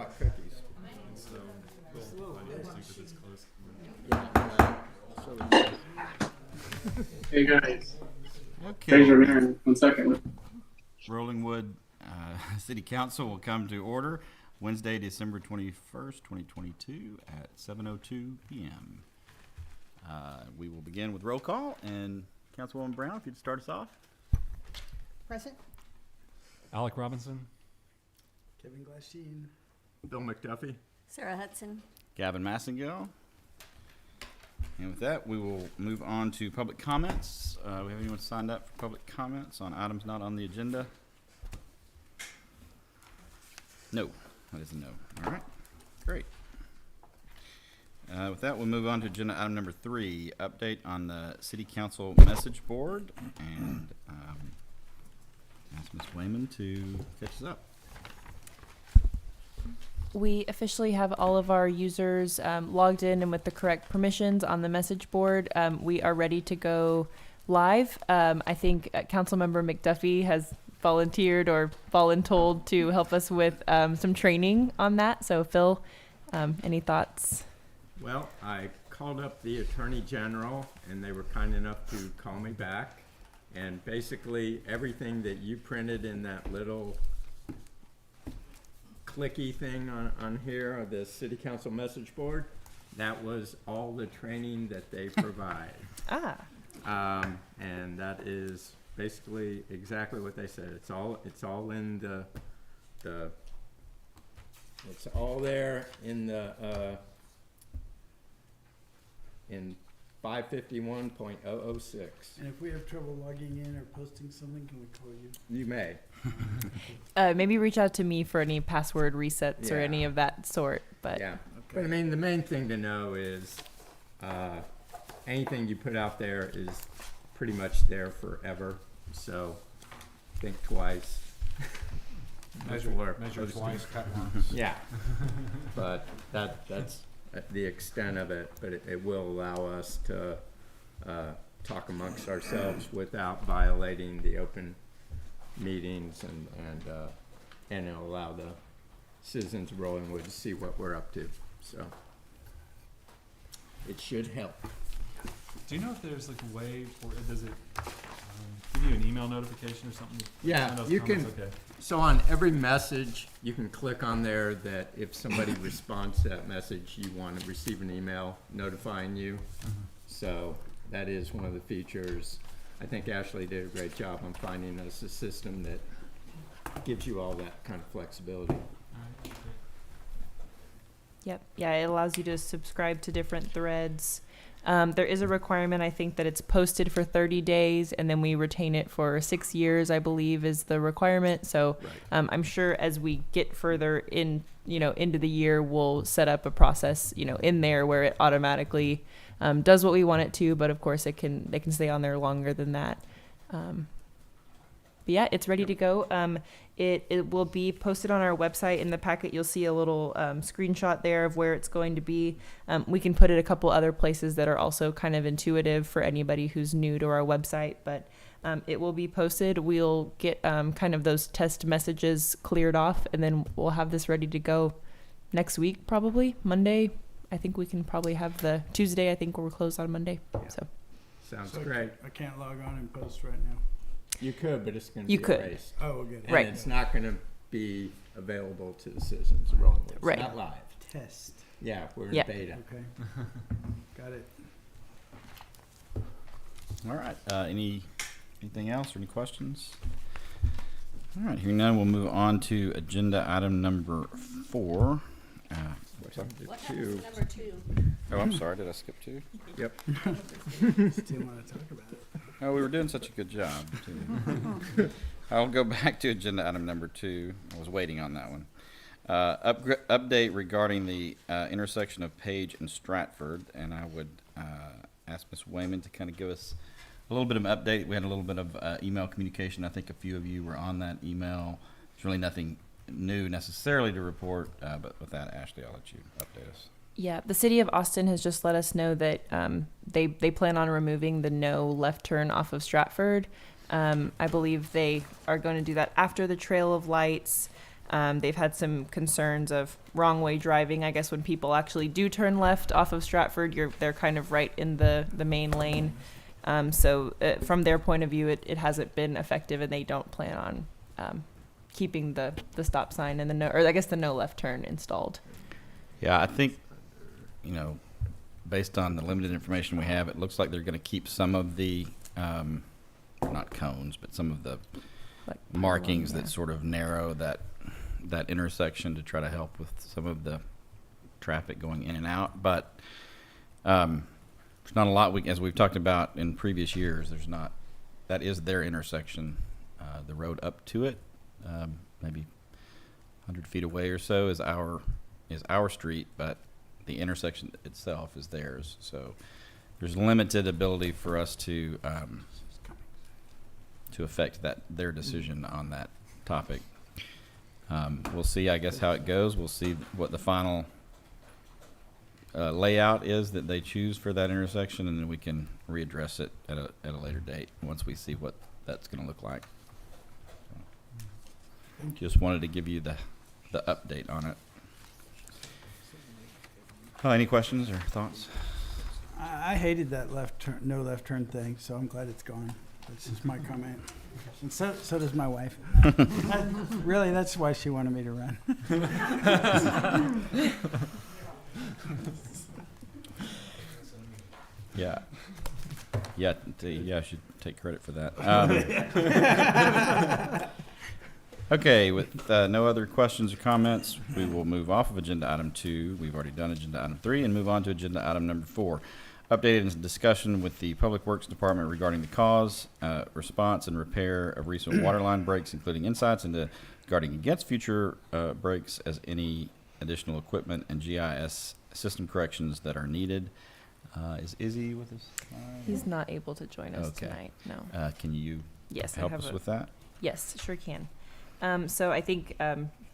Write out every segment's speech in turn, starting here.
brought cookies. Hey guys, Okay. thanks for being 1 second. Rollingwood City Council will come to order Wednesday, December 21st, 2022 at 7:02 p.m. We will begin with roll call, and Councilwoman Brown, if you'd start us off. Present. Alec Robinson. Kevin Glasheen. Bill McDuffie. Sarah Hudson. Gavin Massengill. And with that, we will move on to public comments. We have anyone signed up for public comments on items not on the agenda? No, that is a no. All right, great. With that, we'll move on to agenda item number 3, update on the city council message board, and ask Ms. Wayman to catch us up. We officially have all of our users logged in and with the correct permissions on the message board. We are ready to go live. I think Councilmember McDuffie has volunteered or voluntold to help us with some training on that. So Phil, any thoughts? Well, I called up the Attorney General, and they were kind enough to call me back. And basically, everything that you printed in that little clicky thing on here, of the City Council message board, that was all the training that they provide. And that is basically exactly what they said. It's all in the it's all there in the in 551.006. And if we have trouble logging in or posting something, can we call you? You may. Maybe reach out to me for any password resets or Yeah. any of that sort. But Yeah. But I mean, the main thing to know is anything you put out there is pretty much there forever. So think twice. Measure twice, cut once. Yeah. But that's the extent of it. But it will allow us to talk amongst ourselves without violating the open meetings, and it'll allow the citizens of Rollingwood to see what we're up to. So it should help. Do you know if there's like a way for it? Does it give you an email notification or something? Yeah, Send us you comments? can. Okay. So on every message, you can click on there that if somebody responds to that message, you want to receive an email notifying you. So that is one of the features. I think Ashley did a great job on finding us a system that gives you all that kind of flexibility. All right, great. Yep. Yeah, it allows you to subscribe to different threads. There is a requirement, I think, that it's posted for 30 days and then we retain it for 6 years, I believe, is the requirement. So Right. I'm sure as we get further in, into the year, we'll set up a process, in there where it automatically does what we want it to. But of course, they can stay on there longer than that. But yeah, it's ready to go. It will be posted on our website. In the packet, you'll see a little screenshot there of where it's going to be. We can put it a couple other places that are also kind of intuitive for anybody who's new to our website, but it will be posted. We'll get kind of those test messages cleared off, and then we'll have this ready to go next week, probably Monday. I think we can probably have the Tuesday. I think we're closed on Monday. Yeah. So Sounds So great. I can't log on and post right now. You could, but it's going to You be could. erased. Oh, we'll get it. And Right. it's not going to be available to the citizens of Rollingwood. It's Right. not live. Test. Yeah, we're in Yeah. beta. Okay. Got it. All right. Anything else or any questions? All right. Hearing none, we'll move on to agenda item number 4. What's up to What two? happens to number 2? Oh, I'm sorry. Did I skip 2? Yep. Still want to talk about it. Oh, we were doing such a good job, too. I'll go back to agenda item number 2. I was waiting on that one. Update regarding the intersection of Page and Stratford, and I would ask Ms. Wayman to kind of give us a little bit of an update. We had a little bit of email communication. I think a few of you were on that email. There's really nothing new necessarily to report, but with that, Ashley, I'll let you update us. Yeah, the city of Austin has just let us know that they plan on removing the no left turn off of Stratford. I believe they are going to do that after the Trail of Lights. They've had some concerns of wrong way driving. I guess when people actually do turn left off of Stratford, they're kind of right in the main lane. So from their point of view, it hasn't been effective, and they don't plan on keeping the stop sign and the no left turn installed. Yeah, I think, based on the limited information we have, it looks like they're going to keep some of the, not cones, but some of the Like markings along that sort of narrow that intersection to try to help with some of the traffic going in and out. But there's not a lot as we've talked about in previous years. That is their intersection. The road up to it, maybe 100 feet away or so, is our street, but the intersection itself is theirs. So there's limited ability for us to affect their decision on that topic. We'll see, I guess, how it goes. We'll see what the final layout is that they choose for that intersection, and then we can readdress it at a later date once we see what that's going to look like. Just wanted to give you the update on it. Any questions or thoughts? I hated that no left turn thing, so I'm glad it's gone. That's just my comment. And so does my wife. Really, that's why she wanted me to run. Yeah. Yeah, I should take credit for that. Okay, with no other questions or comments, we will move off of agenda item 2. We've already done agenda item 3 and move on to agenda item number 4. Updated discussion with the Public Works Department regarding the cause, response, and repair of recent water line breaks, including insights into guarding against future breaks, as any additional equipment and GIS system corrections that are needed. Is Izzy with us? He's not able to join us Okay. tonight. No. Can you Yes, help I have us with that? Yes, sure can. So I think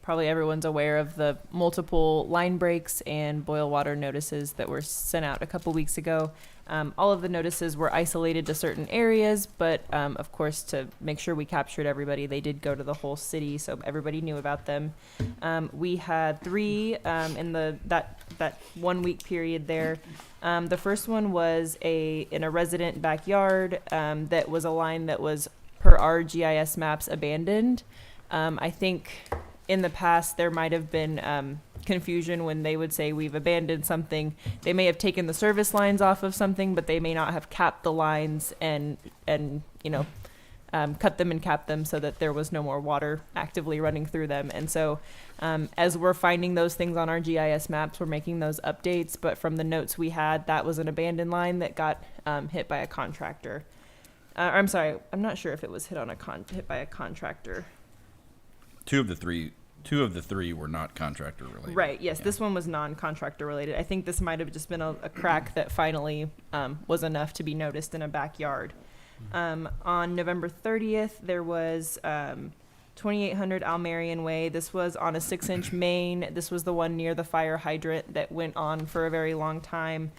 probably everyone's aware of the multiple line breaks and boil water notices that were sent out a couple weeks ago. All of the notices were isolated to certain areas, but of course, to make sure we captured everybody, they did go to the whole city, so everybody knew about them. We had 3 in that 1 week period there. The first one was in a resident backyard that was a line that was, per our GIS maps, abandoned. I think in the past there might have been confusion when they would say we've abandoned something. They may have taken the service lines off of something, but they may not have capped the lines and cut them and capped them so that there was no more water actively running through them. And so as we're finding those things on our GIS maps, we're making those updates. But from the notes we had, that was an abandoned line that got hit by a contractor. I'm sorry, I'm not sure if it was hit by a contractor. Two of the three were not contractor related. Right, yes, Yeah. this one was non-contractor related. I think this might have just been a crack that finally was enough to be noticed in a backyard. On November 30th, there was 2800 Almerian Way. This was on a 6-inch main. This was the one near the fire hydrant that went on for a very long time.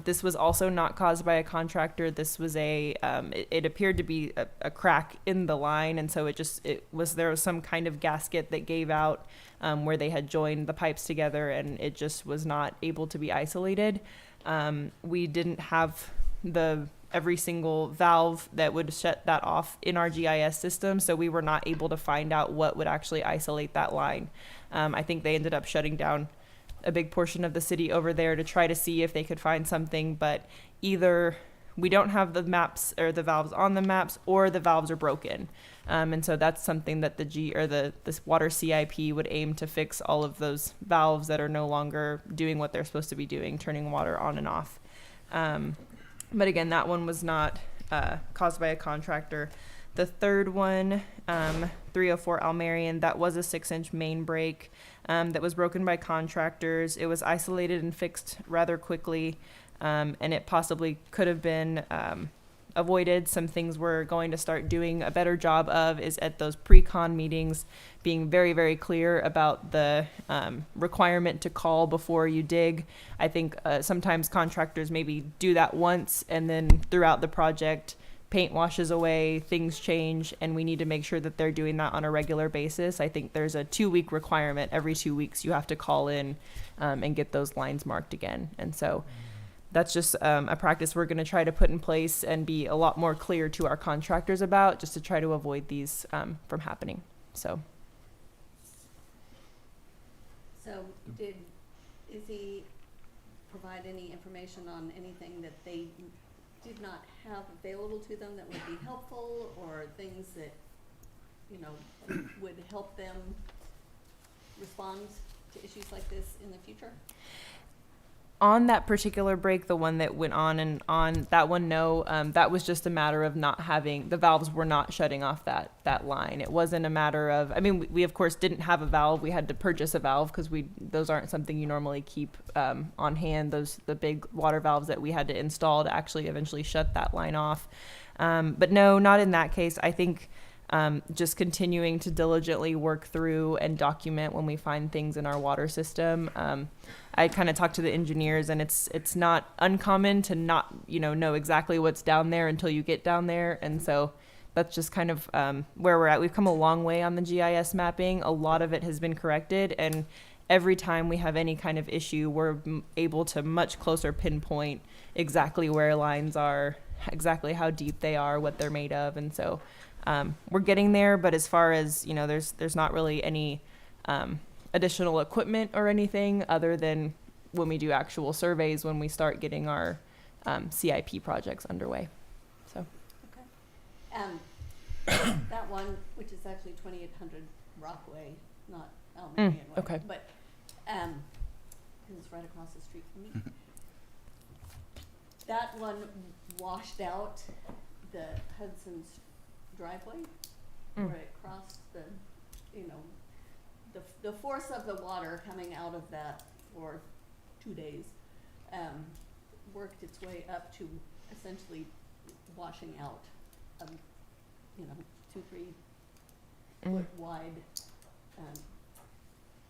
This was also not caused by a contractor. This was it appeared to be a crack in the line, and so there was some kind of gasket that gave out where they had joined the pipes together, and it just was not able to be isolated. We didn't have every single valve that would shut that off in our GIS system, so we were not able to find out what would actually isolate that line. I think they ended up shutting down a big portion of the city over there to try to see if they could find something, but either we don't have the maps or the valves on the maps, or the valves are broken. And so that's something that this water CIP would aim to fix, all of those valves that are no longer doing what they're supposed to be doing, turning water on and off. But again, that one was not caused by a contractor. The third one, 304 Almerian, that was a 6-inch main break that was broken by contractors. It was isolated and fixed rather quickly, and it possibly could have been avoided. Some things we're going to start doing a better job of is at those pre-con meetings being very, very clear about the requirement to call before you dig. I think sometimes contractors maybe do that once, and then throughout the project paint washes away, things change, and we need to make sure that they're doing that on a regular basis. I think there's a 2-week requirement. Every 2 weeks you have to call in and get those lines marked again. And so that's just a practice we're going to try to put in place and be a lot more clear to our contractors about, just to try to avoid these from happening. So Did Izzy provide any information on anything that they did not have available to them that would be helpful, or things that, you know, would help them respond to issues like this in the future? on that particular break, the one that went on and on, that one, no, that was just a matter of not having, the valves were not shutting off that line. It wasn't a matter of, I mean, we of course didn't have a valve. We had to purchase a valve because those aren't something you normally keep on hand. The big water valves that we had to install to actually eventually shut that line off. But no, not in that case. I think just continuing to diligently work through and document when we find things in our water system. I kind of talked to the engineers, and it's not uncommon to not, know exactly what's down there until you get down there. And so that's just kind of where we're at. We've come a long way on the GIS mapping. A lot of it has been corrected, and every time we have any kind of issue, we're able to much closer pinpoint exactly where lines are, exactly how deep they are, what they're made of. And so we're getting there, but as far as, there's not really any additional equipment or anything other than when we do actual surveys, when we start getting our CIP projects underway. So That one, which is actually 2800 Rockway, not Almerian Way. Okay. But it's right across the street from me. That one washed out the Hudson's driveway, where it crossed the force of the water coming out of that for 2 days worked its way up to essentially washing out 2-3 foot wide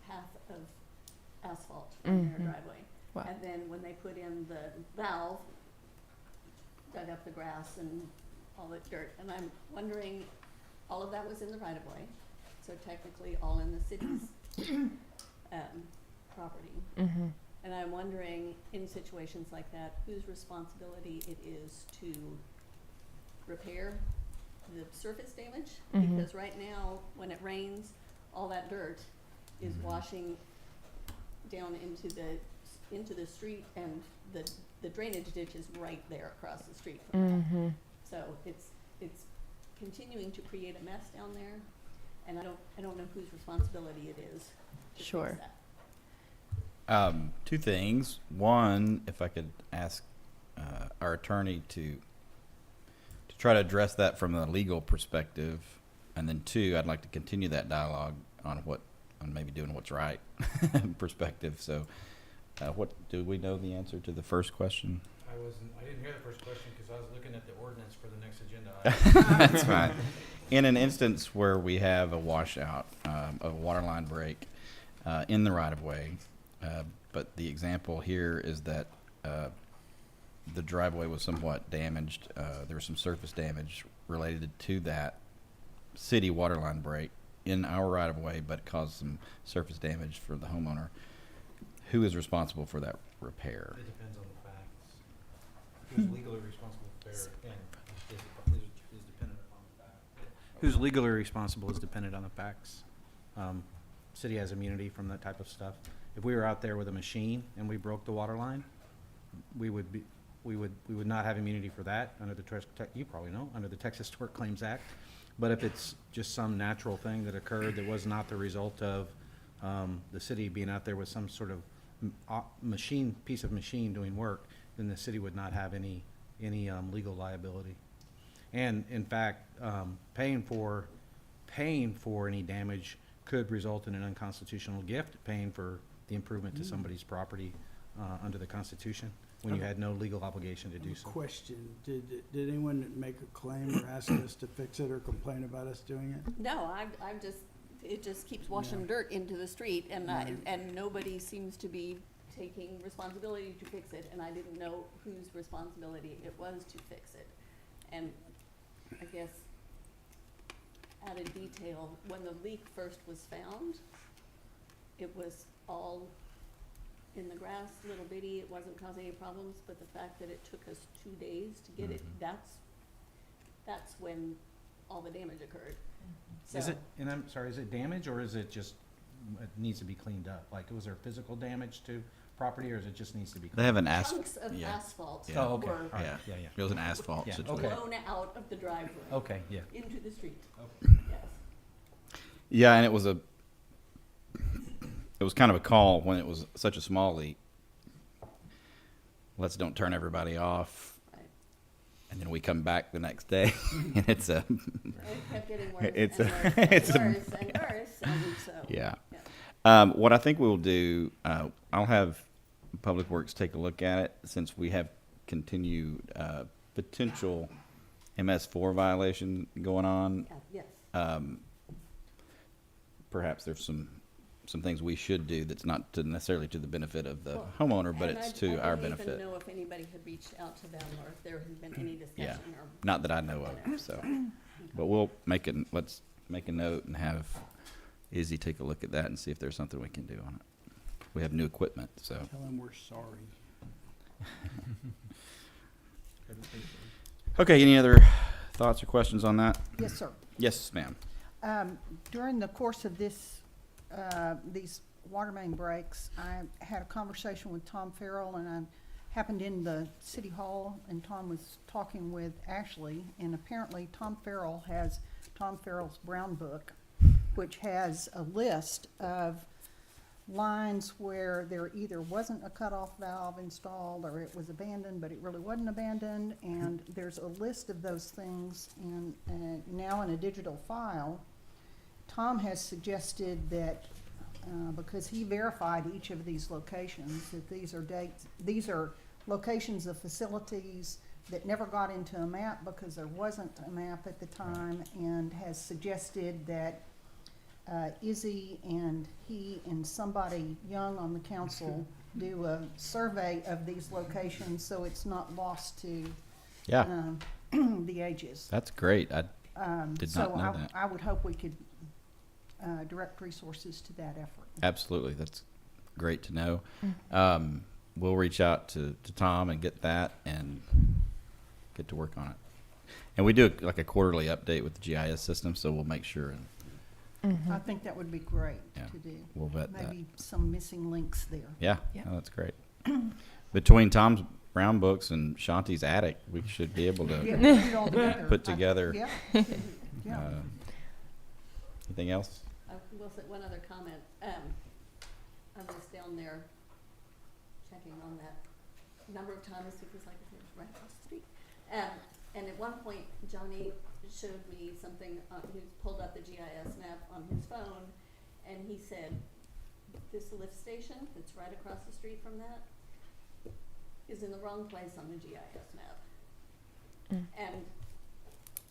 path of asphalt in their driveway. Wow. And then when they put in the valve, dug up the grass and all the dirt. And I'm wondering, all of that was in the right of way, so technically all in the city's property. Mm-hmm. And I'm wondering, in situations like that, whose responsibility it is to repair the surface damage? Mhm. Because right now, when it rains, all that dirt is washing down into the street, and the drainage ditch is right there across the street from that. Mm-hmm. So it's continuing to create a mess down there, and I don't know whose responsibility it is to Sure. fix that. Two things. One, if I could ask our attorney to try to address that from a legal perspective, and then two, I'd like to continue that dialogue on maybe doing what's right perspective. So, what do we know the answer to the first question? I didn't hear the first question because I was looking at the ordinance for the next agenda item. That's fine. In an instance where we have a washout, a water line break in the right of way, but the example here is that the driveway was somewhat damaged. There was some surface damage related to that city water line break in our right of way, but caused some surface damage for the homeowner. Who is responsible for that repair? It depends on the facts. Who's legally responsible for repair is dependent upon the fact. Who's legally responsible is dependent on the facts. City has immunity from that type of stuff. If we were out there with a machine and we broke the water line, we would not have immunity for that under the you probably know, under the Texas Tort Claims Act. But if it's just some natural thing that occurred that was not the result of the city being out there with some sort of piece of machine doing work, then the city would not have any legal liability. And in fact, paying for any damage could result in an unconstitutional gift, paying for the improvement to somebody's property under the Constitution, when you had no legal obligation to do so. Question, did anyone make a claim or ask us to fix it or complain about us doing it? No, it just keeps washing dirt into the street, and and nobody seems to be taking responsibility to fix it, and I didn't know whose responsibility it was to fix it. And I guess, added detail, when the leak first was found, it was all in the grass, little bitty, it wasn't causing any problems, but the fact that it took us 2 days to get it, that's when all the damage occurred. Is So- it, and I'm sorry, is it damage or is it just, it needs to be cleaned up? Like, was there physical damage to property or is it just needs to be They cleaned? have an Chunks of yeah. asphalt Yeah. Oh, okay, were all right, Yeah. yeah, yeah. It was an asphalt Yeah, situation. okay. blown out of the driveway Okay, yeah. into the street. Okay. Yes. Yeah, and it was kind of a call when it was such a small leak. Let's don't turn everybody off. Right. And then we come back the next day and it's a, And it kept getting worse It's and a- worse and it's a- worse and worse, and so. yeah. Yeah. What I think we'll do, I'll have Public Works take a look at it since we have continued potential MS4 violation going on. Yeah, yes. Perhaps there's some things we should do that's not necessarily to the benefit of the Well, homeowner, but And it's I to our didn't benefit. even know if anybody had reached out to them or if there had been any Yeah, discussion or. not that I know of, so. But we'll let's make a note and have Izzy take a look at that and see if there's something we can do on it. We have new equipment, so. Tell them we're sorry. Okay, any other thoughts or questions on that? Yes, sir. Yes, ma'am. During the course of these water main breaks, I had a conversation with Tom Farrell, and I happened in the city hall, and Tom was talking with Ashley, and apparently Tom Farrell has Tom Farrell's Brown Book, which has a list of lines where there either wasn't a cutoff valve installed or it was abandoned, but it really wasn't abandoned, and there's a list of those things now in a digital file. Tom has suggested that, because he verified each of these locations, that these are locations of facilities that never got into a map because there wasn't a map at the time, and has suggested that Izzy and he and somebody young on the council do a survey of these locations so it's not lost to Yeah, the ages. that's great. I did not know So that. I would hope we could direct resources to that effort. Absolutely, that's great to know. We'll reach out to Tom and get that and get to work on it. And we do like a quarterly update with the GIS system, so we'll make sure and I think that would be great Yeah. to do. we'll vet that. Maybe some missing links there. Yeah, Yeah. no, that's great. Between Tom's Brown Books and Shanti's attic, we should be able Yeah, to, put it all together. Put together. Yeah, yeah. uh, anything else? I will say one other comment. I was down there checking on that number of times because like I said, it's right across the street. And at one point, Johnny showed me something, he pulled up the GIS map on his phone, and he said, this lift station that's right across the street from that is in the wrong place on the GIS map. And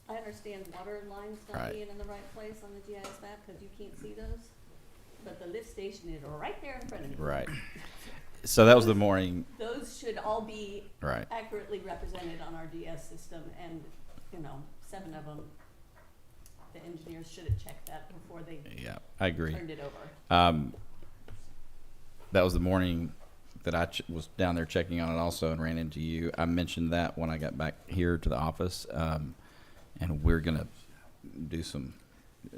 I understand water lines not Right. being in the right place on the GIS map, cause you can't see those, but the lift station is right there in front of you. Right. So that was the morning, Those should all be right. accurately represented on our DS system, and, 7 of them, the engineers should have checked that before they Yeah, I agree. turned it over. That was the morning that I was down there checking on it also and ran into you. I mentioned that when I got back here to the office, and we're gonna do some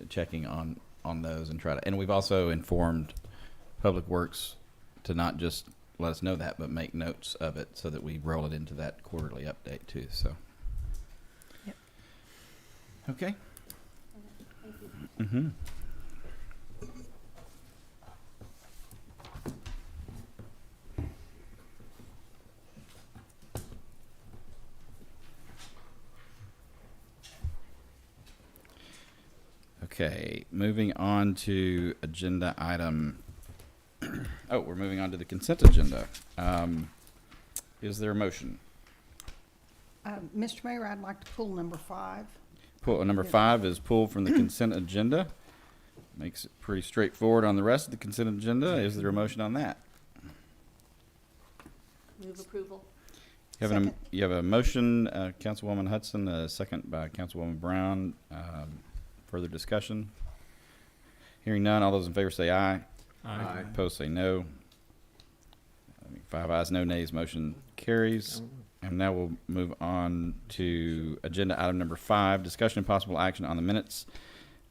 checking on those and try to. And we've also informed Public Works to not just let us know that, but make notes of it so that we roll it into that quarterly update too. So. Yep. Okay. Thank you. Mm-hmm. Okay, moving on to agenda item. Oh, we're moving on to the consent agenda. Is there a motion? Mr. Mayor, I'd like to pull number 5. Number 5 is pulled from the consent agenda. Makes it pretty straightforward on the rest of the consent agenda. Is there a motion on that? Move approval. Second. You have a motion, Councilwoman Hudson, a second by Councilwoman Brown. Further discussion? Hearing none, all those in favor say aye. Aye. Opposed say no. 5 ayes, no nays, motion carries. And now we'll move on to agenda item number 5, discussion and possible action on the minutes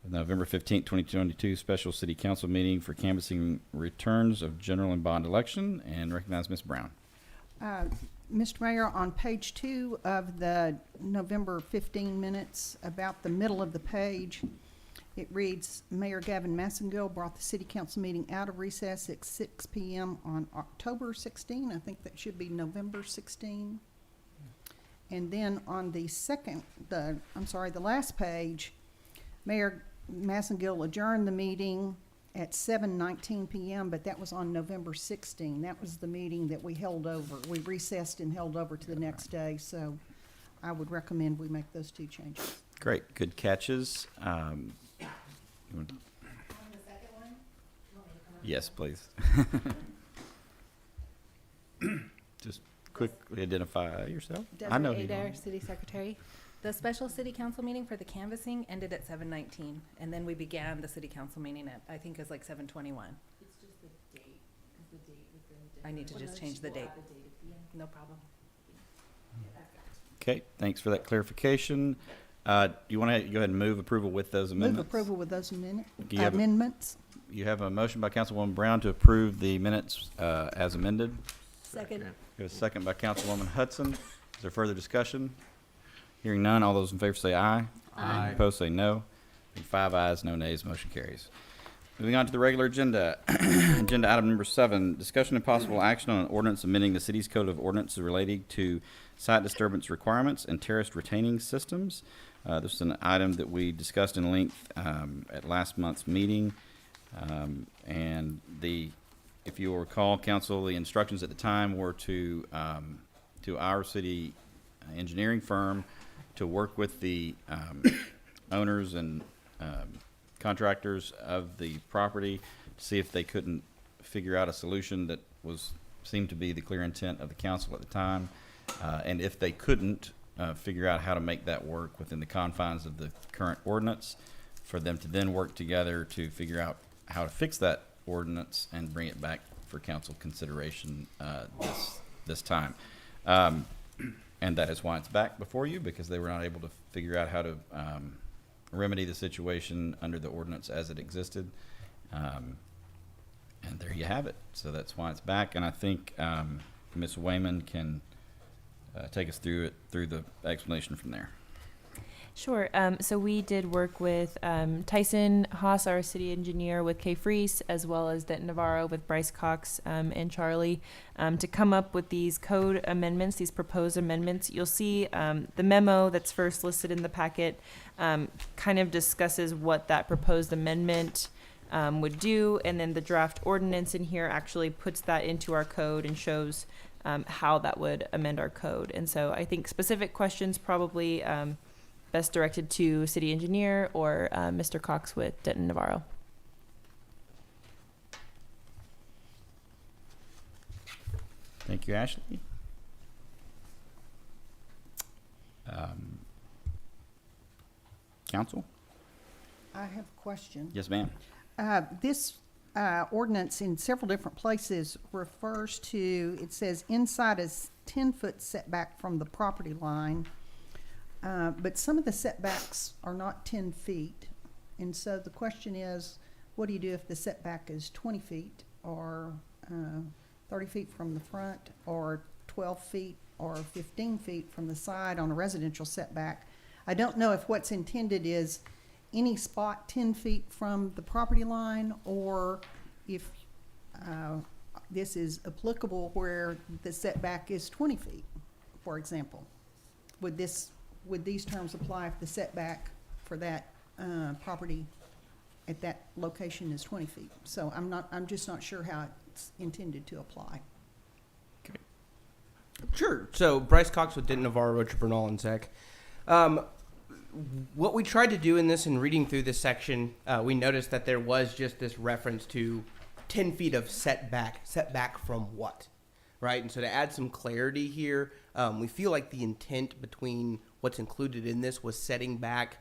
of November 15th, 2022 special city council meeting for canvassing returns of general and bond election, and recognize Ms. Brown. Mr. Mayor, on page 2 of the November 15 minutes, about the middle of the page, it reads, Mayor Gavin Massengill brought the city council meeting out of recess at 6 p.m. on October 16. I think that should be November 16. And then on the the last page, Mayor Massengill adjourned the meeting at 7:19 p.m., but that was on November 16. That was the meeting that we held over. We recessed and held over to the next day, so I would recommend we make those 2 changes. Great, good catches. You want- Yes, please. Just quickly identify yourself. I know Desiree who you are. Adair, City Secretary. The special city council meeting for the canvassing ended at 7:19, and then we began the city council meeting at, I think it's like 7:21. It's just the date, because the date was very different. I need to just change the date. No problem. Okay, thanks for that clarification. Do you want to go ahead and move approval with those Move amendments? approval with those Do you have a- amendments. You have a motion by Councilwoman Brown to approve the minutes as amended. Second. We have a second by Councilwoman Hudson. Is there further discussion? Hearing none, all those in favor say aye. Aye. Opposed say no. And 5 ayes, no nays, motion carries. Moving on to the regular agenda. Agenda item number 7, discussion and possible action on an ordinance amending the city's code of ordinances relating to site disturbance requirements and terraced retaining systems. This is an item that we discussed in length at last month's meeting. If you will recall, council, the instructions at the time were to our city engineering firm to work with the owners and contractors of the property to see if they couldn't figure out a solution that seemed to be the clear intent of the council at the time. And if they couldn't figure out how to make that work within the confines of the current ordinance, for them to then work together to figure out how to fix that ordinance and bring it back for council consideration this time. And that is why it's back before you, because they were not able to figure out how to remedy the situation under the ordinance as it existed. And there you have it. So that's why it's back. And I think Ms. Wayman can take us through the explanation from there. Sure. So we did work with Tyson Haas, our city engineer, with Kay Freese, as well as Denton Navarro with Bryce Cox and Charlie, to come up with these code amendments, these proposed amendments. You'll see the memo that's first listed in the packet kind of discusses what that proposed amendment would do, and then the draft ordinance in here actually puts that into our code and shows how that would amend our code. And so I think specific questions probably best directed to city engineer or Mr. Cox with Denton Navarro. Thank you, Ashley. Council? I have a question. Yes, ma'am. This ordinance in several different places refers to, it says inside is 10-foot setback from the property line, but some of the setbacks are not 10 feet. And so the question is, what do you do if the setback is 20 feet or 30 feet from the front or 12 feet or 15 feet from the side on a residential setback? I don't know if what's intended is any spot 10 feet from the property line, or if this is applicable where the setback is 20 feet, for example. Would these terms apply if the setback for that property at that location is 20 feet? So I'm just not sure how it's intended to apply. Sure. So Bryce Cox with Denton Navarro, Rocha Bernal, and Zach. What we tried to do in this, and reading through this section, we noticed that there was just this reference to 10 feet of setback. Setback from what? right? And so to add some clarity here, we feel like the intent between what's included in this was setting back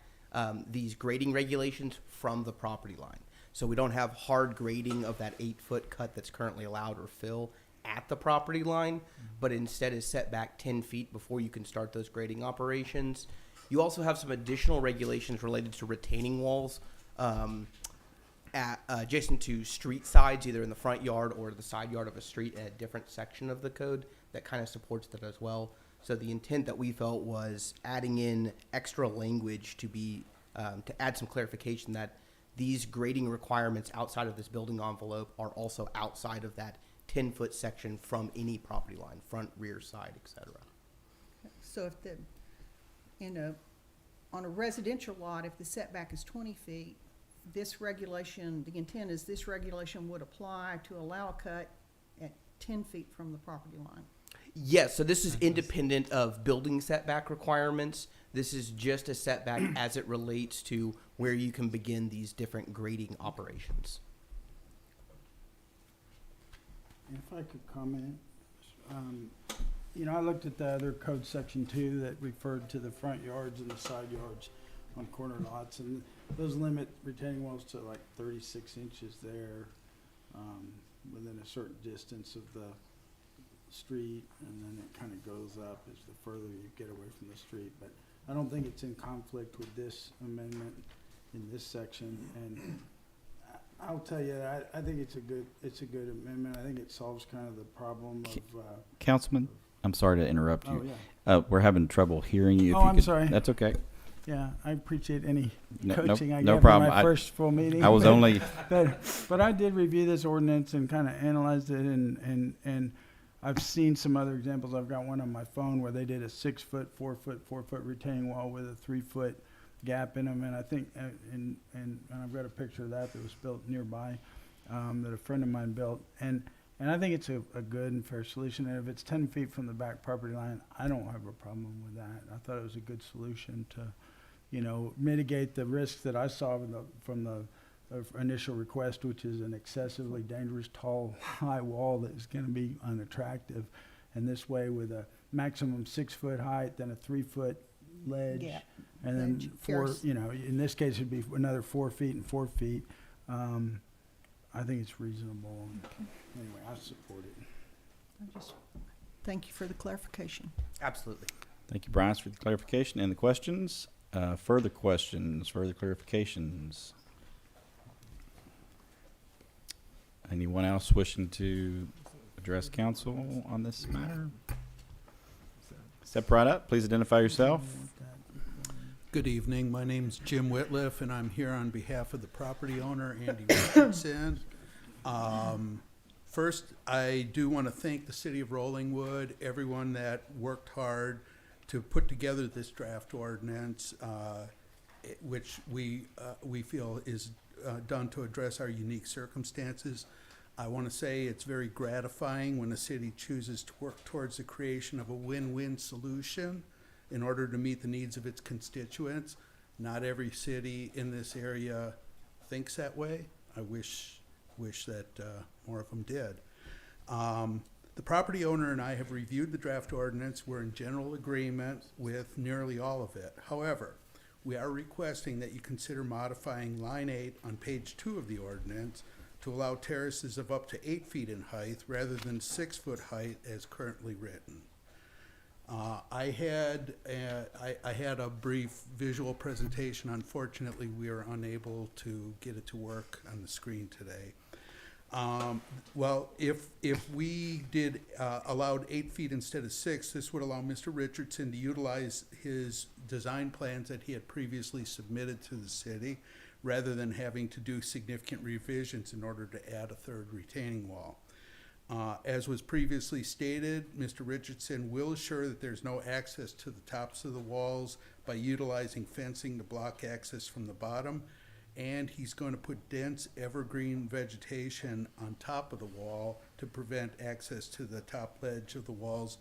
these grading regulations from the property line. So we don't have hard grading of that 8-foot cut that's currently allowed or fill at the property line, but instead is set back 10 feet before you can start those grading operations. You also have some additional regulations related to retaining walls adjacent to street sides, either in the front yard or the side yard of a street in a different section of the code that kind of supports that as well. So the intent that we felt was adding in extra language to be to add some clarification that these grading requirements outside of this building envelope are also outside of that 10-foot section from any property line, front, rear, side, etc. So if on a residential lot, if the setback is 20 feet, this regulation, the intent is this regulation would apply to allow a cut at 10 feet from the property line. Yes, so this is independent of building setback requirements. This is just a setback as it relates to where you can begin these different grading operations. If I could comment, I looked at the other code section too that referred to the front yards and the side yards on corner lots, and those limit retaining walls to like 36 inches there, within a certain distance of the street, and then it kind of goes up as the further you get away from the street. But I don't think it's in conflict with this amendment in this section, and I'll tell you, I think it's a good amendment. I think it solves kind of the problem of. Councilman, I'm sorry to interrupt Oh, you. yeah. We're having trouble hearing you. If Oh, you I'm could- sorry. That's okay. Yeah, I appreciate any No coaching I no get problem. for my first full meeting. I was only, But I did review this ordinance and kind of analyzed it, and I've seen some other examples. I've got one on my phone where they did a 6-foot, 4-foot, 4-foot retaining wall with a 3-foot gap in them, and I think, and I've got a picture of that was built nearby, that a friend of mine built, and I think it's a good and fair solution. And if it's 10 feet from the back property line, I don't have a problem with that. I thought it was a good solution to, mitigate the risks that I saw from the initial request, which is an excessively dangerous, tall, high wall that is going to be unattractive. And this way, with a maximum 6-foot height, then a 3-foot ledge, Yeah, and ledge, then 4, Ferris. in this case, it'd be another 4 feet and 4 feet. I think it's reasonable. Anyway, I support it. Thank you for the clarification. Absolutely. thank you, Bryce, for the clarification and the questions. Further questions, further clarifications? Anyone else wishing to address council on this matter? Step right up. Please identify yourself. Good evening. My name's Jim Whitliff, and I'm here on behalf of the property owner, Andy Richardson. First, I do want to thank the city of Rollingwood, everyone that worked hard to put together this draft ordinance, which we feel is done to address our unique circumstances. I want to say it's very gratifying when a city chooses to work towards the creation of a win-win solution in order to meet the needs of its constituents. Not every city in this area thinks that way. I wish that more of them did. The property owner and I have reviewed the draft ordinance. We're in general agreement with nearly all of it. However, we are requesting that you consider modifying line 8 on page 2 of the ordinance to allow terraces of up to 8 feet in height rather than 6-foot height as currently written. I had a brief visual presentation. Unfortunately, we are unable to get it to work on the screen today. Well, if we did allowed 8 feet instead of 6, this would allow Mr. Richardson to utilize his design plans that he had previously submitted to the city, rather than having to do significant revisions in order to add a third retaining wall. As was previously stated, Mr. Richardson will assure that there's no access to the tops of the walls by utilizing fencing to block access from the bottom, and he's going to put dense evergreen vegetation on top of the wall to prevent access to the top ledge of the walls,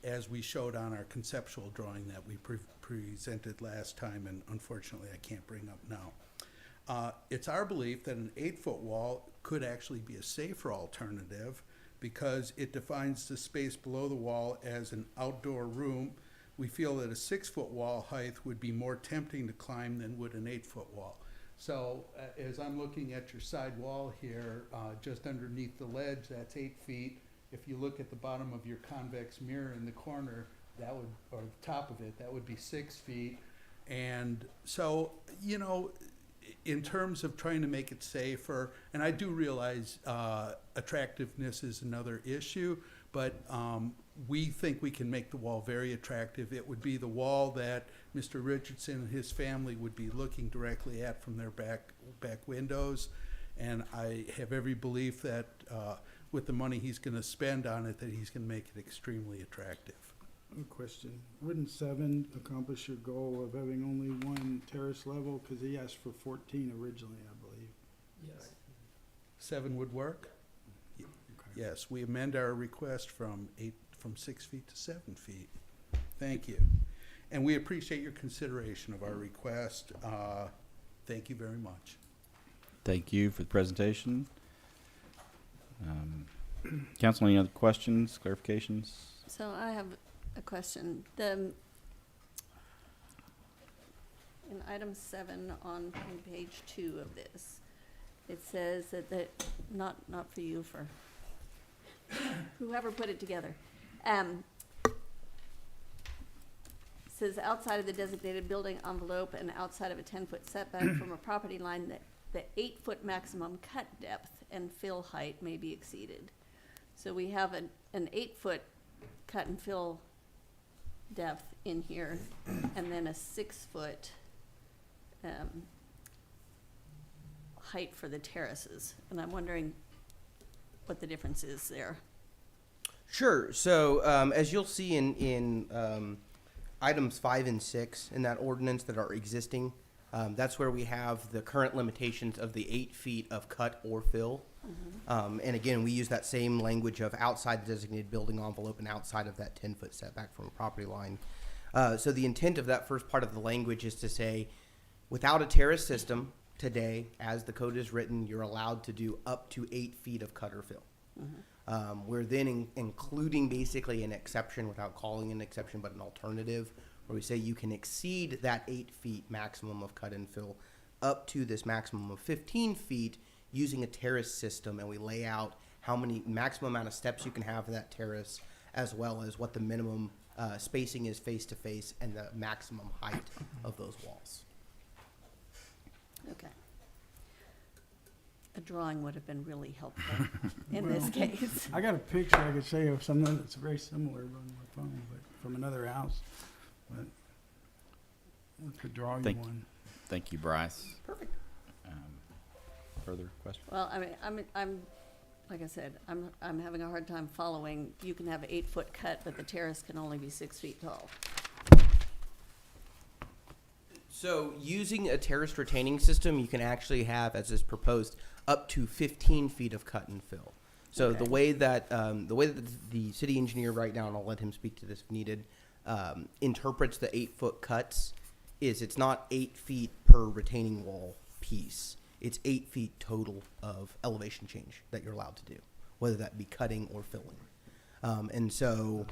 as we showed on our conceptual drawing that we presented last time, and unfortunately I can't bring up now. It's our belief that an 8-foot wall could actually be a safer alternative because it defines the space below the wall as an outdoor room. We feel that a 6-foot wall height would be more tempting to climb than would an 8-foot wall. So as I'm looking at your side wall here, just underneath the ledge, that's 8 feet. If you look at the bottom of your convex mirror in the corner, that would, or the top of it, that would be 6 feet. And so, you know, in terms of trying to make it safer, and I do realize attractiveness is another issue, but we think we can make the wall very attractive. It would be the wall that Mr. Richardson and his family would be looking directly at from their back windows. And I have every belief that with the money he's going to spend on it, that he's going to make it extremely attractive. Good question. Wouldn't 7 accomplish your goal of having only one terrace level? Because he asked for 14 originally, I believe. Yes. 7 would work? Okay. Yes, we amend our request from 6 feet to 7 feet. Thank you. And we appreciate your consideration of our request. Thank you very much. Thank you for the presentation. Council, any other questions, clarifications? So I have a question. In item 7 on page 2 of this, it says that not for you, for whoever put it together. Says outside of the designated building envelope and outside of a 10-foot setback from a property line, that the 8-foot maximum cut depth and fill height may be exceeded. So we have an 8-foot cut and fill depth in here, and then a 6-foot height for the terraces. And I'm wondering what the difference is there. Sure. So as you'll see in items 5 and 6 in that ordinance that are existing, that's where we have the current limitations of the 8 feet of cut or fill. And again, we use that same language of outside the designated building envelope and outside of that 10-foot setback from a property line. So the intent of that first part of the language is to say, without a terrace system today, as the code is written, you're allowed to do up to 8 feet of cut or fill. We're then including basically an exception, without calling an exception, but an alternative, where we say you can exceed that 8 feet maximum of cut and fill up to this maximum of 15 feet using a terrace system, and we lay out how many maximum amount of steps you can have in that terrace, as well as what the minimum spacing is face to face and the maximum height of those walls. Okay. A drawing would have been really helpful in this case. I got a picture I could show you of something that's very similar on my phone, but from another house. But I could draw you Thank- one. Thank you, Bryce. Perfect. Further questions? Well, I mean, I'm like I said, I'm having a hard time following. You can have an 8-foot cut, but the terrace can only be 6 feet tall. So using a terraced retaining system, you can actually have, as is proposed, up to 15 feet of cut and fill. So Okay. the way that the city engineer right now, and I'll let him speak to this if needed, interprets the 8-foot cuts is it's not 8 feet per retaining wall piece. It's 8 feet total of elevation change that you're allowed to do, whether that be cutting or filling. And so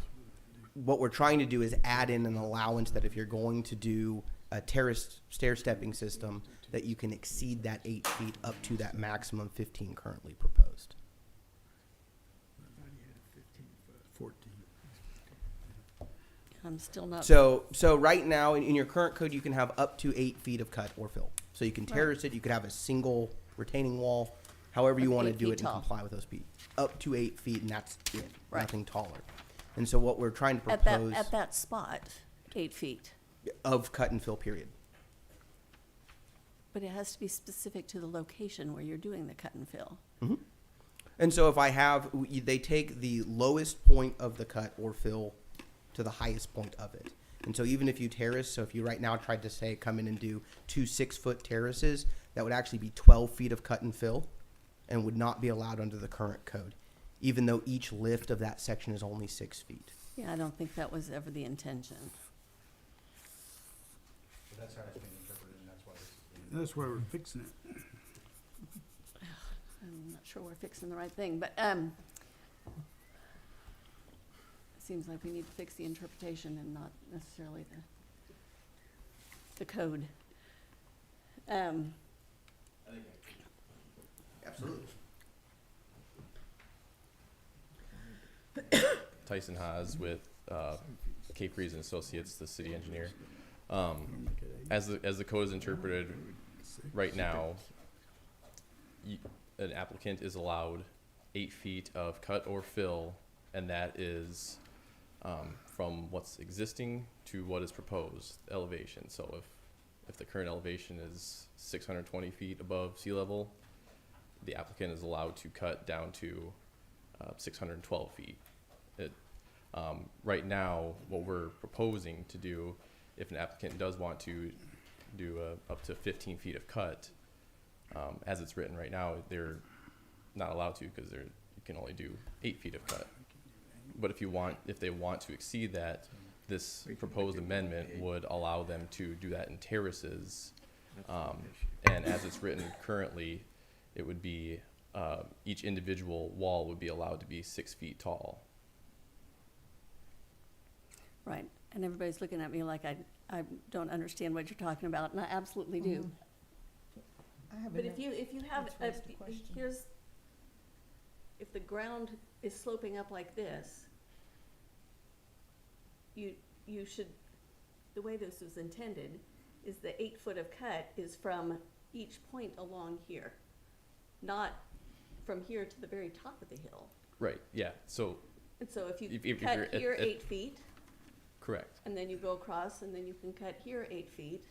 what we're trying to do is add in an allowance that if you're going to do a terraced stair-stepping system, that you can exceed that 8 feet up to that maximum 15 currently proposed. 14. I'm still not. So right now, in your current code, you can have up to 8 feet of cut or fill. So you can terrace it, you could have a single retaining wall, however you Like want to 8 do feet it and tall. comply with those feet. Up to 8 feet, and that's it, Right. nothing taller. And so what we're trying to at propose that spot, 8 feet. of cut and fill period. But it has to be specific to the location where you're doing the cut and fill. And so if I have, they take the lowest point of the cut or fill to the highest point of it. And so even if you terrace, so if you right now tried to say come in and do 2 6-foot terraces, that would actually be 12 feet of cut and fill and would not be allowed under the current code, even though each lift of that section is only 6 feet. Yeah, I don't think that was ever the intention. That's how it's being interpreted, and that's why That's why we're fixing it. I'm not sure we're fixing the right thing, but seems like we need to fix the interpretation and not necessarily the code. Absolutely. Tyson Haas with Cape Reason Associates, the city engineer. As the code is interpreted right now, an applicant is allowed 8 feet of cut or fill, and that is from what's existing to what is proposed elevation. So if the current elevation is 620 feet above sea level, the applicant is allowed to cut down to 612 feet. Right now, what we're proposing to do, if an applicant does want to do up to 15 feet of cut, as it's written right now, they're not allowed to because you can only do 8 feet of cut. But if they want to exceed that, this proposed amendment would allow them to do that in terraces. And as it's written currently, it would be each individual wall would be allowed to be 6 feet tall. Right, and everybody's looking at me like I don't understand what you're talking about, and I absolutely do. I have But another- if you have, Let's raise the question. if the ground is sloping up like this, you should, the way this was intended, is the 8 foot of cut is from each point along here, not from here to the very top of the hill. Right, yeah, so, And so if you If you're cut at- here at- 8 feet, correct. and then you go across, and then you can cut here 8 feet,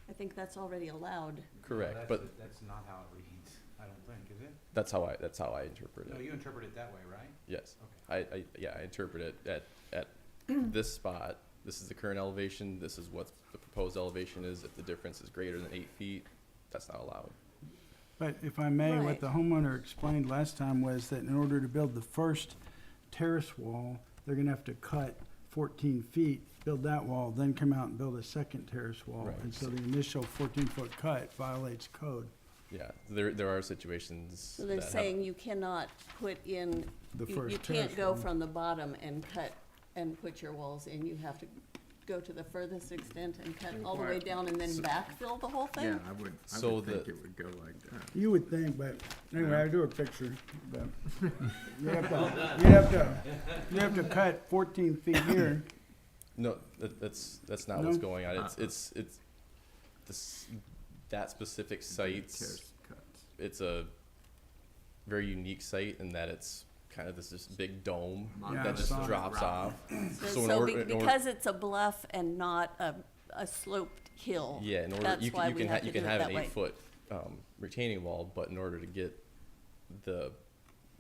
I think that's already allowed. Correct, but That's not how it reads, I don't think, is it? that's how I interpret No, it. you interpret it that way, right? Yes. Okay. I interpret it at this spot. This is the current elevation. This is what the proposed elevation is. If the difference is greater than 8 feet, that's not allowed. But if I may, Right. what the homeowner explained last time was that in order to build the first terrace wall, they're gonna have to cut 14 feet, build that wall, then come out and build a second terrace wall. Right. And so the initial 14-foot cut violates code. Yeah, there are situations So they're that have- saying you cannot put in, The you first can't terrace go wall. from the bottom and cut and put your walls in. You have to go to the furthest extent and cut all the way down and then backfill the whole thing? Yeah, I would So think the- it would go like that. You would think, but anyway, I do a picture, but you have to cut 14 feet here. No, that's not No? what's going on. It's that specific site's, Terrace cuts. it's a very unique site in that it's kind of this big dome Yeah, I that just saw it. drops off. So because it's a bluff and not a sloped hill, Yeah, in order, that's you why can, we have to you do can it have that an way. 8-foot retaining wall, but in order to get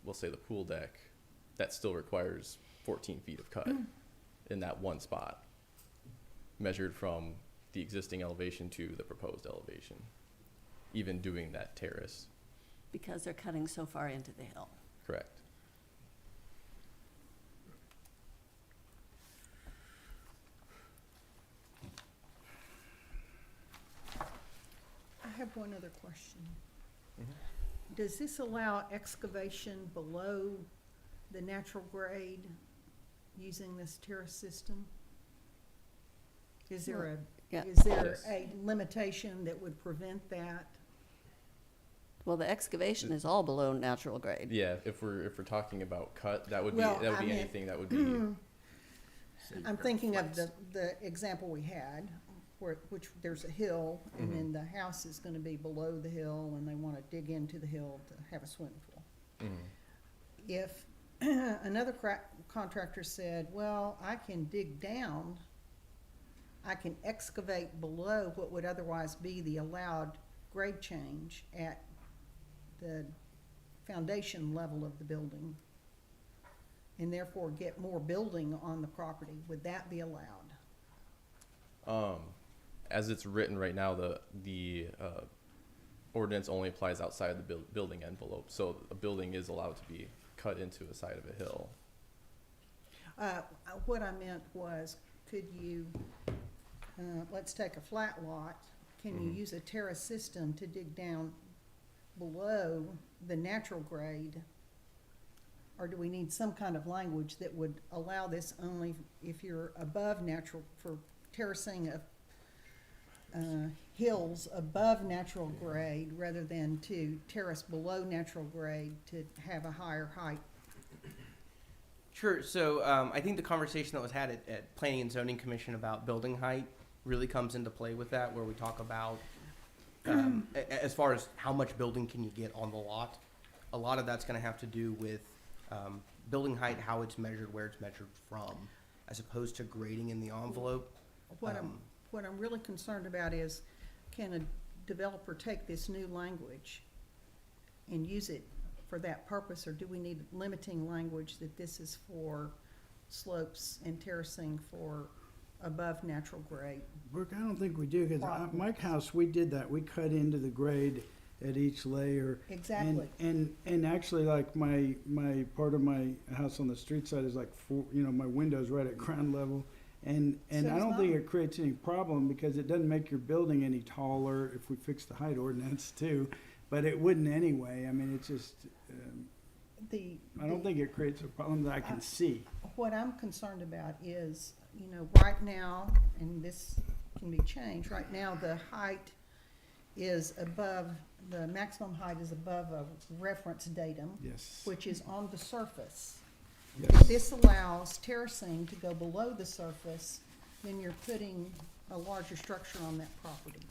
we'll say the pool deck, that still requires 14 feet of cut in that one spot, measured from the existing elevation to the proposed elevation, even doing that terrace, Because they're cutting so far into the hill. correct? I have one other question. Does this allow excavation below the natural grade using this terrace system? Is there Yeah. is there Yes. a limitation that would prevent that? Well, the excavation is all below natural grade. Yeah, if we're talking about cut, that would Well, be I meant- anything that would be I'm thinking of the example we had, which there's a hill, and then the house is gonna be below the hill, and they wanna dig into the hill to have a swimming pool. If another contractor said, well, I can dig down, I can excavate below what would otherwise be the allowed grade change at the foundation level of the building, and therefore get more building on the property, would that be allowed? as it's written right now, the ordinance only applies outside the building envelope. So a building is allowed to be cut into the side of a hill. What I meant was, could you, let's take a flat lot, can you use a terrace system to dig down below the natural grade or do we need some kind of language that would allow this only if you're above natural, for terracing of hills above natural grade rather than to terrace below natural grade to have a higher height? Sure. So I think the conversation that was had at Planning and Zoning Commission about building height really comes into play with that, where we talk about as far as how much building can you get on the lot. A lot of that's going to have to do with building height, how it's measured, where it's measured from, as opposed to grading in the envelope. What I'm really concerned about is, can a developer take this new language and use it for that purpose, or do we need limiting language that this is for slopes and terracing for above natural grade? Brooke, I don't think we do, because Right. my house, we did that. We cut into the grade at each layer. Exactly. And actually, like my part of my house on the street side is like my window's right at ground level. And So I it's don't think not. it creates any problem, because it doesn't make your building any taller if we fix the height ordinance too. But it wouldn't anyway. I mean, it's just, I don't think it creates a problem that I can see. What I'm concerned about is, right now, and this can be changed, right now, the height is above, the maximum height is above a reference datum, Yes. which is on the surface. Yes. This allows terracing to go below the surface, then you're putting a larger structure on that property.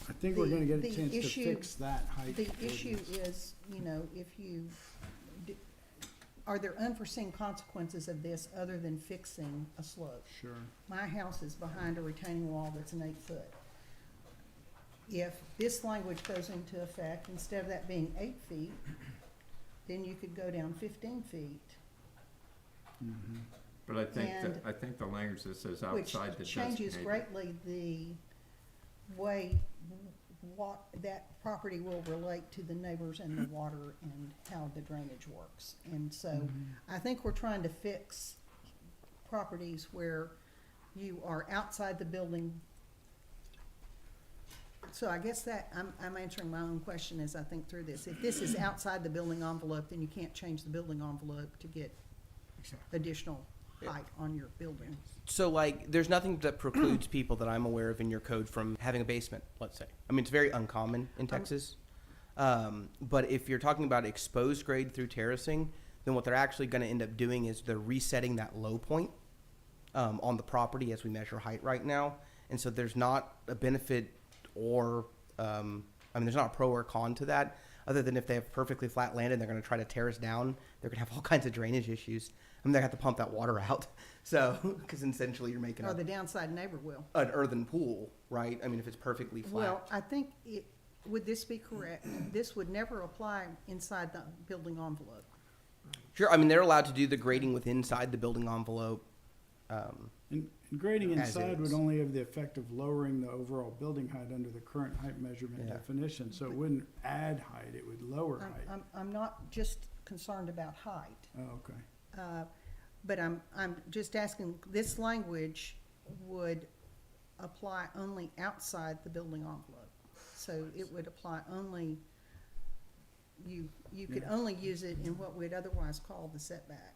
I think we're gonna get a the chance to issue- fix that height. The issue ordinance. is, if you, are there unforeseen consequences of this other than fixing a slope? Sure. My house is behind a retaining wall that's an 8 foot. If this language goes into effect, instead of that being 8 feet, then you could go down 15 feet, Mhm. But I think, And- I think the language that says which outside the changes designated. greatly the way what that property will relate to the neighbors and the water and how the drainage works. And so I think we're trying to fix properties where you are outside the building. So I guess that, I'm answering my own question as I think through this. If this is outside the building envelope, then you can't change the building envelope to get additional height on your building. So, like, there's nothing that precludes people that I'm aware of in your code from having a basement, let's say. I mean, it's very uncommon in Texas. But if you're talking about exposed grade through terracing, then what they're actually going to end up doing is they're resetting that low point on the property as we measure height right now. And so there's not a benefit or, there's not a pro or con to that, other than if they have perfectly flat land and they're going to try to terrace down, they're going to have all kinds of drainage issues. I mean, they have to pump that water out. So, because essentially you're making Or the downside neighbor will. an earthen pool, right? I mean, if it's perfectly flat. Well, I think would this be correct? This would never apply inside the building envelope. Sure, I mean, they're allowed to do the grading with inside the building envelope. And grading As inside would is. only have the effect of lowering the overall building height under the current height measurement Yeah. definition, so it wouldn't add height, it would lower height. I'm not just concerned about height, Oh, okay. but I'm just asking, this language would apply only outside the building envelope. So it would apply only, you could Yeah. only use it in what we'd otherwise call the setback.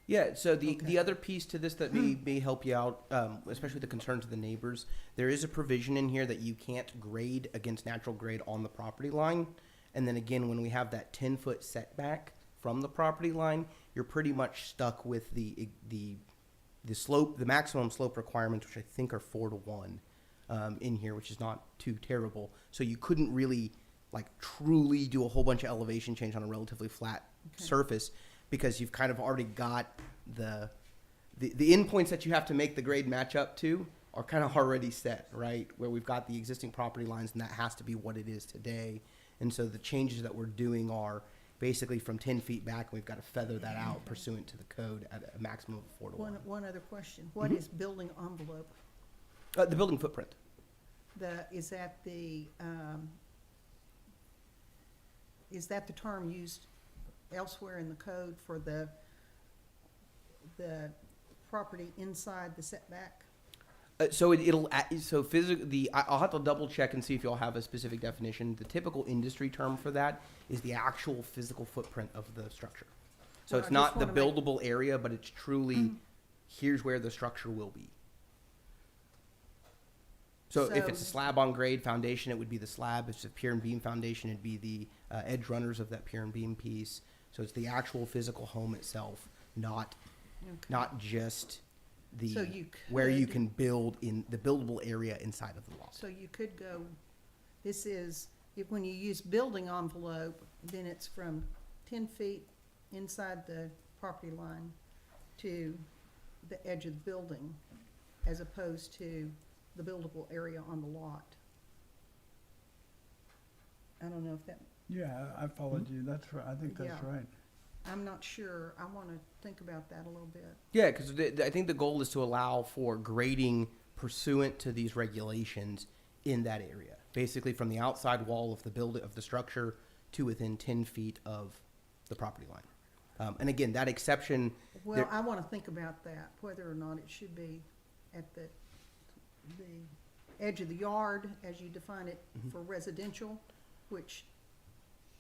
Yeah, so the Okay. other piece to this that may help you out, especially the concerns of the neighbors, there is a provision in here that you can't grade against natural grade on the property line. And then again, when we have that 10-foot setback from the property line, you're pretty much stuck with the slope, the maximum slope requirements, which I think are 4-to-1 in here, which is not too terrible. So you couldn't really truly do a whole bunch of elevation change on a relatively flat surface, because you've kind of already got the endpoints that you have to make the grade match up to are kind of already set, right? Where we've got the existing property lines, and that has to be what it is today. And so the changes that we're doing are basically from 10 feet back, and we've got to feather that out pursuant to the code at a maximum of 4-to-1. One other question, what is building envelope? The building footprint. Is that the term used elsewhere in the code for the property inside the setback? So I'll have to double check and see if y'all have a specific definition. The typical industry term for that is the actual physical footprint of the structure. So Well, it's I not just the wanna make- buildable area, but it's truly, here's where the structure will be. So if it's a So- slab on grade foundation, it would be the slab. If it's a pier and beam foundation, it'd be the edge runners of that pier and beam piece. So it's the actual physical home itself, not just the So you where you could- can build in the buildable area inside of the lot. So you could go, this is, when you use building envelope, then it's from 10 feet inside the property line to the edge of the building, as opposed to the buildable area on the lot. I don't know if that, Yeah, I followed you. That's right. I think that's Yeah. right. I'm not sure. I want to think about that a little bit. Yeah, because I think the goal is to allow for grading pursuant to these regulations in that area. Basically, from the outside wall of the building of the structure to within 10 feet of the property line. And again, that exception. Well, there- I want to think about that, whether or not it should be at the edge of the yard, as you define it Mhm. for residential, which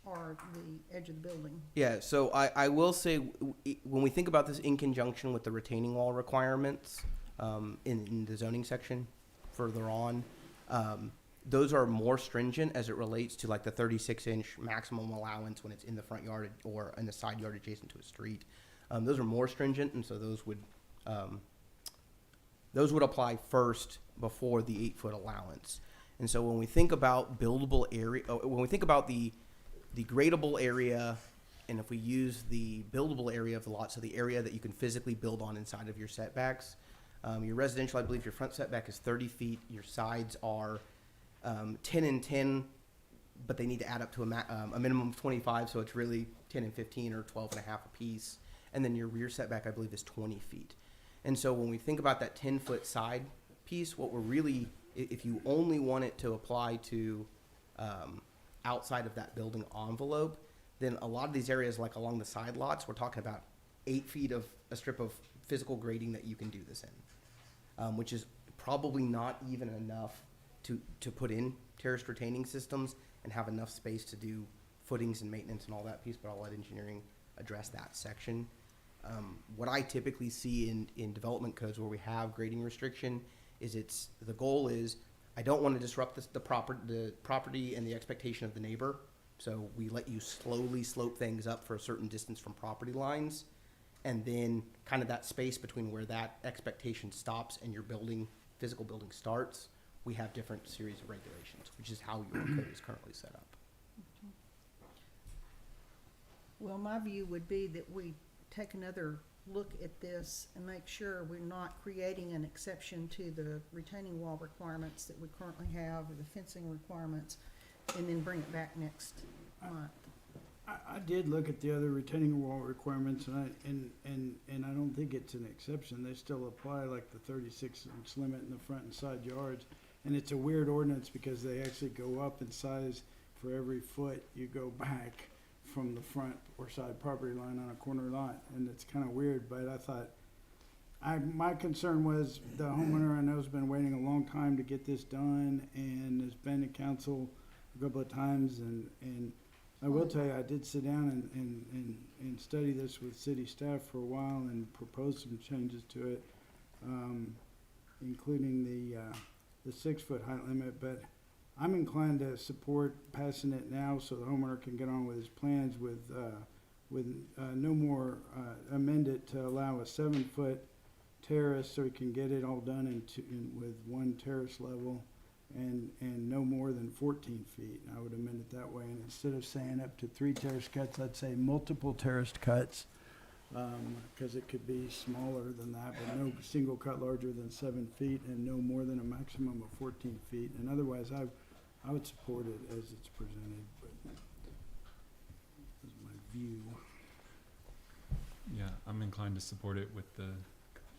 are the edge of the building. Yeah, so I will say, when we think about this in conjunction with the retaining wall requirements in the zoning section further on, those are more stringent as it relates to like the 36-inch maximum allowance when it's in the front yard or in the side yard adjacent to a street. Those are more stringent, and so those would apply first before the 8-foot allowance. And so when we think about buildable area, when we think about the gradable area, and if we use the buildable area of the lot, so the area that you can physically build on inside of your setbacks, your residential, I believe your front setback is 30 feet, your sides are 10 and 10, but they need to add up to a minimum of 25, so it's really 10 and 15 or 12 and a half apiece. And then your rear setback, I believe, is 20 feet. And so when we think about that 10-foot side piece, what we're really, if you only want it to apply to outside of that building envelope, then a lot of these areas, like along the side lots, we're talking about 8 feet of a strip of physical grading that you can do this in, which is probably not even enough to put in terraced retaining systems and have enough space to do footings and maintenance and all that piece, but I'll let engineering address that section. What I typically see in development codes where we have grading restriction is the goal is, I don't want to disrupt the property and the expectation of the neighbor. So we let you slowly slope things up for a certain distance from property lines. And then kind of that space between where that expectation stops and your physical building starts, we have different series of regulations, which is how your code is currently set up. Well, my view would be that we take another look at this and make sure we're not creating an exception to the retaining wall requirements that we currently have, or the fencing requirements, and then bring it back next month. I did look at the other retaining wall requirements, and I don't think it's an exception. They still apply, like the 36-inch limit in the front and side yards. And it's a weird ordinance because they actually go up in size for every foot you go back from the front or side property line on a corner lot. And it's kind of weird, but I thought, my concern was the homeowner I know has been waiting a long time to get this done and has been to council a couple of times, and I will tell you, I did sit down and study this with city staff for a while and propose some changes to it, including the 6-foot height limit, but I'm inclined to support passing it now so the homeowner can get on with his plans with no more, amend it to allow a 7-foot terrace so he can get it all done with one terrace level, and no more than 14 feet. I would amend it that way, and instead of saying up to 3 terrace cuts, I'd say multiple terraced cuts, because it could be smaller than that, but no single cut larger than 7 feet and no more than a maximum of 14 feet. And otherwise, I would support it as it's presented, but that's my view. Yeah, I'm inclined to support it with the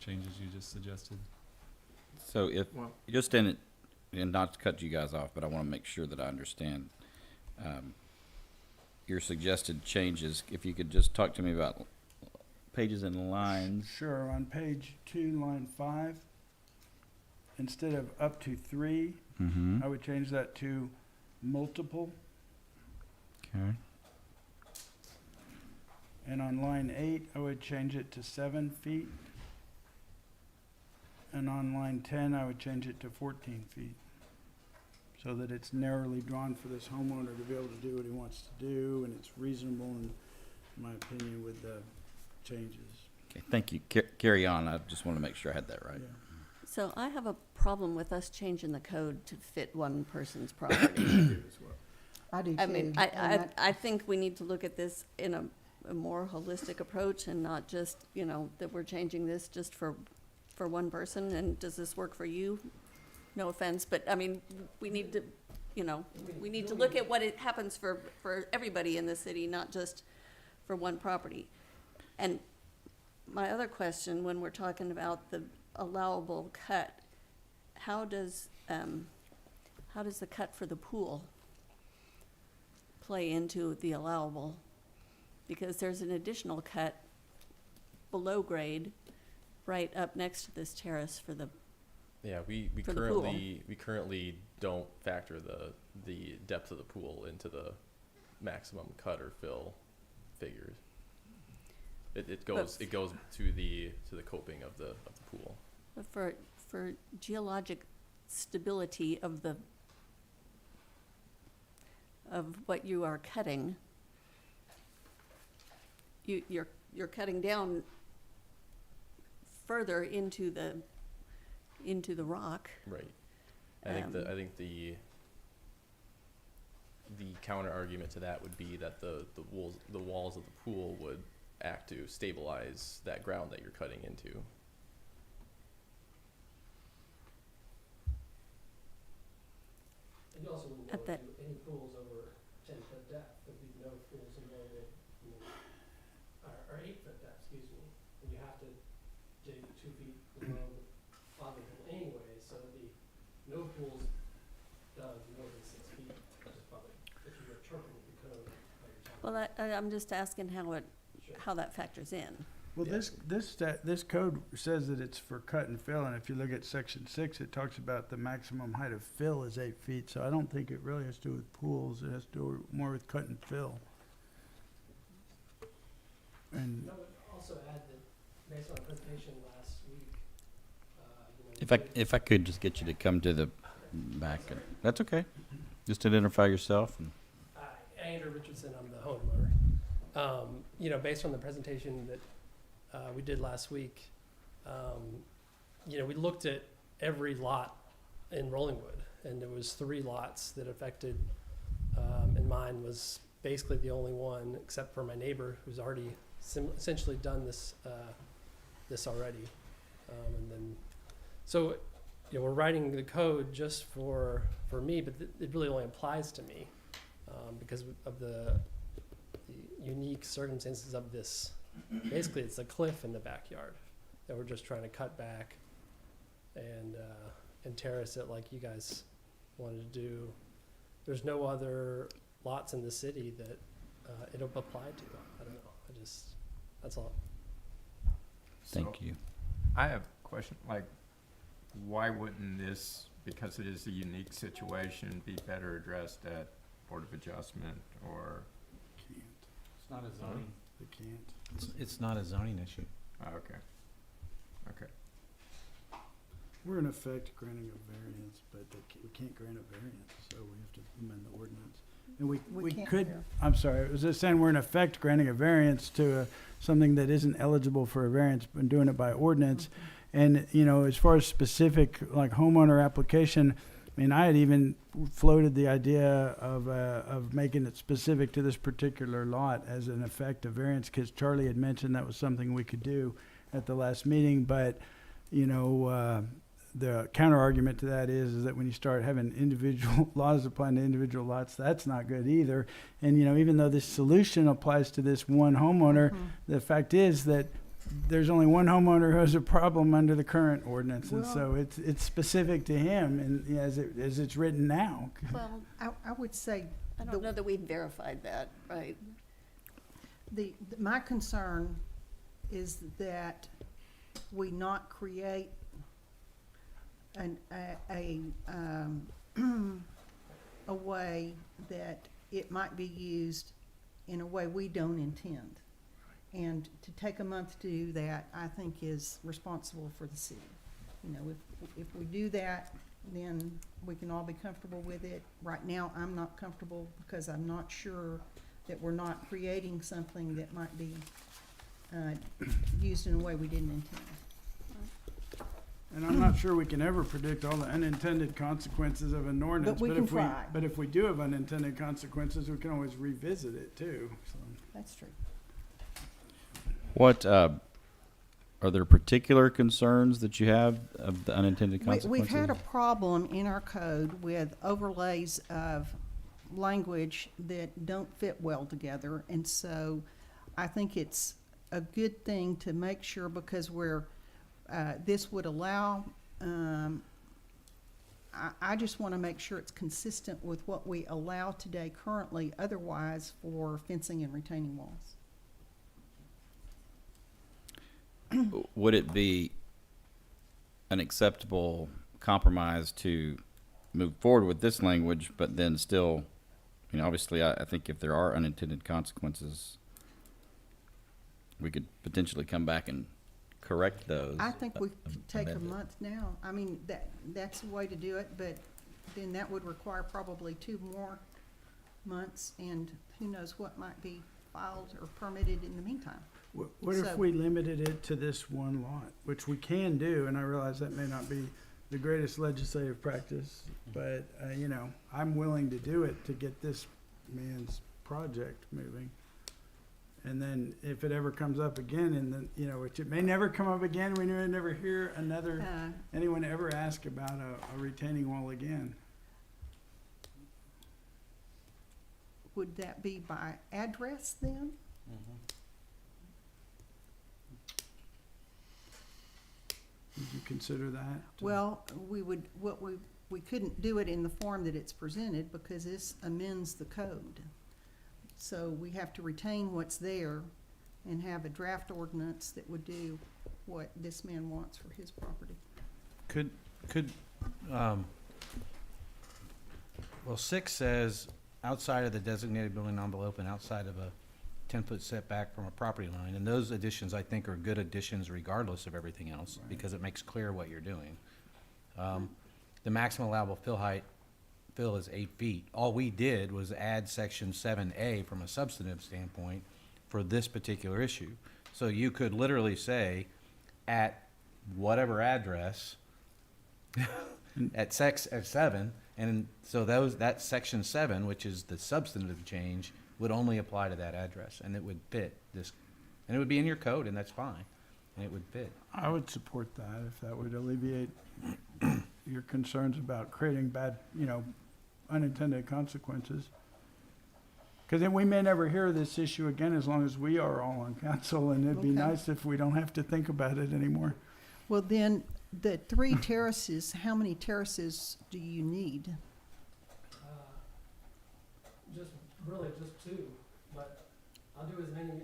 changes you just suggested. So if, Well- just in it, and not to cut you guys off, but I want to make sure that I understand your suggested changes. If you could just talk to me about pages and lines. Sure, on page 2, line 5, instead of up to 3, Mm-hmm. I would change that to multiple. Okay. And on line 8, I would change it to 7 feet. And on line 10, I would change it to 14 feet. So that it's narrowly drawn for this homeowner to be able to do what he wants to do, and it's reasonable, in my opinion, with the changes. Okay, thank you. Carry on. I just want to make sure I had that right. Yeah. So I have a problem with us changing the code to fit one person's property. I do too. I mean, and I think we need to look at this in a more holistic approach and not just, you know, that we're changing this just for one person, and does this work for you? No offense, but I mean, we need to, you know, we need to look at what it happens for everybody in the city, not just for one property. And my other question, when we're talking about the allowable cut, how does the cut for the pool play into the allowable? Because there's an additional cut below grade right up next to this terrace for the, Yeah, we For the pool. currently don't factor the depth of the pool into the maximum cut or fill figures. It goes to the coping of the pool. but for geologic stability of what you are cutting, you're cutting down further into the rock. Right. I think the counter argument to that would be that the walls of the pool would act to stabilize that ground that you're cutting into. And you also wouldn't At go that- to any pools over 10-foot depth. There'd be no pools in there that, or 8-foot depth, excuse me. And you have to dig 2 feet below the bottom of the pool anyway, so there'd be no pools dug more than 6 feet. Just probably, if you were interpreting the code. like you're talking Well, I'm just asking how Sure. that factors in. Well, Yeah. this code says that it's for cut and fill, and if you look at section 6, it talks about the maximum height of fill is 8 feet, so I don't think it really has to do with pools, it has to do more with cut and fill. And, I would also add that based on the presentation last week, If I could just get you to come to the back. That's okay. Just identify yourself. And Andrew Richardson, I'm the homeowner. Based on the presentation that we did last week, we looked at every lot in Rollingwood, and there was 3 lots that affected, and mine was basically the only one, except for my neighbor, who's already essentially done this already. We're writing the code just for me, but it really only applies to me because of the unique circumstances of this. Basically, it's a cliff in the backyard that we're just trying to cut back and terrace it like you guys wanted to do. There's no other lots in the city that it'll apply to. I don't know. That's all. thank you. I have a question, like, why wouldn't this, because it is a unique situation, be better addressed at Board of Adjustment or, can't, It's not a zoning. they can't. It's not a zoning issue. oh, okay. Okay. We're in effect granting a variance, but we can't grant a variance, so we have to amend the ordinance. And we can't could, here. I'm sorry, I was just saying, we're in effect granting a variance to something that isn't eligible for a variance, but doing it by ordinance. And, as far as specific, like homeowner application, I mean, I had even floated the idea of making it specific to this particular lot as an effect of variance, because Charlie had mentioned that was something we could do at the last meeting, but, the counter argument to that is that when you start having individual laws applying to individual lots, that's not good either. And, even though this solution applies to this one homeowner, the fact is that there's only one homeowner who has a problem under the current ordinance, and so it's specific to him, and as it's written now. Well, I would say I don't know that we've verified that, right? my concern is that we not create a way that it might be used in a way we don't intend. And to take a month to do that, I think is responsible for the city. You know, if we do that, then we can all be comfortable with it. Right now, I'm not comfortable because I'm not sure that we're not creating something that might be used in a way we didn't intend. And I'm not sure we can ever predict all the unintended consequences of an ordinance. But we can if try. But if we do have unintended consequences, we can always revisit it too, so. That's true. What, are there particular concerns that you have of the unintended consequences? We've had a problem in our code with overlays of language that don't fit well together. And so I think it's a good thing to make sure, because this would allow, I just want to make sure it's consistent with what we allow today currently otherwise for fencing and retaining walls. Would it be an acceptable compromise to move forward with this language, but then still, obviously, I think if there are unintended consequences, we could potentially come back and correct those. I think we could take a amend it. month now. I mean, that's the way to do it, but then that would require probably 2 more months, and who knows what might be filed or permitted in the meantime. What if So- we limited it to this one lot, which we can do, and I realize that may not be the greatest legislative practice, but, I'm willing to do it to get this man's project moving. And then if it ever comes up again, and then, which it may never come up again, we may never hear anyone ever ask about a retaining wall again. Would that be by address then? Would you consider that? Well, we couldn't do it in the form that it's presented because this amends the code. So we have to retain what's there and have a draft ordinance that would do what this man wants for his property. Well, 6 says outside of the designated building envelope and outside of a 10-foot setback from a property line. And those additions, I think, are good additions regardless of everything else, because it makes clear what you're doing. The maximum allowable fill is 8 feet. All we did was add section 7A from a substantive standpoint for this particular issue. So you could literally say, at whatever address, at 7, and so that section 7, which is the substantive change, would only apply to that address, and it would fit this, and it would be in your code, and that's fine, and it would fit. I would support that if that would alleviate your concerns about creating bad, unintended consequences. Because then we may never hear this issue again as long as we are all on council, and it'd be Okay. nice if we don't have to think about it anymore. Well, then, the 3 terraces, how many terraces do you need? Just 2, but I'll do whatever you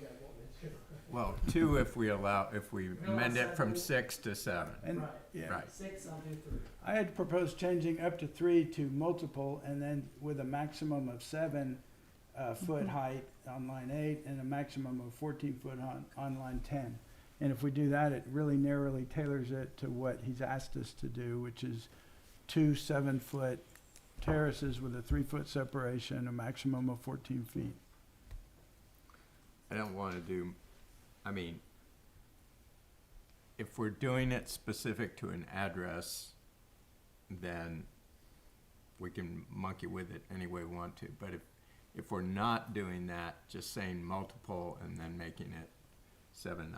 guys want me to. Well, 2 if we amend it from 6 to 7. And, Right. yeah. Right. 6, I'll do 3. I had proposed changing up to 3 to multiple, and then with a maximum of 7 foot height on line 8 and a maximum of 14 foot on line 10. And if we do that, it really narrowly tailors it to what he's asked us to do, which is 2 7-foot terraces with a 3-foot separation, a maximum of 14 feet. I don't want to do, if we're doing it specific to an address, then we can monkey with it any way we want to. But if we're not doing that, just saying multiple and then making it 7,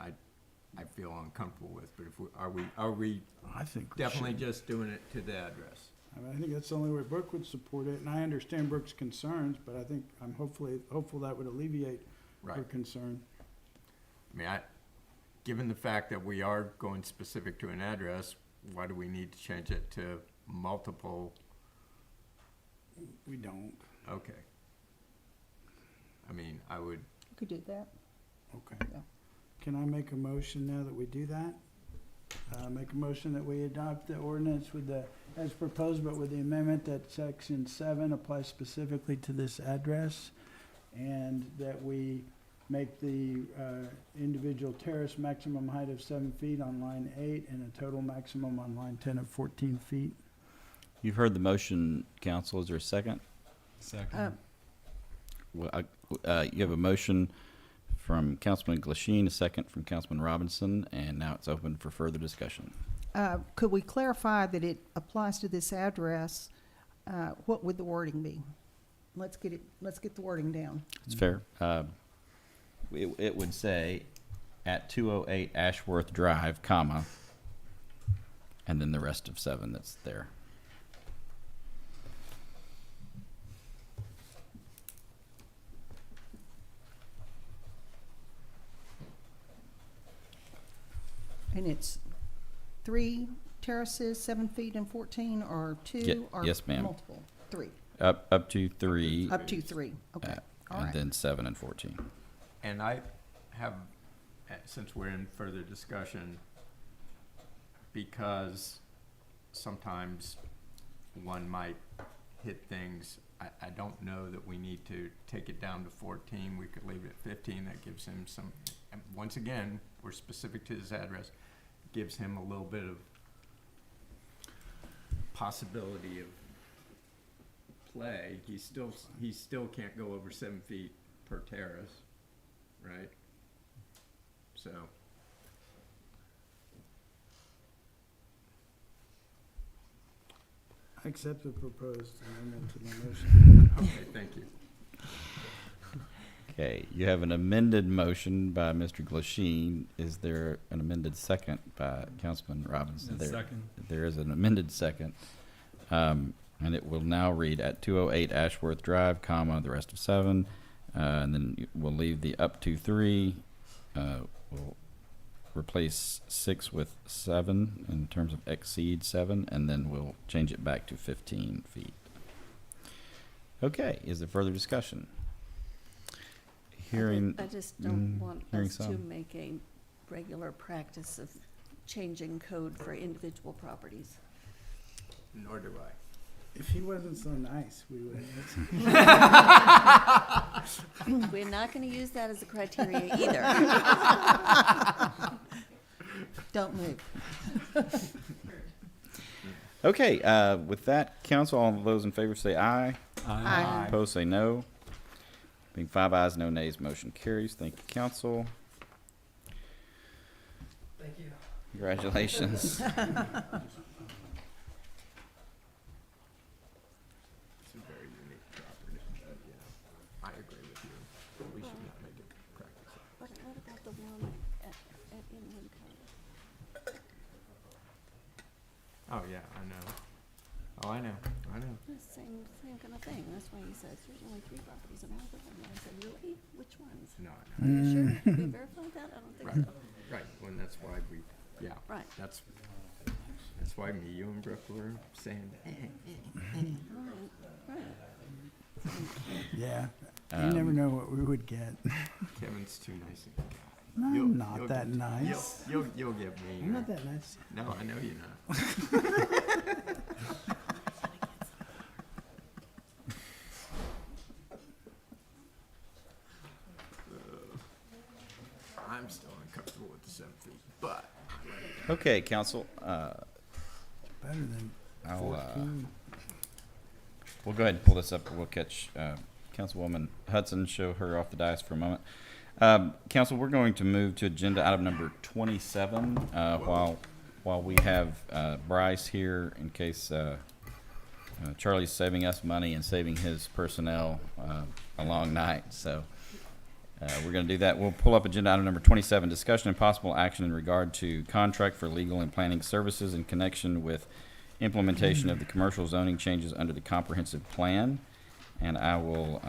I feel uncomfortable with. But are we I think we definitely should. just doing it to the address? I think that's the only way Brooke would support it, and I understand Brooke's concerns, but I think I'm hopeful that would alleviate her Right. concern. Given the fact that we are going specific to an address, why do we need to change it to multiple? We don't. Okay. I would, You could do that. Okay. Yeah. Can I make a motion now that we do that? Make a motion that we adopt the ordinance as proposed, but with the amendment that section 7 applies specifically to this address, and that we make the individual terrace maximum height of 7 feet on line 8 and a total maximum on line 10 of 14 feet. You've heard the motion, council. Is there a second? Second. Well, you have a motion from Councilman Glasheen, a second from Councilman Robinson, and now it's open for further discussion. Could we clarify that it applies to this address? What would the wording be? Let's get the wording down. It's fair. It would say at 208 Ashworth Drive, comma, and then the rest of 7 that's there. And it's 3 terraces, 7 feet and 14, or 2, or yes, ma'am. multiple? 3. Up to 3. Up to 3. Okay. All and right. then 7 and 14. And I have, since we're in further discussion, because sometimes one might hit things, I don't know that we need to take it down to 14. We could leave it at 15. That gives him some, and once again, we're specific to his address, gives him a little bit of possibility of play. He still can't go over 7 feet per terrace, right? So. I accept the proposed amendment to my motion. Okay, thank you. Okay, you have an amended motion by Mr. Glasheen. Is there an amended second by Councilman Robinson? Second. There is an amended second. And it will now read at 208 Ashworth Drive, comma, the rest of 7. And then we'll leave the up to 3. We'll replace 6 with 7 in terms of exceed 7, and then we'll change it back to 15 feet. Okay, is there further discussion? Hearing, I just don't want hearing us to some. make a regular practice of changing code for individual properties. Nor do I. If he wasn't so nice, we would. We're not gonna use that as a criteria either. Don't move. Okay, with that, council, all those in favor say aye. Aye. Opposed, say no. Being 5 ayes, no nays, motion carries. Thank you, council. Thank you. Congratulations. It's a very unique property, but yeah, I agree with you. We should not make it practice. What about the one at Inland Cove? Oh, yeah, I know. Oh, I know. The same kind of thing. That's why he says there's only 3 properties available. And I said, really? Which ones? No, Are you sure? Have we verified that? I don't think Right. so. Right, well, that's why we, yeah. Right. That's why me, you, and Brooke were saying, Right. Yeah, you never know what we would get. Kevin's too nice a guy. I'm not that nice. You'll get me. I'm not that nice. No, I know you're not. I'm still uncomfortable with the 7 feet, but Okay, council, Better than I'll, 14. we'll go ahead and pull this up. We'll catch Councilwoman Hudson, show her off the dais for a moment. Council, we're going to move to agenda item number 27 while we have Bryce here in case Charlie's saving us money and saving his personnel a long night. So we're going to do that. We'll pull up agenda item number 27, discussion and possible action in regard to contract for legal and planning services in connection with implementation of the commercial zoning changes under the comprehensive plan. And I will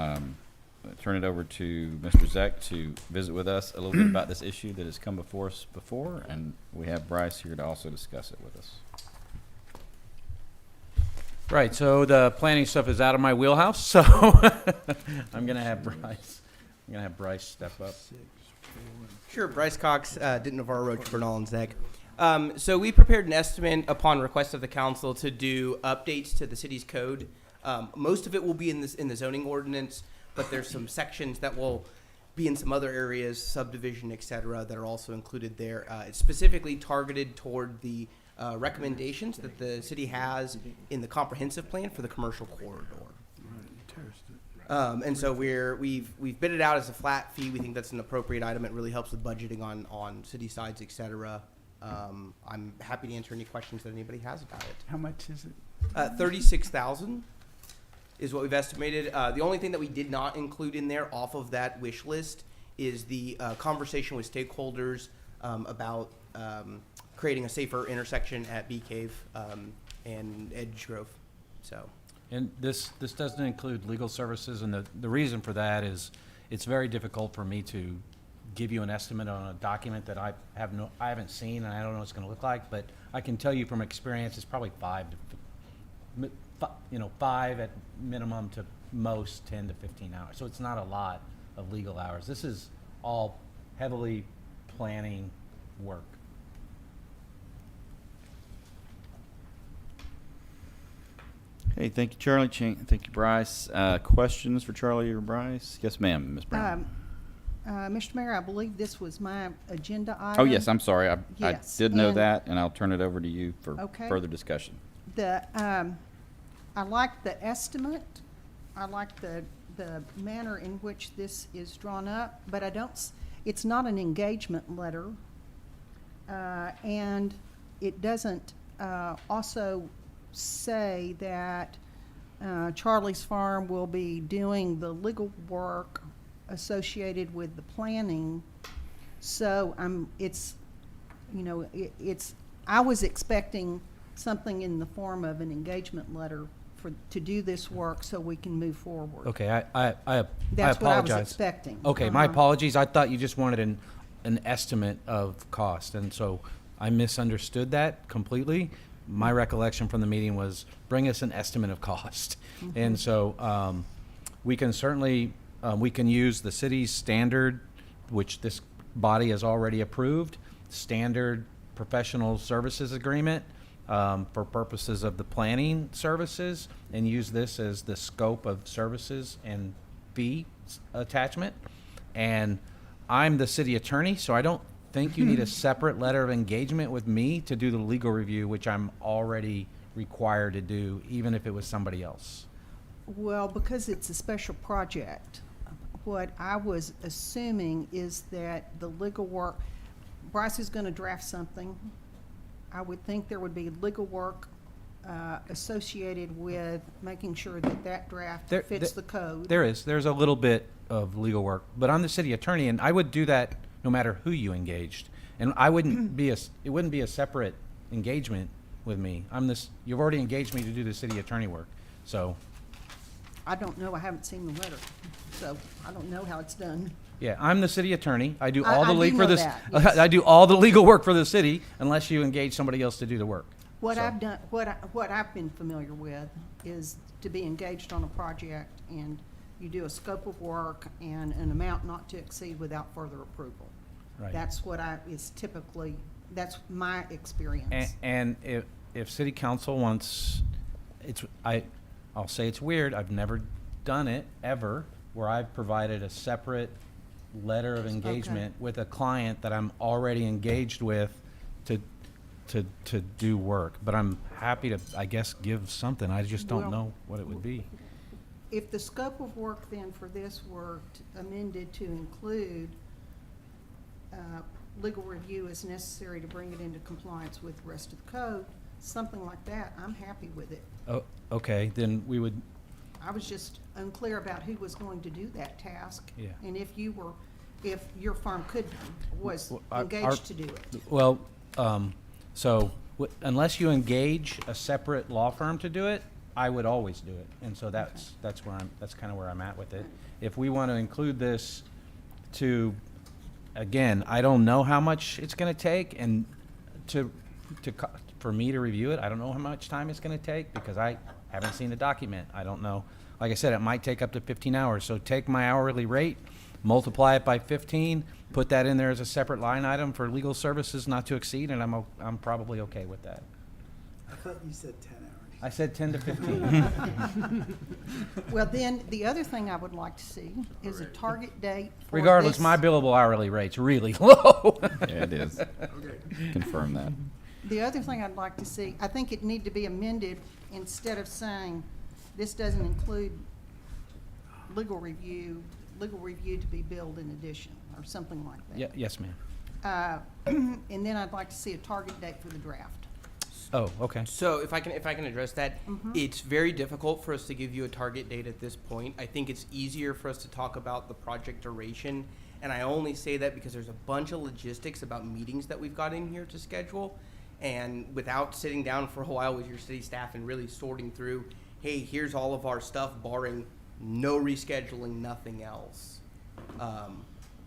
turn it over to Mr. Zeck to visit with us a little bit about this issue that has come before us before, and we have Bryce here to also discuss it with us. Right, so the planning stuff is out of my wheelhouse, so I'm gonna have Bryce step up. Sure, Bryce Cox, Denton Navarro, Roach, Bernal, and Zach. So we prepared an estimate upon request of the council to do updates to the city's code. Most of it will be in the zoning ordinance, but there's some sections that will be in some other areas, subdivision, et cetera, that are also included there. It's specifically targeted toward the recommendations that the city has in the comprehensive plan for the commercial corridor. And so we've bid it out as a flat fee. We think that's an appropriate item. It really helps with budgeting on city sides, et cetera. I'm happy to answer any questions that anybody has about it. How much is it? 36,000 is what we've estimated. The only thing that we did not include in there off of that wish list is the conversation with stakeholders about creating a safer intersection at Bee Cave and Edge Grove. So. And this doesn't include legal services, and the reason for that is it's very difficult for me to give you an estimate on a document that I haven't seen and I don't know what it's going to look like, but I can tell you from experience it's probably 5 at minimum to most 10 to 15 hours. So it's not a lot of legal hours. This is all heavily planning work. Hey, thank you, Charlie. Thank you, Bryce. Questions for Charlie or Bryce? Yes, ma'am, Ms. Brown. Mr. Mayor, I believe this was my agenda item. Oh, yes, I'm sorry. I Yes, did know and- that, and I'll turn it over to you for Okay. further discussion. I like the estimate. I like the manner in which this is drawn up, but it's not an engagement letter. And it doesn't also say that Charlie's Farm will be doing the legal work associated with the planning. So I was expecting something in the form of an engagement letter to do this work so we can move forward. Okay, I That's what I was apologize. expecting. Okay, my apologies. I thought you just wanted an estimate of cost, and so I misunderstood that completely. My recollection from the meeting was bring us an estimate of cost. And so we can certainly, we can use the city's standard, which this body has already approved, standard professional services agreement for purposes of the planning services, and use this as the scope of services and fee attachment. And I'm the city attorney, so I don't think you need a separate letter of engagement with me to do the legal review, which I'm already required to do, even if it was somebody else. Well, because it's a special project, what I was assuming is that the legal work, Bryce is going to draft something. I would think there would be legal work associated with making sure that draft fits the code. There's a little bit of legal work, but I'm the city attorney, and I would do that no matter who you engaged. And I wouldn't it wouldn't be a separate engagement with me. You've already engaged me to do the city attorney work, so. I don't know, I haven't seen the letter, so I don't know how it's done. Yeah, I'm the city attorney. I do I- all the I do legal for know this. that, yes. I do all the legal work for the city, unless you engage somebody else to do the work. What So- I've done, what I've been familiar with is to be engaged on a project and you do a scope of work and an amount not to exceed without further approval. Right. That's that's my experience. And if city council wants, I'll say it's weird, I've never done it ever, where I've provided a separate letter of engagement with a client that I'm already engaged with to do work. But I'm happy to, I guess, give something, I just don't Well- know what it would be. If the scope of work then for this were amended to include legal review as necessary to bring it into compliance with the rest of the code, something like that, I'm happy with it. Oh, okay, then we would, I was just unclear about who was going to do that task. Yeah. And if your firm was Well, our- engaged to do it. well, unless you engage a separate law firm to do it, I would always do it. And so that's kind of where I'm at with it. If we want to include this to, again, I don't know how much it's going to take, and for me to review it, I don't know how much time it's going to take because I haven't seen the document. I don't know. Like I said, it might take up to 15 hours. So take my hourly rate, multiply it by 15, put that in there as a separate line item for legal services not to exceed, and I'm probably okay with that. I thought you said 10 hours. I said 10 to 15. Well, then, the other thing I would like to see is a target date for Regardless, this. my billable hourly rate's really low. Yeah, it is. Confirm that. The other thing I'd like to see, I think it need to be amended instead of saying, this doesn't include legal review to be billed in addition, or something like that. Yes, ma'am. And then I'd like to see a target date for the draft. Oh, okay. So if I can address that, it's very difficult for us to give you a target date at this point. I think it's easier for us to talk about the project duration, and I only say that because there's a bunch of logistics about meetings that we've got in here to schedule, and without sitting down for a while with your city staff and really sorting through, hey, here's all of our stuff, barring no rescheduling, nothing else.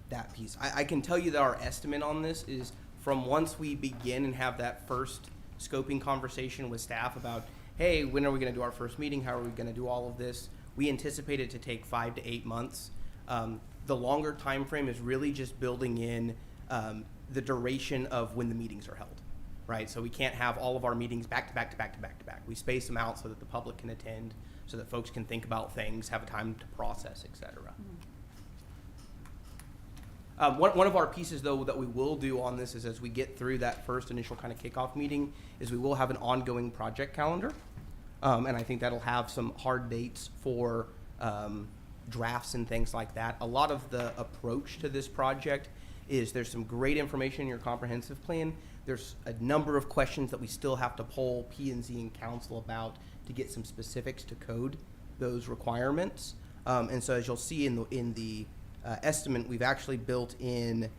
That piece. I can tell you that our estimate on this is from once we begin and have that first scoping conversation with staff about, hey, when are we going to do our first meeting? How are we going to do all of this? We anticipate it to take 5 to 8 months. The longer time frame is really just building in the duration of when the meetings are held, right? So we can't have all of our meetings back to back to back to back to back. We space them out so that the public can attend, so that folks can think about things, have a time to process, et cetera. One of our pieces, though, that we will do on this is as we get through that first initial kind of kickoff meeting is we will have an ongoing project calendar. And I think that'll have some hard dates for drafts and things like that. A lot of the approach to this project is there's some great information in your comprehensive plan. There's a number of questions that we still have to poll P&Z and council about to get some specifics to code those requirements. And so as you'll see in the estimate, we've actually built in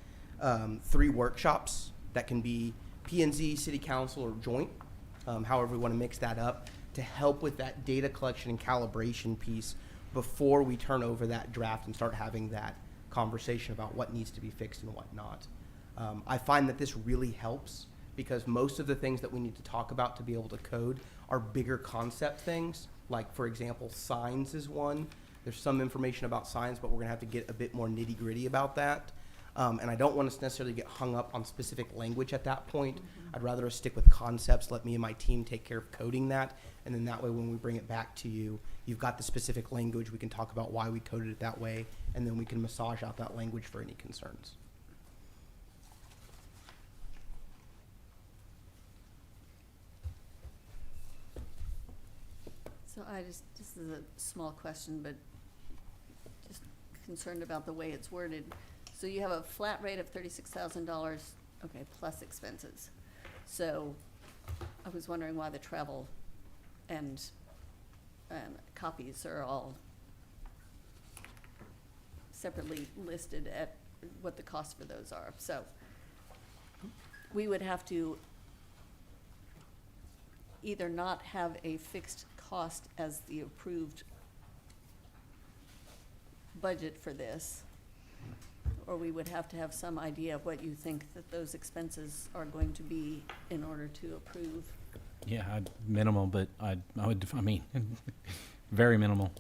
3 workshops that can be P&Z, city council, or joint, however we want to mix that up, to help with that data collection and calibration piece before we turn over that draft and start having that conversation about what needs to be fixed and what not. I find that this really helps because most of the things that we need to talk about to be able to code are bigger concept things, like, for example, signs is one. There's some information about signs, but we're gonna have to get a bit more nitty gritty about that. And I don't want us to necessarily get hung up on specific language at that point. I'd rather us stick with concepts, let me and my team take care of coding that, and then that way when we bring it back to you, you've got the specific language, we can talk about why we coded it that way, and then we can massage out that language for any concerns. So this is a small question, but just concerned about the way it's worded. So you have a flat rate of $36,000, okay, plus expenses. So I was wondering why the travel and copies are all separately listed at what the cost for those are. So we would have to either not have a fixed cost as the approved budget for this, or we would have to have some idea of what you think that those expenses are going to be in order to approve. Yeah, minimal, but I mean, very minimal.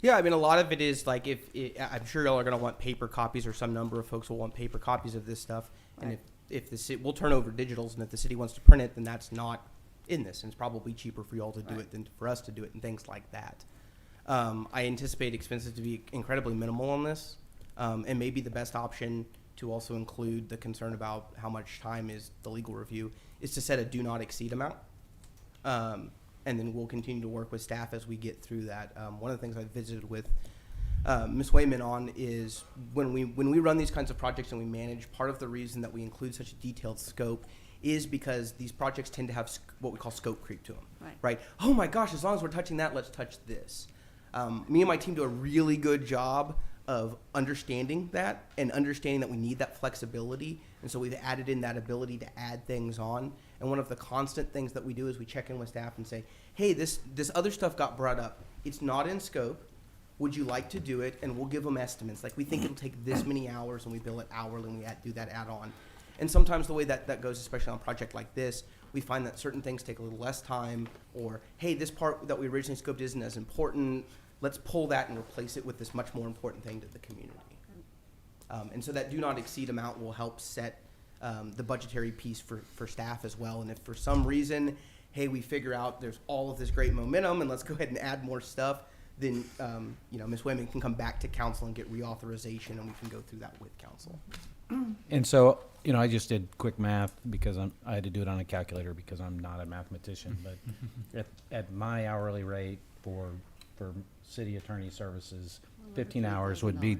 Yeah, I mean, a lot of it is like I'm sure y'all are going to want paper copies, or some number of folks will want paper copies of this stuff. And Right. if the city, we'll turn over digitals, and if the city wants to print it, then that's not in this, and it's probably cheaper for y'all to do it than for us to do it, and things like that. I anticipate expenses to be incredibly minimal on this, and maybe the best option to also include the concern about how much time is the legal review is to set a do not exceed amount. And then we'll continue to work with staff as we get through that. One of the things I visited with Ms. Wayman on is when we run these kinds of projects and we manage, part of the reason that we include such a detailed scope is because these projects tend to have what we call scope creep to them, right? Oh my gosh, as long as we're touching that, let's touch this. Me and my team do a really good job of understanding that and understanding that we need that flexibility. And so we've added in that ability to add things on. And one of the constant things that we do is we check in with staff and say, hey, this other stuff got brought up. It's not in scope. Would you like to do it? And we'll give them estimates. Like, we think it'll take this many hours, and we bill it hourly, and we do that add-on. And sometimes the way that goes, especially on a project like this, we find that certain things take a little less time, or, hey, this part that we originally scoped isn't as important. Let's pull that and replace it with this much more important thing to the community. And so that do not exceed amount will help set the budgetary piece for staff as well. And if for some reason, hey, we figure out there's all of this great momentum and let's go ahead and add more stuff, then, Ms. Wayman can come back to council and get reauthorization, and we can go through that with council. And so, I just did quick math because I had to do it on a calculator because I'm not a mathematician. But at my hourly rate for city attorney services, 15 hours would be,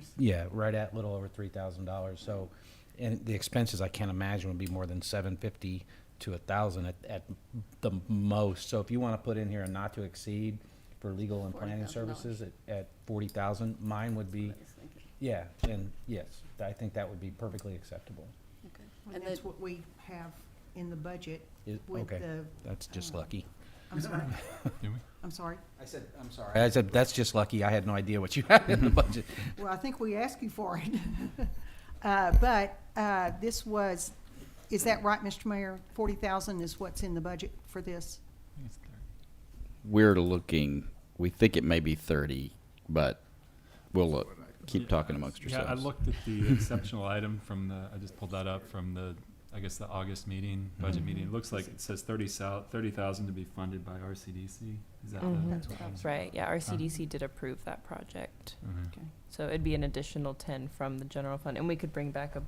right at little over $3,000. So, and the expenses I can't imagine would be more than $750 to $1,000 at the most. So if you want to put in here a not to exceed for legal and planning $40,000. services at 40,000, mine would be, and yes, I think that would be perfectly acceptable. Okay. And And that's the, what we have in the budget with Okay, the, that's just lucky. I'm sorry, Do we? I'm sorry. I said, I'm sorry. I said, that's just lucky. I had no idea what you had in the budget. Well, I think we asked you for it. This was, is that right, Mr. Mayor? 40,000 is what's in the budget for this? I think it's 30. We're looking, we think it may be 30, but we'll look. Keep talking amongst yourselves. Yeah, I looked at the exceptional item from I just pulled that up from the August meeting, budget meeting. It looks like it says 30,000 to be funded by RCDC. Is that Mhm. the? Right, yeah, our CDC did approve that project. Mhm. Okay. So it'd be an additional 10 from the general fund, and we could bring back a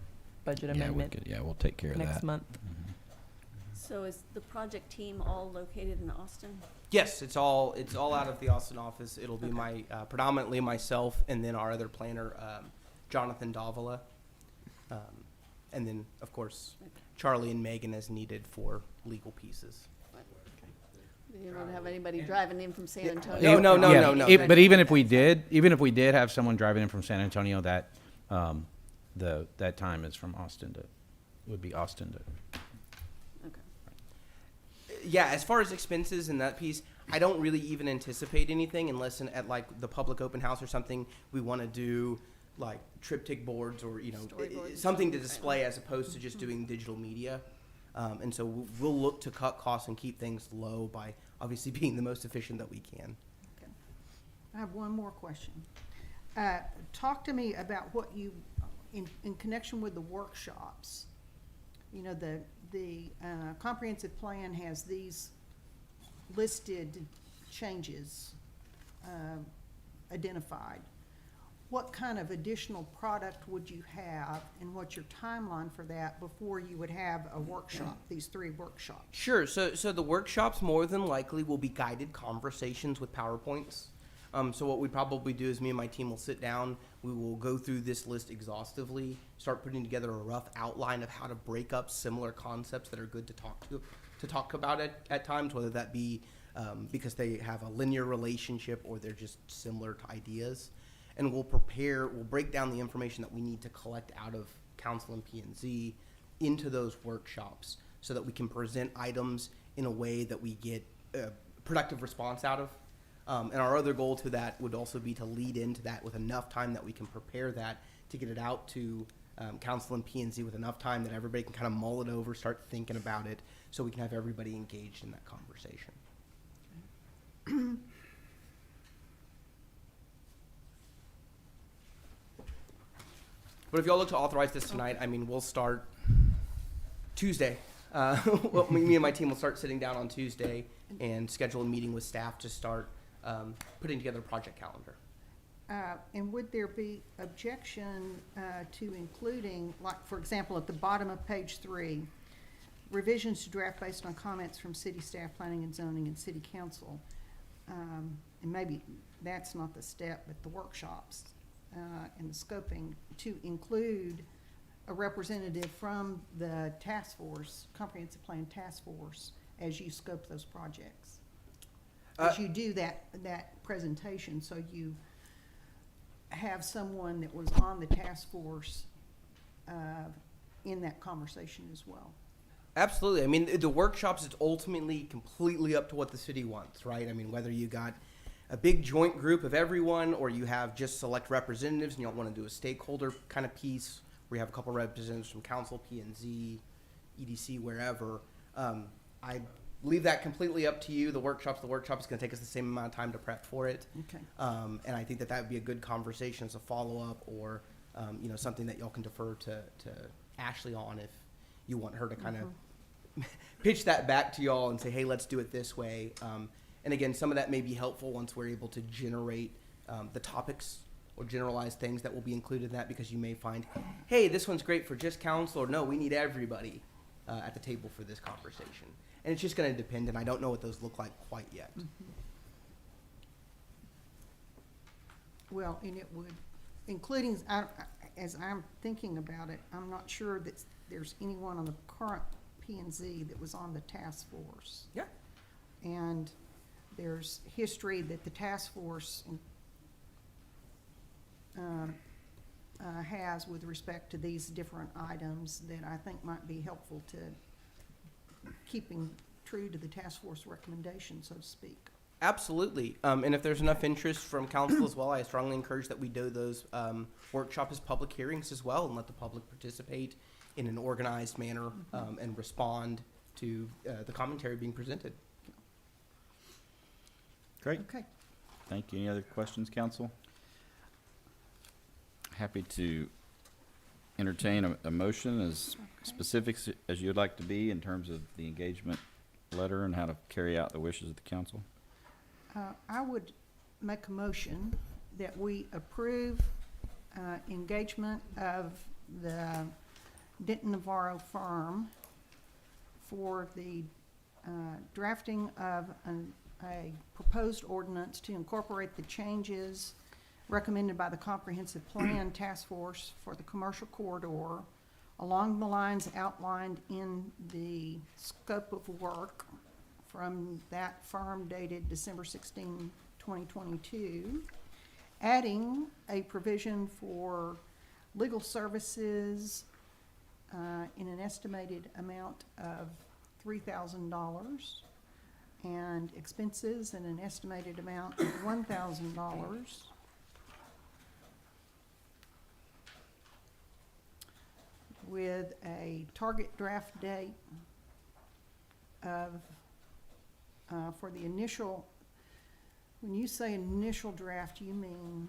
budget Yeah, we amendment could, we'll take care of that. next month. Mhm. so is the project team all located in Austin? Yes, it's all out of the Austin office. It'll be my predominantly myself, and then our other planner, Jonathan Davila, and then of course Charlie and Megan as needed for legal pieces. You don't have anybody driving in from San Antonio? No. But even if we did have someone driving in from San Antonio, that that time is from Austin would be Austin to. Yeah, as far as expenses and that piece, I don't really even anticipate anything unless at like the public open house or something, we want to do like triptych boards or, Storyboards. something to display as opposed to just doing digital media. And so we'll look to cut costs and keep things low by obviously being the most efficient that we can. I have one more question. Talk to me about what you, in connection with the workshops. The comprehensive plan has these listed changes identified. What kind of additional product would you have, and what's your timeline for that before you would have a workshop, these 3 workshops? Sure. So the workshops more than likely will be guided conversations with PowerPoints. So what we probably do is me and my team will sit down. We will go through this list exhaustively, start putting together a rough outline of how to break up similar concepts that are good to talk about at times, whether that be because they have a linear relationship or they're just similar to ideas. And we'll break down the information that we need to collect out of council and P&Z into those workshops so that we can present items in a way that we get a productive response out of. And our other goal to that would also be to lead into that with enough time that we can prepare that to get it out to council and P&Z with enough time that everybody can kind of mull it over, start thinking about it, so we can have everybody engaged in that conversation. But if y'all look to authorize this tonight, I mean, we'll start Tuesday. Me and my team will start sitting down on Tuesday and schedule a meeting with staff to start putting together a project calendar. And would there be objection to including, like, for example, at the bottom of page 3, revisions to draft based on comments from city staff, planning and zoning, and city council? And maybe that's not the step, but the workshops and the scoping, to include a representative from the task force, comprehensive plan task force, as you scope those projects. As you do that presentation, so you have someone that was on the task force in that conversation as well. Absolutely. I mean, the workshops, it's ultimately completely up to what the city wants, right? I mean, whether you got a big joint group of everyone or you have just select representatives and you don't want to do a stakeholder kind of piece where you have a couple representatives from council, P&Z, EDC, wherever. I leave that completely up to you. The workshop's going to take us the same amount of time to prep for it. Okay. And I think that would be a good conversation as a follow-up or, something that y'all can defer to Ashley on if you want her to kind of pitch that back to y'all and say, hey, let's do it this way. And again, some of that may be helpful once we're able to generate the topics or generalized things that will be included in that, because you may find, hey, this one's great for just council, or no, we need everybody at the table for this conversation. And it's just going to depend, and I don't know what those look like quite yet. Well, and it would, including, as I'm thinking about it, I'm not sure that there's anyone on the current P and Z that was on the task force. Yeah. And there's history that the task force has with respect to these different items that I think might be helpful to keeping true to the task force recommendation, so to speak. Absolutely. And if there's enough interest from council as well, I strongly encourage that we do those workshops as public hearings as well, and let the public participate in an organized manner and respond to the commentary being presented. Great. Okay. Thank you. Any other questions, council? Happy to entertain a motion as specific as you'd like to be in terms of the engagement letter and how to carry out the wishes of the council. I would make a motion that we approve engagement of the Denton Navarro firm for the drafting of a proposed ordinance to incorporate the changes recommended by the Comprehensive Plan Task Force for the commercial corridor along the lines outlined in the scope of work from that firm dated December 16, 2022, adding a provision for legal services in an estimated amount of $3,000 and expenses in an estimated amount of $1,000. With a target draft date of, for the initial, when you say initial draft, you mean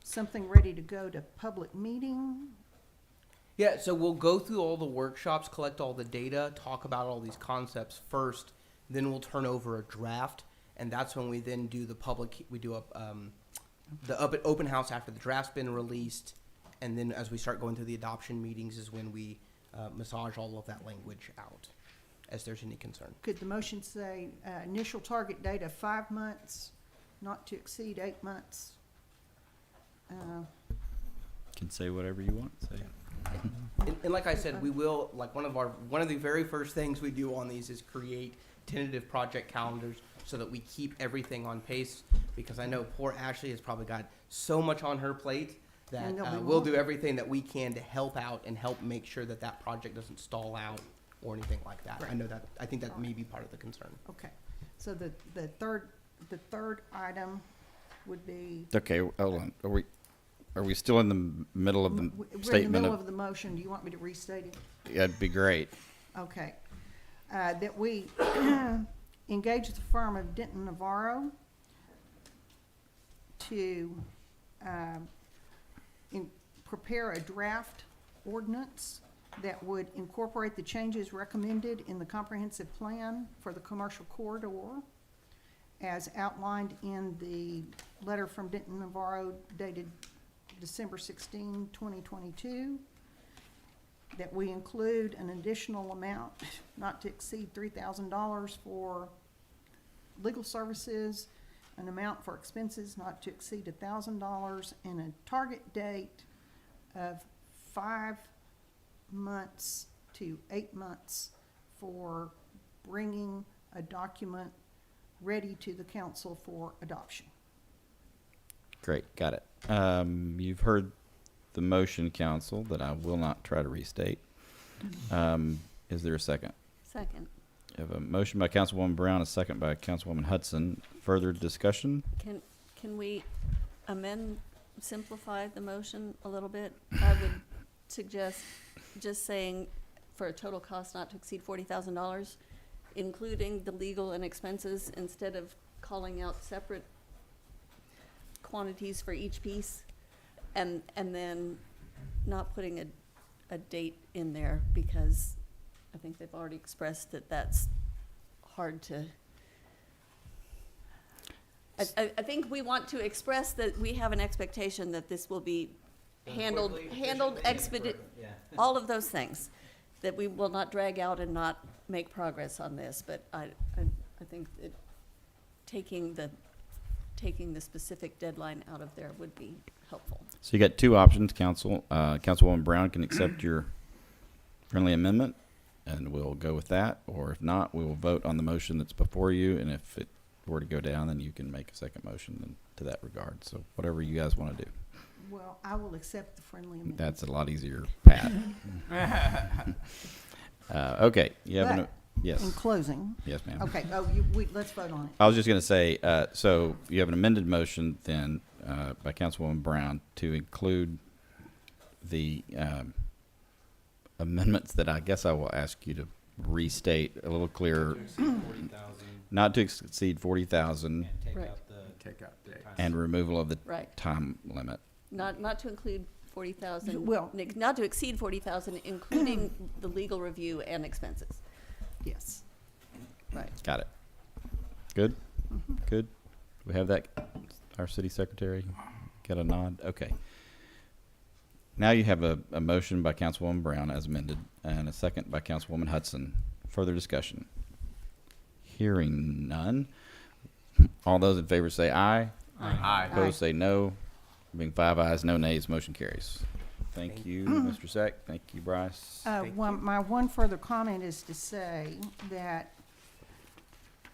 something ready to go to public meeting? Yeah, so we'll go through all the workshops, collect all the data, talk about all these concepts first, then we'll turn over a draft, and that's when we then do the public, we do the open house after the draft's been released, and then as we start going through the adoption meetings is when we massage all of that language out, as there's any concern. Could the motion say initial target date of 5 months, not to exceed 8 months? Can say whatever you want to say. And like I said, we will, like one of the very first things we do on these is create tentative project calendars so that we keep everything on pace, because I know poor Ashley has probably got so much on her plate that we'll do everything that we can to help out and help make sure that that project doesn't stall out or anything like that. Right. I know that, I think that may be part of the concern. Okay, so the third item would be. Okay, hold on. Are we still in the middle of the We're in the statement middle of? of the motion. Do you want me to restate it? That'd be great. Okay. That we engage the firm of Denton Navarro to prepare a draft ordinance that would incorporate the changes recommended in the comprehensive plan for the commercial corridor as outlined in the letter from Denton Navarro dated December 16, 2022, that we include an additional amount not to exceed $3,000 for legal services, an amount for expenses not to exceed $1,000, and a target date of 5 months to 8 months for bringing a document ready to the council for adoption. Great, got it. You've heard the motion, council, that I will not try to restate. Is there a second? Second. I have a motion by Councilwoman Brown, a second by Councilwoman Hudson. Further discussion? Can we simplify the motion a little bit? I would suggest just saying for a total cost not to exceed $40,000, including the legal and expenses, instead of calling out separate quantities for each piece, and then not putting a date in there, because I think they've already expressed that that's hard to. I think we want to express that we have an expectation that this will be handled expedite, all of those things, that we will not drag out and not make progress on this, but I think that taking the specific deadline out of there would be helpful. So you got two options, Council. Councilwoman Brown can accept your friendly amendment, and we'll go with that. Or if not, we will vote on the motion that's before you, and if it were to go down, then you can make a second motion to that regard. So whatever you guys want to do. Well, I will accept the friendly amendment. That's a lot easier, Pat. Okay, you have But yes. in closing. Yes, ma'am. Okay, let's vote on it. I was just going to say, so you have an amended motion then by Councilwoman Brown to include the amendments that I guess I will ask you to restate a little clearer. Not to exceed 40,000 Right. Take out the and removal of the Right. time limit. Not to include 40,000. Well- Not to exceed 40,000, including the legal review and expenses. Yes. Right. Got it. Good? Good? We have that, our city secretary? Got a nod? Okay. Now you have a motion by Councilwoman Brown as amended and a second by Councilwoman Hudson. Further discussion? Hearing none. All those in favor say aye. Aye. Opposed say no. Being 5 ayes, no nays, motion carries. Thank you, Mr. Sack. Thank you, Bryce. My one further comment is to say that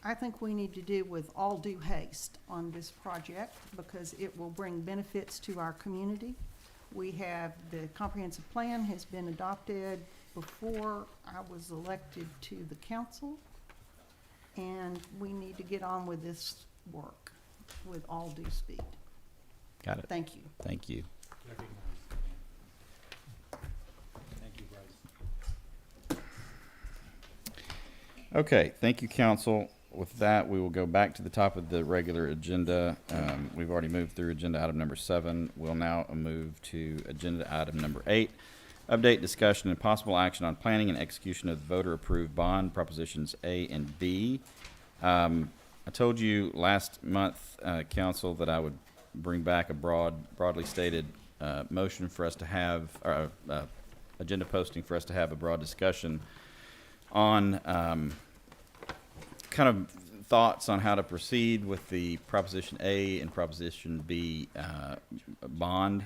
I think we need to do with all due haste on this project because it will bring benefits to our community. The comprehensive plan has been adopted before I was elected to the council. And we need to get on with this work with all due speed. Got it. Thank you. Thank you. Thank you, Bryce. Okay, thank you, council. With that, we will go back to the top of the regular agenda. We've already moved through agenda item number 7. We'll now move to agenda item number 8. Update, discussion, and possible action on planning and execution of voter-approved bond propositions A and B. I told you last month, council, that I would bring back a broadly stated motion for us to have, or agenda posting for us to have a broad discussion on kind of thoughts on how to proceed with the Proposition A and Proposition B bond.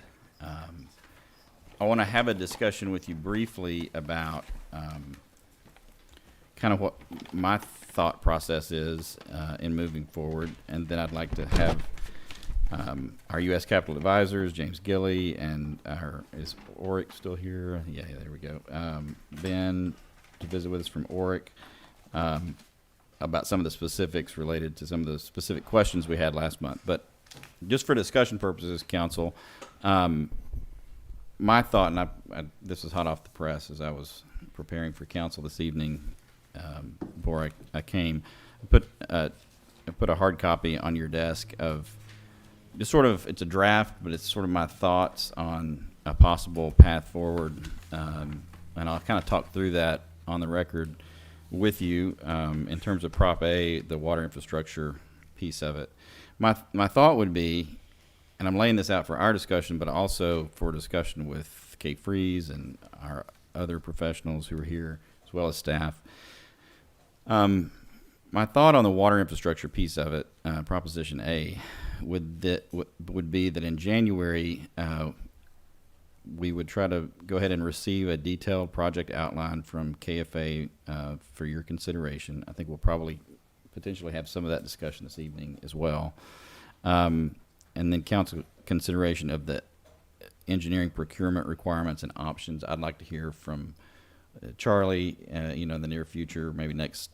I want to have a discussion with you briefly about kind of what my thought process is in moving forward, and then I'd like to have our U.S. Capitol advisors, James Gilley, and is Oric still here? Yeah, there we go. Ben to visit with us from Oric about some of the specifics related to some of the specific questions we had last month. But just for discussion purposes, council, my thought, and this is hot off the press as I was preparing for council this evening before I came, I put a hard copy on your desk of just sort of, it's a draft, but it's sort of my thoughts on a possible path forward. And I'll kind of talk through that on the record with you in terms of Prop A, the water infrastructure piece of it. My thought would be, and I'm laying this out for our discussion, but also for discussion with Kate Freeze and our other professionals who are here, as well as staff. My thought on the water infrastructure piece of it, Proposition A, would be that in January, we would try to go ahead and receive a detailed project outline from KFA for your consideration. I think we'll probably potentially have some of that discussion this evening as well. And then council consideration of the engineering procurement requirements and options. I'd like to hear from Charlie, in the near future, maybe next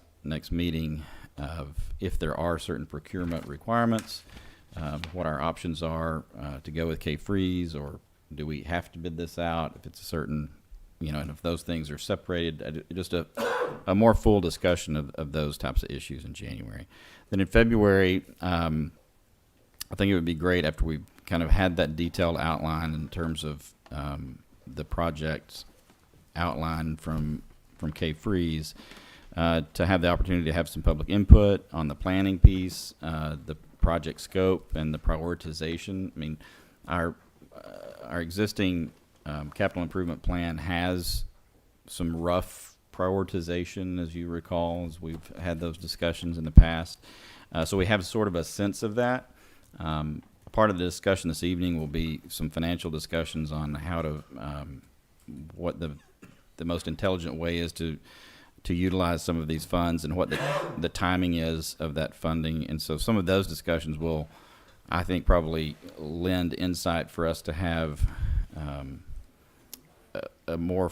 meeting, of if there are certain procurement requirements, what our options are to go with K-Freeze, or do we have to bid this out if it's a certain, and if those things are separated, just a more full discussion of those types of issues in January. Then in February, I think it would be great after we kind of had that detailed outline in terms of the project's outline from from K-Freeze, to have the opportunity to have some public input on the planning piece, the project scope, and the prioritization. I mean, our existing capital improvement plan has some rough prioritization, as you recall, as we've had those discussions in the past. So we have sort of a sense of that. Part of the discussion this evening will be some financial discussions on how to, what the most intelligent way is to utilize some of these funds and what the timing is of that funding. And so some of those discussions will, I think, probably lend insight for us to have a more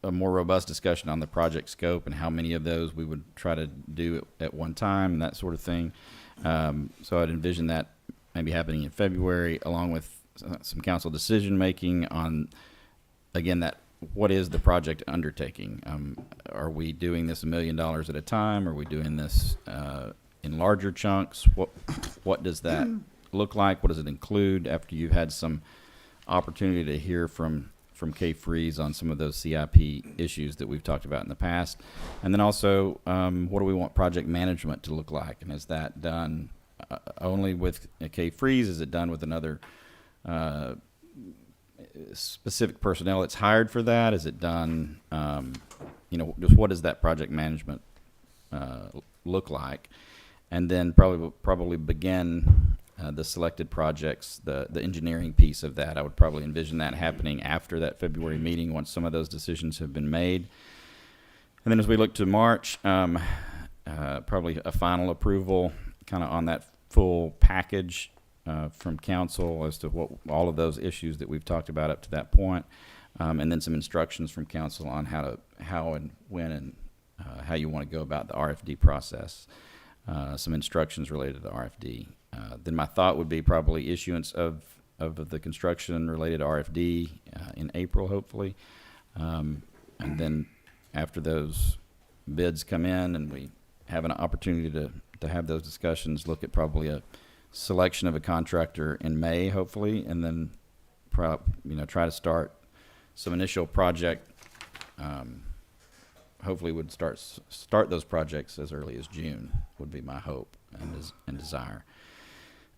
robust discussion on the project scope and how many of those we would try to do at one time and that sort of thing. So I'd envision that maybe happening in February, along with some council decision making on, again, that what is the project undertaking? Are we doing this $1 million at a time? Are we doing this in larger chunks? What does that look like? What does it include after you've had some opportunity to hear from K-Freeze on some of those CIP issues that we've talked about in the past? And then also, what do we want project management to look like? And is that done only with K-Freeze? Is it done with another specific personnel that's hired for that? Is it done, just what does that project management look like? And then probably begin the selected projects, the engineering piece of that. I would probably envision that happening after that February meeting once some of those decisions have been made. And then as we look to March, probably a final approval kind of on that full package from council as to what all of those issues that we've talked about up to that point, and then some instructions from council on how and when and how you want to go about the RFD process. Some instructions related to the RFD. Then my thought would be probably issuance of the construction related RFD in April, hopefully, and then after those bids come in and we have an opportunity to have those discussions, look at probably a selection of a contractor in May, hopefully, and then try to start some initial project. Hopefully would start those projects as early as June would be my hope and desire.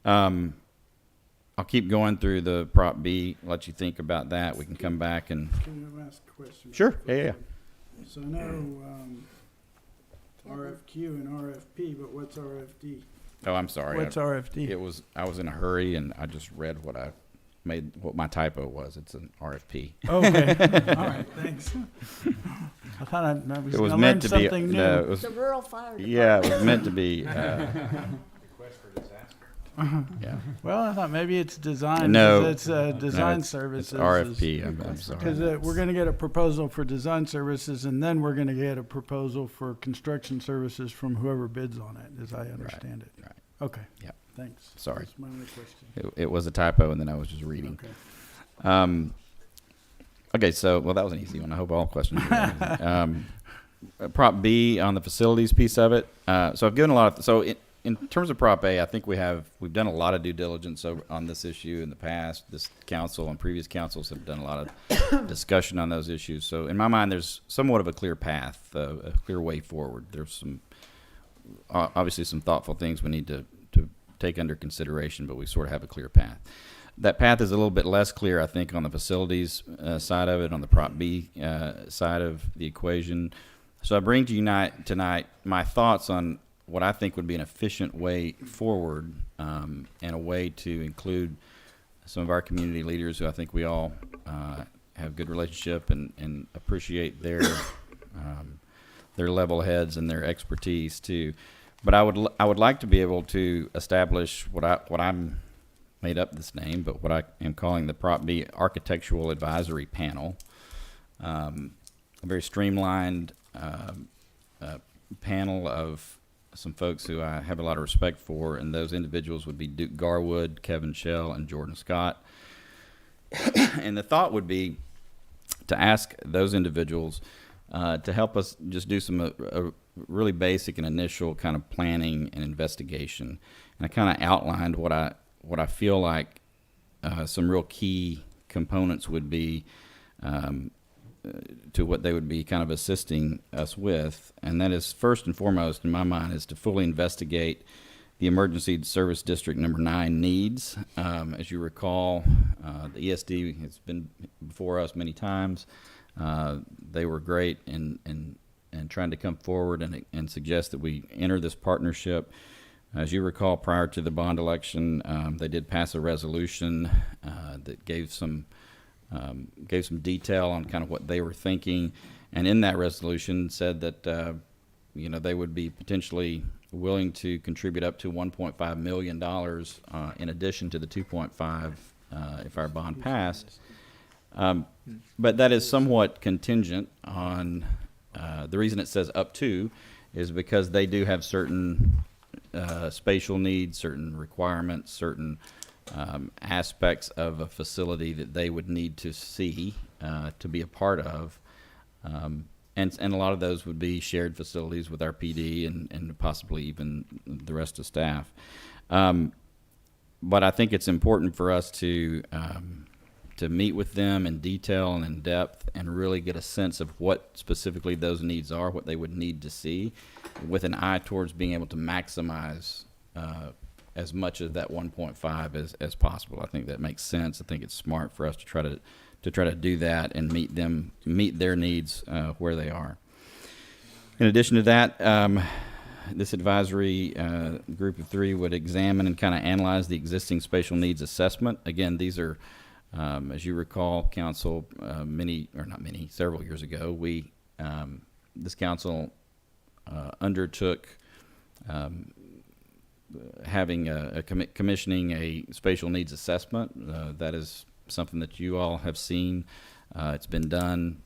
I'll keep going through the Prop B, let you think about that. We can come back and Can I ask a question? Sure. Yeah. So I know RFQ and RFP, but what's RFD? Oh, I'm sorry. What's RFD? I was in a hurry and I just read what my typo was. It's an RFP. Okay. All right. Thanks. I thought I was It was gonna meant learn to be. something new. No, it was. The rural fire department. Yeah, it was meant to be. Request for disaster. Yeah. Well, I thought maybe it's design. No, 'cause it's design it's services. RFP. I'm sorry. Because we're going to get a proposal for design services, and then we're going to get a proposal for construction services from whoever bids on it, as I understand it. Right. Okay. Yeah. Thanks. Sorry. That's my only question. It was a typo, and then I was just reading. Okay. Okay, so that was an easy one. I hope all questions are easy. Prop B on the facilities piece of it. So I've given a lot of. So in terms of Prop A, I think we've done a lot of due diligence on this issue in the past. This council and previous councils have done a lot of discussion on those issues. So in my mind, there's somewhat of a clear path, a clear way forward. There's some obviously some thoughtful things we need to take under consideration, but we sort of have a clear path. That path is a little bit less clear, I think, on the facilities side of it, on the Prop B side of the equation. So I bring to you tonight my thoughts on what I think would be an efficient way forward, and a way to include some of our community leaders who I think we all have good relationship and appreciate their level heads and their expertise too. But I would like to be able to establish what I'm made up this name, but what I am calling the Prop B Architectural Advisory Panel. A very streamlined panel of some folks who I have a lot of respect for, and those individuals would be Duke Garwood, Kevin Shell, and Jordan Scott. And the thought would be to ask those individuals to help us just do some really basic and initial kind of planning and investigation. And I kind of outlined what I feel like some real key components would be to what they would be kind of assisting us with, and that is first and foremost in my mind is to fully investigate the Emergency Service District number 9 needs. As you recall, the ESD has been before us many times. They were great in trying to come forward and suggest that we enter this partnership. As you recall, prior to the bond election, they did pass a resolution that gave some detail on kind of what they were thinking, and in that resolution said that they would be potentially willing to contribute up to $1.5 million in addition to the 2.5 if our bond passed. But that is somewhat contingent on the reason it says up to is because they do have certain spatial needs, certain requirements, certain aspects of a facility that they would need to see to be a part of. And a lot of those would be shared facilities with our PD and possibly even the rest of staff. But I think it's important for us to meet with them in detail and in depth and really get a sense of what specifically those needs are, what they would need to see, with an eye towards being able to maximize as much of that 1.5 as possible. I think that makes sense. I think it's smart for us to try to do that and meet their needs where they are. In addition to that, this advisory group of 3 would examine and kind of analyze the existing spatial needs assessment. Again, these are, as you recall, council, several years ago, this council undertook commissioning a spatial needs assessment. That is something that you all have seen. It's been done.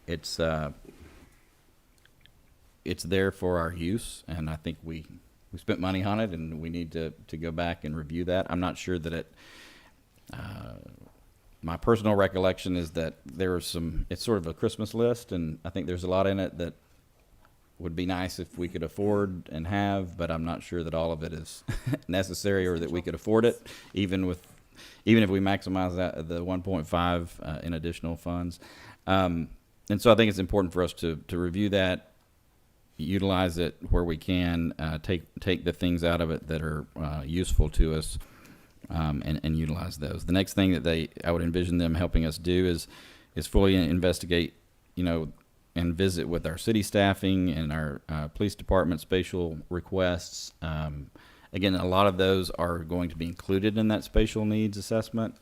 It's there for our use, and I think we spent money on it, and we need to go back and review that. I'm not sure that my personal recollection is that it's sort of a Christmas list, and I think there's a lot in it that would be nice if we could afford and have, but I'm not sure that all of it is necessary or that we could afford it, even if we maximize the 1.5 in additional funds. And so I think it's important for us to review that, utilize it where we can, take the things out of it that are useful to us, and utilize those. The next thing that I would envision them helping us do is fully investigate, and visit with our city staffing and our police department spatial requests. Again, a lot of those are going to be included in that spatial needs assessment,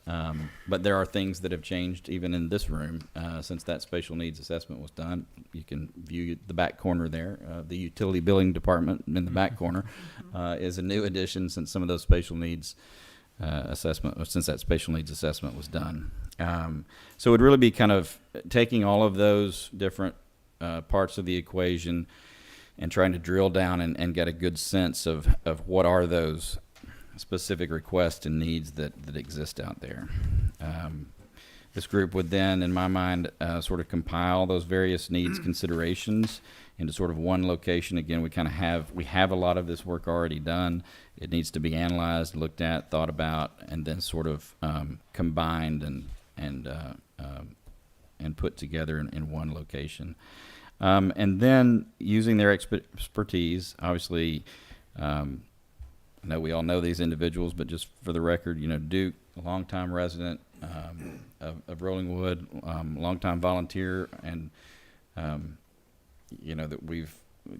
but there are things that have changed even in this room since that spatial needs assessment was done. You can view the back corner there. The utility billing department in the back corner is a new addition since some of those spatial needs since that spatial needs assessment was done. So it would really be kind of taking all of those different parts of the equation and trying to drill down and get a good sense of what are those specific requests and needs that exist out there. This group would then, in my mind, sort of compile those various needs considerations into sort of one location. Again, we have a lot of this work already done. It needs to be analyzed, looked at, thought about, and then sort of combined and put together in one location. And then using their expertise, obviously, I know we all know these individuals, but just for the record, Duke, a longtime resident of Rolling Wood, longtime volunteer, and that we've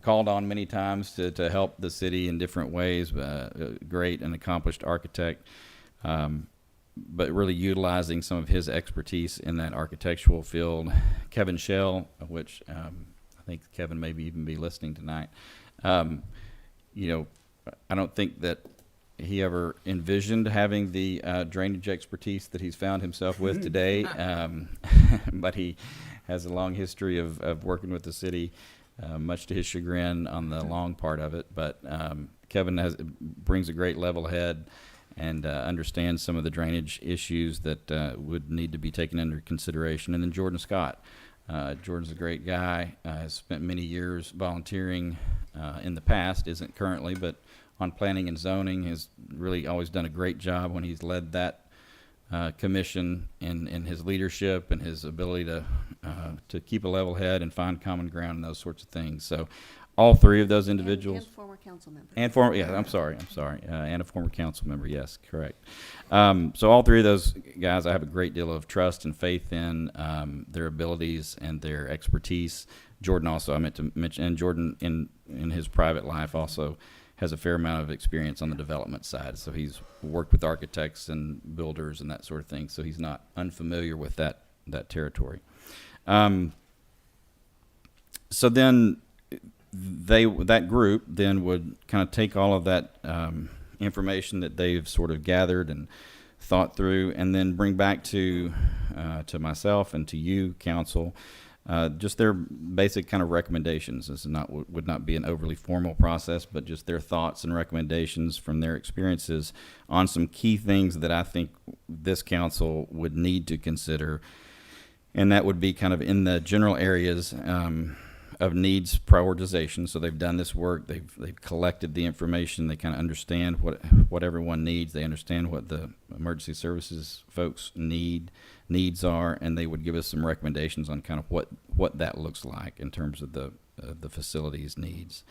called on many times to help the city in different ways. Great and accomplished architect, but really utilizing some of his expertise in that architectural field. Kevin Shell, which I think Kevin may even be listening tonight. I don't think that he ever envisioned having the drainage expertise that he's found himself with today, but he has a long history of working with the city, much to his chagrin on the long part of it. But Kevin brings a great level head and understands some of the drainage issues that would need to be taken under consideration. And then Jordan Scott. Jordan's a great guy, has spent many years volunteering in the past, isn't currently, but on planning and zoning has really always done a great job when he's led that commission in his leadership and his ability to to keep a level head and find common ground and those sorts of things. So all three of those individuals. And former council member. And former, yeah, I'm sorry, and a former council member, yes, correct. So all three of those guys, I have a great deal of trust and faith in their abilities and their expertise. Jordan also, I meant to mention, and Jordan in his private life also has a fair amount of experience on the development side. So he's worked with architects and builders and that sort of thing. So he's not unfamiliar with that territory. So then that group then would kind of take all of that information that they've sort of gathered and thought through, and then bring back to myself and to you, council, just their basic kind of recommendations. This would not be an overly formal process, but just their thoughts and recommendations from their experiences on some key things that I think this council would need to consider, and that would be kind of in the general areas of needs prioritization. So they've done this work. They've collected the information. They kind of understand what everyone needs. They understand what the emergency services folks needs are, and they would give us some recommendations on kind of what that looks like in terms of the facilities needs.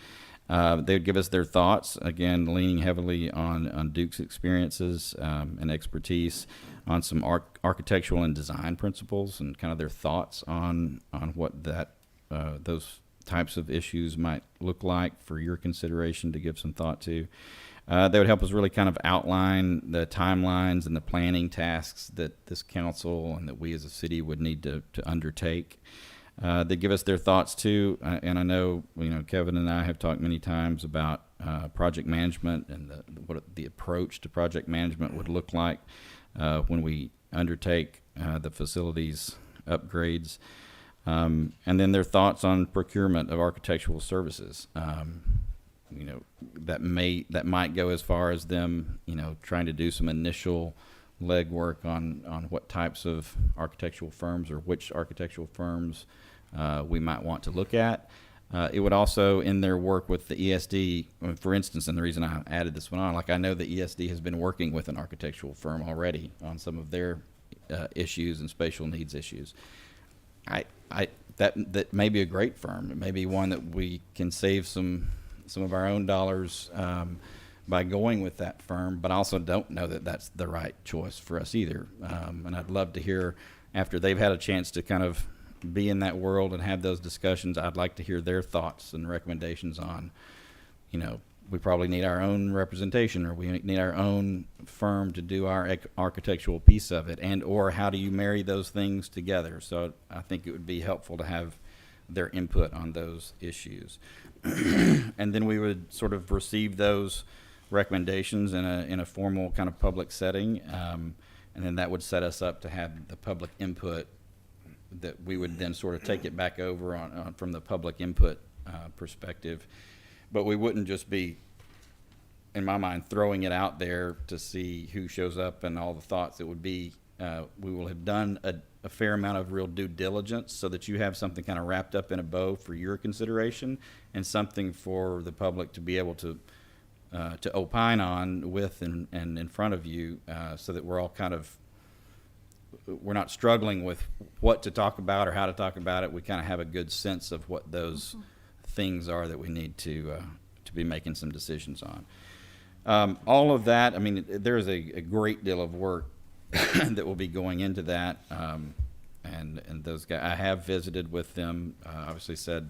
They would give us their thoughts, again, leaning heavily on Duke's experiences and expertise on some architectural and design principles, and kind of their thoughts on what those types of issues might look like for your consideration to give some thought to. They would help us really kind of outline the timelines and the planning tasks that this council and that we as a city would need to undertake. They give us their thoughts too, and I know Kevin and I have talked many times about project management and what the approach to project management would look like when we undertake the facilities upgrades. And then their thoughts on procurement of architectural services. That might go as far as them, trying to do some initial legwork on what types of architectural firms or which architectural firms we might want to look at. It would also, in their work with the ESD, for instance, and the reason I added this one on, like I know the ESD has been working with an architectural firm already on some of their issues and spatial needs issues. That may be a great firm. It may be one that we can save some of our own dollars by going with that firm, but I also don't know that that's the right choice for us either. And I'd love to hear, after they've had a chance to kind of be in that world and have those discussions, I'd like to hear their thoughts and recommendations on, we probably need our own representation, or we need our own firm to do our architectural piece of it, and or how do you marry those things together? So I think it would be helpful to have their input on those issues. And then we would sort of receive those recommendations in a formal kind of public setting, and then that would set us up to have the public input that we would then sort of take it back over on from the public input perspective. But we wouldn't just be, in my mind, throwing it out there to see who shows up and all the thoughts. It would be, we will have done a fair amount of real due diligence so that you have something kind of wrapped up in a bow for your consideration, and something for the public to be able to opine on with and in front of you, so that we're all kind of, we're not struggling with what to talk about or how to talk about it. We kind of have a good sense of what those things are that we need to be making some decisions on. All of that, I mean, there is a great deal of work that will be going into that, and those guys, I have visited with them. Obviously said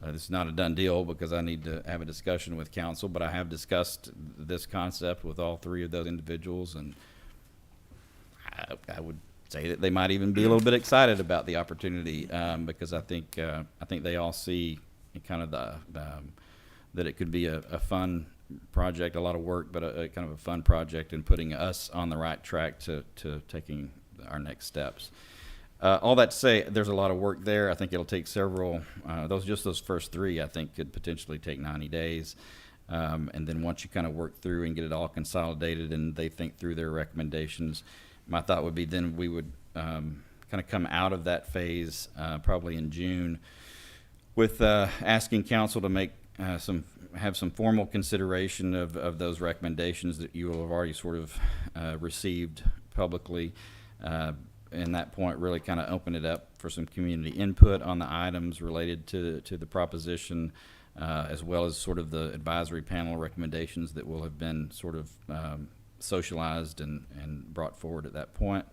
this is not a done deal because I need to have a discussion with council, but I have discussed this concept with all three of those individuals, and I would say that they might even be a little bit excited about the opportunity, because I think they all see kind of that it could be a fun project, a lot of work, but a kind of a fun project, and putting us on the right track to taking our next steps. All that to say, there's a lot of work there. I think it'll take several, those first three, I think, could potentially take 90 days. And then once you kind of work through and get it all consolidated and they think through their recommendations, my thought would be then we would kind of come out of that phase probably in June with asking council to make have some formal consideration of those recommendations that you will have already sort of received publicly, in that point, really kind of open it up for some community input on the items related to the proposition, as well as sort of the advisory panel recommendations that will have been sort of socialized and brought forward at that point.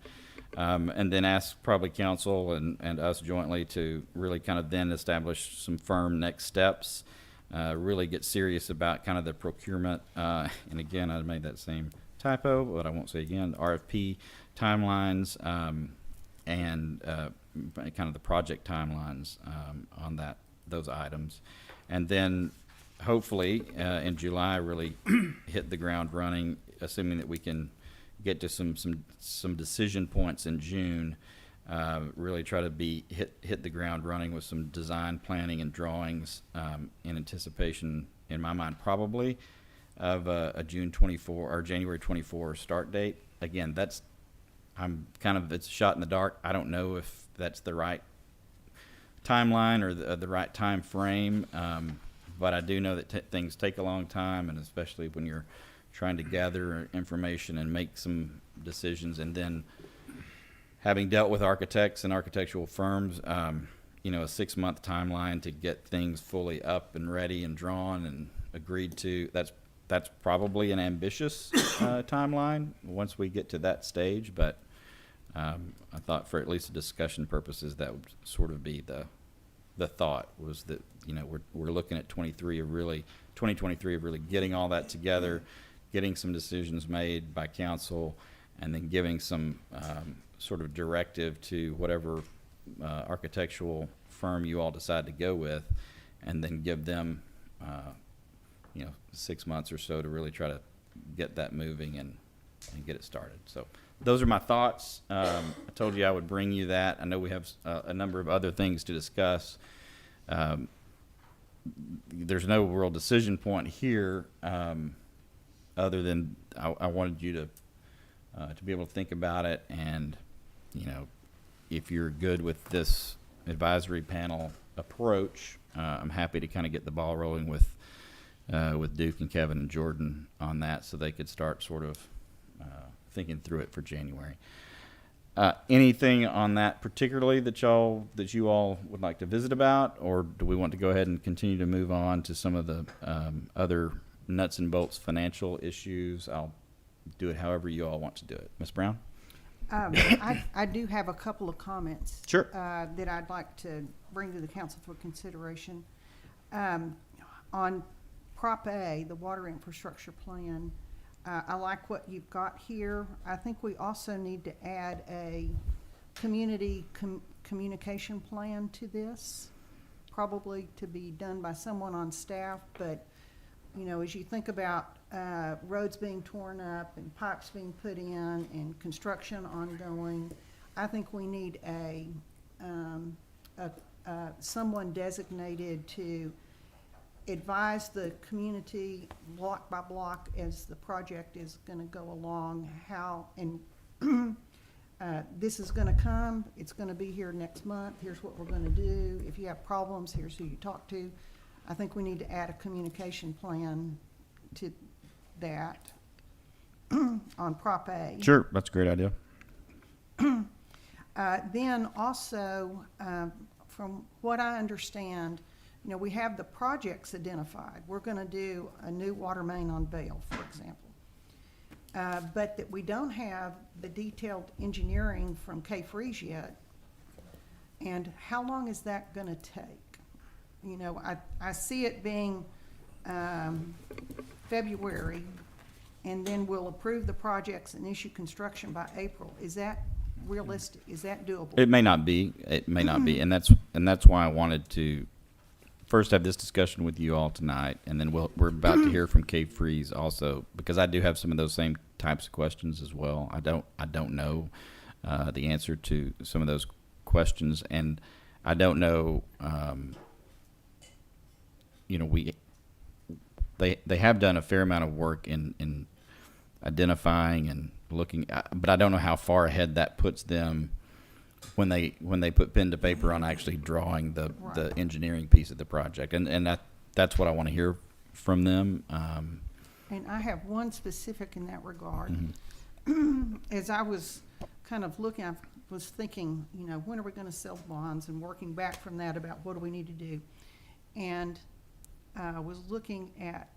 And then ask probably council and us jointly to really kind of then establish some firm next steps, really get serious about kind of the procurement. And again, I made that same typo, but I won't say again, RFP timelines, and kind of the project timelines on those items. And then hopefully in July really hit the ground running, assuming that we can get to some decision points in June. Really try to hit the ground running with some design planning and drawings in anticipation, in my mind, probably of a June 24 or January 24 start date. Again, it's a shot in the dark. I don't know if that's the right timeline or the right time frame, but I do know that things take a long time, and especially when you're trying to gather information and make some decisions, and then having dealt with architects and architectural firms, a 6-month timeline to get things fully up and ready and drawn and agreed to, that's probably an ambitious timeline once we get to that stage, but I thought for at least discussion purposes that would sort of be the thought, was that we're looking at 2023 of really getting all that together, getting some decisions made by council, and then giving some sort of directive to whatever architectural firm you all decide to go with, and then give them 6 months or so to really try to get that moving and get it started. So those are my thoughts. I told you I would bring you that. I know we have a number of other things to discuss. There's no real decision point here, other than I wanted you to be able to think about it, and if you're good with this advisory panel approach, I'm happy to kind of get the ball rolling with Duke and Kevin and Jordan on that, so they could start sort of thinking through it for January. Anything on that particularly that you all would like to visit about, or do we want to go ahead and continue to move on to some of the other nuts and bolts financial issues? I'll do it however you all want to do it. Ms. Brown? I do have a couple of comments. Sure. That I'd like to bring to the council for consideration. On Prop A, the water infrastructure plan, I like what you've got here. I think we also need to add a community communication plan to this, probably to be done by someone on staff, but as you think about roads being torn up and pipes being put in and construction ongoing, I think we need someone designated to advise the community block by block as the project is going to go along, how and this is going to come, it's going to be here next month, here's what we're going to do. If you have problems, here's who you talk to. I think we need to add a communication plan to that on Prop A. Sure, that's a great idea. Then also, from what I understand, we have the projects identified. We're going to do a new water main on Vail, for example. But that we don't have the detailed engineering from K-Freeze yet. And how long is that going to take? I see it being February, and then we'll approve the projects and issue construction by April. Is that realistic? Is that doable? It may not be. It may not be, and that's why I wanted to first have this discussion with you all tonight, and then we're about to hear from K-Freeze also, because I do have some of those same types of questions as well. I don't know the answer to some of those questions, and I don't know. They have done a fair amount of work in identifying and looking, but I don't know how far ahead that puts them when they put pen to paper on actually drawing the engineering piece of the project, and that's what I want to hear from them. And I have one specific in that regard. As I was kind of looking, I've was thinking, you know, when are we gonna sell the bonds, and working back from that about what do we need to do. And was looking at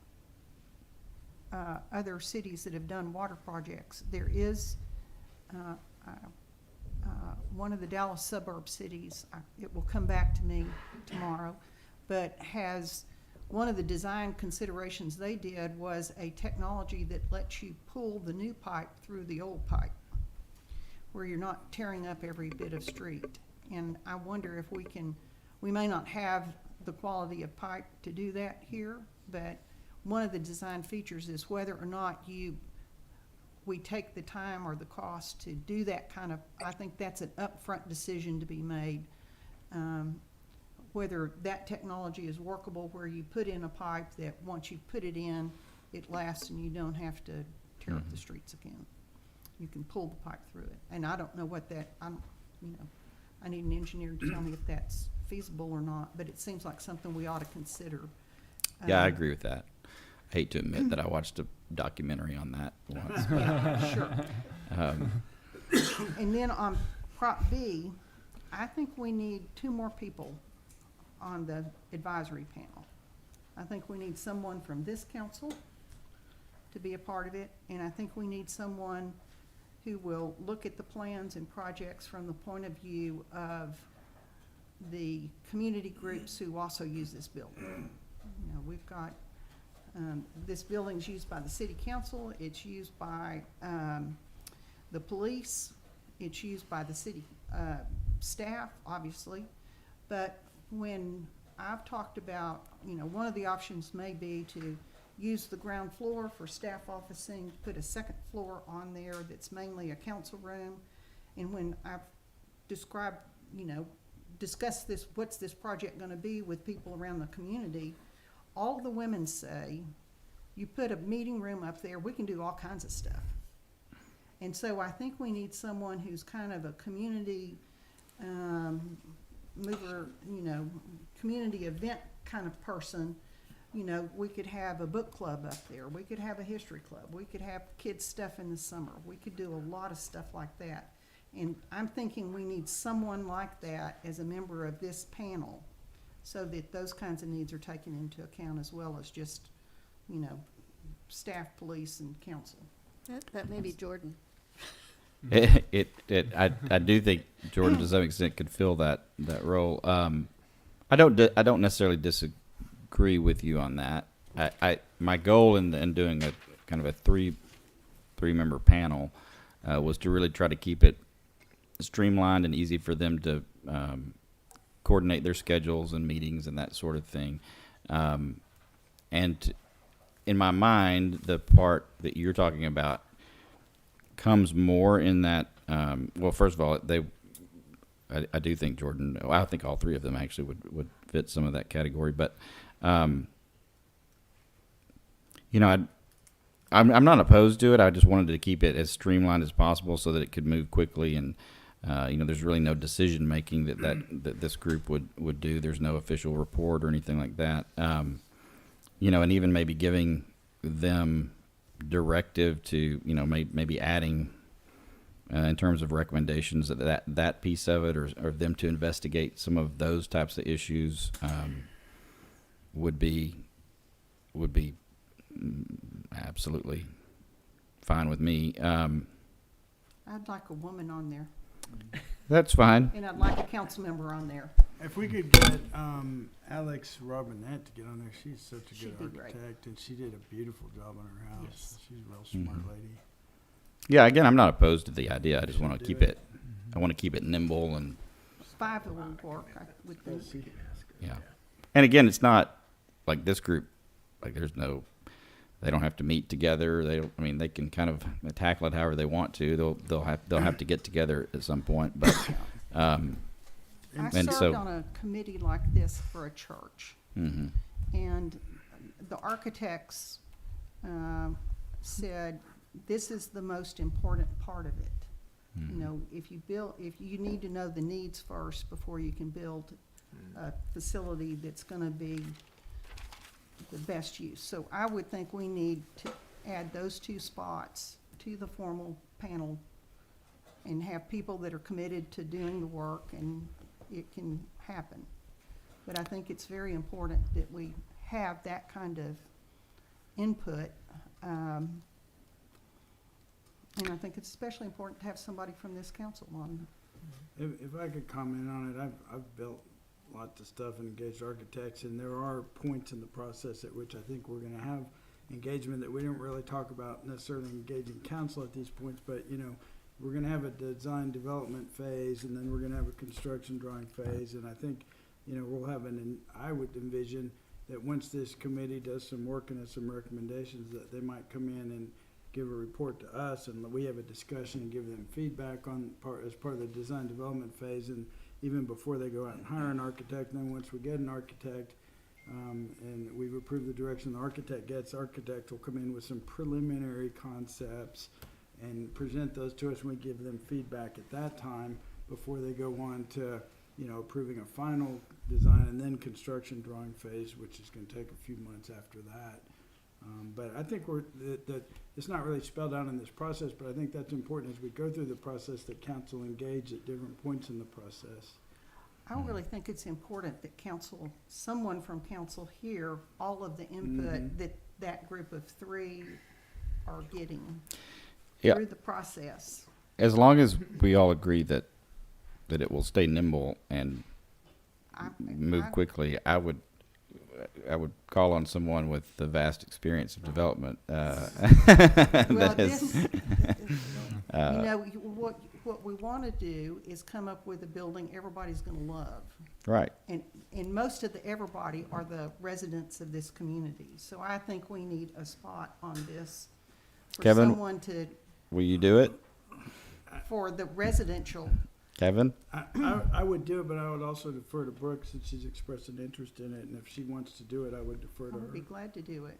other cities that have done water projects. There is one of the Dallas suburb cities, it will come back to me tomorrow, but has, one of the design considerations they did was a technology that lets you pull the new pipe through the old pipe, where you're not tearing up every bit of street. And I wonder if we may not have the quality of pipe to do that here, but one of the design features is whether or not we take the time or the cost to do that kind of, I think that's an upfront decision to be made. Whether that technology is workable, where you put in a pipe that once you put it in, it lasts and you don't have to tear up the streets again. You can pull the pipe through it. And I don't know what that, I need an engineer to tell me if that's feasible or not, but it seems like something we ought to consider. Yeah, I agree with that. I hate to admit that I watched a documentary on that once. Yeah, sure. And then on Prop B, I think we need 2 more people on the advisory panel. I think we need someone from this council to be a part of it, and I think we need someone who will look at the plans and projects from the point of view of the community groups who also use this building. You know, we've got, this building's used by the city council, it's used by the police, it's used by the city staff, obviously. But when I've talked about, one of the options may be to use the ground floor for staff officing, put a second floor on there that's mainly a council room. And when I've described, discussed this, what's this project gonna be with people around the community, all the women say, you put a meeting room up there, we can do all kinds of stuff. And so I think we need someone who's kind of a community mover, community event kind of person. We could have a book club up there, we could have a history club, we could have kids stuff in the summer, we could do a lot of stuff like that. And I'm thinking we need someone like that as a member of this panel, so that those kinds of needs are taken into account, as well as just, staff, police, and council. That may be Jordan. I do think Jordan to some extent could fill that role. I don't necessarily disagree with you on that. My goal in doing a kind of a three member panel was to really try to keep it streamlined and easy for them to coordinate their schedules and meetings and that sort of thing. And in my mind, the part that you're talking about comes more in that, well, first of all, I do think Jordan, I think all 3 of them actually would fit some of that category, but, I'm not opposed to it. I just wanted to keep it as streamlined as possible so that it could move quickly, and there's really no decision making that this group would do. There's no official report or anything like that. And even maybe giving them directive to, maybe adding in terms of recommendations that piece of it, or them to investigate some of those types of issues would be absolutely fine with me. I'd like a woman on there, That's fine. and I'd like a council member on there. If we could get Alex Robinette to get on there, she's such a She'd good be great. architect, and she did a beautiful job on her house. Yes. She's a real smart Mhm. lady. Yeah, again, I'm not opposed to the idea. I just want to Do keep it. it. I want to keep it nimble and 5 of them work, I would think. yeah. And again, it's not like this group. Like they don't have to meet together. They can kind of tackle it however they want to. They'll have to get together at some point. But I and served so- on a committee like this for a church, mhm. and the architects said, this is the most important part of it. Mhm. If you need to know the needs first before you can build a facility that's gonna be the best use. So I would think we need to add those 2 spots to the formal panel and have people that are committed to doing the work, and it can happen. But I think it's very important that we have that kind of input. And I think it's especially important to have somebody from this council on. If I could comment on it, I've built lots of stuff and engaged architects, and there are points in the process at which I think we're gonna have engagement that we don't really talk about necessarily engaging council at these points, but, you know, we're gonna have a design development phase, and then we're gonna have a construction drawing phase, and I think, you know, we'll have I would envision that once this committee does some work and has some recommendations, that they might come in and give a report to us, and we have a discussion and give them feedback as part of the design development phase, and even before they go out and hire an architect. And then once we get an architect, and we've approved the direction the architect will come in with some preliminary concepts and present those to us, and we give them feedback at that time before they go on to, you know, approving a final design and then construction drawing phase, which is gonna take a few months after that. But I think that it's not really spelled out in this process, but I think that's important as we go through the process that council engage at different points in the process. I really think it's important that someone from council hear all of the input that group of three are getting through the process. As long as we all agree that it will stay nimble and move quickly, I would call on someone with the vast experience of development. That is, You know, what we want to do is come up with a building everybody's going to love. right. And most of the everybody are the residents of this community. So I think we need a spot on this for Kevin? someone to, Will you do it, for the residential. Kevin? I would do it, but I would also defer to Brooke since she's expressed an interest in it, and if she wants to do it, I would defer I to would be her. glad to do it.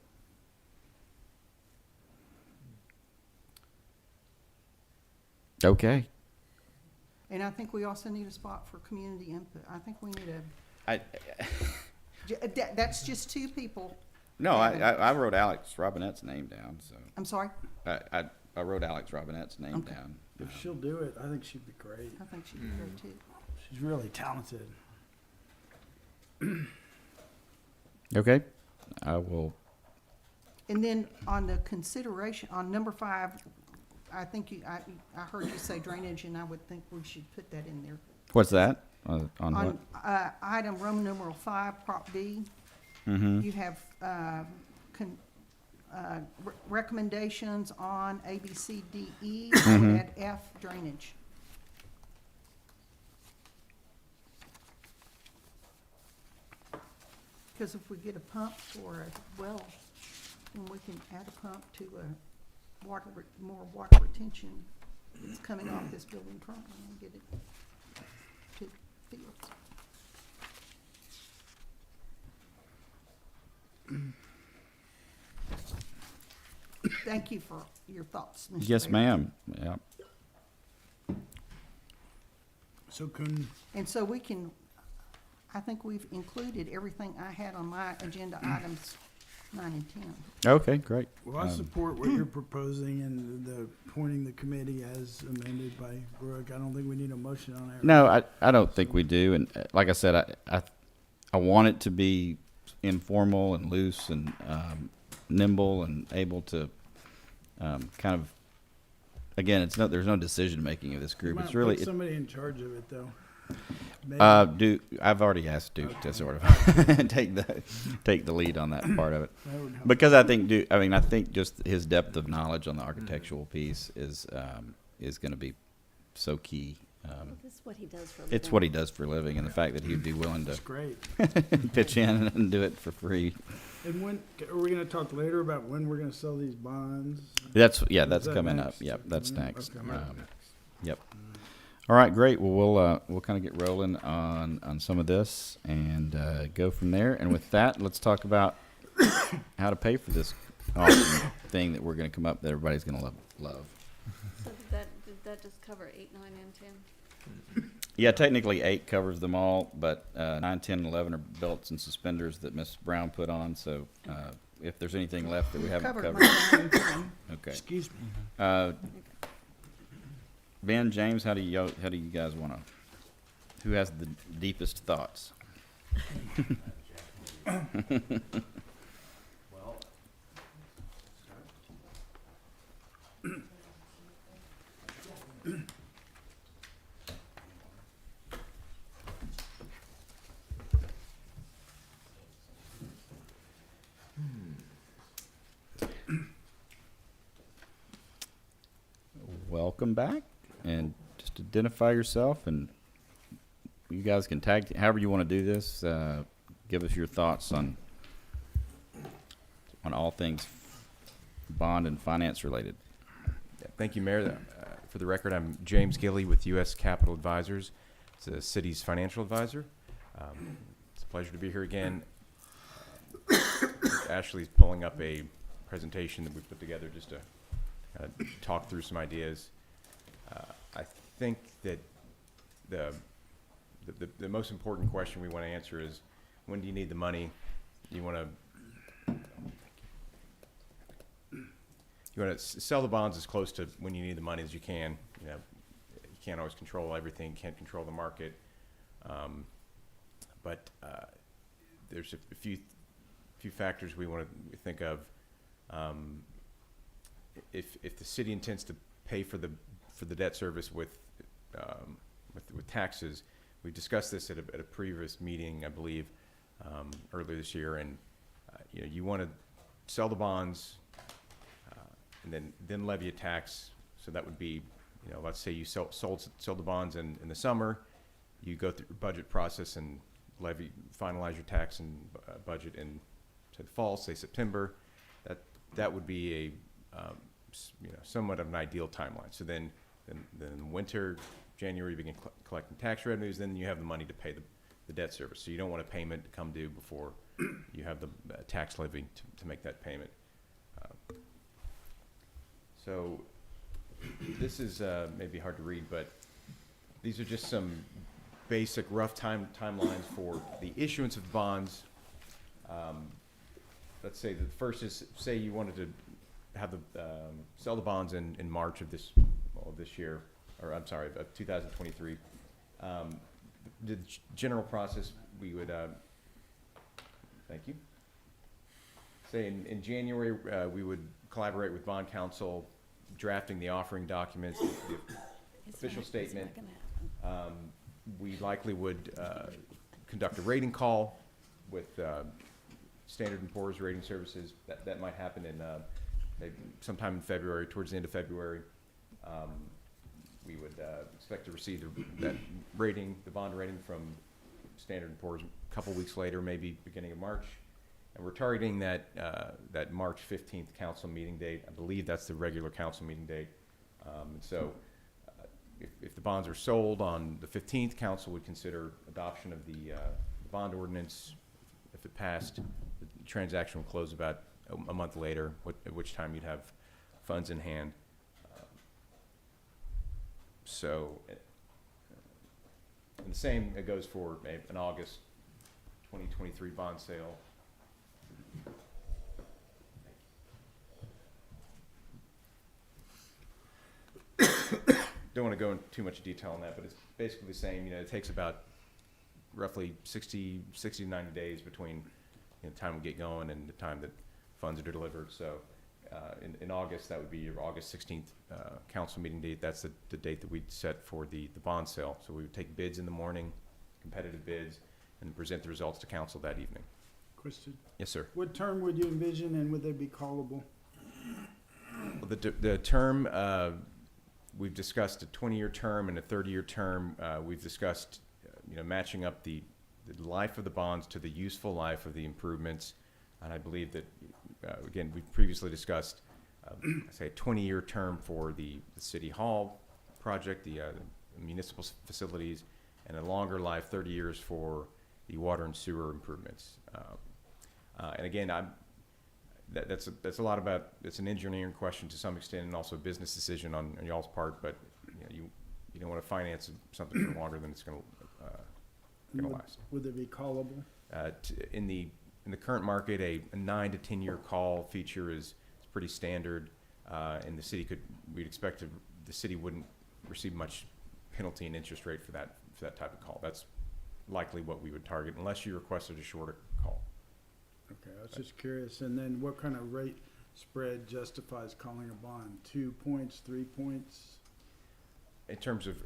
Okay. And I think we also need a spot for community input. I think we need that's just two people. I wrote Alex Robinette's name down, so. I'm sorry? I wrote Alex Robinette's name Okay. down. If she'll do it, I think she'd be great. I think she'd be great too. She's really talented. Okay, I will. And then on the consideration, on number 5, I think I heard you say drainage, and I would think we should put that in there. What's that? On what? On item Roman numeral 5, Prop B, Mm-hmm. you have recommendations on A, B, C, D, E, Mhm. add F, drainage. Because if we get a pump for a well, then we can add a pump to a more water retention that's coming off this building currently and get it to fields. Thank you for your thoughts, Mr. Yes, Mayor. ma'am. Yeah. So can, And so we can, I think we've included everything I had on my agenda items 9 and 10. Okay, great. well, I support what you're proposing and the appointing the committee as amended by Brooke. I don't think we need a motion on it. No, I don't think we do. And like I said, I want it to be informal and loose and nimble and able to kind of, again, there's no decision making of this You group. might It's really, put somebody in charge of it, though. Maybe. I've already asked Duke to sort of take the lead on that part of it. That would help. Because I think just his depth of knowledge on the architectural piece is going to be so key. This is what he does for a living. It's what he does for a living, and the fact that he'd be willing That's to great. pitch in and do it for free. And when, are we gonna talk later about when we're gonna sell these bonds? That's Is that's that coming next? up. Yep, that's next. Okay. Yep. All right, great. Well, we'll kind of get rolling on some of this and go from there. And with that, let's talk about how to pay for this awesome thing that we're going to come up that everybody's going to love. So did that just cover 8, 9, and 10? Yeah, technically 8 covers them all, but 9, 10, and 11 are belts and suspenders that Miss Brown put on. So if there's anything left that we haven't covered, my 9 and 10. okay. Excuse me. Ben, James, how do you guys want to? Who has the deepest thoughts? Welcome back, and just identify yourself, and you guys can tag, however you want to do this. Give us your thoughts on all things bond and finance related. Thank you, Mayor. For the record, I'm James Gilly with U.S. Capital Advisors. It's the city's financial advisor. It's a pleasure to be here again. Ashley's pulling up a presentation that we put together just to talk through some ideas. I think that the most important question we want to answer is, when do you need the money? You want to sell the bonds as close to when you need the money as you can. You know, you can't always control everything, can't control the market. But there's a few factors we want to think of. If the city intends to pay for the debt service with taxes, we discussed this at a previous meeting, I believe, earlier this year, and you want to sell the bonds and then levy a tax. So that would be, let's say you sell the bonds in the summer, you go through the budget process and finalize your tax and budget in the fall, say September. That would be a somewhat of an ideal timeline. So then in winter, January, you begin collecting tax revenues. Then you have the money to pay the debt service. So you don't want a payment to come due before you have the tax levy to make that payment. So this is maybe hard to read, but these are just some basic rough timelines for the issuance of bonds. Let's say the first is, say you wanted to have sell the bonds in March of this year, or I'm sorry, of 2023. The general process, we would, thank you. Say in January, we would collaborate with bond counsel, drafting the offering documents, the official statement. We likely would conduct a rating call with Standard & Poor's Rating Services. That might happen in maybe sometime in February, towards the end of February. We would expect to receive that rating, the bond rating, from Standard & Poor's a couple weeks later, maybe beginning of March. And we're targeting that March 15th council meeting date. I believe that's the regular council meeting date. And so if the bonds are sold on the 15th, council would consider adoption of the bond ordinance. If it passed, the transaction will close about a month later, at which time you'd have funds in hand. And the same goes for an August 2023 bond sale. Don't want to go into too much detail on that, but it's basically the same. It takes about roughly 60 to 90 days between the time we get going and the time that funds are delivered. So in August, that would be your August 16th council meeting date. That's the date that we'd set for the bond sale. So we would take bids in the morning, competitive bids, and present the results to council that evening. Question. Yes, sir. What term would you envision, and would they be callable? Well, the term, we've discussed a 20-year term and a 30-year term. We've discussed, matching up the life of the bonds to the useful life of the improvements. And I believe that, again, we've previously discussed, say, a 20-year term for the City Hall project, the municipal facilities, and a longer life, 30 years, for the water and sewer improvements. And again, that's a lot about, it's an engineering question to some extent, and also a business decision on y'all's part. But you don't want to finance something for longer than it's going to last. Would they be callable? In the current market, a 9 to 10 year call feature is pretty standard, and we'd expect the city wouldn't receive much penalty and interest rate for that type of call. That's likely what we would target, unless you requested a shorter call. Okay, I was just curious, and then what kind of rate spread justifies calling a bond? 2 points, 3 points? In terms of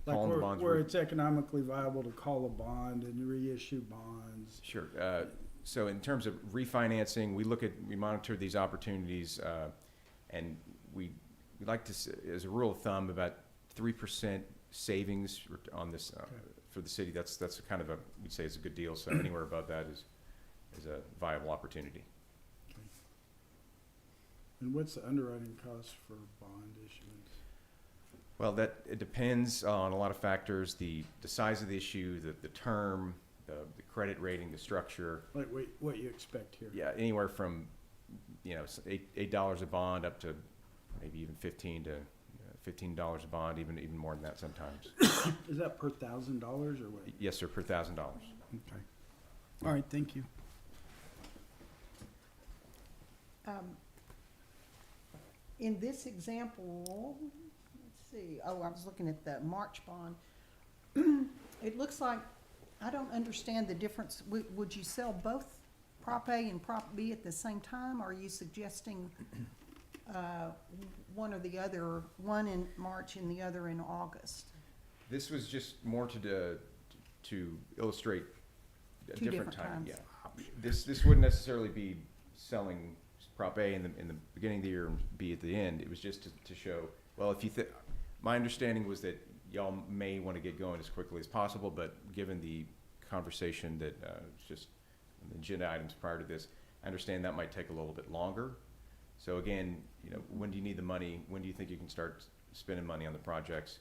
Like calling the bonds. where it's economically viable to call a bond and reissue bonds? Sure. So in terms of refinancing, we monitor these opportunities, and we like to, as a rule of thumb, about 3% savings on this for the city. That's kind of we'd say it's a good deal. So anywhere above that is a viable opportunity. And what's the underwriting cost for bond issuance? Well, it depends on a lot of factors: the size of the issue, the term, the credit rating, the structure. Like what you expect here? Yeah, anywhere from $8 a bond up to maybe even $15 a bond, even more than that sometimes. Is that per $1,000 or what? Yes, sir, per $1,000. Okay. All right, thank you. In this example, let's see, I was looking at the March bond. It looks like, I don't understand the difference. Would you sell both Prop A and Prop B at the same time? Or are you suggesting one or the other, one in March and the other in August? This was just more to illustrate a Two different different time. times. Yeah, this wouldn't necessarily be selling Prop A in the beginning of the year and B at the end. It was just to show. Well, if you my understanding was that y'all may want to get going as quickly as possible, but given the conversation that just the agenda items prior to this, I understand that might take a little bit longer. So again, when do you need the money? When do you think you can start spending money on the projects?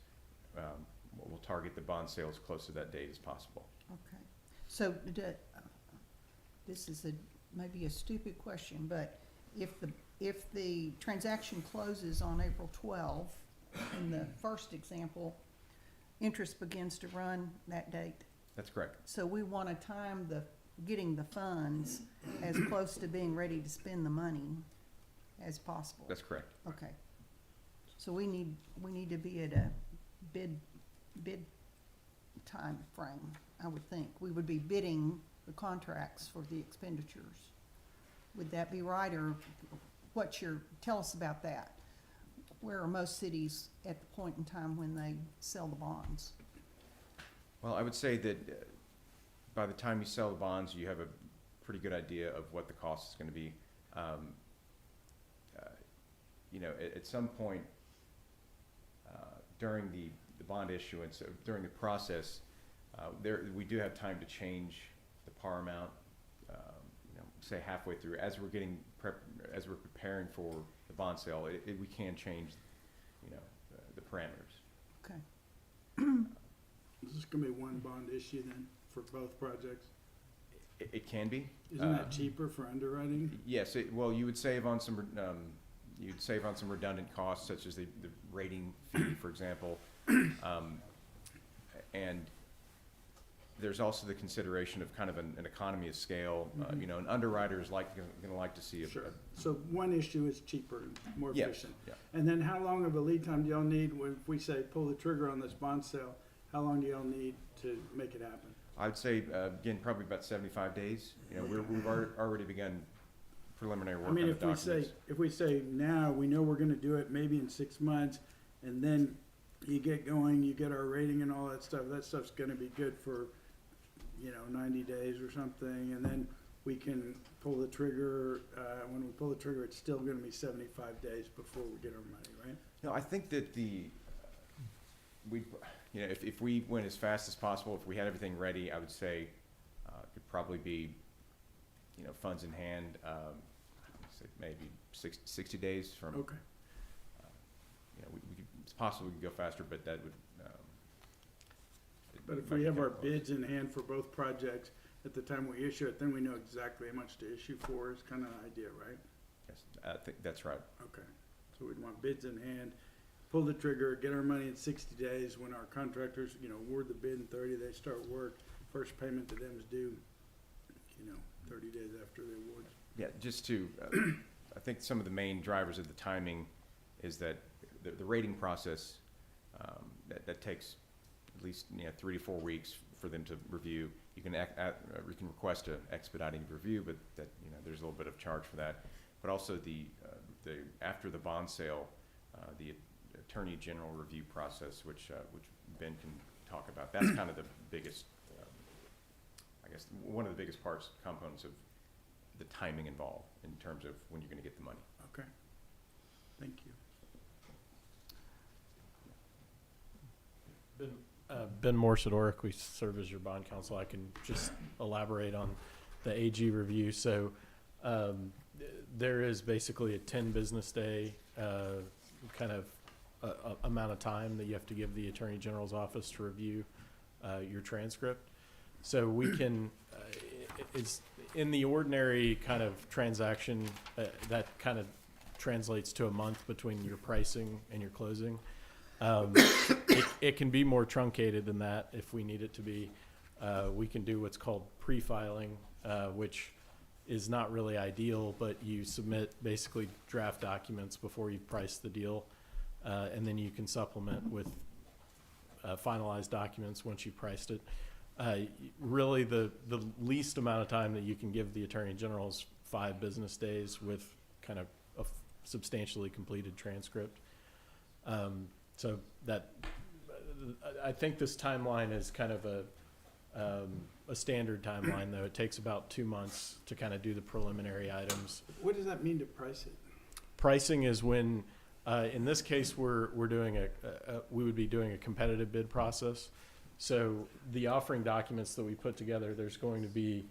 We'll target the bond sales close to that date as possible. Okay. So this is maybe a stupid question, but if the transaction closes on April 12, in the first example, interest begins to run that date. That's correct. So we want to time getting the funds as close to being ready to spend the money as possible. That's correct. Okay. So we need to be at a bid time frame, I would think. We would be bidding the contracts for the expenditures. Would that be right, or tell us about that? Where are most cities at the point in time when they sell the bonds? Well, I would say that by the time you sell the bonds, you have a pretty good idea of what the cost is going to be. At some point during the bond issuance, during the process, we do have time to change the par amount. Say halfway through, as we're preparing for the bond sale, we can change, the parameters. Okay. Is this gonna be one bond issue then for both projects? It can be. Isn't that cheaper for underwriting? Yes. Well, you would save on some. You'd save on some redundant costs, such as the rating fee, for example, and there's also the consideration of kind of an economy of scale. An underwriter is going to like to see a. Sure. So one issue is cheaper and more Yes, efficient. yeah. And then how long of a lead time do y'all need if we say pull the trigger on this bond sale? How long do y'all need to make it happen? I would say, again, probably about 75 days. We've already begun preliminary work I mean, on the if documents. we say now, we know we're gonna do it maybe in 6 months, and then you get going, you get our rating and all that stuff's gonna be good for, 90 days or something, and then we can pull the trigger, when we pull the trigger, it's still gonna be 75 days before we get our money, right? No, I think that if we went as fast as possible, if we had everything ready, I would say it could probably be, funds in hand, say maybe 60 days from. Okay. It's possible we could go faster, but that would. But if we have our bids in hand for both projects at the time we issue it, then we know exactly how much to issue for, is kind of the idea, right? Yes, I think that's right. Okay, so we'd want bids in hand, pull the trigger, get our money in 60 days. When our contractors, award the bid in 30, they start work. First payment to them is due, 30 days after the award. Yeah, just to, I think some of the main drivers of the timing is that the rating process that takes at least 3 to 4 weeks for them to review. You can request a expediting review, but that there's a little bit of charge for that. But also the after the bond sale, the Attorney General review process, which Ben can talk about. That's kind of the biggest, I guess, one of the biggest components of the timing involved in terms of when you're going to get the money. Okay, thank you. Ben Morse at Oric, we serve as your bond counsel. I can just elaborate on the AG review. So there is basically a 10 business day kind of amount of time that you have to give the Attorney General's office to review your transcript. So we can, it's in the ordinary kind of transaction, that kind of translates to a month between your pricing and your closing. It can be more truncated than that if we need it to be. We can do what's called pre-filing, which is not really ideal, but you submit basically draft documents before you price the deal, and then you can supplement with finalized documents once you've priced it. Really, the least amount of time that you can give the Attorney General is 5 business days with kind of a substantially completed transcript. So that, I think this timeline is kind of a standard timeline, though. It takes about 2 months to kind of do the preliminary items. What does that mean to price it? Pricing is when, in this case, we're doing we would be doing a competitive bid process. So the offering documents that we put together, there's going to be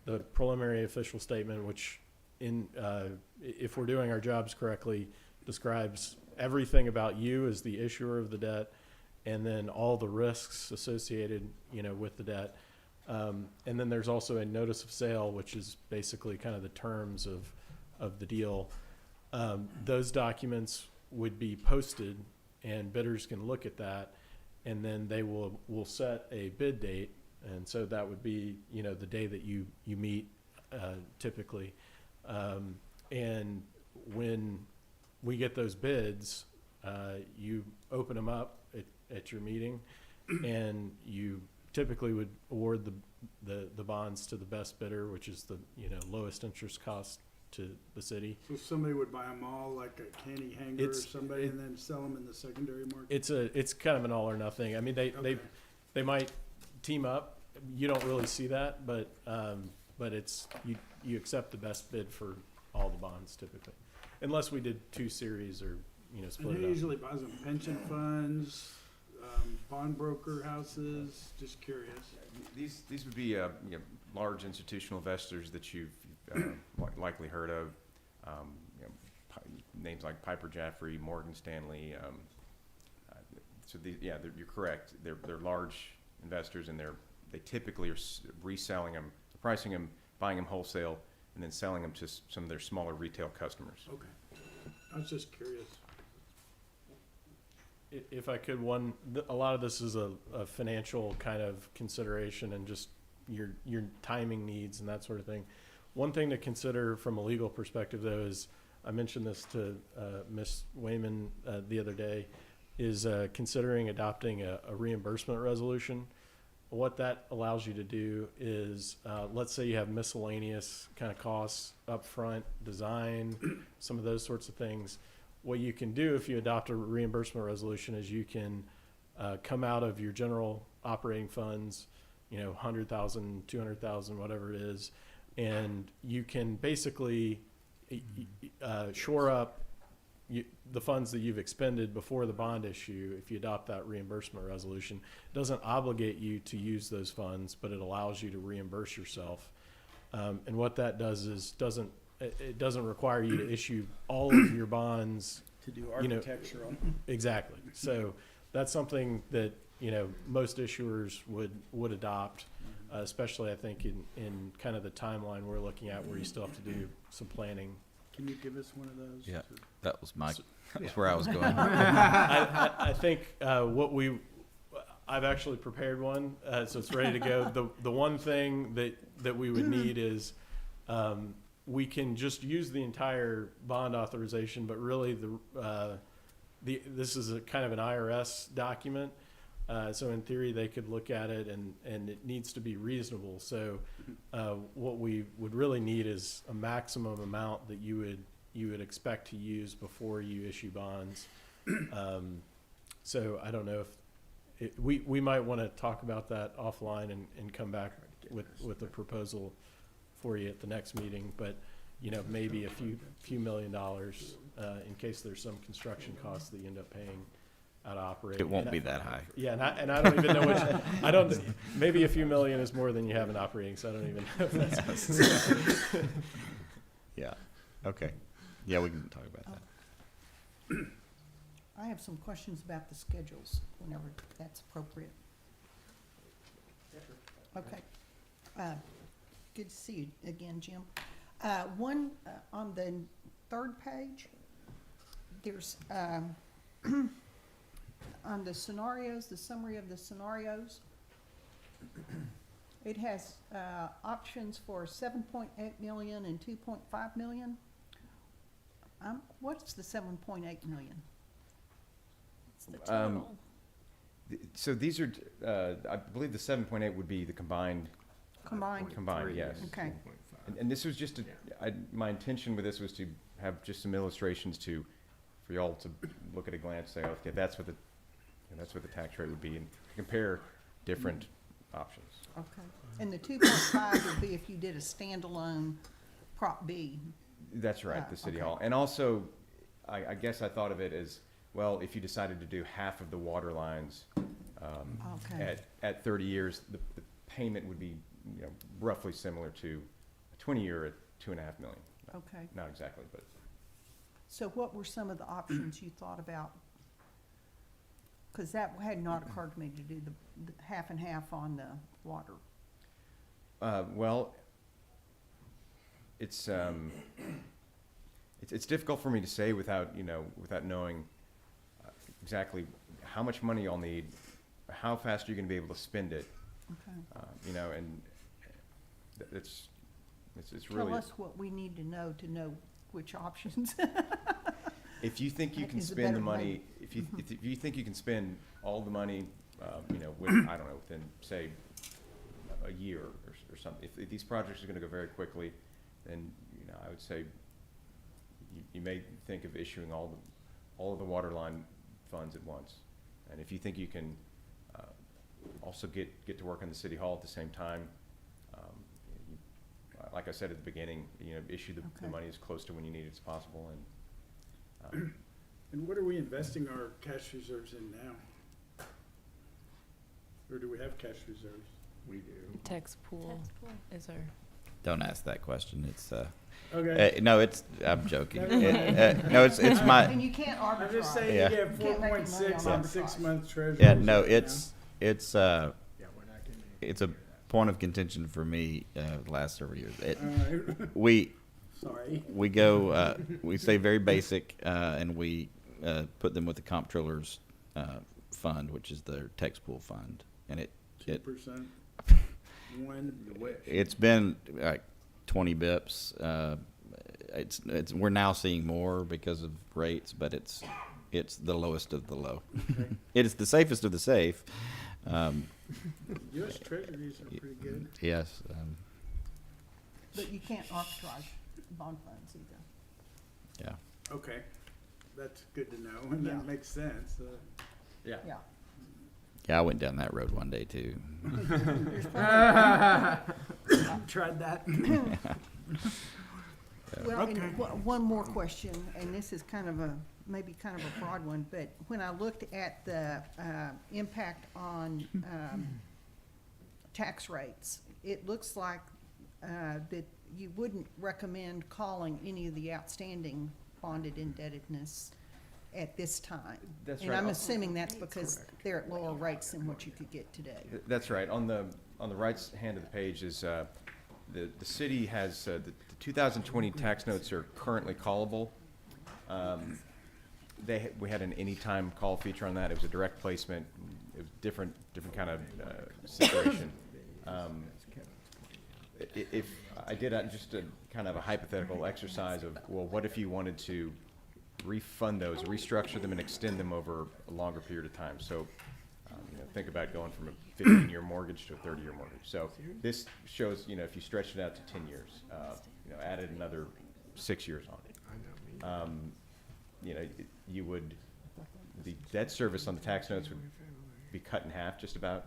the preliminary official statement, which if we're doing our jobs correctly, describes everything about you as the issuer of the debt, and then all the risks associated, with the debt. And then there's also a notice of sale, which is basically kind of the terms of the deal. Those documents would be posted, and bidders can look at that, and then they will set a bid date. And so that would be, the day that you meet, typically. And when we get those bids, you open them up at your meeting, and you typically would award the bonds to the best bidder, which is the lowest interest cost to the city. So somebody would buy them all, like a candy hanger or somebody, and then sell them in the secondary market? It's kind of an all or nothing. I mean, they might team up. You don't really see that, but it's you accept the best bid for all the bonds typically, unless we did 2 series or split And who it up. usually buys them? Pension funds, bond broker houses? Just curious. These would be large institutional investors that you've likely heard of. Names like Piper Jaffray, Morgan Stanley. So you're correct. They're large investors, and they typically are reselling them, pricing them, buying them wholesale, and then selling them to some of their smaller retail customers. Okay. I was just curious. If I could, a lot of this is a financial kind of consideration and just your timing needs and that sort of thing. One thing to consider from a legal perspective, though, is I mentioned this to Ms. Wayman the other day, is considering adopting a reimbursement resolution. What that allows you to do is, let's say you have miscellaneous kind of costs up front, design, some of those sorts of things. What you can do if you adopt a reimbursement resolution is you can come out of your general operating funds, $100,000, $200,000, whatever it is, and you can basically shore up the funds that you've expended before the bond issue. If you adopt that reimbursement resolution, it doesn't obligate you to use those funds, but it allows you to reimburse yourself. And what that does is it doesn't require you to issue all of your bonds To do architectural. Exactly. So that's something that most issuers would adopt, especially I think in kind of the timeline we're looking at, where you still have to do some planning. Can you give us one of those? Yeah, that was where I was going. I think I've actually prepared one, so it's ready to go. The one thing that we would need is we can just use the entire bond authorization, but really this is a kind of an IRS document. So in theory, they could look at it and it needs to be reasonable. So what we would really need is a maximum amount that you would expect to use before you issue bonds. So I don't know if we might want to talk about that offline and come back with a proposal for you at the next meeting. But maybe a few $million in case there's some construction costs that you end up paying out of operating. It won't be that high. Yeah, and I don't even know which. Maybe a few million is more than you have in operating, so I don't even know if that's. Yeah. Okay. Yeah, we can talk about that. I have some questions about the schedules, whenever that's appropriate. Okay. Good to see you again, Jim. One, on the third page, there's, on the scenarios, the summary of the scenarios, it has options for 7.8 million and 2.5 million. What's the 7.8 million? It's the total. So these are, I believe the 7.8 would be the combined. Combined? Combined, yes. Okay. And this was just my intention with this was to have just some illustrations for y'all to look at a glance, say, okay, that's what the tax rate would be, and compare different options. Okay. And the 2.5 would be if you did a standalone Prop B. That's right, the City okay. Hall. And also, I guess I thought of it as, well, if you decided to do half of the water lines Okay. at 30 years, the payment would be roughly similar to a 20-year at $2.5 million. Okay. Not exactly, but. So what were some of the options you thought about? Because that had not occurred to me to do the half and half on the water. Well, it's difficult for me to say without knowing exactly how much money you'll need, how fast you're going to be able to spend it. Okay. And it's really. Tell us what we need to know which options. If you think you can Is a spend the better money, way. if you think you can spend all the money, within say a year or something. If these projects are going to go very quickly, then I would say you may think of issuing all of the water line funds at once. And if you think you can also get to work on the City Hall at the same time, like I said at the beginning, issue the Okay. money as close to when you need it as possible. And what are we investing our cash reserves in now? Or do we have cash reserves? We do. Tax pool is our. Don't ask that question. It's Okay. no, I'm joking. Never mind. No, it's And my. you can't arbitrage. I'm just saying Yeah. you get You can't make 4.6 money on on 6 arbitrage. month treasury. Yeah, no, reserve now. it's Yeah, we're not gonna. it's a point of contention for me the last several years. Alright. We Sorry. go we stay very basic and we put them with the comptroller's fund, which is their tax pool fund, and it 2%. One. it's been like 20 bips. It's we're now seeing more because of rates, but it's the lowest of the low. Okay. It is the safest of the safe. U.S. treasuries are pretty good. Yes. But you can't arbitrage bond funds either. Yeah. Okay, that's good to know, and Yeah. that makes sense. Yeah. Yeah. Yeah, I went down that road one day too. There's probably- Tried that. Well, and Okay. one more question, and this is maybe kind of a broad one, but when I looked at the impact on tax rates, it looks like that you wouldn't recommend calling any of the outstanding bonded indebtedness at this time. That's And right. I'm assuming that's because they're at lower rates than what you could get today. That's right. On the right hand of the page is the city has the 2020 tax notes are currently callable. We had an anytime call feature on that. It was a direct placement. It was different kind of situation. If I did just a kind of a hypothetical exercise of, well, what if you wanted to refund those, restructure them and extend them over a longer period of time. So, think about going from a 15-year mortgage to a 30-year mortgage. So this shows, if you stretch it out to 10 years, added another 6 years on it. The debt service on the tax notes would be cut in half just about.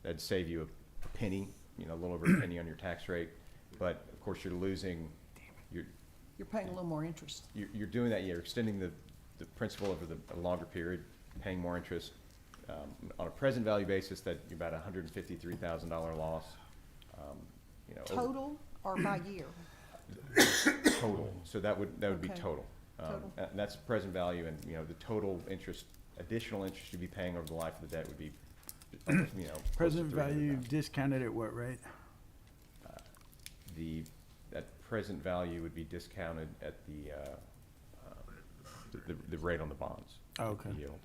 That'd save you a penny, a little over a penny on your tax rate. But of course, you're losing, You're paying a little more interest. you're doing that, you're extending the principal over a longer period, paying more interest. On a present value basis, that'd be about $153,000 loss. Total or by year? Total. So that would be Okay. total. Total. And that's present value, and the total interest, additional interest you'd be paying over the life of the debt would be, close to Present value $300,000. discounted at what rate? That present value would be discounted at the rate on the bonds. Oh, okay. The yield.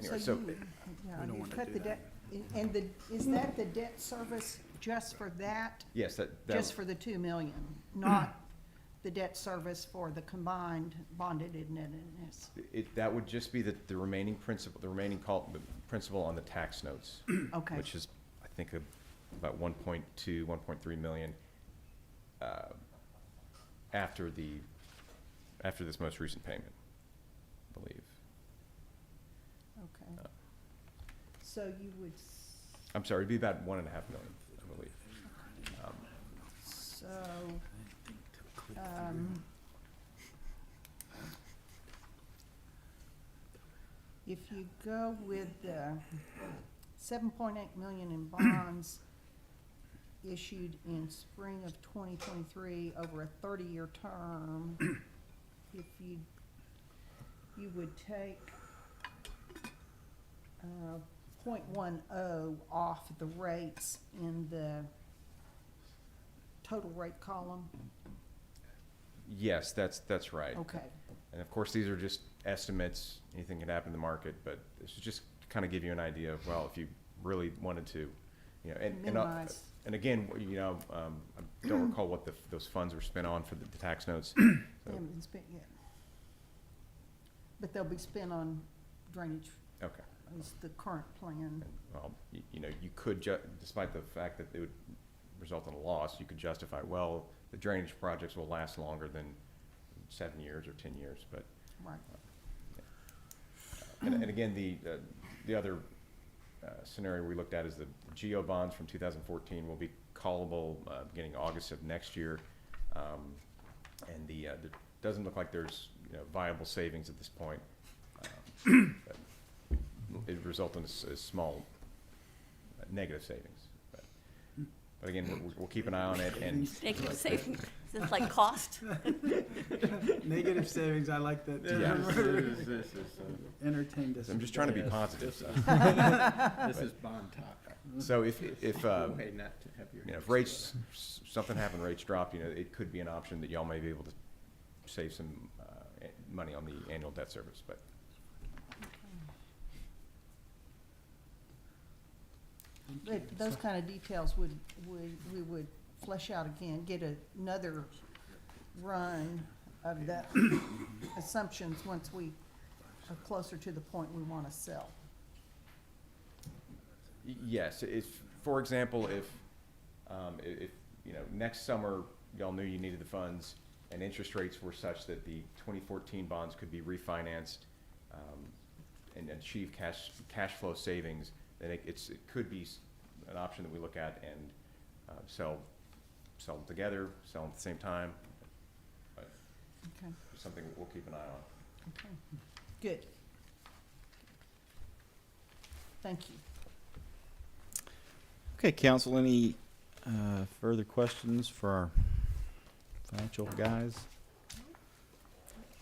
So Anyway, so, you, yeah, We don't you wanna cut do the that. debt, and is that the debt service just for that? yes, that. Just for the 2 million, not the debt service for the combined bonded indebtedness? That would just be the remaining principal, the principal on the tax notes. Okay. Which is, I think, about 1.2, 1.3 million, after this most recent payment, I believe. Okay. So you would, I'm sorry, it'd be about 1.5 million, I believe. so, if you go with the 7.8 million in bonds issued in spring of 2023 over a 30-year term, if you would take 0.10 off the rates in the total rate column? Yes, that's right. Okay. And of course, these are just estimates. Anything can happen in the market, but this is just kind of give you an idea of, well, if you really wanted to, Minimize. and again, I don't recall what those funds were spent on for the tax notes. They haven't been spent yet. But they'll be spent on drainage, Okay. is the current plan. Well, you could, despite the fact that it would result in a loss, you could justify, well, the drainage projects will last longer than 7 years or 10 years, but. Right. And again, the other scenario we looked at is the GEO bonds from 2014 will be callable beginning August of next year. And there doesn't look like there's viable savings at this point. But it would result in a small negative savings. But again, we'll keep an eye on it, and Negative savings, is it like cost? Negative savings, I like that. Yeah. This is, Entertained us. I'm just trying to be positive. So. this is bond talk. So if Way not to have your if rates, something happened, rates dropped, it could be an option that y'all may be able to save some money on the annual debt service, but. But those kind of details we would flesh out again, get another run of the assumptions once we are closer to the point we want to sell. Yes, for example, if next summer y'all knew you needed the funds and interest rates were such that the 2014 bonds could be refinanced and achieve cash flow savings, then it could be an option that we look at and sell them together, sell them at the same time. But Okay. something we'll keep an eye on. Okay. Good. Thank you. Okay, council, any further questions for our financial guys?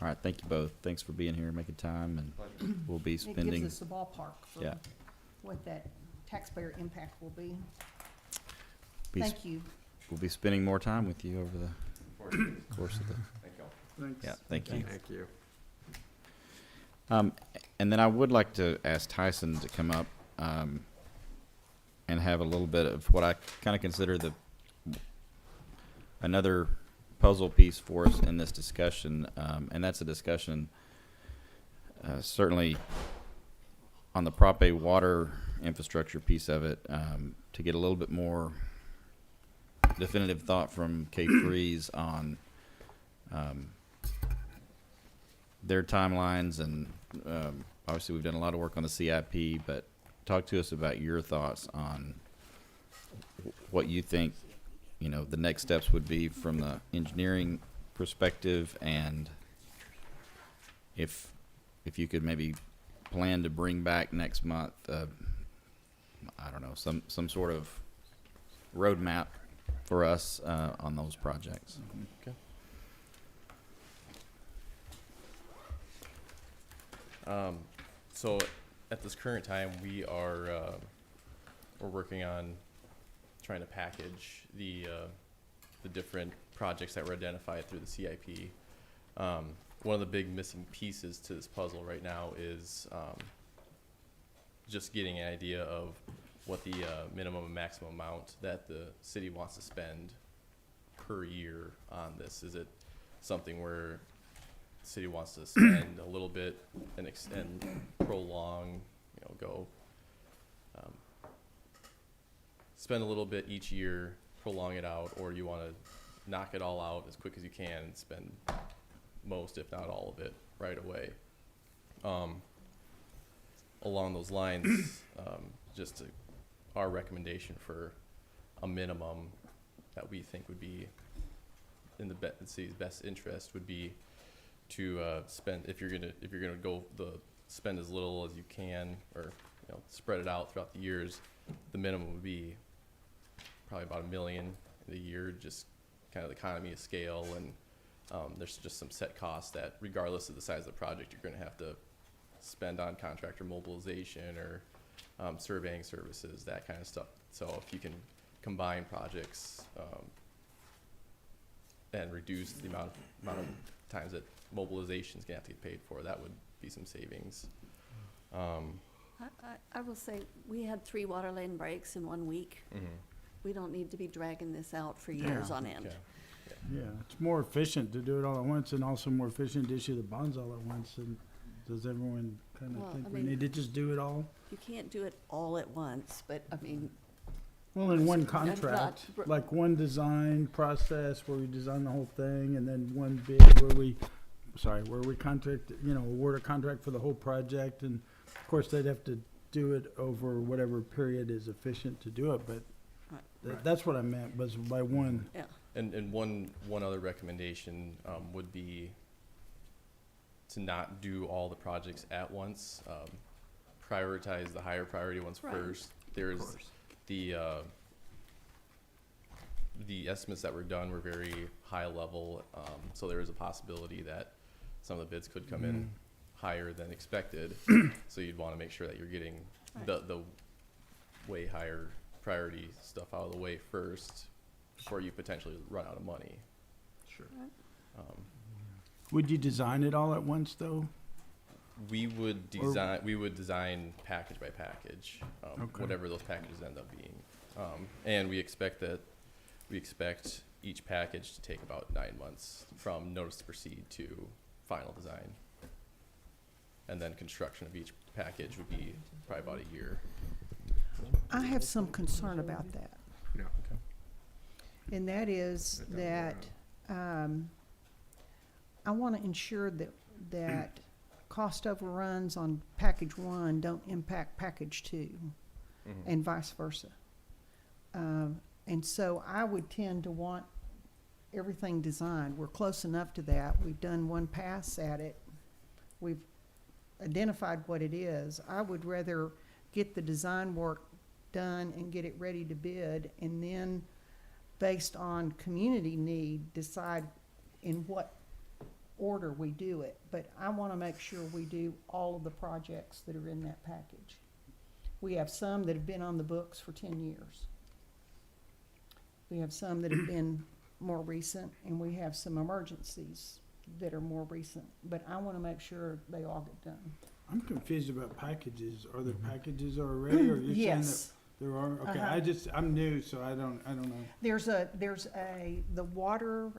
All right, thank you both. Thanks for being here, making time, and we'll be It spending. gives us a ballpark for Yeah. what that taxpayer impact will be. be s- Thank you. We'll be spending more time with you over the course of the. Thank y'all. Thanks. Yeah, thank you. Thank you. And then I would like to ask Tyson to come up and have a little bit of what I kind of consider another puzzle piece for us in this discussion, and that's a discussion certainly on the Prop A water infrastructure piece of it, to get a little bit more definitive thought from K3s on their timelines, and obviously we've done a lot of work on the CIP, but talk to us about your thoughts on what you think, you know, the next steps would be from the engineering perspective, and if you could maybe plan to bring back next month, I don't know, some sort of roadmap for us on those projects. Okay. So at this current time, we are we're working on trying to package the different projects that were identified through the CIP. One of the big missing pieces to this puzzle right now is just getting an idea of what the minimum and maximum amount that the city wants to spend per year on this. Is it something where the city wants to spend a little bit and prolong, you know, go spend a little bit each year, prolong it out, or you want to knock it all out as quick as you can and spend most, if not all of it, right away. Along those lines, our recommendation for a minimum that we think would be in the city's best interest would be to spend, if you're gonna go spend as little as you can, or spread it out throughout the years. The minimum would be probably about $1 million a year, just kind of the economy of scale, and there's just some set costs that, regardless of the size of the project, you're going to have to spend on contractor mobilization or surveying services, that kind of stuff. So if you can combine projects and reduce the amount of times that mobilization is going to have to get paid for, that would be some savings. I will say, we had 3 water lane breaks in 1 week. Mm-hmm. We don't need to be dragging this out for years on end. Okay. Yeah, it's more efficient to do it all at once, and also more efficient to issue the bonds all at once. And does everyone kind of Well, think I we mean- need to just do it all? You can't do it all at once, but I mean, Well, in one I'm not- contract, br- like one design process where we design the whole thing, and then one bid where we contract, award a contract for the whole project. And of course, they'd have to do it over whatever period is efficient to do it, but that's what I meant, was by one. yeah. And one other recommendation would be to not do all the projects at once. Prioritize the higher priority ones Right. first. There's the estimates that were done were very high level, so there is a possibility that some of the bids could come in higher than expected. So you'd want to make sure that you're getting Right. the way higher priority stuff out of the way first before you potentially run out of money. Sure. Would you design it all at once, though? We would design package by package, Okay. whatever those packages end up being. And we expect each package to take about 9 months from notice to proceed to final design. And then construction of each package would be probably about a year. I have some concern about that. No. Okay. And that is that, I want to ensure that cost overruns on package 1 don't impact package 2, and vice versa. And so I would tend to want everything designed. We're close enough to that. We've done one pass at it. We've identified what it is. I would rather get the design work done and get it ready to bid, and then, based on community need, decide in what order we do it. But I want to make sure we do all of the projects that are in that package. We have some that have been on the books for 10 years. We have some that have been more recent, and we have some emergencies that are more recent. But I want to make sure they all get done. I'm confused about packages. Are there packages already, or you're saying Yes. There are, okay, Uh-huh. I'm new, so I don't know. There's the water,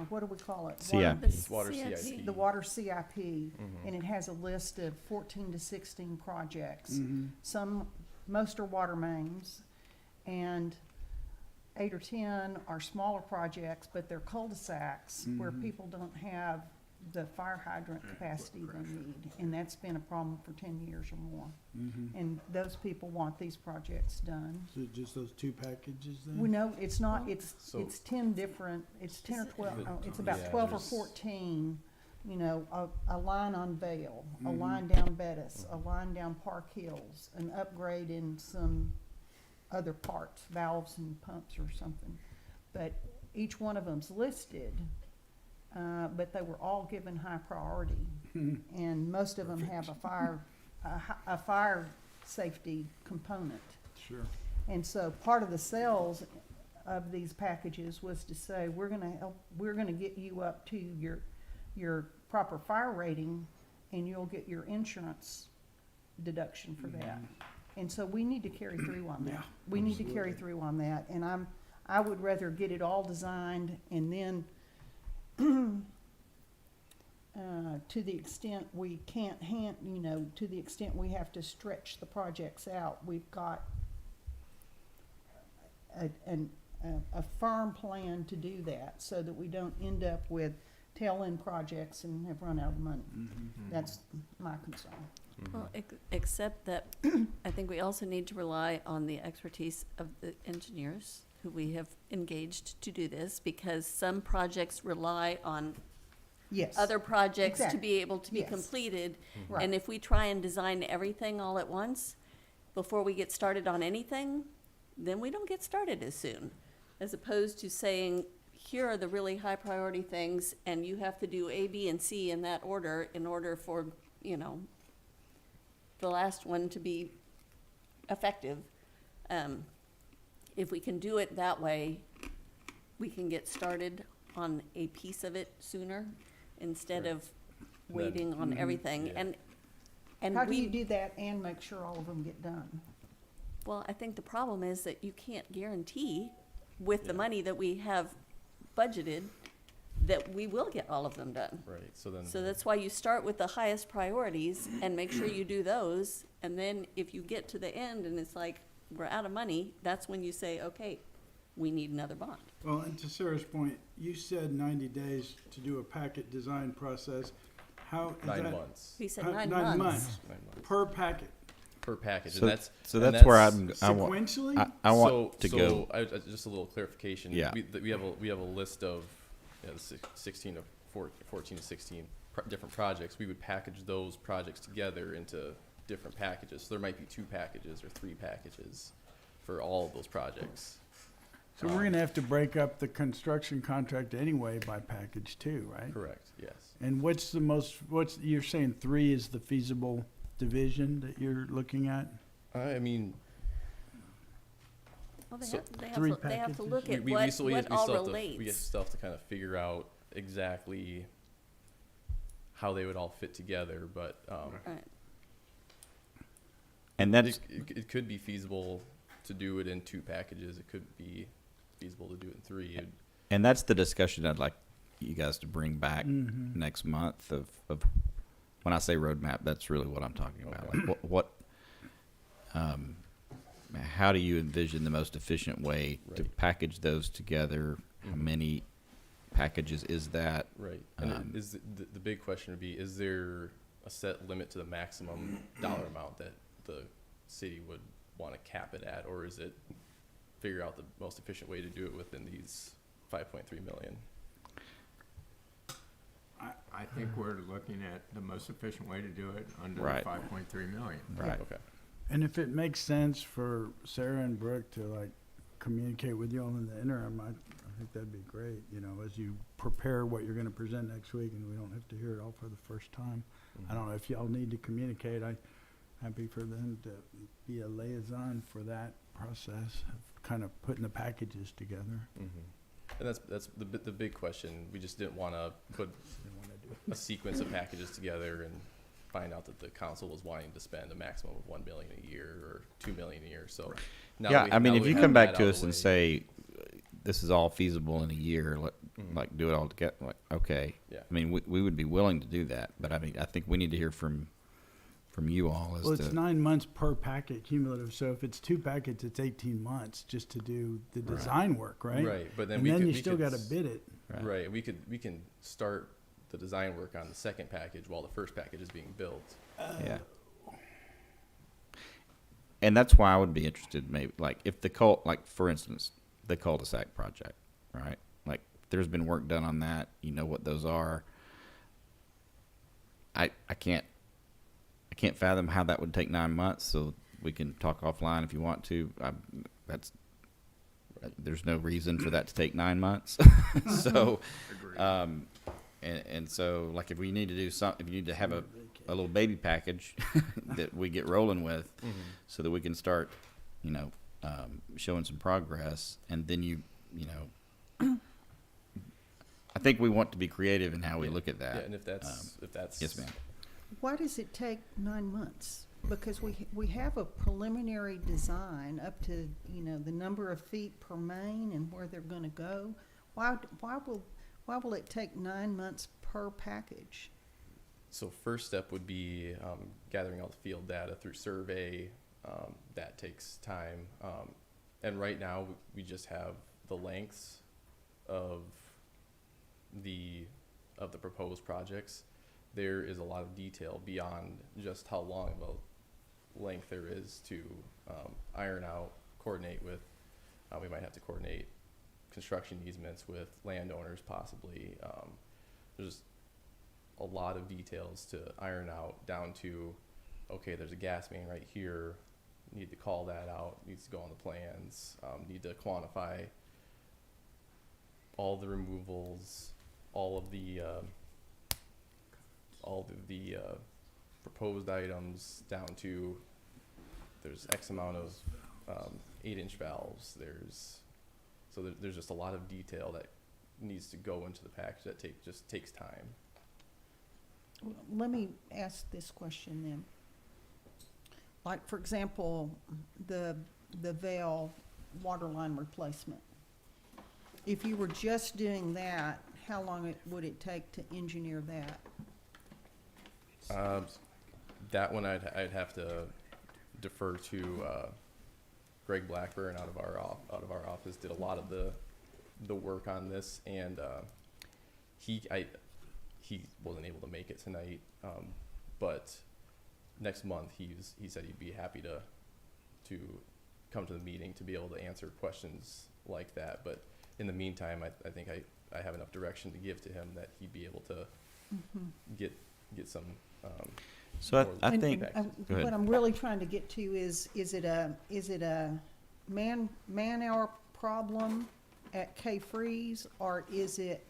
what do we call it? CIP. Water CIP. CIP. The water CIP, Mhm. and it has a list of 14 to 16 projects. Mhm. Most are water mains, and 8 or 10 are smaller projects, but they're cul-de-sacs where Mhm. people don't have the fire hydrant capacity they need, and that's been a problem for 10 years or more. Mhm. And those people want these projects done. So just those two packages then? We know, it's not, So- it's 10 different, it's 10 or 12, But- oh, it's about yeah, 12 or there's- 14, you know, a line on Vale, a Mhm. line down Bettis, a line down Park Hills, an upgrade in some other parts, valves and pumps or something. But each one of them's listed, but they were all given high priority. And most of them have a fire safety component. Sure. And so part of the sales of these packages was to say, we're gonna get you up to your proper fire rating, and you'll get your insurance deduction for that. And so we need to carry through on that. Yeah, We need to carry through on that, and I would rather get it all designed, and then to the extent we can't to the extent we have to stretch the projects out, we've got a firm plan to do that, so that we don't end up with tail-end projects and have run out of money. That's my concern. Well, except that I think we also need to rely on the expertise of the engineers who we have engaged to do this, because some projects rely on Yes. other projects to Exactly. be able to be Yes. completed. Right. And if we try and design everything all at once, before we get started on anything, then we don't get started as soon. As opposed to saying, here are the really high priority things, and you have to do A, B, and C in that order in order for, you know, the last one to be effective. If we can do it that way, we can get started on a piece of it sooner instead Right. of waiting on everything. Yeah. And How do we, you do that and make sure all of them get done? well, I think the problem is that you can't guarantee with the Yeah. money that we have budgeted that we will get all of them done. Right, so then. So that's why you start with the highest priorities and make sure you do those. And then if you get to the end and it's like, we're out of money, that's when you say, okay, we need another bond. Well, and to Sarah's point, you said 90 days to do a packet design process. How is 9 that? months He said Huh, 9 9 months. 9 months per packet, per package, So, and that's so and that's where sequentially? I want to go. Just a little clarification. Yeah. We have a list of, you know, 16 to 14 to 16 different projects. We would package those projects together into different packages. So there might be 2 packages or 3 packages for all of those projects. So we're gonna have to break up the construction contract anyway by package too, right? Correct. Yes. And you're saying 3 is the feasible division that you're looking at? I mean, Well, they So- have, they have, Three to, they have to packages? look at we what, still, we what all still have to, we relates. still have to kind of figure out exactly how they would all fit together, but Right. And that's it could be feasible to do it in 2 packages. It could be feasible to do it in 3. and that's the discussion I'd like you guys to bring back Mhm. next month of when I say roadmap, that's really what I'm talking about. Okay. Like how do you envision the most efficient way to Right. package those together? How Mhm. many packages is that? Right. And Um, is the big question would be, is there a set limit to the maximum dollar amount that the city would want to cap it at, or is it figure out the most efficient way to do it within these 5.3 million? I think we're looking at the most efficient way to do it under Right. 5.3 million. Right. Okay. And if it makes sense for Sarah and Brooke to like communicate with you all in the interim, I think that'd be great, you know, as you prepare what you're gonna present next week and we don't have to hear it all for the first time. I don't know if y'all need to communicate, I'm happy for them to be a liaison for that process of kind of putting the packages together. And that's the big question. We just didn't want to put a sequence of packages together and find out that the council was wanting to spend a maximum of 1 million a year or 2 million a year. So now Yeah, we- I mean, now if we you have come back that to out us of the and way. say, this is all feasible in a year, Mhm. like, do it all together, like, okay. Yeah. I mean, we would be willing to do that, but I mean, I think we need to hear from you all as Well, it's to, 9 months per packet cumulative, so if it's 2 packets, it's 18 months just to do the design work, right? Right, but then And we then could- you we still could gotta s- bid it. Right, we can start the design work on the second package while the first package is being built. yeah. And that's why I would be interested, maybe, like, if like, for instance, the cul-de-sac project, right? Like, there's been work done on that, you know what those are. I can't fathom how that would take 9 months, so we can talk offline if you want to. There's no reason for that to take 9 months. So, and so, like, if we need to do if you need to have a little baby package that we get rolling with, so that we can start, you know, showing some progress, and then you know, I think we want to be creative in how we look at that. Yeah, and if that's yes, ma'am. Why does it take 9 months? Because we have a preliminary design up to, you know, the number of feet per main and where they're gonna go. Why will it take 9 months per package? So first step would be gathering all the field data through survey. That takes time. And right now, we just have the lengths of the proposed projects. There is a lot of detail beyond just how long of a length there is to iron out, coordinate with. We might have to coordinate construction easements with landowners possibly. There's a lot of details to iron out, down to, okay, there's a gas main right here, need to call that out, needs to go on the plans, need to quantify all the removals, all of the proposed items, down to there's X amount of 8-inch valves. There's just a lot of detail that needs to go into the package that just takes time. Let me ask this question then. Like, for example, the Vail water line replacement. If you were just doing that, how long would it take to engineer that? That one I'd have to defer to Greg Blackburn out of our office. Did a lot of the work on this, and he wasn't able to make it tonight. But next month he said he'd be happy to come to the meeting to be able to answer questions like that. But in the meantime, I think I have enough direction to give to him that he'd be able to get some. So I And- think. and, Go ahead. what I'm really trying to get to is it a man-hour problem at K-Freeze, or is it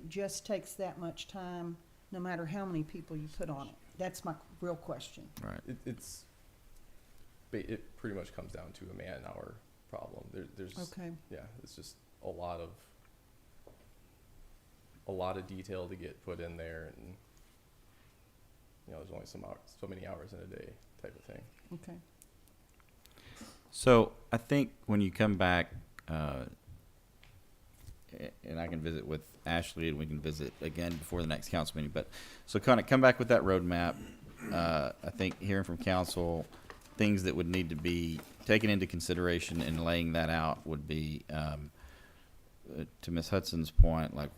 just takes that much time no matter how many people you put on it? That's my real question. Right. It pretty much comes down to a man-hour problem. There's Okay. yeah, it's just a lot of detail to get put in there, and you know, there's only so many hours in a day type of thing. Okay. So I think when you come back, and I can visit with Ashley, and we can visit again before the next council meeting. But so kind of come back with that roadmap. I think hearing from council, things that would need to be taken into consideration in laying that out would be, to Ms. Hudson's point, like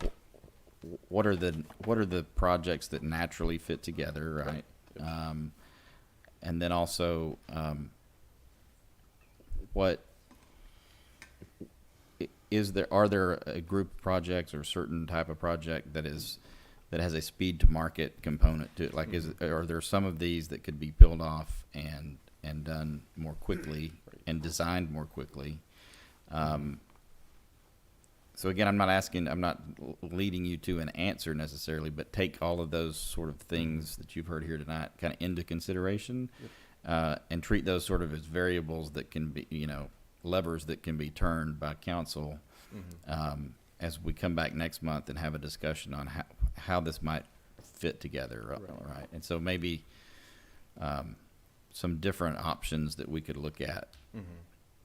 what are the projects that naturally fit together, right? And then also, are there a group of projects or a certain type of project that has a speed to market component to it? Like, are there some of these that could be built off and done more quickly and designed more quickly? So again, I'm not leading you to an answer necessarily, but take all of those sort of things that you've heard here tonight kind of into consideration, and treat those sort of as variables that can be, levers that can be turned by council, as we come back next month and have a discussion on how this might fit together, right? And so maybe some different options that we could look at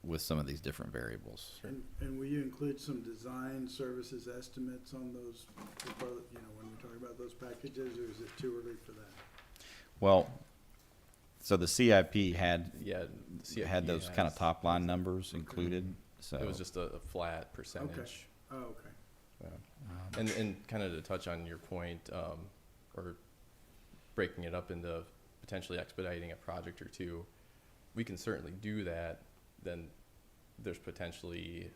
with some of these different variables. And will you include some design services estimates on those, when we talk about those packages, or is it too early for that? Well, so the CIP had Yeah, the CIP had those kind of has- top line numbers included. So It was just a flat percentage. Oh, okay. And kind of to touch on your point, or breaking it up into potentially expediting a project or two, we can certainly do that. Then there's potentially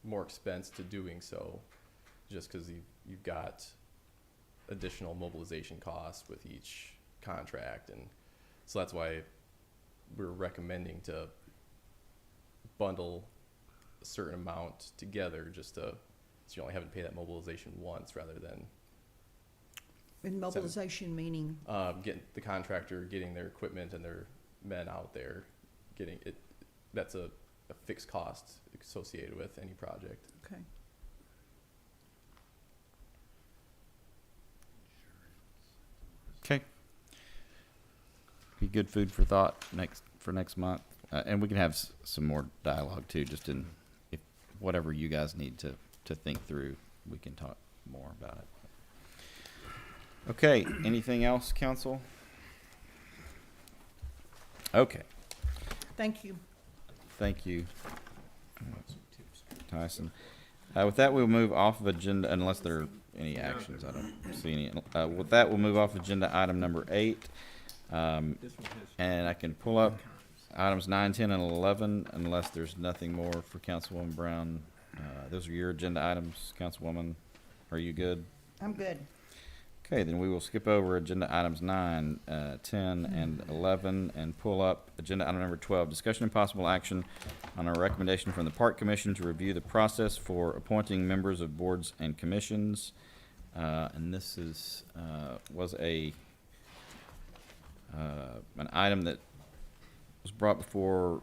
more expense to doing so, just because you've got additional mobilization costs with each contract, and so that's why we're recommending to bundle a certain amount together, just to so you only having to pay that mobilization once rather than In mobilization meaning, getting the contractor getting their equipment and their men out there getting it. That's a fixed cost associated with any project. okay. okay, be good food for thought next month, and we can have some more dialogue too. Just in if whatever you guys need to think through, we can talk more about it. Okay, anything else, council? Okay, Thank you. thank you, Tyson. With that, we'll move off of agenda, unless there are any actions. I don't see any. With that, we'll move off agenda item number 8. And I can pull up items 9, 10, and 11, unless there's nothing more for Councilwoman Brown. Those are your agenda items, Councilwoman. Are you good? I'm good. Okay, then we will skip over agenda items 9, 10, and 11 and pull up agenda item number 12. Discussion and possible action on a recommendation from the Park Commission to review the process for appointing members of boards and commissions. And this is, was an item that was brought before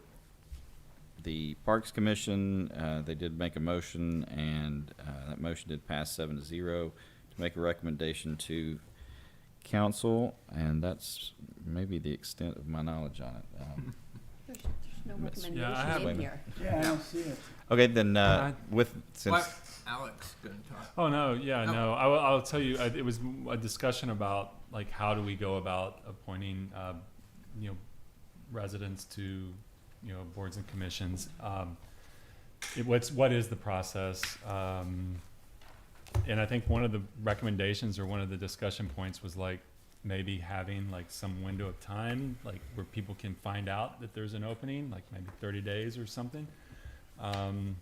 the Parks Commission. They did make a motion, and that motion did pass 7-0. Make a recommendation to council, and that's maybe the extent of my knowledge on it. There's no Miss- recommendation I have- in here. Yeah, I don't see it. Okay, then with since Alex gonna talk. Oh, no, yeah, No. no, I'll tell you, it was a discussion about, like, how do we go about appointing, residents to, boards and commissions. What is the process? And I think one of the recommendations or one of the discussion points was like maybe having like some window of time, like where people can find out that there's an opening, like maybe 30 days or something. And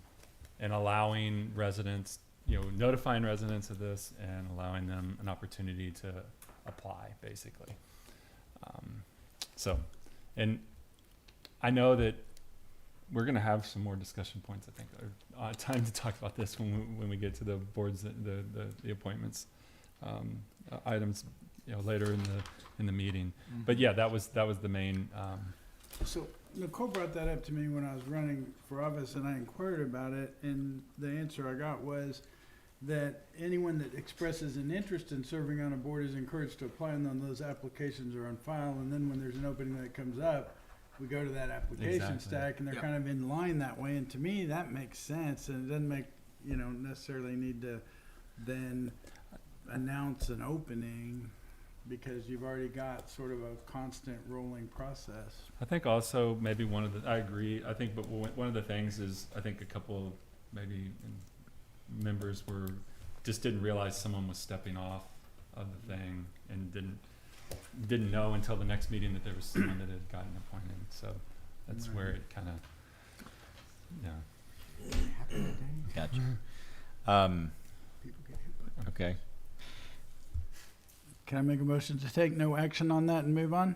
allowing residents, notifying residents of this and allowing them an opportunity to apply, basically. And I know that we're going to have some more discussion points, I think, or time to talk about this when we get to the boards, the appointments items, later in the meeting. But yeah, that was the main. So Nicole brought that up to me when I was running for office, and I inquired about it, and the answer I got was that anyone that expresses an interest in serving on a board is encouraged to apply, and then those applications are on file, and then when there's an opening that comes up, we go to that application Exactly. stack, and they're kind of in line that way, and to me, that makes sense, and it doesn't make, necessarily need to then announce an opening, because you've already got sort of a constant rolling process. I think also maybe I agree. I think, but one of the things is I think a couple maybe members didn't realize someone was stepping off of the thing and didn't know until the next meeting that there was someone that had gotten appointed. So that's where it kind of, Gotcha. Okay. Can I make a motion to take no action on that and move on?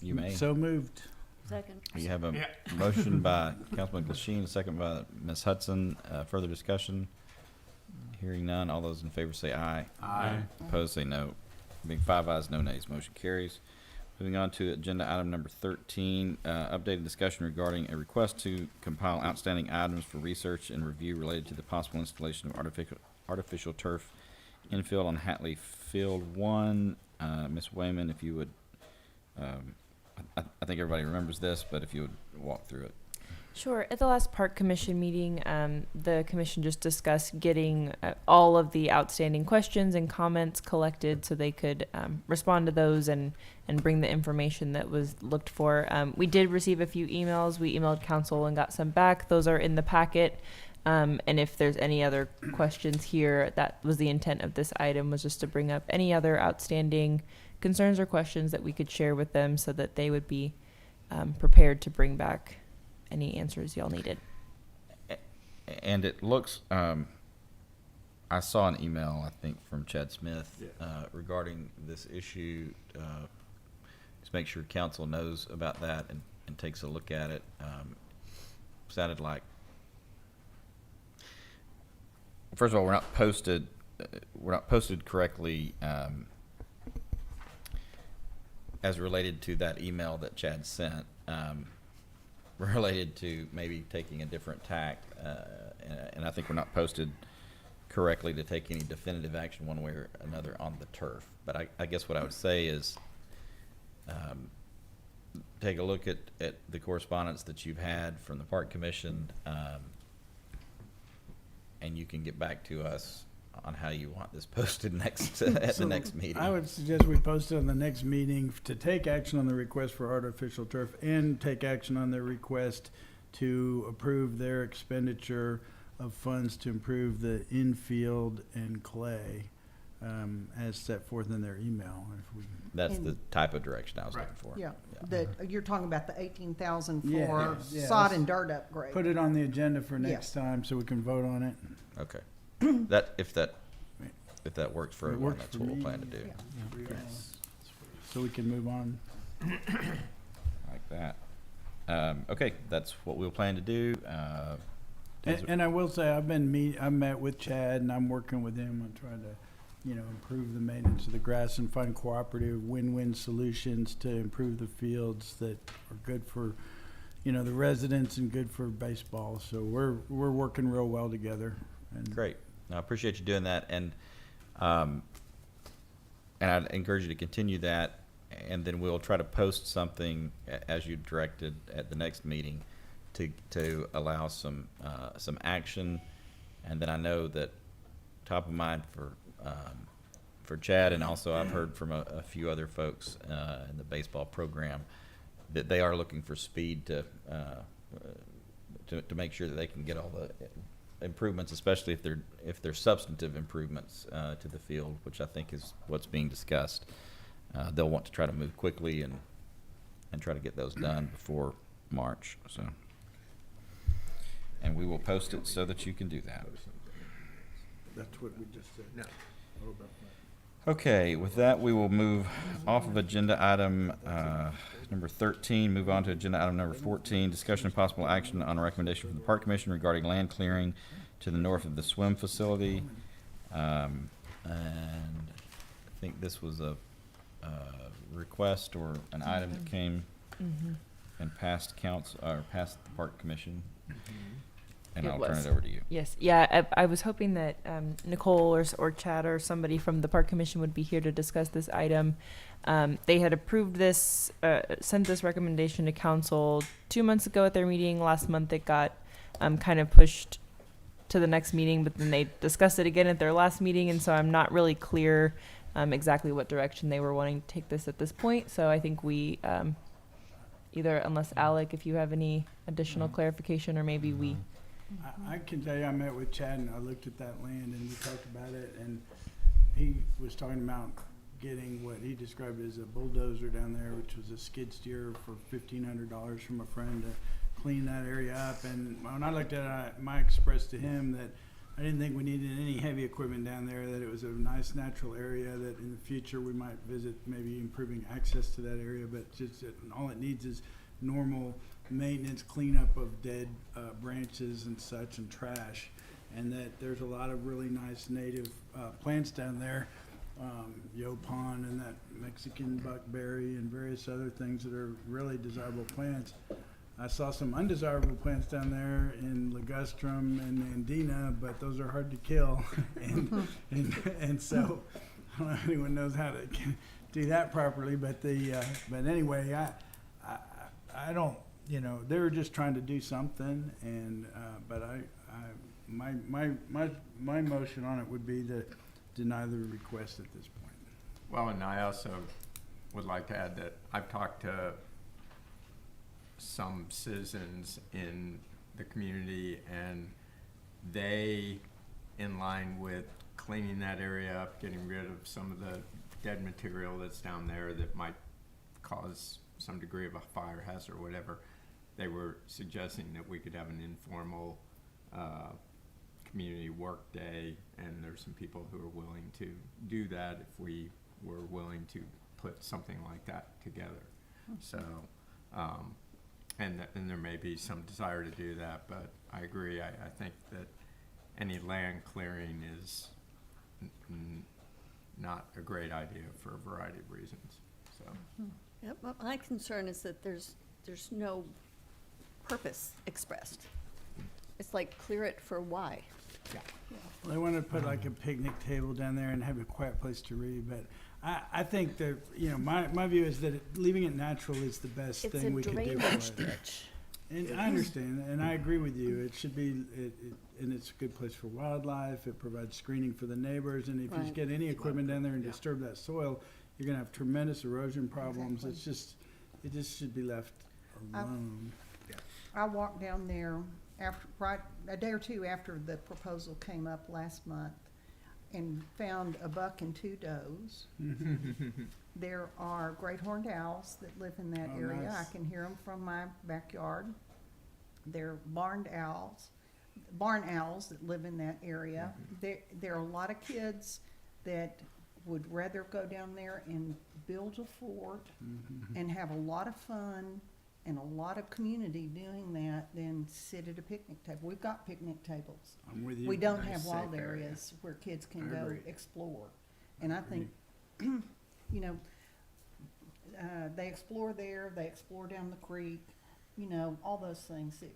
You may. So moved. Second. You have a motion by Councilman Glasheen, a second by Ms. Hudson. Further discussion? Hearing none. All those in favor say aye. Aye. Opposed say no. Being 5 ayes, no nays, motion carries. Moving on to agenda item number 13, updated discussion regarding a request to compile outstanding items for research and review related to the possible installation of artificial turf infield on Hatley Field 1. Ms. Wayman, if you would, I think everybody remembers this, but if you would walk through it. Sure. At the last park commission meeting, the commission just discussed getting all of the outstanding questions and comments collected so they could respond to those and bring the information that was looked for. We did receive a few emails. We emailed council and got some back. Those are in the packet. And if there's any other questions here, that was the intent of this item, was just to bring up any other outstanding concerns or questions that we could share with them so that they would be prepared to bring back any answers y'all needed. And it looks, I saw an email, I think, from Chad Smith regarding this issue. Just make sure council knows about that and takes a look at it. Sounded like, first of all, we're not posted correctly as related to that email that Chad sent. Related to maybe taking a different tack, and I think we're not posted correctly to take any definitive action one way or another on the turf. But I guess what I would say is take a look at the correspondence that you've had from the Park Commission, and you can get back to us on how you want this posted next at the next meeting. I would suggest we post it on the next meeting to take action on the request for artificial turf and take action on their request to approve their expenditure of funds to improve the infield and clay, as set forth in their email. That's the type of direction I was looking for. Yeah, that, you're talking about the 18,000 Yeah, for yeah, sod let's and dirt upgrade. Put it on the agenda for next Yes. time so we can vote on it. Okay. If that works for It everyone, works that's for what we'll me. plan to do. Yeah. So we can move on. Like that. Okay, that's what we'll plan to do. And I will say, I met with Chad and I'm working with him on trying to, improve the maintenance of the grass and find cooperative win-win solutions to improve the fields that are good for, the residents and good for baseball. So we're working real well together. And Great. I appreciate you doing that, and I'd encourage you to continue that, and then we'll try to post something as you directed at the next meeting to allow some action, and then I know that top of mind for Chad, and also I've heard from a few other folks in the baseball program that they are looking for speed to make sure that they can get all the improvements, especially if they're substantive improvements to the field, which I think is what's being discussed. They'll want to try to move quickly and try to get those done before March. So, and we will post it so that you can do that. that's what we just said. No. Okay, with that, we will move off of agenda item number 13, move on to agenda item number 14, discussion and possible action on a recommendation from the Park Commission regarding land clearing to the north of the swim facility. And I think this was a request or an item that came and passed passed the Park Commission. And I'll turn it over to you. Yes. Yeah. I was hoping that Nicole or Chad or somebody from the Park Commission would be here to discuss this item. They had approved this, sent this recommendation to council 2 months ago at their meeting. Last month it got kind of pushed to the next meeting, but then they discussed it again at their last meeting, and so I'm not really clear exactly what direction they were wanting to take this at this point. So I think we either, unless Alec, if you have any additional clarification, or maybe we. I can tell you, I met with Chad and I looked at that land and we talked about it, and he was talking about getting what he described as a bulldozer down there, which was a skid steer for $1,500 from a friend to clean that area up. And when I looked at it, I expressed to him that I didn't think we needed any heavy equipment down there, that it was a nice natural area, that in the future we might visit, maybe improving access to that area, but just all it needs is normal maintenance, cleanup of dead branches and such and trash, and that there's a lot of really nice native plants down there, Yopon and that Mexican buckberry and various other things that are really desirable plants. I saw some undesirable plants down there in ligustrum and andina, but those are hard to kill. and so I don't know if anyone knows how to do that properly, but but anyway, I don't, you know, they were just trying to do something, and but my motion on it would be to deny the request at this point. Well, and I also would like to add that I've talked to some citizens in the community, and they, in line with cleaning that area up, getting rid of some of the dead material that's down there that might cause some degree of a fire hazard or whatever, they were suggesting that we could have an informal community work day, and there's some people who are willing to do that if we were willing to put something like that together. So, and there may be some desire to do that, but I agree. I think that any land clearing is not a great idea for a variety of reasons. So, Yep, but my concern is that there's no purpose expressed. It's like, clear it for why? Well, I want to put like a picnic table down there and have a quiet place to read, but I think that, you know, my view is that leaving it natural is the best It's thing a we could do drainage for it. ditch. And I understand, and I agree with you. It should be, and it's a good place for wildlife. It provides screening for the neighbors, and if you Right. get any equipment down there and disturb that soil, you're gonna have tremendous erosion problems. Exactly. It just should be left alone. I walked down there right a day or two after the proposal came up last month and found a buck and 2 does. There are great horned owls that live in that Oh, area. nice. I can hear them from my backyard. There are barn owls that live in that area. There are a lot of kids that would rather go down there and build a fort and have a lot of fun and a lot of community doing that than sit at a picnic table. We've got picnic tables. I'm with you. We don't Nice have safe wild area. areas where kids can I go agree. explore. And I think, you know, they explore there, they explore down the creek, you know, all those things that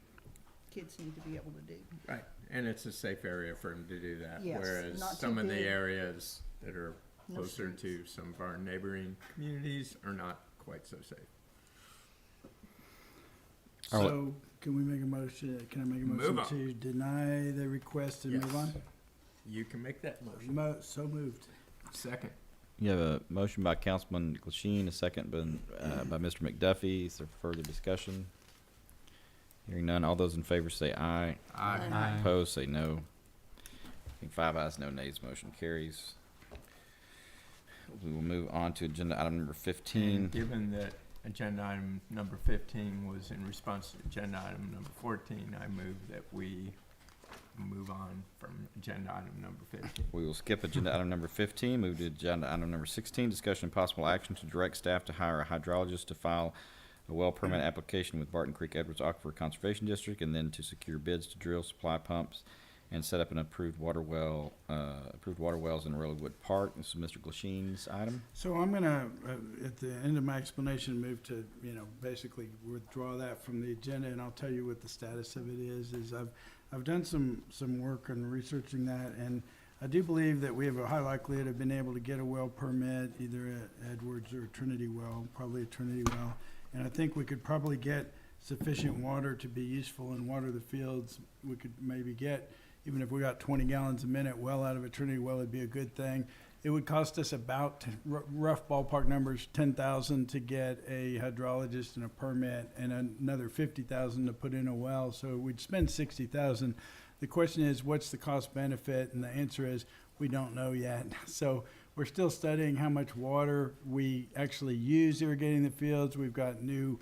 kids need to be able to do. right, and it's a safe area for them to do that. Yes, Whereas not too some of the big. areas that are No closer to streets. some of our neighboring communities are not quite so safe. All right. So, can we make a motion, can I make a Move motion to deny the request and move Yes. on? You can make that motion. So moved. Second. You have a motion by Councilman Glasheen, a second by Mr. McDuffie. Is there further discussion? Hearing none, all those in favor say aye. Aye. Opposed, say no. I think 5 ayes, no nays, motion carries. We will move on to agenda item number 15. And given that agenda item number 15 was in response to agenda item number 14, I move that we move on from agenda item number 15. We will skip agenda item number 15, move to agenda item number 16, discussion and possible action to direct staff to hire a hydrologist to file a well permit application with Barton Creek Edwards Aquifer Conservation District, and then to secure bids to drill supply pumps and set up an approved water wells in Rollwood Park. This is Mr. Glasheen's item. So I'm gonna, at the end of my explanation, move to, you know, basically withdraw that from the agenda, and I'll tell you what the status of it is I've done some work on researching that, and I do believe that we have a high likelihood of being able to get a well permit, either at Edwards or Trinity Well, probably a Trinity Well. And I think we could probably get sufficient water to be useful and water the fields. We could maybe get, even if we got 20 gallons a minute well out of a Trinity Well, it'd be a good thing. It would cost us about, rough ballpark numbers, $10,000 to get a hydrologist and a permit, and another $50,000 to put in a well. So we'd spend $60,000. The question is, what's the cost benefit? And the answer is, we don't know yet. So we're still studying how much water we actually use irrigating the fields. We've got new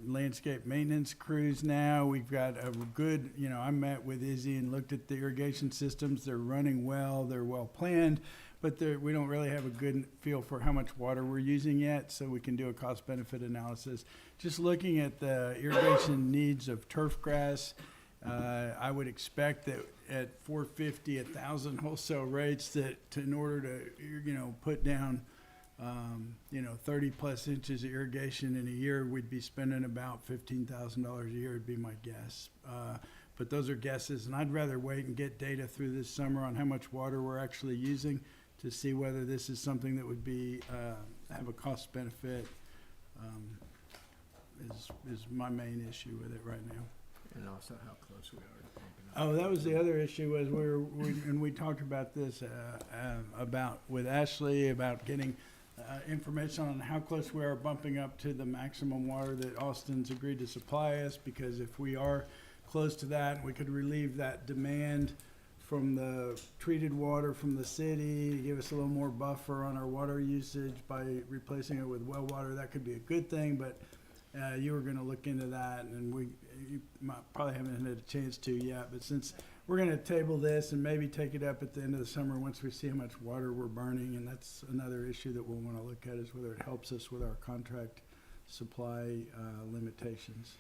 landscape maintenance crews now. We've got a good, you know, I met with Izzy and looked at the irrigation systems. They're running well, they're well planned, but we don't really have a good feel for how much water we're using yet, so we can do a cost benefit analysis. Just looking at the irrigation needs of turf grass, I would expect that at $450, $1,000 wholesale rates, that in order to, you know, put down you know, 30+ inches of irrigation in a year, we'd be spending about $15,000 a year, would be my guess. But those are guesses, and I'd rather wait and get data through this summer on how much water we're actually using to see whether this is something that would be, have a cost benefit, is my main issue with it right now. And also how close we are to pumping up. Oh, that was the other issue, was and we talked about this, about, with Ashley, about getting information on how close we are bumping up to the maximum water that Austin's agreed to supply us, because if we are close to that, we could relieve that demand from the treated water from the city, to give us a little more buffer on our water usage by replacing it with well water. That could be a good thing, but you were gonna look into that, and you probably haven't had a chance to yet, but since we're gonna table this and maybe take it up at the end of the summer once we see how much water we're burning, and that's another issue that we'll wanna look at, is whether it helps us with our contract supply limitations.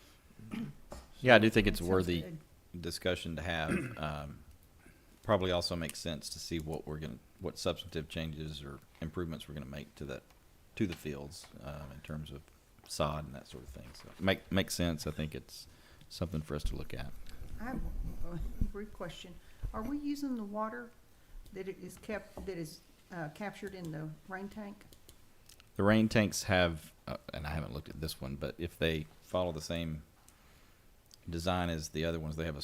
Yeah, I do think it's That sounds worthy good. discussion to have. Probably also makes sense to see what substantive changes or improvements we're gonna make to the fields, in terms of sod and that sort of thing. So makes sense. I think it's something for us to look at. I have a brief question. Are we using the water that is captured in the rain tank? The rain tanks have, and I haven't looked at this one, but if they follow the same design as the other ones, they have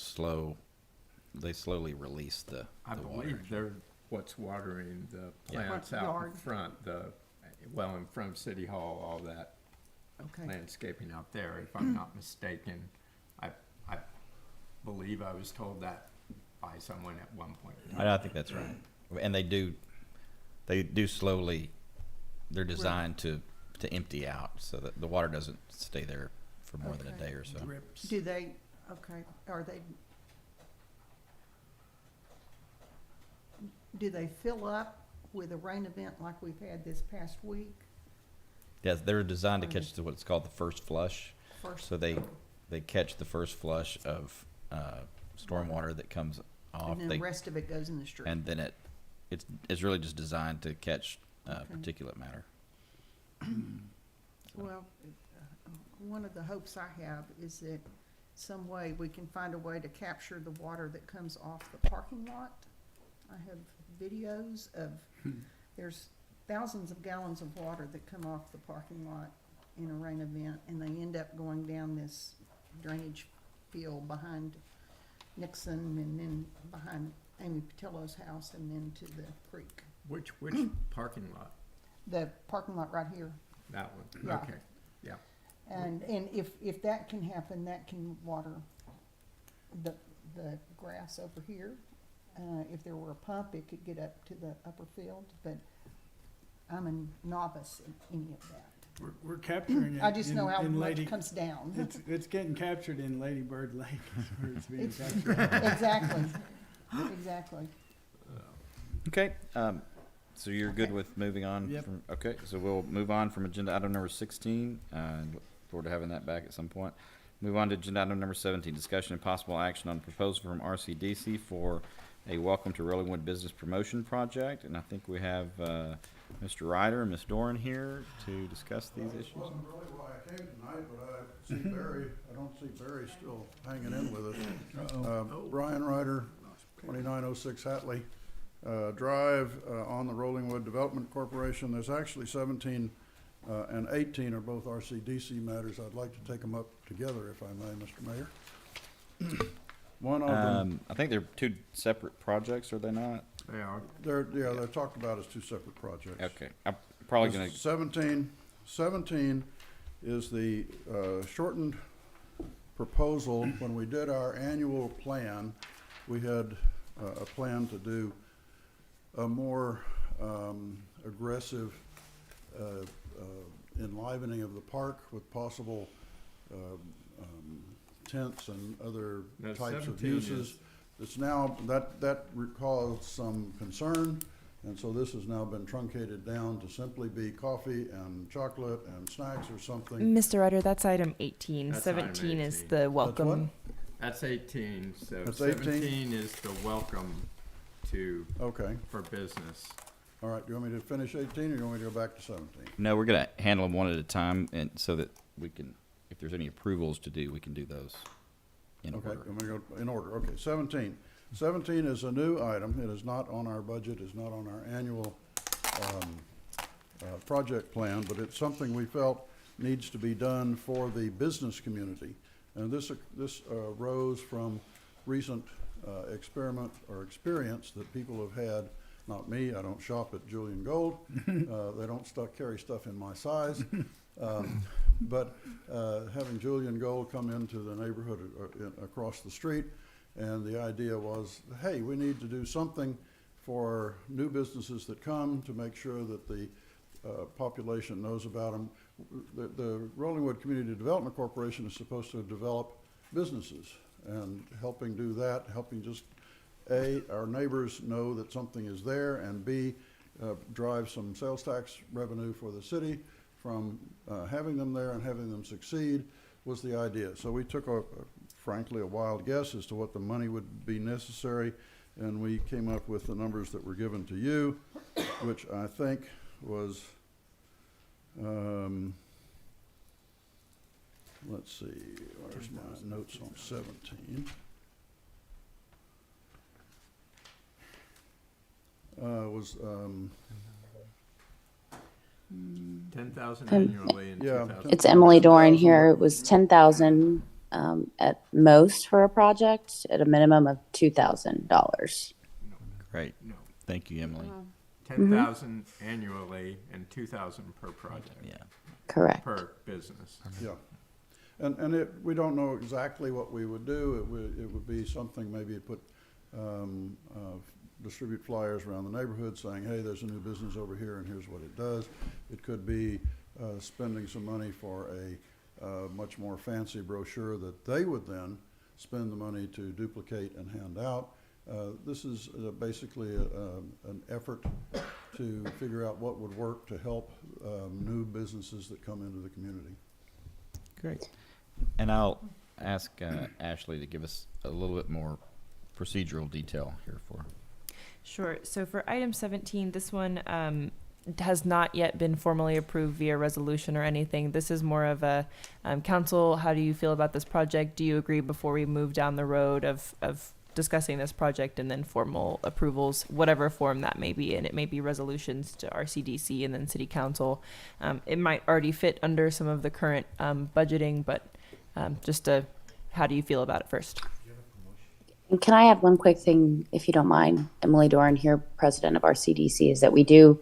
they slowly release the I water. believe they're what's watering the Yeah. plants Front out in yard. front, in front of City Hall, all that Okay. landscaping out there, if I'm not mistaken. I believe I was told that by someone at one point. I think that's right. And they do slowly, they're designed to empty out so that the water doesn't stay there for more than a Okay. day or so. Drips. Do they, okay, do they fill up with a rain event like we've had this past week? Yes, they're designed to catch what's called the first flush. First, So they catch the first flush of stormwater that comes off. and then the rest of it goes in the street? And then it's really just designed to catch Okay. particulate matter. Well, one of the hopes I have is that some way we can find a way to capture the water that comes off the parking lot. I have videos of, there's thousands of gallons of water that come off the parking lot in a rain event, and they end up going down this drainage field behind Nixon, and then behind Amy Patillo's house, and then to the creek. Which parking lot? The parking lot right here. That one? Yeah. Okay, yeah. And if that can happen, that can water the grass over here. If there were a pump, it could get up to the upper field, but I'm a novice in any of that. We're capturing it. I just know how in much Lady- comes down. It's getting captured in Lady Bird Lake, is where it's being It's- captured. Exactly, exactly. Okay, so you're good with moving on? Yep. Okay, so we'll move on from agenda item number 16, and look forward to having that back at some point. Move on to agenda item number 17, discussion and possible action on proposal from RCDC for a Welcome to Rollingwood Business Promotion Project, and I think we have Mr. Ryder and Ms. Doran here to discuss these issues. Wasn't really why I came tonight, but I see Barry, I don't see Barry still hanging in with us. Brian Ryder, 2906 Hatley Drive, on the Rollingwood Development Corporation. There's actually 17 and 18 are both RCDC matters. I'd like to take them up together, if I may, Mr. Mayor. One of them, I think they're two separate projects, are they not? They are. they're talked about as two separate projects. Okay, I'm probably gonna, 17 is the shortened proposal. When we did our annual plan, we had a plan to do a more aggressive enlivening of the park with possible tents and other No, types of 17 uses. It's now, that caused some concern, and so this has now been truncated down to simply be coffee and chocolate and snacks or something. Mr. Ryder, that's item 18. That's item 17 is 18. the welcome. what? That's 18, so That's 18? 17 is the welcome to, Okay, for business. All right, do you want me to finish 18 or do you want me to go back to 17? No, we're gonna handle them one at a time, and so that we can, if there's any approvals to do, we can do those in Okay, order. I'm gonna go in order. Okay, 17. 17 is a new item. It is not on our budget, it's not on our annual project plan, but it's something we felt needs to be done for the business community. And this arose from recent experiment or experience that people have had. Not me, I don't shop at Julian Gold. They don't carry stuff in my size. But having Julian Gold come into the neighborhood across the street, and the idea was, hey, we need to do something for new businesses that come to make sure that the population knows about them. The Rollingwood Community Development Corporation is supposed to develop businesses, and helping do that, helping just A, our neighbors know that something is there, and B, drive some sales tax revenue for the city from having them there and having them succeed was the idea. So we took frankly a wild guess as to what the money would be necessary, and we came up with the numbers that were given to you, which I think was, let's see, where's my notes on 17? Was 10,000 annually and Yeah. 2,000. It's Emily Doran here. It was 10,000 at most for a project, at a minimum of $2,000. Great. Thank you, Emily. 10,000 annually and 2,000 per project. Yeah. Correct. Per business. Yeah. And we don't know exactly what we would do. It would be something, maybe put, distribute flyers around the neighborhood saying, hey, there's a new business over here and here's what it does. It could be spending some money for a much more fancy brochure that they would then spend the money to duplicate and hand out. This is basically an effort to figure out what would work to help new businesses that come into the community. Great. And I'll ask Ashley to give us a little bit more procedural detail here for. Sure. So for item 17, this one has not yet been formally approved via resolution or anything. This is more of a council, how do you feel about this project? Do you agree before we move down the road of discussing this project, and then formal approvals, whatever form that may be? And it may be resolutions to RCDC and then city council. It might already fit under some of the current budgeting, but how do you feel about it first? And can I add one quick thing, if you don't mind? Emily Doran here, president of our CDC, is that we do,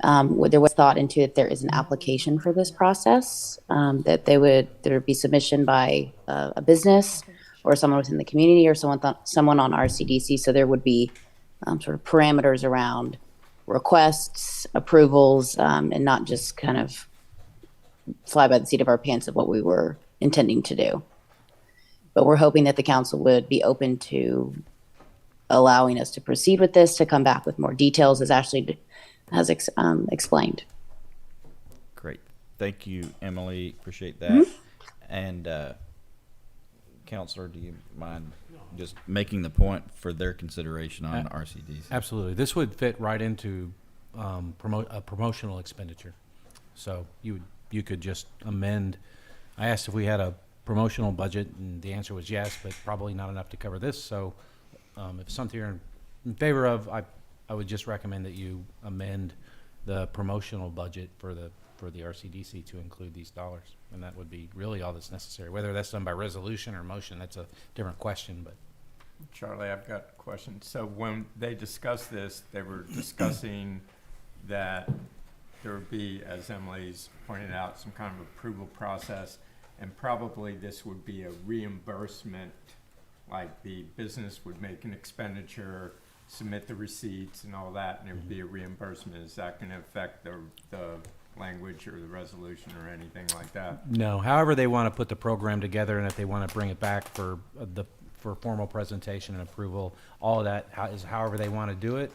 there was thought into it, there is an application for this process, that there would be submission by a business or someone within the community or someone on our CDC. So there would be sort of parameters around requests, approvals, and not just kind of fly by the seat of our pants of what we were intending to do. But we're hoping that the council would be open to allowing us to proceed with this, to come back with more details, as Ashley has explained. Great. Thank you, Emily. Appreciate that. And Counselor, do you mind just making the point for their consideration on RCDs? Absolutely. This would fit right into a promotional expenditure. So you could just amend. I asked if we had a promotional budget, and the answer was yes, but probably not enough to cover this. So if something you're in favor of, I would just recommend that you amend the promotional budget for the RCDC to include these dollars. And that would be really all that's necessary. Whether that's done by resolution or motion, that's a different question. But Charlie, I've got a question. So when they discussed this, they were discussing that there would be, as Emily's pointed out, some kind of approval process, and probably this would be a reimbursement, like the business would make an expenditure, submit the receipts and all that, and it would be a reimbursement. Is that going to affect the language or the resolution or anything like that? no, however they want to put the program together, and if they want to bring it back for formal presentation and approval, all of that is however they want to do it.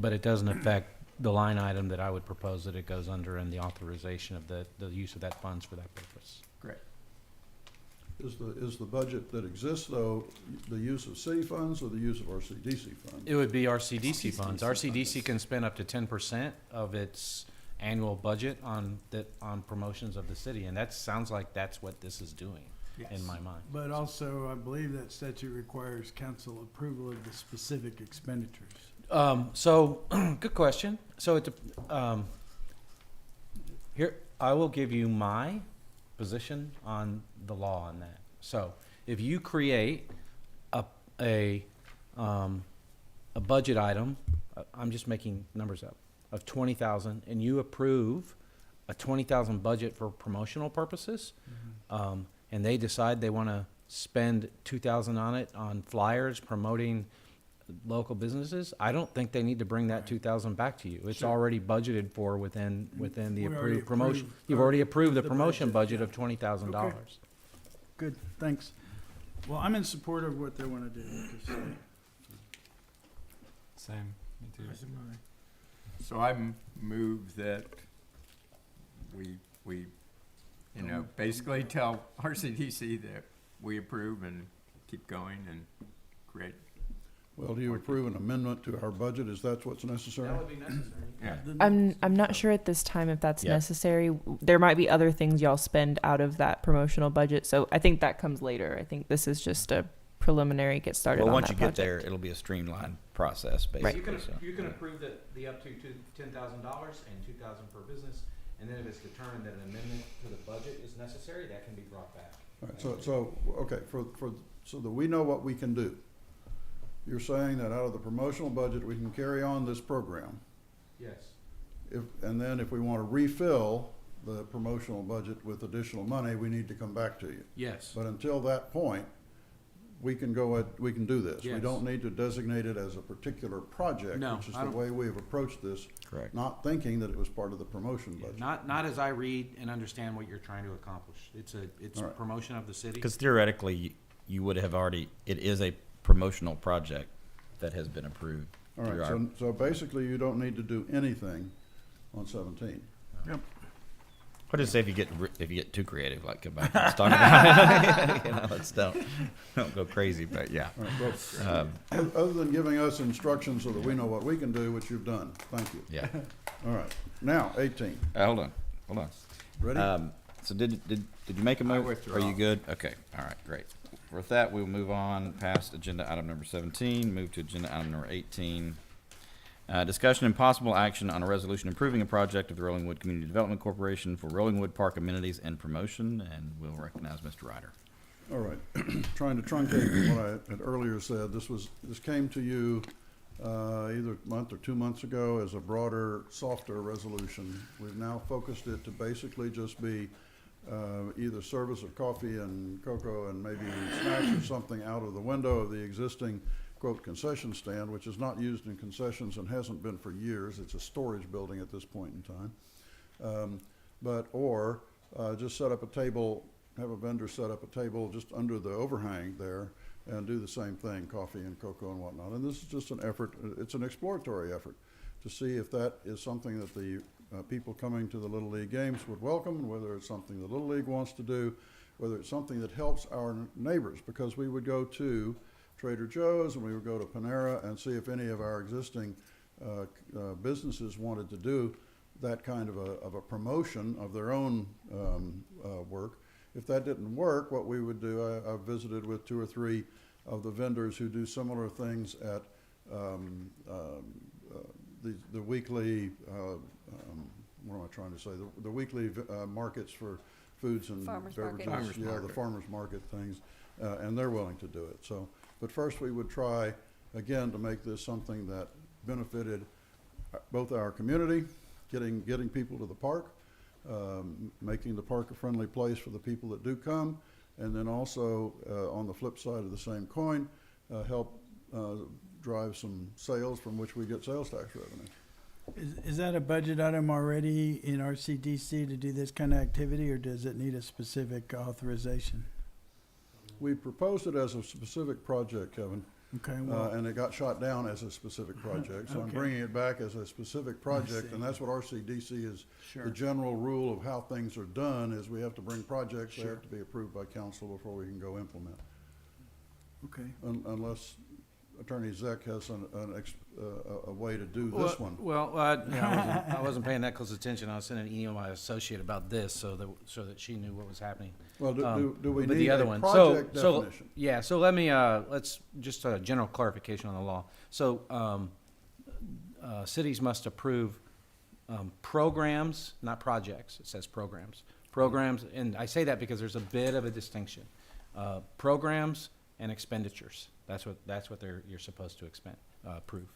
But it doesn't affect the line item that I would propose that it goes under, and the authorization of the use of that funds for that purpose. Great. Is the budget that exists, though, the use of city funds or the use of RCDC funds? It would be RCDC funds. RCDC can spend up to 10% of its annual budget on promotions of the city, and that sounds like that's what this is doing in my mind. But also, I believe that statute requires council approval of the specific expenditures. So, good question. So here, I will give you my position on the law on that. So, if you create a budget item, I'm just making numbers up, of 20,000, and you approve a 20,000 budget for promotional purposes, and they decide they want to spend 2,000 on it on flyers promoting local businesses, I don't think they need to bring that 2,000 back to you. It's already budgeted for within the We already approved promotion. approved You've already approved the the promotion budget, budget of $20,000. Okay. Good, thanks. Well, I'm in support of what they want to do. Just, Same, me too. So I move that we, you know, basically tell RCDC that we approve and keep going and create. Well, do you approve an amendment to our budget? Is that what's necessary? be necessary. Yeah. I'm not sure at this time if that's Yeah. necessary. There might be other things y'all spend out of that promotional budget, so I think that comes later. I think this is just a preliminary get started Well, on once that you get project. there, it'll be a streamlined process, Right. basically. So. You can approve the up to $10,000 and 2,000 per business, and then if it's determined that an amendment to the budget is necessary, that can be brought back. All right, so, okay, so that we know what we can do. You're saying that out of the promotional budget, we can carry on this program. Yes. And then if we want to refill the promotional budget with additional money, we need to come back to you. Yes. But until that point, we can we can do this. We Yes. don't need to designate it as a particular project, No, which is I the don't- way we have approached this. Correct. Not thinking that it was part of the promotion budget. Not as I read and understand what you're trying to accomplish. It's All right. promotion of the city. Because theoretically, you would have already, it is a promotional project that has been approved. All through right, our- so basically you don't need to do anything on 17. I'll just say if you get too creative, like come back and let's talk about it. You know, let's don't go crazy, but yeah. All right, well, other than giving us instructions so that we know what we can do, which you've done, thank you. Yeah. All right, now 18. Hold on. Ready? So did you make a move? withdraw. Are you good? Okay. All right. Great. With that, we'll move on past agenda item number 17. Move to agenda item number 18. Discussion and possible action on a resolution approving a project of the Rolling Wood Community Development Corporation for Rolling Wood Park amenities and promotion, and we'll recognize Mr. Ryder. All right, trying to truncate what I had earlier said, this came to you either a month or 2 months ago as a broader, softer resolution. We've now focused it to basically just be either service of coffee and cocoa and maybe snacks or something out of the window of the existing, quote, concession stand, which is not used in concessions and hasn't been for years. It's a storage building at this point in time. Or just set up a table, have a vendor set up a table just under the overhang there and do the same thing, coffee and cocoa and whatnot. And this is just an effort, it's an exploratory effort to see if that is something that the people coming to the Little League games would welcome, whether it's something the Little League wants to do, whether it's something that helps our neighbors, because we would go to Trader Joe's and we would go to Panera and see if any of our existing businesses wanted to do that kind of a promotion of their own work. If that didn't work, what we would do, I visited with 2 or 3 of the vendors who do similar things at the weekly, what am I trying to say, the weekly markets for foods and Farmers beverages. market. The farmers market things, and they're willing to do it. So, but first we would try, again, to make this something that benefited both our community, getting people to the park, making the park a friendly place for the people that do come, and then also, on the flip side of the same coin, help drive some sales from which we get sales tax revenue. Is that a budget item already in RCDC to do this kind of activity, or does it need a specific authorization? We proposed it as a specific project, Kevin. Okay, well, and it got shot down as a specific project. So I'm Okay. bringing it back as a specific project, and that's what RCDC is. The sure. general rule of how things are done is we have to bring projects, they Sure. have to be approved by council before we can go implement. Okay. Unless Attorney Zek has a way to do this one. Well, yeah, I wasn't paying that close attention. I was sending an email to my associate about this so that she knew what was happening. Well, do we With the need other a one. project So, definition? yeah, so let me, let's, just a general clarification on the law. So, cities must approve, programs, not projects. It says programs. Programs, and I say that because there's a bit of a distinction. Programs and expenditures. That's what you're supposed to approve.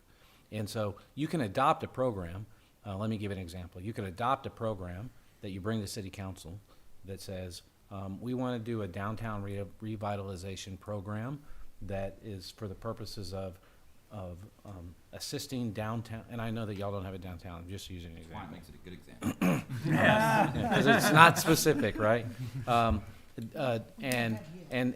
And so you can adopt a program. Let me give an example. You can adopt a program that you bring to city council that says, we want to do a downtown revitalization program that is for the purposes of assisting downtown. And I know that y'all don't have a downtown. I'm just using an example. Makes it a good example. Because it's not specific, right? And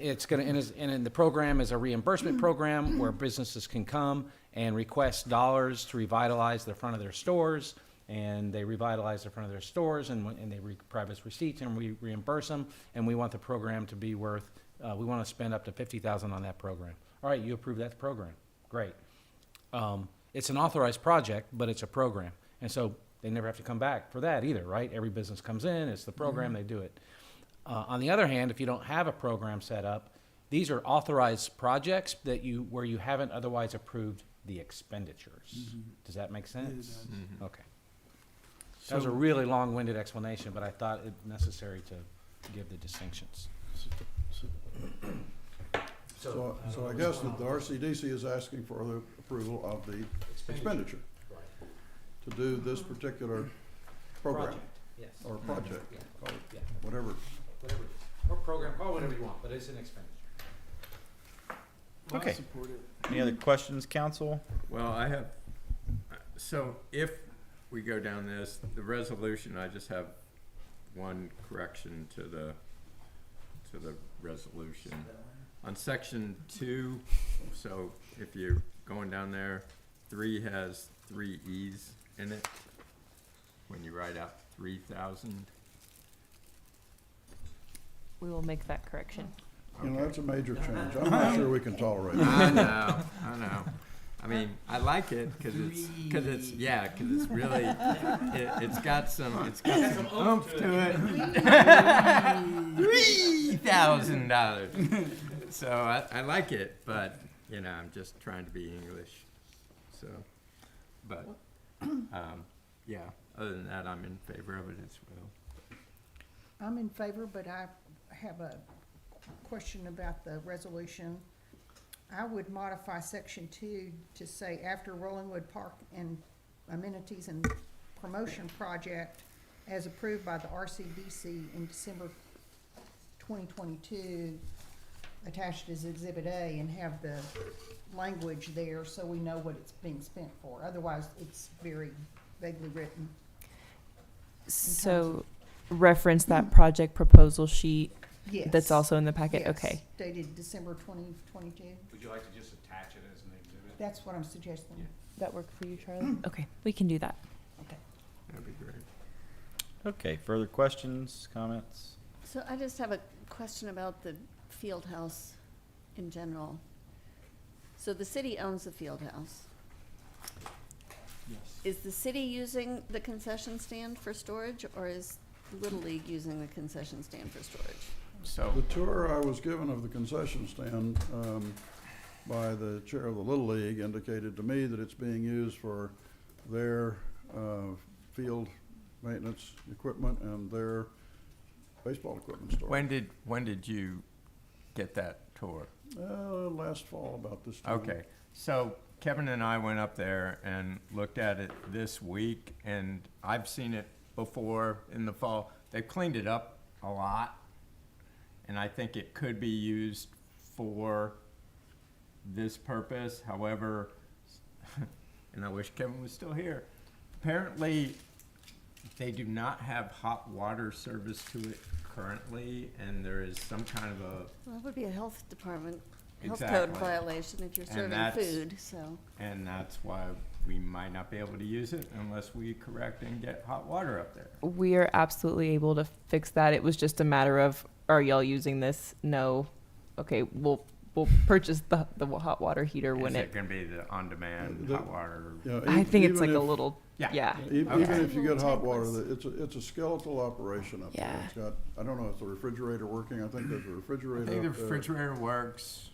it's gonna, and the program is a reimbursement program where businesses can come and request dollars to revitalize the front of their stores, and they revitalize the front of their stores, and they provide us receipts, and we reimburse them, and we want the program to be worth, we want to spend up to $50,000 on that program. All right, you approve that program, great. It's an authorized project, but it's a program, and so they never have to come back for that either, right? Every business comes in, it's the program, they do it. On the other hand, if you don't have a program set up, these are authorized projects where you haven't otherwise approved the expenditures. Does that make sense? does. Okay. That was a really long-winded explanation, but I thought it necessary to give the distinctions. So I guess that the RCDC is asking for the approval of the expenditure to do this particular program. Yes. Or project, Yeah. call it, Yeah. whatever. Whatever it is. Or program, call it whatever you want, but it's an expenditure. Well, I Okay. support it. Any other questions, council? Well, I have, so if we go down this, the resolution, I just have one correction to the resolution. On section 2, so if you're going down there, 3 has 3 E's in it when you write out 3,000. We will make that correction. You know, that's a major change. I'm not sure we can tolerate it. I know. I mean, I like it because it's really, it's got some oomph to it. $3,000. So I like it, but you know, I'm just trying to be English. So, but yeah. Other than that, I'm in favor of it as well. I'm in favor, but I have a question about the resolution. I would modify section 2 to say after Rollingwood Park and amenities and promotion project as approved by the RCDC in December 2022, attached as Exhibit A, and have the language there so we know what it's being spent for. Otherwise, it's very vaguely written. So reference that project proposal sheet Yes. that's also in the packet? Yes, Okay. dated December 2022. Would you like to just attach it as an exhibit? That's what I'm suggesting. That work for you, Charlie? Okay, we can do that. That'd be great. Okay, further questions, comments? So I just have a question about the field house in general. So the city owns the field house. Yes. Is the city using the concession stand for storage, or is Little League using the concession stand for storage? So The tour I was given of the concession stand by the chair of the Little League indicated to me that it's being used for their field maintenance equipment and their baseball equipment store. when did you get that tour? Last fall about this time. Okay, so Kevin and I went up there and looked at it this week, and I've seen it before in the fall. They've cleaned it up a lot, and I think it could be used for this purpose. However, and I wish Kevin was still here, apparently they do not have hot water service to it currently, and there is some kind of a Well, that would be a health department health code Exactly. violation if you're And serving that's- food, so. And that's why we might not be able to use it unless we correct and get hot water up there. We are absolutely able to fix that. It was just a matter of, are y'all using this? No. Okay, we'll purchase the hot water heater when Is it. it gonna be the on-demand The- hot water? You know, I think it's even like a if- little. Yeah. Yeah. Even Okay. if you get hot water, Tankless. it's a skeletal operation up there. Yeah. It's got, I don't know, is the refrigerator working? I think there's a I refrigerator think the up there. refrigerator works.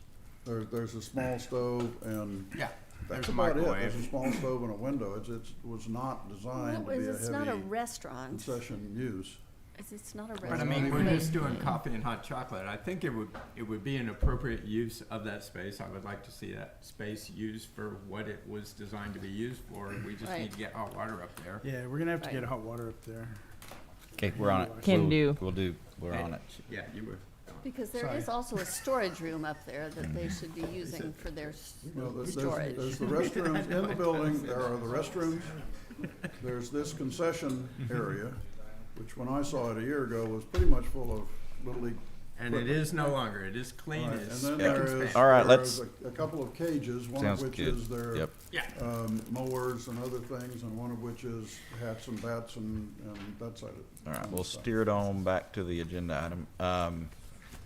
There's a small stove and Yeah. that's There's a about it. microwave. There's a small stove and a window. It was not designed to be a It's not a heavy restaurant. concession use. It's not a But I restaurant. mean, we're Wait. just doing coffee and hot chocolate. I think it would be an appropriate use of that space. I would like to see that space used for what it was designed to be used for. We just Right. need to get hot water up there. Yeah, we're gonna have to Right. get hot water up there. Okay, we're on it. Can do. We're on it. Yeah, you would. Because there Sorry. is also a storage room up there that they should be using for their Well, there's storage. the restrooms in the building, there are the restrooms. There's this concession area, which when I saw it a year ago was pretty much full of Little League. And it is no longer. It is clean All right, as and then spick there and is, span. All right, there let's- is a couple of cages, one of Sounds which good. is their Yep. Yeah. mowers and other things, and one of which is hats and bats and that side of it. All right, we'll steer it on back to the agenda item.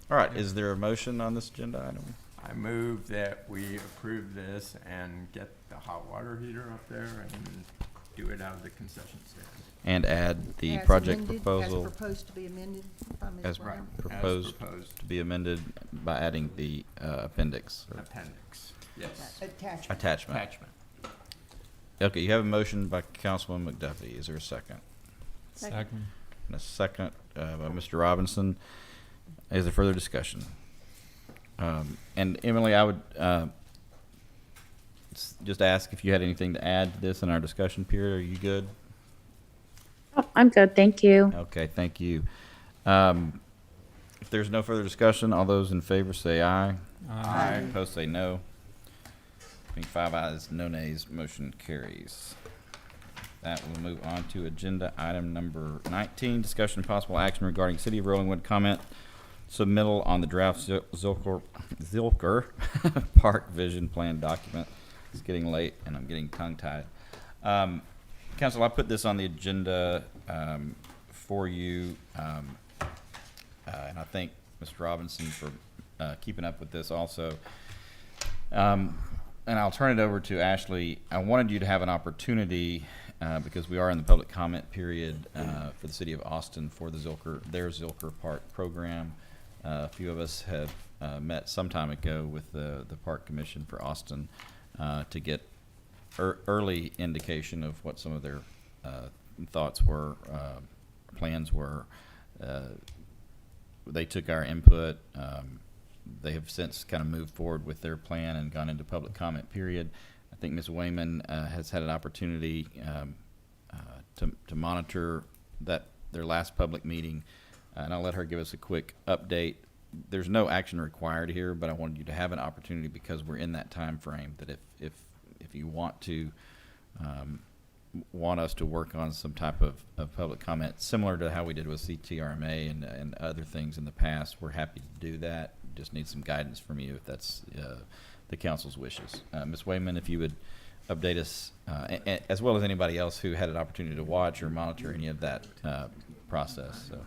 All right, is there a motion on this agenda item? I move that we approve this and get the hot water heater up there and do it out of the concession stand. And add the As project amended, proposal As proposed to be amended by Ms. as Brown. proposed proposed. to be amended by adding the appendix, or Appendix, yes. Attachment. attachment. Attachment. Okay, you have a motion by Councilman McDuffie. Is there a second? Second. And a second by Mr. Robinson. Is there further discussion? And Emily, I would just ask if you had anything to add to this in our discussion period. Are you good? Oh, I'm good, thank you. Okay, thank you. If there's no further discussion, all those in favor say aye. Aye. Opposed say no. Being 5 ayes, no nays, motion carries. That will move on to agenda item number 19, discussion and possible action regarding City of Rollingwood comment submittal on the draft Zilker Park Vision Plan document. It's getting late and I'm getting tongue-tied. Council, I put this on the agenda for you, and I thank Mr. Robinson for keeping up with this also. And I'll turn it over to Ashley. I wanted you to have an opportunity, because we are in the public comment period for the City of Austin for the their Zilker Park program. A few of us have met some time ago with the Park Commission for Austin to get early indication of what some of their thoughts were, plans were. They took our input. They have since kind of moved forward with their plan and gone into public comment period. I think Ms. Wayman has had an opportunity to monitor their last public meeting, and I'll let her give us a quick update. There's no action required here, but I wanted you to have an opportunity because we're in that time frame that if you want to want us to work on some type of public comment similar to how we did with CTRMA and other things in the past, we're happy to do that. Just need some guidance from you if that's the council's wishes. Ms. Wayman, if you would update us, as well as anybody else who had an opportunity to watch or monitor any of that process. So,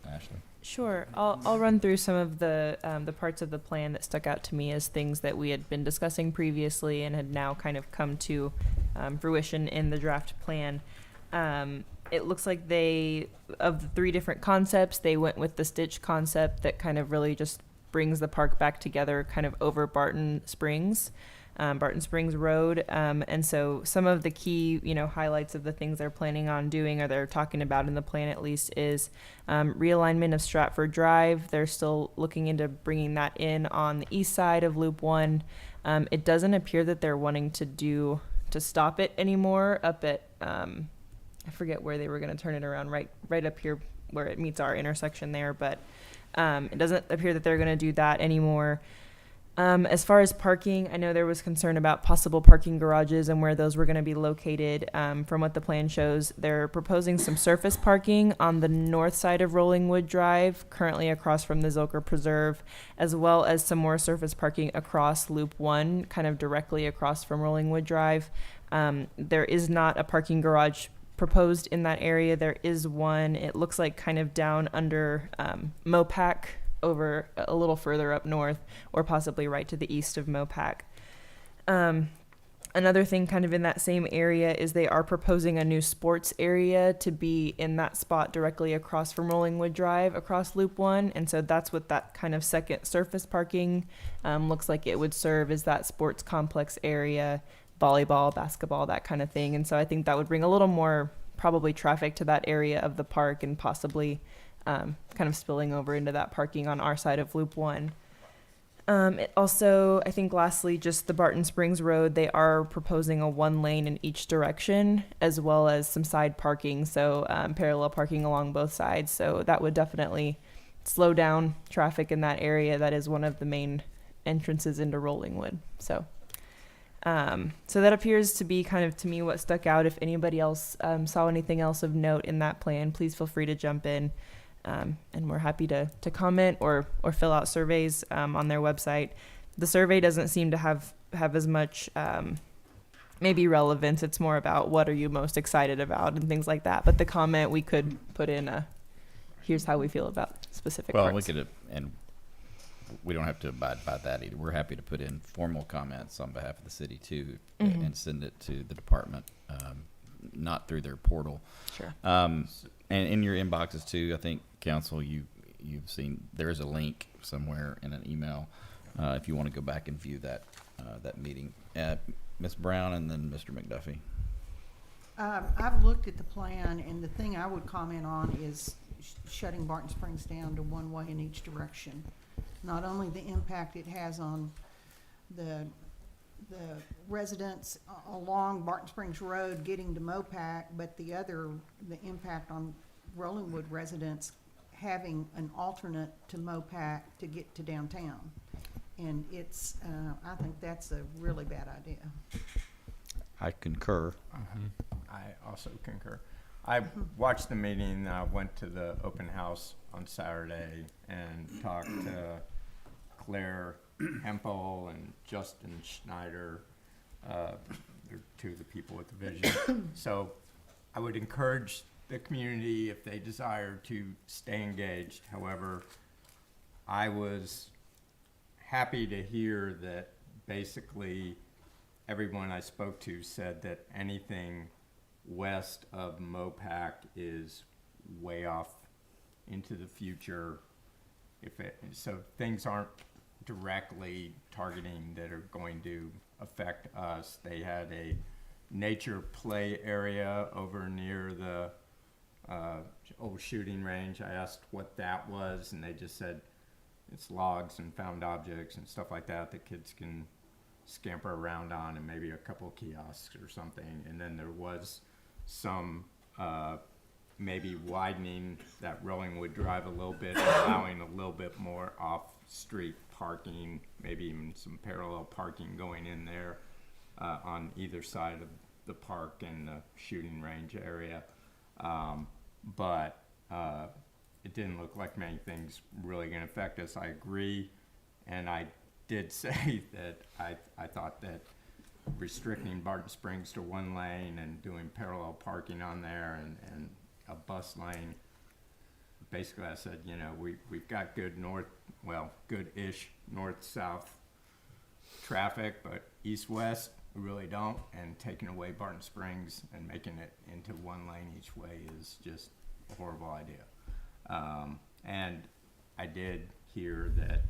Ashley. Sure. I'll run through some of the parts of the plan that stuck out to me as things that we had been discussing previously and had now kind of come to fruition in the draft plan. It looks like of the 3 different concepts, they went with the stitch concept that kind of really just brings the park back together kind of over Barton Springs Road. And so some of the key, highlights of the things they're planning on doing, or they're talking about in the plan at least, is realignment of Stratford Drive. They're still looking into bringing that in on the east side of Loop 1. It doesn't appear that they're wanting to stop it anymore up at, I forget where they were going to turn it around, right up here where it meets our intersection there, but it doesn't appear that they're going to do that anymore. As far as parking, I know there was concern about possible parking garages and where those were going to be located. From what the plan shows, they're proposing some surface parking on the north side of Rolling Wood Drive, currently across from the Zilker Preserve, as well as some more surface parking across Loop 1, kind of directly across from Rolling Wood Drive. There is not a parking garage proposed in that area. There is one, it looks like kind of down under Mopac, over a little further up north, or possibly right to the east of Mopac. Another thing kind of in that same area is they are proposing a new sports area to be in that spot directly across from Rolling Wood Drive across Loop 1. And so that's what that kind of second surface parking looks like it would serve, is that sports complex area, volleyball, basketball, that kind of thing. And so I think that would bring a little more probably traffic to that area of the park, and possibly kind of spilling over into that parking on our side of Loop 1. It also, I think lastly, just the Barton Springs Road, they are proposing a 1 lane in each direction, as well as some side parking, so parallel parking along both sides. So that would definitely slow down traffic in that area. That is one of the main entrances into Rolling Wood. So that appears to be kind of, to me, what stuck out. If anybody else saw anything else of note in that plan, please feel free to jump in. And we're happy to comment or fill out surveys on their website. The survey doesn't seem to have as much maybe relevance. It's more about what are you most excited about and things like that. But the comment, we could put in here's how we feel about specific Well, parts. we could, and we don't have to abide by that either. We're happy to put in formal comments on behalf of the city too, and send it to the department, not through their portal. Sure. And in your inboxes too, I think, Council, you've seen there is a link somewhere in an email if you want to go back and view that meeting. Ms. Brown and then Mr. McDuffie. I've looked at the plan, and the thing I would comment on is shutting Barton Springs down to 1 way in each direction. Not only the impact it has on the residents along Barton Springs Road getting to Mopac, but the impact on Rolling Wood residents having an alternate to Mopac to get to downtown. And it's, I think that's a really bad idea. I concur. I also concur. I watched the meeting, went to the open house on Saturday and talked to Claire Hempel and Justin Schneider. They're two of the people with the vision. So I would encourage the community, if they desire, to stay engaged. However, I was happy to hear that basically everyone I spoke to said that anything west of Mopac is way off into the future. So things aren't directly targeting that are going to affect us. They had a nature play area over near the old shooting range. I asked what that was, and they just said it's logs and found objects and stuff like that that kids can scamper around on, and maybe a couple of kiosks or something. And then there was some maybe widening that Rolling Wood Drive a little bit, allowing a little bit more off-street parking, maybe even some parallel parking going in there on either side of the park and the shooting range area. But it didn't look like many things really going to affect us. I agree, and I did say that I thought that restricting Barton Springs to 1 lane and doing parallel parking on there and a bus lane, basically I said, you know, we've got good good-ish north-south traffic, but east-west we really don't, and taking away Barton Springs and making it into 1 lane each way is just a horrible idea. And I did hear that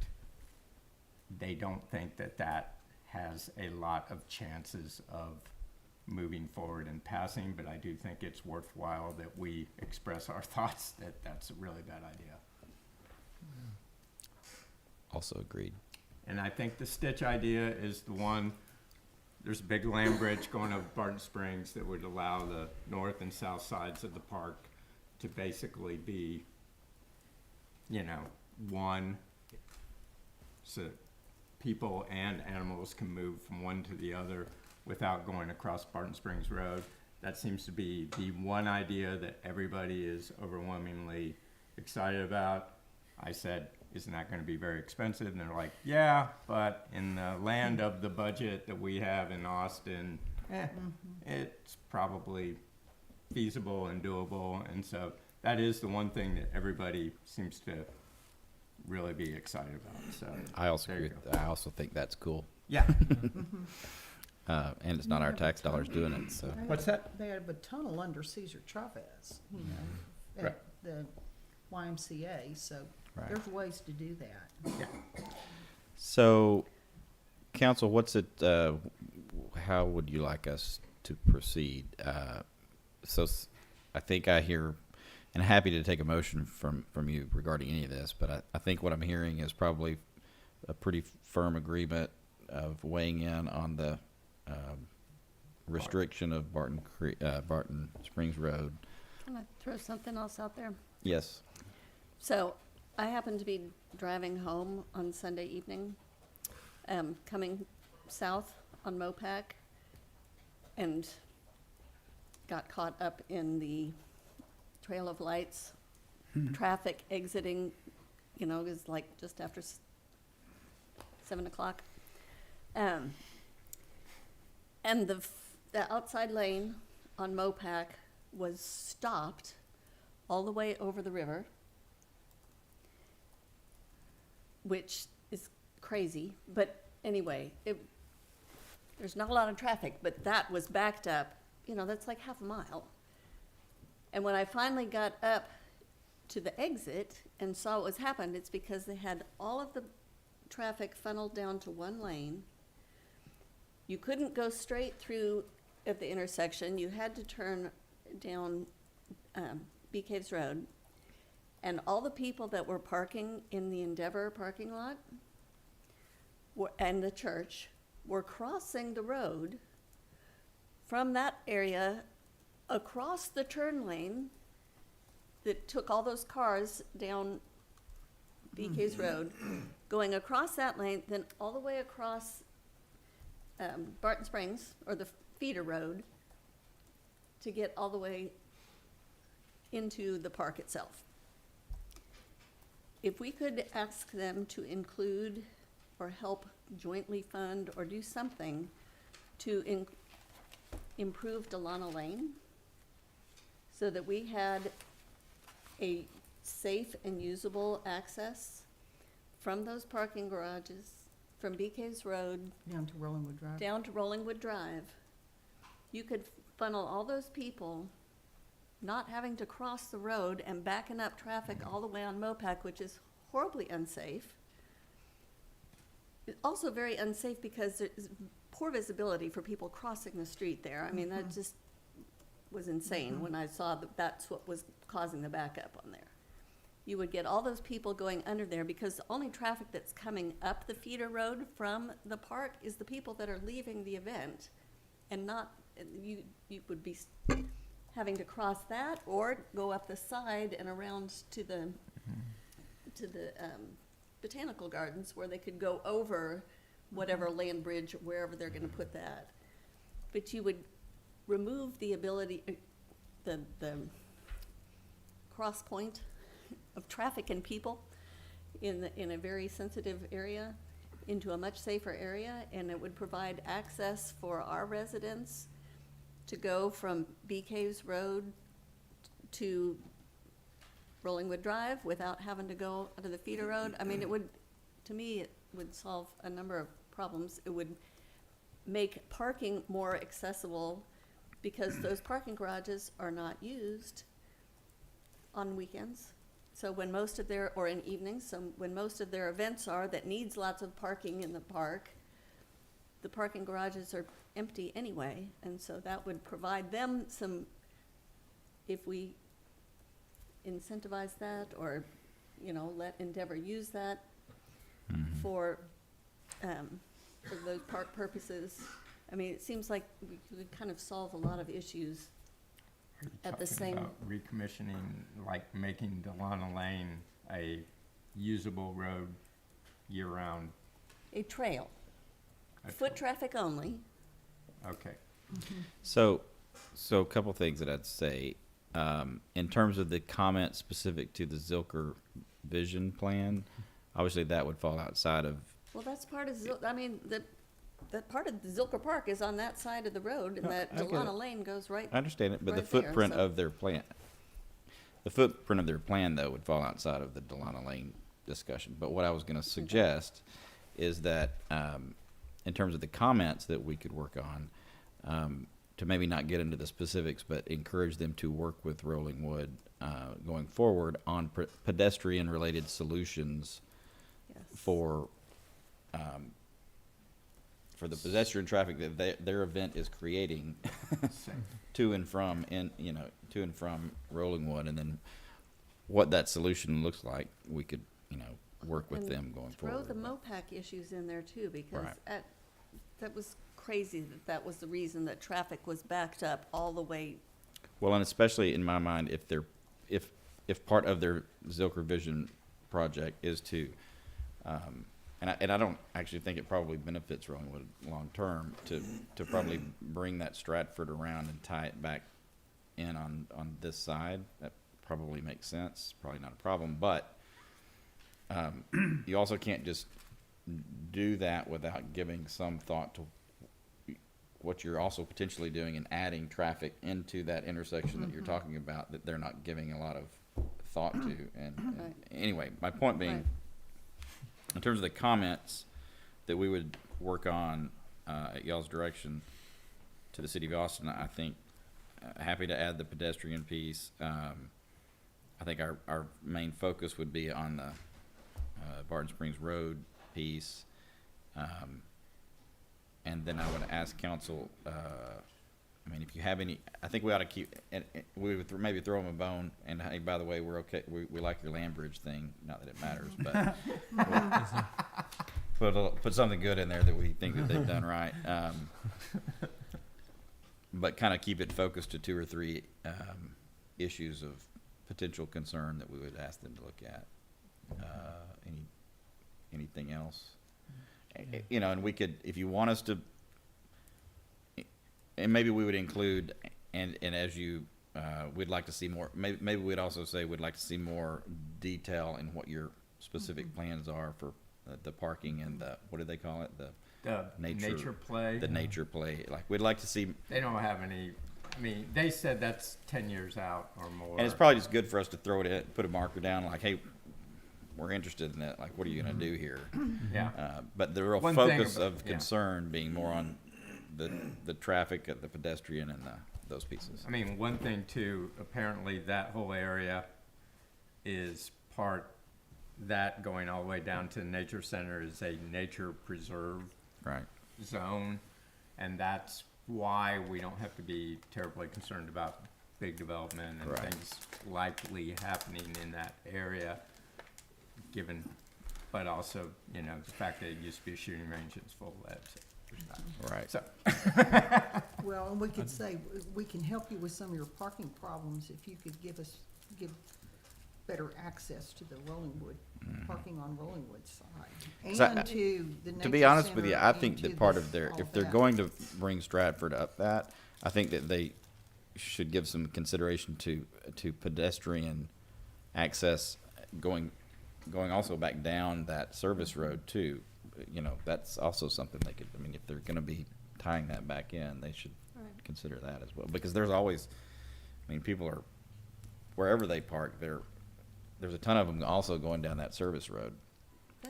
they don't think that has a lot of chances of moving forward and passing, but I do think it's worthwhile that we express our thoughts that that's a really bad idea. Also agreed. And I think the Stitch idea is the one. There's a big land bridge going to Barton Springs that would allow the north and south sides of the park to basically be, you know, one. So people and animals can move from one to the other without going across Barton Springs Road. That seems to be the one idea that everybody is overwhelmingly excited about. I said, isn't that going to be very expensive? And they're like, yeah, but in the land of the budget that we have in Austin, it's probably feasible and doable. And so that is the one thing that everybody seems to really be excited about. So I also there you agree. go. I also think that's cool. Yeah. And it's not our tax dollars doing it, so. What's that? They have a tunnel under Cesar Chavez, you know, Right. at the YMCA, so Right. there's ways to do that. So, council, what's it, how would you like us to proceed? I think I hear, and happy to take a motion from you regarding any of this, but I think what I'm hearing is probably a pretty firm agreement of weighing in on the restriction of Barton Springs Road. Can I throw something else out there? Yes. So I happened to be driving home on Sunday evening, coming south on Mopac, and got caught up in the trail of lights, traffic exiting, you know, it was like just after 7 o'clock. And the outside lane on Mopac was stopped all the way over the river, which is crazy. But anyway, there's not a lot of traffic, but that was backed up. You know, that's like half a mile. And when I finally got up to the exit and saw what was happened, it's because they had all of the traffic funneled down to one lane. You couldn't go straight through at the intersection. You had to turn down Bee Caves Road. And all the people that were parking in the Endeavor parking lot and the church were crossing the road from that area across the turn lane that took all those cars down Bee Caves Road, going across that lane, then all the way across Barton Springs, or the feeder road, to get all the way into the park itself. If we could ask them to include or help jointly fund or do something to improve Delano Lane so that we had a safe and usable access from those parking garages, from Bee Caves Road Down to Rollingwood Drive. down to Rollingwood Drive, you could funnel all those people not having to cross the road and backing up traffic all the way on Mopac, which is horribly unsafe. It's also very unsafe because there's poor visibility for people crossing the street there. I mean, that just was insane when I saw that that's what was causing the backup on there. You would get all those people going under there because the only traffic that's coming up the feeder road from the park is the people that are leaving the event, and not, you would be having to cross that or go up the side and around to the botanical gardens where they could go over whatever land bridge, wherever they're gonna put that. But you would remove the ability, the cross point of traffic and people in a very sensitive area into a much safer area, and it would provide access for our residents to go from Bee Caves Road to Rollingwood Drive without having to go to the feeder road. I mean, it would, to me, it would solve a number of problems. It would make parking more accessible because those parking garages are not used on weekends. So when most of their, or in evenings, so when most of their events are that needs lots of parking in the park, the parking garages are empty anyway. And so that would provide them some, if we incentivize that or, you know, let Endeavor use that for those park purposes. I mean, it seems like we could kind of solve a lot of issues at the same. About recommissioning, like making Delano Lane a usable road year-round. a trail, foot traffic only. Okay. So a couple things that I'd say, in terms of the comment specific to the Zilker vision plan, obviously that would fall outside of, Well, that's part of, that part of the Zilker Park is on that side of the road, and that I get Delana it. Lane goes right. I understand it, but the right there, footprint so- of their plan, the footprint of their plan though would fall outside of the Delana Lane discussion. But what I was gonna suggest is that, in terms of the comments that we could work on, to maybe not get into the specifics, but encourage them to work with Rolling Wood, going forward on pedestrian-related solutions Yes. for the pedestrian traffic that their event is creating to and from Rolling Wood, and then what that solution looks like, we could, work with And them going throw forward. the MOPAC issues in there too, because Right. that was crazy that was the reason that traffic was backed up all the way. Well, and especially in my mind, if part of their Zilker Vision project is to, and I don't actually think it probably benefits Rollingwood long-term to probably bring that Stratford around and tie it back in on this side. That probably makes sense, probably not a problem, but you also can't just do that without giving some thought to what you're also potentially doing and adding traffic into that intersection that you're talking about that they're not giving a lot of thought to. And Right. anyway, my point being, Right. in terms of the comments that we would work on at y'all's direction to the city of Austin, I think happy to add the pedestrian piece. I think our main focus would be on the Barton Springs Road piece. And then I would ask council, I mean, if you have any, I think we ought to keep, and we would maybe throw them a bone, and hey, by the way, we're okay, we like your land bridge thing, not that it matters, but put something good in there that we think that they've done right. But kind of keep it focused to 2 or 3 issues of potential concern that we would ask them to look at. Anything else? And we could, if you want us to, and maybe we would include, and as you, we'd like to see more, maybe we'd also say we'd like to see more detail in what your specific plans are for the parking and the, what do they call it? The nature play. The nature play. Like, we'd like to see, They don't have any, I mean, they said that's 10 years out or more. and it's probably just good for us to throw it in, put a marker down, like, hey, we're interested in that, like, what are you gonna do here? Yeah. But the real One thing focus about- of yeah. concern being more on the traffic, the pedestrian, and those pieces. I mean, one thing too, apparently that whole area is that going all the way down to the nature center is a nature preserve Right. zone. And that's why we don't have to be terribly concerned about big development and Right. things likely happening in that area, given, but also, the fact that it used to be a shooting range, it's full of lead. So there's not. Right. So, Well, and we could say, we can help you with some of your parking problems if you could give better access to the Rollingwood, parking on Rollingwood side. 'Cause I- And to the nature To be honest with you, center I and think to that part this- of their, all if they're that. going to bring Stratford up that, I think that they should give some consideration to pedestrian access going also back down that service road too. That's also something they could, I mean, if they're gonna be tying that back in, they should Right. consider that as well. Because there's always, I mean, people are, wherever they park, there's a ton of them also going down that service road,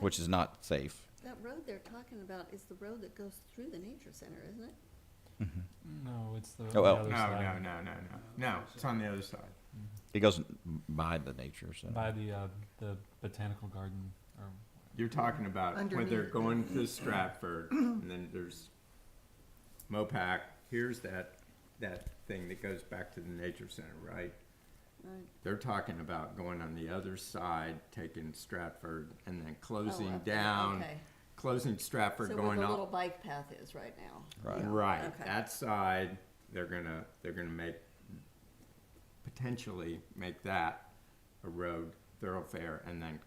which is not safe. That road they're talking about is the road that goes through the nature center, isn't it? No, it's the, Oh, the well. other no, side. no, it's on the other side. It goes by the nature, so. By the botanical garden, or You're talking about when they're Underneath. going to Stratford, and then there's MOPAC, here's that thing that goes back to the nature center, right? Right. They're talking about going on the other side, taking Stratford, and then Oh, closing up there, down, okay. closing Stratford, So where going the up. little bike path is right now. Right. Right, Okay. that side, they're gonna potentially make that a road thoroughfare, and then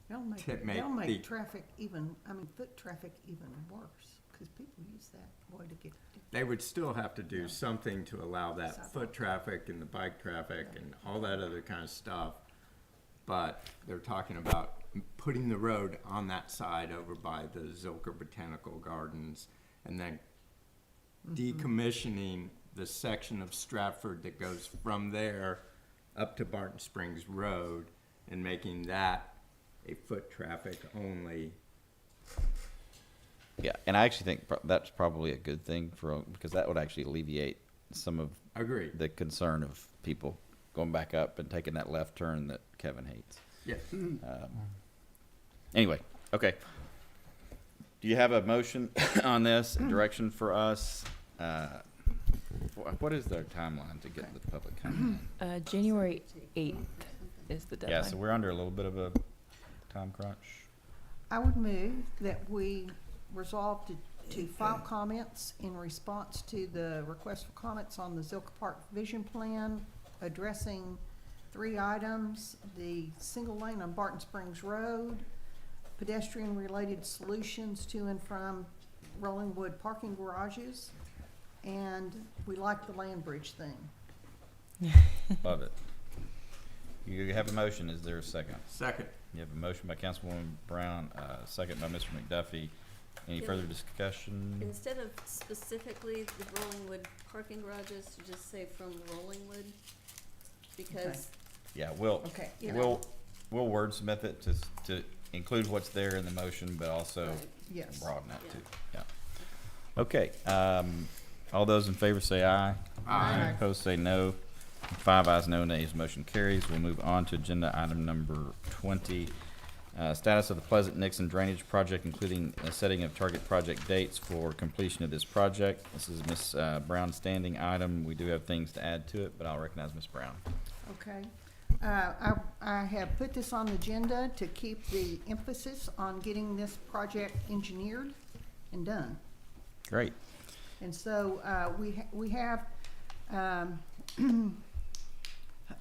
They'll make traffic even, I mean, foot traffic even worse, because people use that way to get. They would still have to do something to allow that foot traffic and the bike traffic and all that other kind of stuff. But they're talking about putting the road on that side over by the Zilker Botanical Gardens and then decommissioning the section of Stratford that goes from there up to Barton Springs Road and making that a foot traffic only. Yeah, and I actually think that's probably a good thing because that would actually alleviate some of Agreed. the concern of people going back up and taking that left turn that Kevin hates. Yes. Anyway, okay. Do you have a motion on this, direction for us? What is their timeline to get the public comment? January 8th is the deadline. Yeah, so we're under a little bit of a time crunch. I would move that we resolve to file comments in response to the request for comments on the Zilker Park Vision Plan, addressing 3 items: the single lane on Barton Springs Road, pedestrian-related solutions to and from Rolling Wood parking garages, and we like the land bridge thing. Love it. You have a motion. Is there a second? Second. You have a motion by Councilwoman Brown, second by Mr. McDuffie. Any Yeah. further discussion? Instead of specifically the Rollingwood parking garages, to just say from Rollingwood, because Yeah, we'll Okay. we'll wordsmith it to include what's there in the motion, but also Yes. broaden that too. Yeah. Okay. All those in favor say aye. Aye. Opposed say no. 5 ayes, no nays. Motion carries. We'll move on to agenda item number 20. Status of the Pleasant Nixon Drainage Project, including a setting of target project dates for completion of this project. This is Ms. Brown's standing item. We do have things to add to it, but I'll recognize Ms. Brown. Okay. I have put this on the agenda to keep the emphasis on getting this project engineered and done. Great. And so we have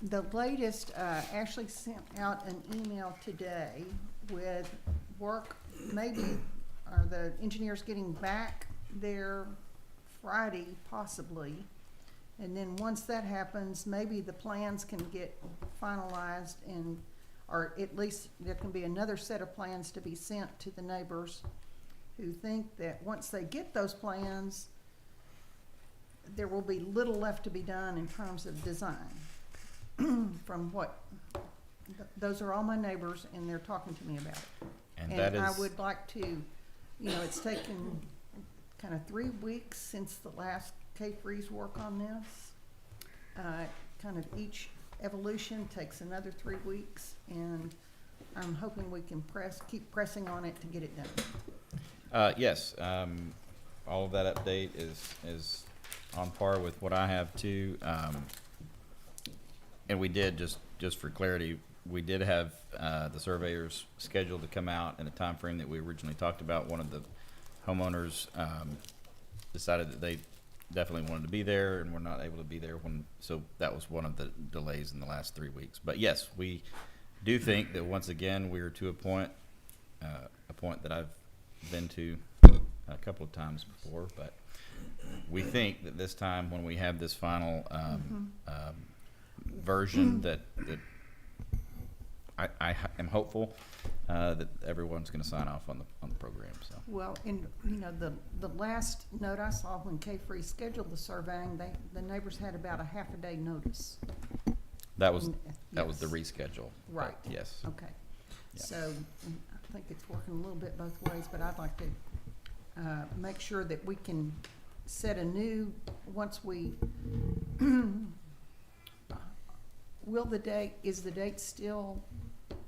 the latest, Ashley sent out an email today with work, maybe, are the engineers getting back there Friday possibly. And then once that happens, maybe the plans can get finalized and, or at least there can be another set of plans to be sent to the neighbors who think that once they get those plans, there will be little left to be done in terms of design. From what, those are all my neighbors and they're talking to me about it. And that I is, would like to, you know, it's taken kind of 3 weeks since the last K-Freeze work on this. Kind of each evolution takes another 3 weeks, and I'm hoping we can keep pressing on it to get it done. yes, all of that update is on par with what I have too. And we did, just for clarity, we did have the surveyors scheduled to come out in the time frame that we originally talked about. One of the homeowners decided that they definitely wanted to be there and were not able to be there so that was one of the delays in the last 3 weeks. But yes, we do think that once again we are to a point that I've been to a couple of times before, but we think that this time when we have this final version that I am hopeful that everyone's going to sign off on the program. So Well, and, you know, the last note I saw when K-Free scheduled the surveying, the neighbors had about a half a day notice. that was Yes. the reschedule. but Right. Yes. Okay. Yeah. So I think it's working a little bit both ways, but I'd like to make sure that we can set a new, once we, is the date still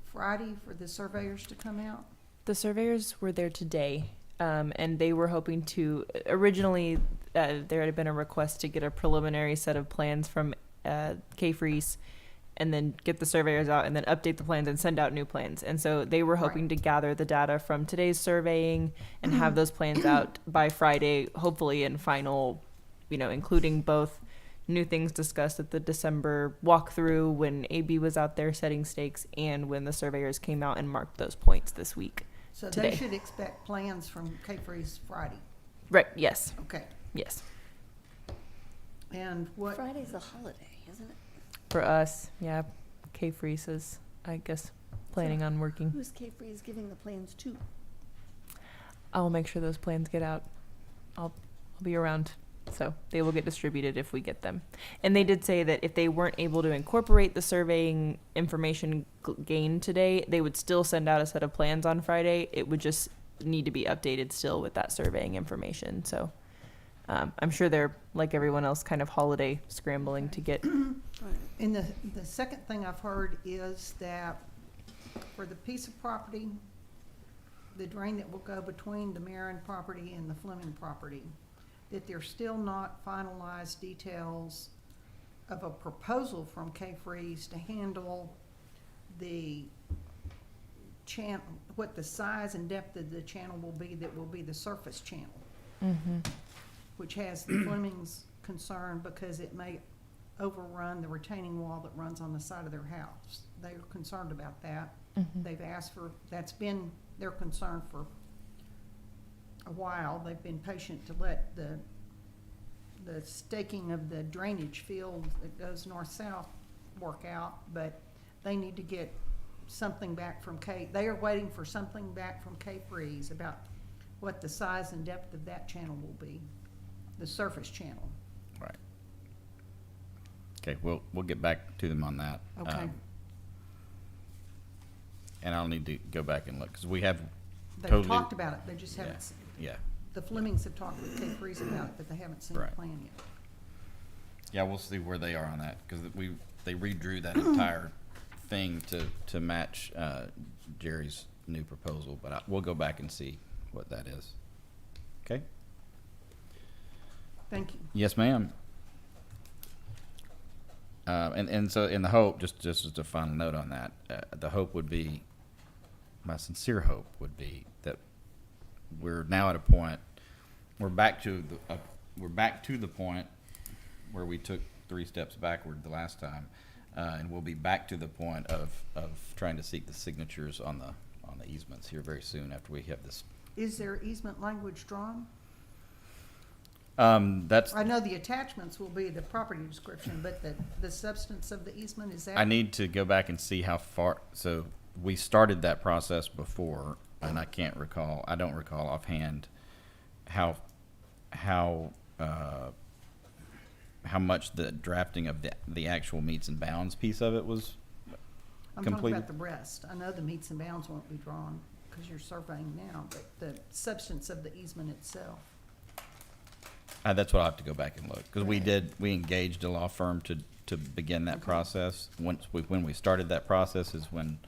Friday for the surveyors to come out? The surveyors were there today, and they were hoping to, originally, there had been a request to get a preliminary set of plans from K-Freeze, and then get the surveyors out and then update the plans and send out new plans. And so they were hoping to gather the data from today's surveying and have those plans out by Friday, hopefully in final, you know, including both new things discussed at the December walkthrough when AB was out there setting stakes and when the surveyors came out and marked those points this week. So today. they should expect plans from K-Freeze Friday. Right, yes, Okay. yes. And what, Friday's a holiday, isn't it? For us, yeah, K-Freeze is, I guess, planning on working. Who's K-Freeze giving the plans to? I'll make sure those plans get out. I'll be around, so they will get distributed if we get them. And they did say that if they weren't able to incorporate the surveying information gained today, they would still send out a set of plans on Friday. It would just need to be updated still with that surveying information. So I'm sure they're, like everyone else, kind of holiday scrambling to get. and the second thing I've heard is that for the piece of property, the drain that will go between the Marin property and the Fleming property, that there's still not finalized details of a proposal from K-Freeze to handle the channel, what the size and depth of the channel will be that will be the surface channel, which has the Fleming's concern because it may overrun the retaining wall that runs on the side of their house. They are concerned about that. They've asked for, that's been their concern for a while. They've been patient to let the staking of the drainage field that goes north-south work out, but they need to get something back from they are waiting for something back from K-Freeze about what the size and depth of that channel will be, the surface channel. Right. Okay, we'll get back to them on that. Okay. And I'll need to go back and look, because we have They've totally. talked about it, they just haven't, Yeah. the Flemings have talked with K-Freeze about it, but they haven't seen the Right. plan yet. Yeah, we'll see where they are on that, because they redrew that entire thing to match Jerry's new proposal, but we'll go back and see what that is. Okay? Thank you. Yes, ma'am. And so in the hope, just as a final note on that, the hope would be, my sincere hope would be that we're now at a point, we're back to the point where we took 3 steps backward the last time, and we'll be back to the point of trying to seek the signatures on the easements here very soon after we have this. Is there easement language drawn? That's. I know the attachments will be the property description, but the substance of the easement, is that? I need to go back and see how far, so we started that process before, and I don't recall offhand how much the drafting of the actual meets and bounds piece of it was I'm completed. talking about the rest. I know the meets and bounds won't be drawn because you're surveying now, but the substance of the easement itself. That's what I'll have to go back and look, because we engaged a law firm to begin that process. When we started that process is when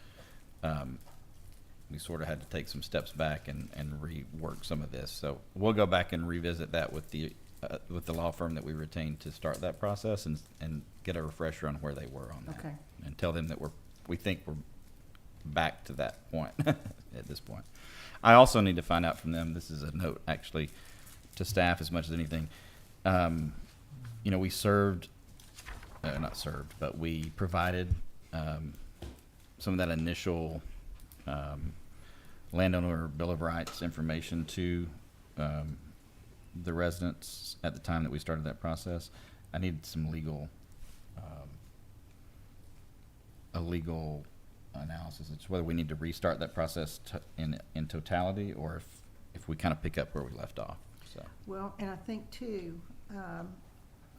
we sort of had to take some steps back and rework some of this. So we'll go back and revisit that with the law firm that we retained to start that process and get a refresher on where they were on that. Okay. And tell them that we think we're back to that point at this point. I also need to find out from them, this is a note actually to staff as much as anything. We served, not served, but we provided some of that initial landowner Bill of Rights information to the residents at the time that we started that process. I needed some legal, a legal analysis. It's whether we need to restart that process in totality, or if we kind of pick up where we left off. So. Well, and I think too,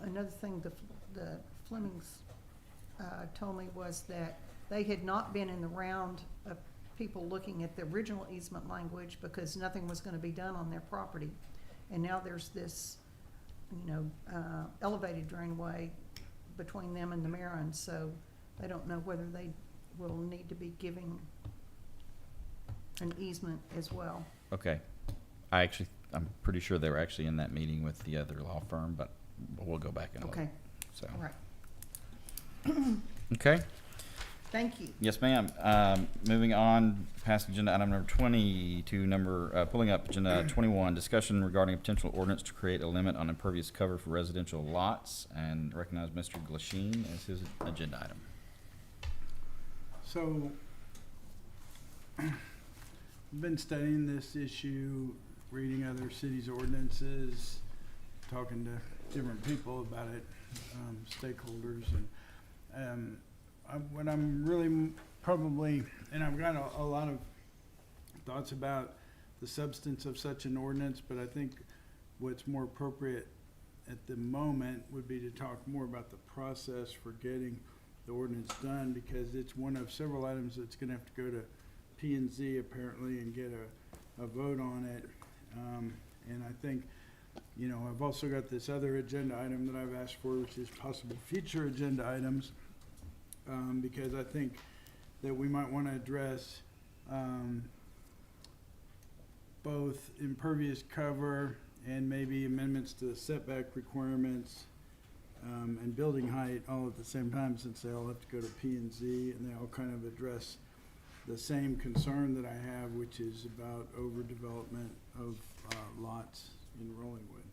another thing the Flemings told me was that they had not been in the round of people looking at the original easement language because nothing was going to be done on their property. And now there's this, elevated drainway between them and the Marin, so they don't know whether they will need to be giving an easement as well. Okay. I'm pretty sure they were actually in that meeting with the other law firm, but we'll go back and look. Okay. So. All right. Okay. Thank you. Yes, ma'am. Moving on, past agenda item number 20 to pulling up agenda 21, discussion regarding a potential ordinance to create a limit on impervious cover for residential lots, and recognize Mr. Glasheen as his agenda item. So, I've been studying this issue, reading other cities' ordinances, talking to different people about it, stakeholders, and what I'm really probably, and I've got a lot of thoughts about the substance of such an ordinance, but I think what's more appropriate at the moment would be to talk more about the process for getting the ordinance done, because it's one of several items that's gonna have to go to P and Z apparently and get a vote on it. And I think, you know, I've also got this other agenda item that I've asked for, which is possible future agenda items. Because I think that we might want to address both impervious cover and maybe amendments to the setback requirements and building height all at the same time, since they all have to go to P and Z, and they all kind of address the same concern that I have, which is about overdevelopment of lots in Rollingwood.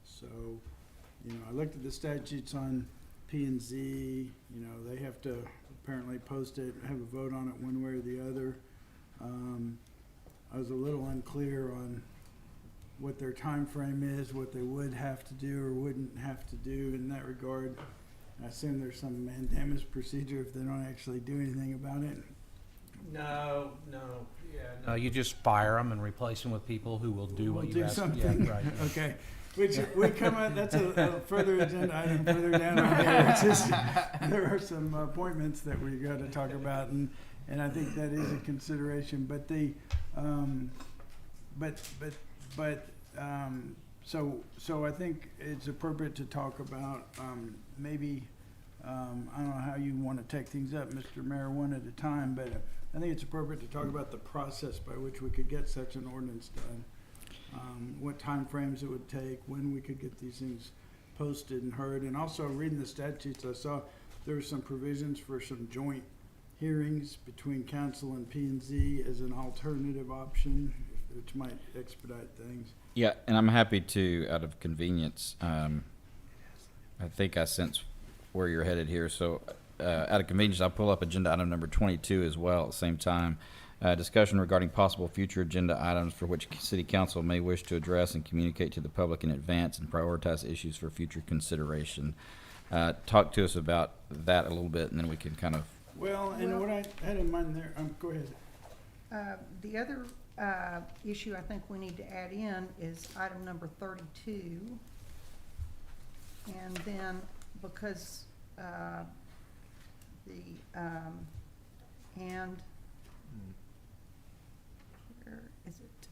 So, you know, I looked at the statutes on P and Z, you know, they have to apparently post it, have a vote on it one way or the other. I was a little unclear on what their time frame is, what they would have to do or wouldn't have to do in that regard. I assume there's some mandamus procedure if they don't actually do anything about it. No, no, you just fire them and replace them with people who will do what We'll you do ask. something. Yeah, right. Okay. Which we come out, that's a further agenda item further down on there. It's just, there are some appointments that we got to talk about, and I think that is a consideration. But the, so I think it's appropriate to talk about maybe, I don't know how you want to take things up, Mr. Mayor, one at a time, but I think it's appropriate to talk about the process by which we could get such an ordinance done. What timeframes it would take, when we could get these things posted and heard. And also reading the statutes, I saw there were some provisions for some joint hearings between council and P and Z as an alternative option, which might expedite things. Yeah, and I'm happy to, out of convenience, I think I sense where you're headed here. So out of convenience, I'll pull up agenda item number 22 as well at the same time. Discussion regarding possible future agenda items for which City Council may wish to address and communicate to the public in advance and prioritize issues for future consideration. Talk to us about that a little bit, and then we can kind of... Well, and what I had in mind there, go ahead. The other issue I think we need to add in is item number 32. And then, because where is it?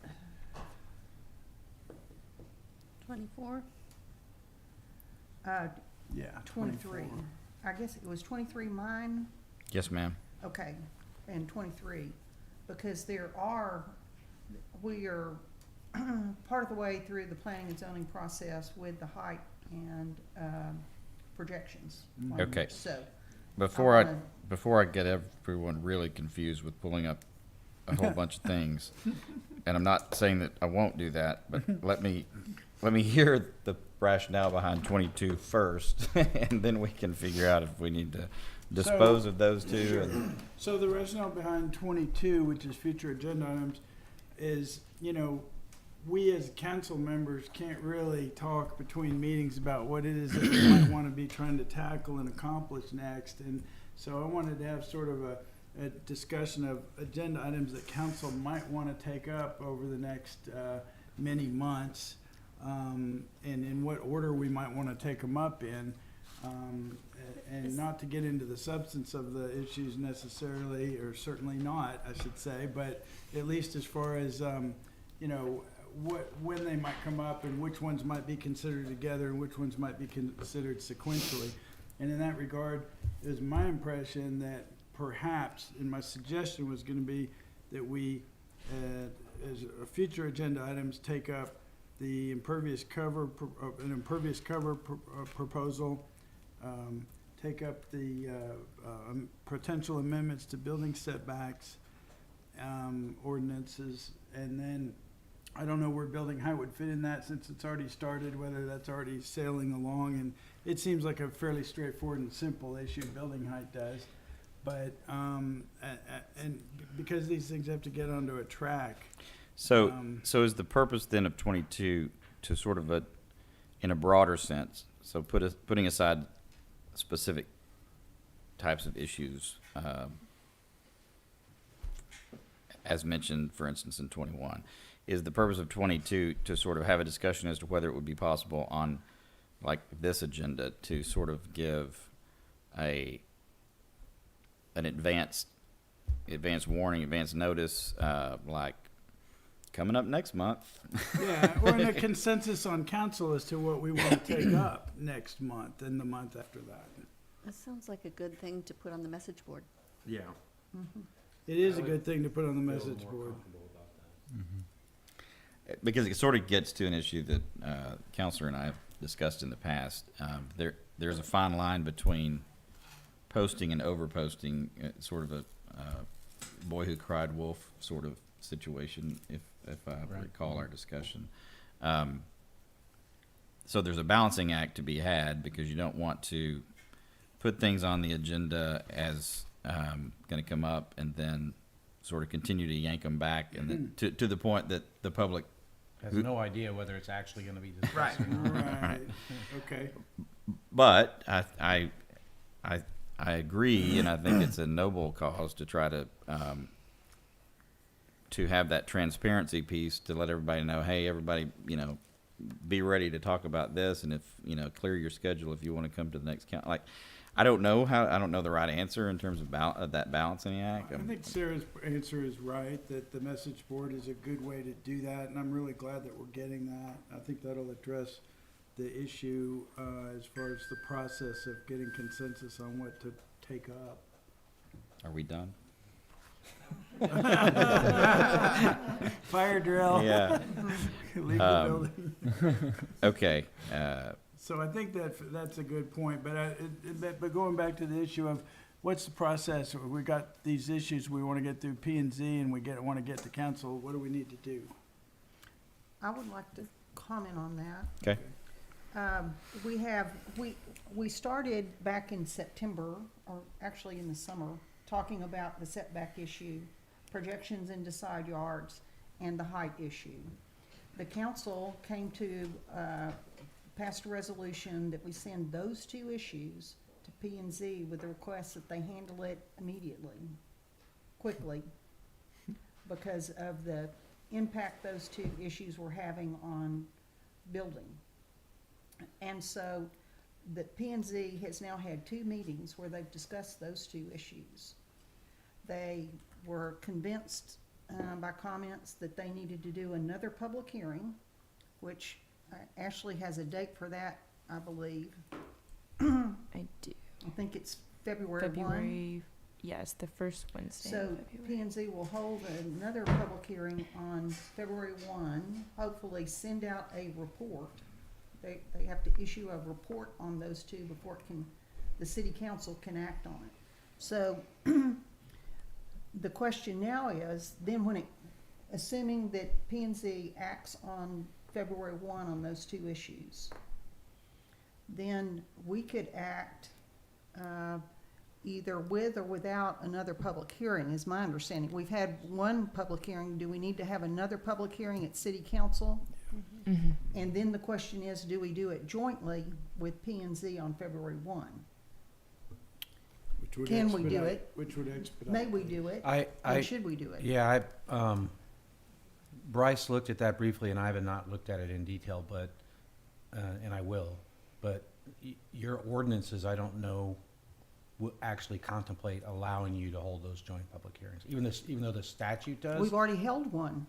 24? Yeah. 23. 24. I guess it was 23 mine. Yes, ma'am. Okay, and 23, because we are part of the way through the planning and zoning process with the height and projections. on Okay. it. So, Before I get everyone really confused with pulling up a whole bunch of things, and I'm not saying that I won't do that, but let me hear the rationale behind 22 first, and then we can figure out if we need to dispose of those two. Sure. And So the rationale behind 22, which is future agenda items, is, you know, we as council members can't really talk between meetings about what it is that we might want to be trying to tackle and accomplish next. And so I wanted to have sort of a discussion of agenda items that council might want to take up over the next many months, and in what order we might want to take them up in. And not to get into the substance of the issues necessarily, or certainly not, I should say, but at least as far as, you know, when they might come up and which ones might be considered together and which ones might be considered sequentially. And in that regard, it was my impression that perhaps, and my suggestion was going to be that we, as a future agenda items, take up the impervious cover, proposal, take up the potential amendments to building setbacks ordinances, and then I don't know where building height would fit in that since it's already started, whether that's already sailing along, and it seems like a fairly straightforward and simple issue, building height does. But, and because these things have to get onto a track. So, so is the purpose then of 22 to sort of in a broader sense, so putting aside specific types of issues, as mentioned, for instance, in 21, is the purpose of 22 to sort of have a discussion as to whether it would be possible on, like, this agenda to sort of give an advanced warning, advance notice, like coming up next month. Yeah, or in a consensus on council as to what we want to take up next month and the month after that. That sounds like a good thing to put on the message board. Yeah. It is a good thing to put on the message board. Because it sort of gets to an issue that Counselor and I have discussed in the past. There's a fine line between posting and overposting, sort of a boy who cried wolf sort of situation, if I recall our discussion. So there's a balancing act to be had, because you don't want to put things on the agenda as going to come up and then sort of continue to yank them back, and then to the point that the public Has no idea whether it's actually going to be discussed. Right. Okay. But I agree, and I think it's a noble cause to try to have that transparency piece, to let everybody know, hey, everybody, be ready to talk about this, and if clear your schedule if you want to come to the next count. Like, I don't know the right answer in terms of that balancing act. I think Sarah's answer is right, that the message board is a good way to do that, and I'm really glad that we're getting that. I think that'll address the issue as far as the process of getting consensus on what to take up. Are we done? Fire drill. Yeah. Leave the building. Okay. So I think that's a good point, but but going back to the issue of what's the process? We got these issues we want to get through P&Z, and we want to get to council. What do we need to do? I would like to comment on that. Okay. We started back in September, or actually in the summer, talking about the setback issue, projections into side yards, and the height issue. The council came to, passed a resolution that we send those two issues to P&Z with the request that they handle it immediately, quickly, because of the impact those two issues were having on building. And so the P&Z has now had 2 meetings where they've discussed those 2 issues. They were convinced by comments that they needed to do another public hearing, which Ashley has a date for that, I believe. I do. I think it's February 1. Yes, the first Wednesday. So in February. P&Z will hold another public hearing on February 1, hopefully send out a report. They have to issue a report on those 2 before the city council can act on it. So the question now is, then assuming that P&Z acts on February 1 on those 2 issues, then we could act either with or without another public hearing, is my understanding. We've had 1 public hearing. Do we need to have another public hearing at city council? Mm-hmm. And then the question is, do we do it jointly with P&Z on February 1? Can we do it? Which would expedite. May we do it? Or should we do it? Yeah, Bryce looked at that briefly, and I have not looked at it in detail, but, and I will. But your ordinances, I don't know, will actually contemplate allowing you to hold those joint public hearings, even though the statute does. We've already held one.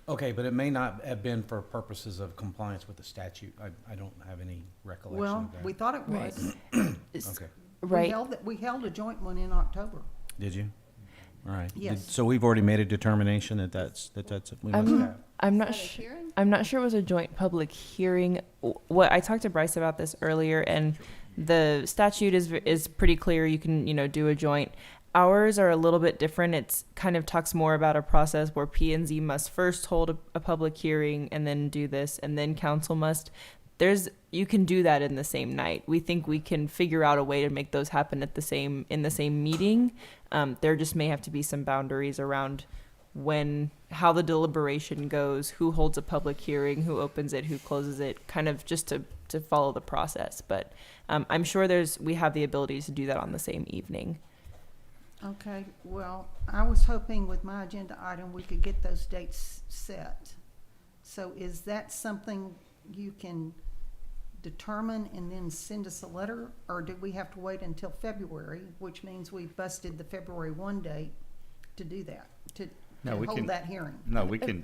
Okay, but it may not have been for purposes of compliance with the statute. I don't have any recollection Well, of that. we thought it was. Okay. Right. We held a joint one in October. Did you? All right. Yes. So we've already made a determination that that's we must have. I'm not Is that a sure. hearing? I'm not sure it was a joint public hearing. What I talked to Bryce about this earlier, and the statute is pretty clear. You can, do a joint. Ours are a little bit different. It's kind of talks more about a process where P&Z must first hold a public hearing and then do this, and then council must. You can do that in the same night. We think we can figure out a way to make those happen in the same meeting. There just may have to be some boundaries around how the deliberation goes, who holds a public hearing, who opens it, who closes it, kind of just to follow the process. But I'm sure we have the ability to do that on the same evening. Okay, well, I was hoping with my agenda item, we could get those dates set. So is that something you can determine and then send us a letter? Or do we have to wait until February, which means we busted the February 1 date to do that, to hold that hearing? No, we can,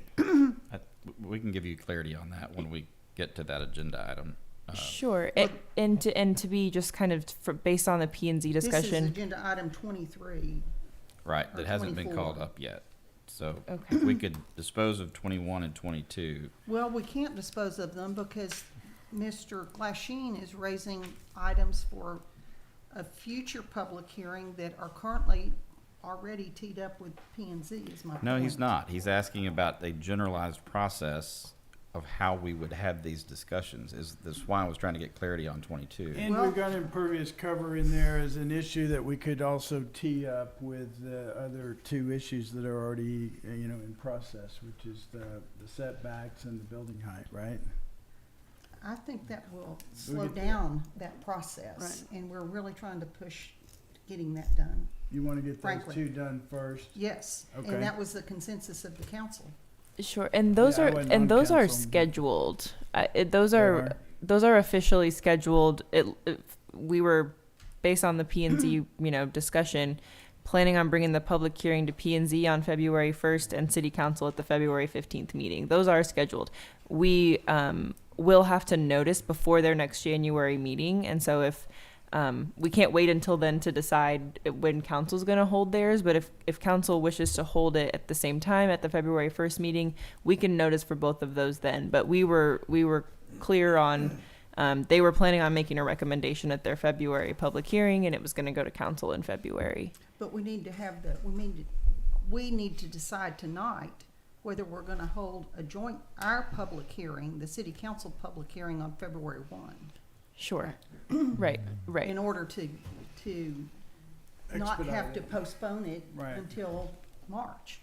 we can give you clarity on that when we get to that agenda item. Sure, and to be just kind of based on the P&Z discussion. This is agenda item 23. Right, that hasn't been 24. called up yet. So Okay. we could dispose of 21 and 22. Well, we can't dispose of them because Mr. Glasheen is raising items for a future public hearing that are currently already teed up with P&Z, is my point. No, he's not. He's asking about a generalized process of how we would have these discussions. That's why I was trying to get clarity on 22. And we've got impervious cover in there as an issue that we could also tee up with the other two issues that are already, in process, which is the setbacks and the building height, right? I think that will slow down that process, and we're really trying to push getting that done. You want to get those Frankly. two done first? Yes, Okay. and that was the consensus of the council. Sure, and those Yeah, I are wasn't on those are council. scheduled. Those They are are? those are officially scheduled. We were based on the P&Z, discussion, planning on bringing the public hearing to P&Z on February 1st and City Council at the February 15th meeting. Those are scheduled. We will have to notice before their next January meeting, and so if we can't wait until then to decide when council's going to hold theirs, but if council wishes to hold it at the same time at the February 1st meeting, we can notice for both of those then. But we were clear on, they were planning on making a recommendation at their February public hearing, and it was going to go to council in February. But we need to have we need to decide tonight whether we're gonna hold our public hearing, the city council public hearing on February 1. Sure. Right. In order to not Expedite have to it. postpone it Right. until March.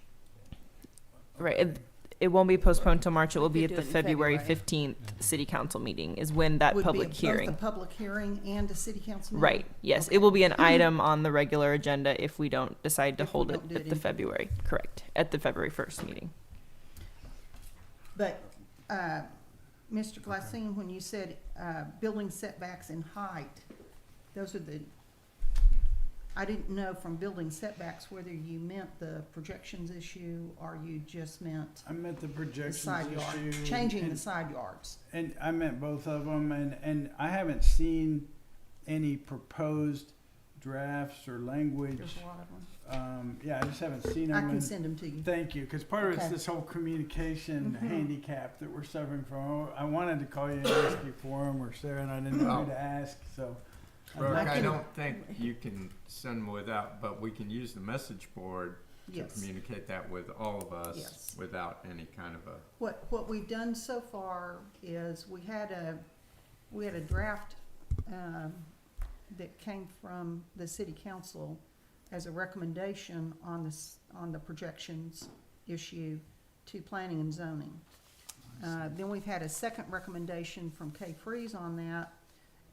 Right. It won't be postponed till March. It will be at could the do it in February February. 15th city council meeting is when that Would public be hearing. both the public hearing and the city council meeting? Right. Yes. Okay. It will be an item on the regular agenda if we don't decide to If we hold it don't do it at the in February. Correct. At the February 1st meeting. But, Mr. Glassine, when you said, building setbacks and height, those are I didn't know from building setbacks whether you meant the projections issue or you just meant I meant the the projections side yard, issue. changing and- the side yards. And I meant both of them, and I haven't seen any proposed drafts or language. There's a lot of them. Yeah, I just haven't seen I them. can send them to you. Thank you, because part of it's Okay. this whole communication Mhm. handicap that we're suffering from. I wanted to call you and ask you for them, or Sarah, and I didn't know who to ask, so. Brooke, I can- don't think you can send them without, but we can use the message board to Yes. communicate that with all of us Yes. without any kind of a. What we've done so far is we had a draft that came from the city council as a recommendation on the projections issue to planning and zoning. Then we've had a second recommendation from Kay Freeze on that,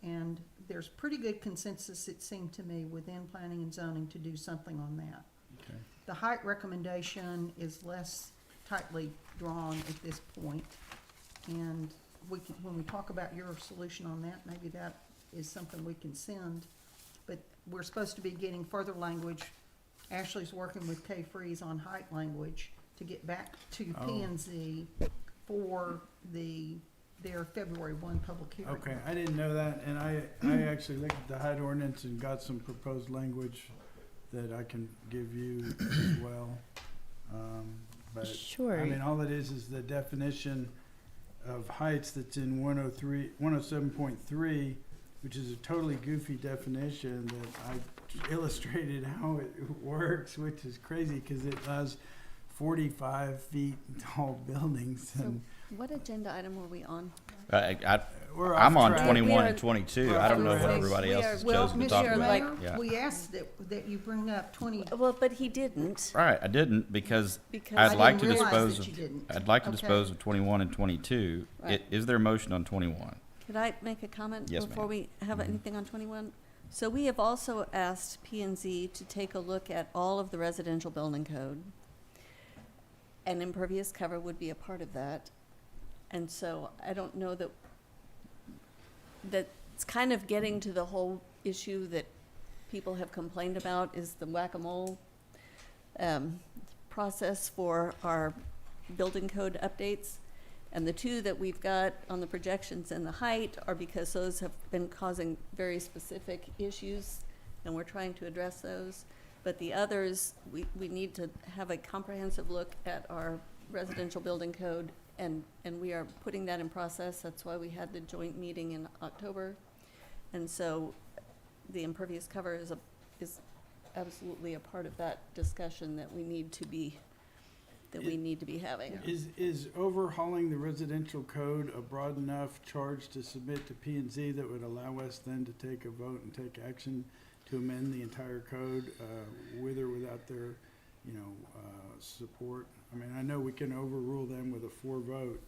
and there's pretty good consensus, it seemed to me, within planning and zoning to do something on that. Okay. The height recommendation is less tightly drawn at this point, and when we talk about your solution on that, maybe that is something we can send. But we're supposed to be getting further language. Ashley's working with Kay Freeze on height language to get back to P&Z for their February 1 public hearing. Okay, I didn't know that, and I actually looked at the height ordinance and got some proposed language that I can give you as well. But, Sure. I mean, all it is the definition of heights that's in 107.3 which is a totally goofy definition that I illustrated how it works, which is crazy because it allows 45 feet tall buildings. So And what agenda item were we on? we're I'm off on track. 21 We and are- 22. we're I don't know off what track. everybody We else are- has Well, chosen to talk Mr. about. Mayor, Yeah. we asked that you bring up 20. Well, but he didn't. Right, I didn't because Because I'd I like to didn't realize dispose that of. you didn't. I'd like to Okay. dispose of 21 and 22. Right. Is there a motion on 21? Could I make a comment Yes, before ma'am. we have anything on 21? So we have also asked P and Z to take a look at all of the residential building code. And impervious cover would be a part of that. And so I don't know that, it's kind of getting to the whole issue that people have complained about is the whack-a-mole process for our building code updates. And the two that we've got on the projections and the height are because those have been causing very specific issues, and we're trying to address those. But the others, we need to have a comprehensive look at our residential building code, and we are putting that in process. That's why we had the joint meeting in October. And so the impervious cover is absolutely a part of that discussion that we need to be having. Is overhauling the residential code a broad enough charge to submit to P and Z that would allow us then to take a vote and take action to amend the entire code, with or without their, support? I mean, I know we can overrule them with a 4-vote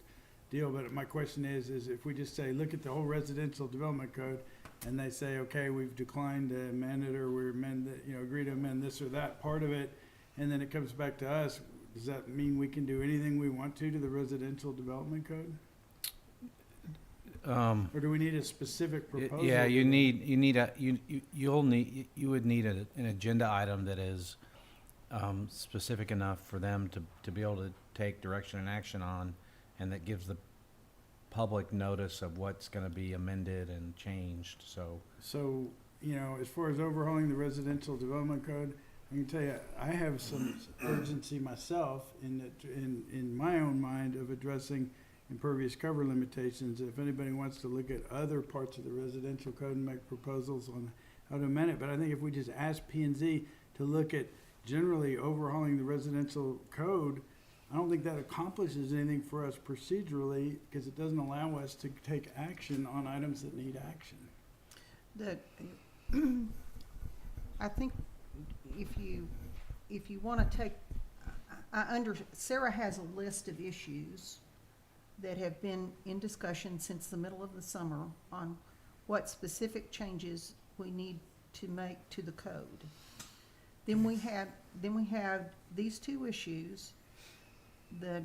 deal, but my question is if we just say, look at the whole residential development code, and they say, okay, we've declined to amend it, or we amend it, agree to amend this or that part of it, and then it comes back to us, does that mean we can do anything we want to the residential development code? Or do we need a specific proposal? Yeah, you for would need an agenda item that is specific enough for them to be able to take direction and action on, and that gives the public notice of what's going to be amended and changed. So as far as overhauling the residential development code, I can tell you, I have some urgency myself in my own mind of addressing impervious cover limitations. If anybody wants to look at other parts of the residential code and make proposals on how to amend it, but I think if we just ask P and Z to look at generally overhauling the residential code, I don't think that accomplishes anything for us procedurally, because it doesn't allow us to take action on items that need action. I think if you want to take, Sarah has a list of issues that have been in discussion since the middle of the summer on what specific changes we need to make to the code. Then we have these two issues, the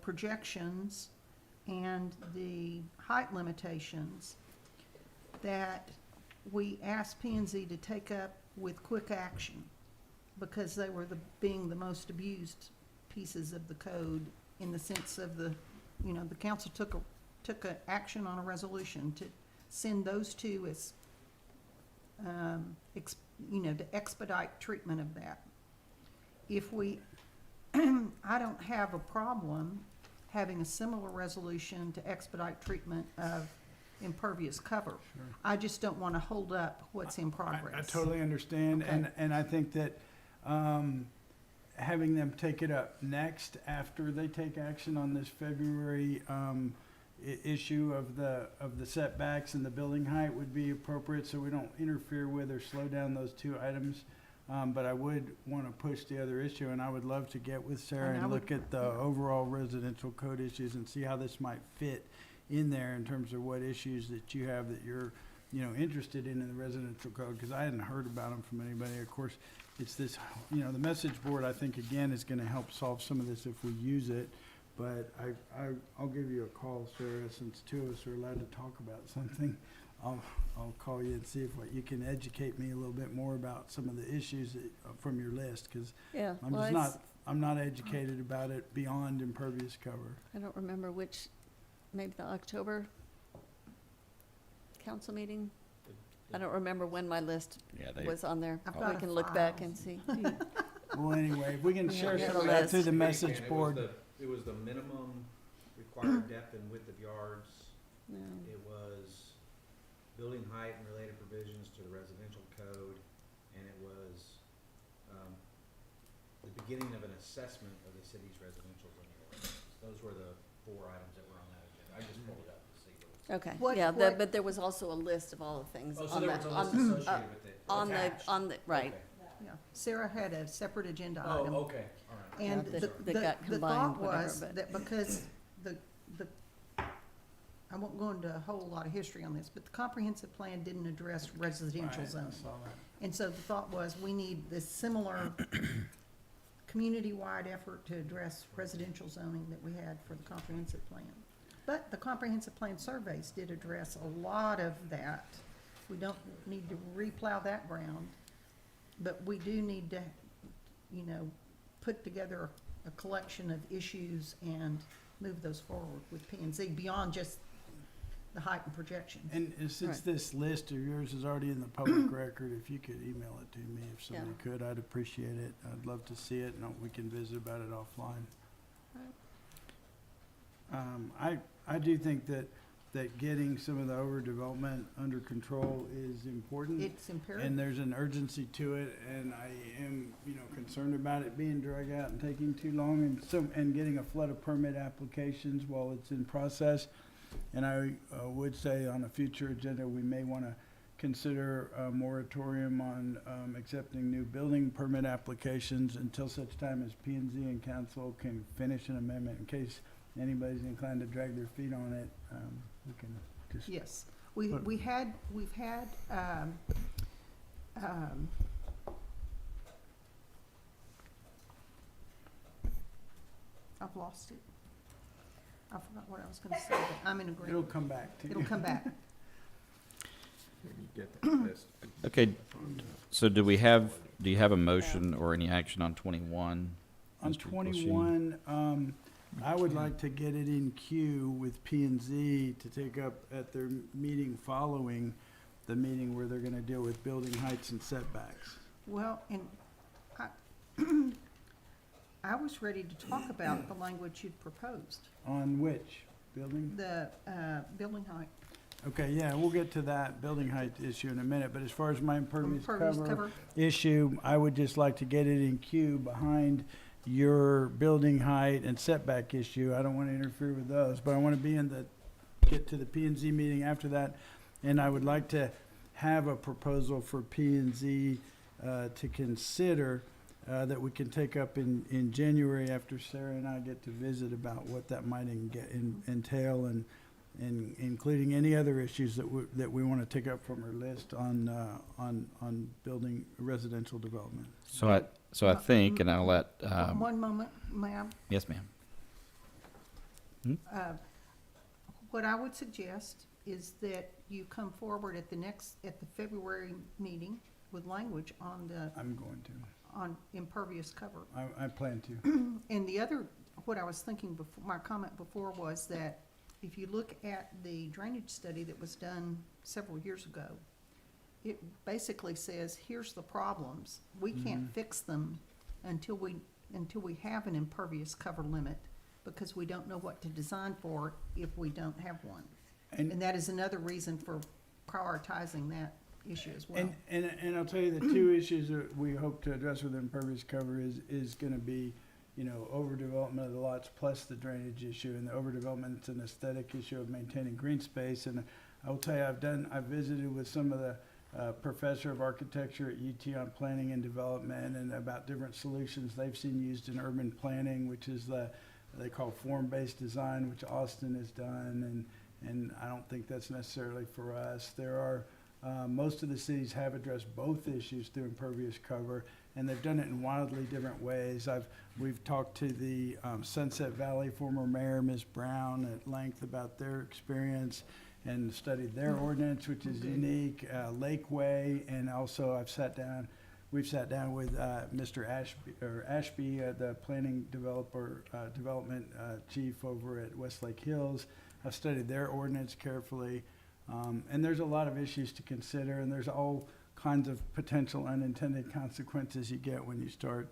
projections and the height limitations, that we asked P and Z to take up with quick action, because they were being the most abused pieces of the code, in the sense of the council took a action on a resolution to send those two as to expedite treatment of that. If we, I don't have a problem having a similar resolution to expedite treatment of impervious cover. Sure. I just don't want to hold up what's in progress. I totally understand, Okay. and I think that having them take it up next after they take action on this February issue of the setbacks and the building height would be appropriate, so we don't interfere with or slow down those two items. But I would want to push the other issue, and I would love to get with Sarah and look at the overall residential code issues and see how this might fit in there in terms of what issues that you have that you're, interested in the residential code, because I hadn't heard about them from anybody. Of course, it's this, the message board, I think, again, is going to help solve some of this if we use it. But I'll give you a call, Sarah, since two of us are allowed to talk about something. I'll call you and see if you can educate me a little bit more about some of the issues from your list, because Yeah, I'm not educated about it beyond impervious cover. I don't remember which, maybe the October council meeting? I don't remember when my list was on there. I've got We a can look file. back and see. Well, anyway, if we can share Yeah, some the of that list. through the message board. It was the minimum required depth and width of yards. No. It was building height and related provisions to the residential code, and it was, the beginning of an assessment of the city's residential zoning ordinance. Those were the 4 items that were on that agenda. I just pulled it up to see what it was. Okay, What- yeah, what- but there was also a list of all the things Oh, so on there the, was a on, list associated with it, attached. on the, right. Okay. Yeah, Sarah had a separate agenda Oh, item. okay, all right. And Yeah, the, that got the combined, thought whatever, was but- that because the, I won't go into a whole lot of history on this, but the comprehensive plan didn't address residential Right, I zoning. saw that. And so the thought was, we need this similar community-wide effort to address residential zoning that we had for the comprehensive plan. But the comprehensive plan surveys did address a lot of that. We don't need to replow that ground, but we do need to, you know, put together a collection of issues and move those forward with P and Z beyond just the height and projections. And since Right. this list of yours is already in the public record, if you could email it to me, if somebody could, I'd appreciate it. I'd love to see it, and we can visit about it offline. I do think that getting some of the overdevelopment under control is important. It's imperative. And there's an urgency to it, and I am, concerned about it being drug out and taking too long, and getting a flood of permit applications while it's in process. And I would say on a future agenda, we may want to consider a moratorium on accepting new building permit applications until such time as P and Z and council can finish an amendment. In case anybody's inclined to drag their feet on it, we can just. Yes, But- we've had, I've lost it. I forgot what I was gonna say, but I'm in It'll agreement. come back to you. It'll come back. Maybe get that list. Okay, so do you have a motion or any action on 21? On Mr. Glasheen? 21, I would like to get it in queue with P and Z to take up at their meeting following the meeting where they're gonna deal with building heights and setbacks. Well, and I, I was ready to talk about the language you'd proposed, On which? Building? the, building height. Okay, yeah, we'll get to that building height issue in a minute, but as far as my impervious Impervious cover cover. issue, I would just like to get it in queue behind your building height and setback issue. I don't want to interfere with those, but I want to get to the P and Z meeting after that. And I would like to have a proposal for P and Z to consider that we can take up in January after Sarah and I get to visit about what that might entail, and including any other issues that we want to take up from our list on building residential development. So I think, and I'll let, One moment, ma'am. yes, ma'am. What I would suggest is that you come forward at the February meeting with language on I'm going to. on impervious cover. I plan to. And the other, what I was thinking before, my comment before was that if you look at the drainage study that was done several years ago, it basically says, here's the problems. We can't fix them until we have an impervious cover limit, because we don't know what to design for if we don't have one. And- And that is another reason for prioritizing that issue as well. And I'll tell you, the two issues that we hope to address with impervious cover is gonna be, overdevelopment of the lots plus the drainage issue. And the overdevelopment, it's an aesthetic issue of maintaining green space. And I will tell you, I've visited with some of the professor of architecture at UT on planning and development, and about different solutions they've seen used in urban planning, which is they call form-based design, which Austin has done, and I don't think that's necessarily for us. There are, most of the cities have addressed both issues through impervious cover, and they've done it in wildly different ways. We've talked to the Sunset Valley former mayor, Ms. Brown, at length about their experience, and studied their ordinance, which is unique, Lakeway, and also we've sat down with Mr. Ashby, the planning development chief over at Westlake Hills. I've studied their ordinance carefully, and there's a lot of issues to consider, and there's all kinds of potential unintended consequences you get when you start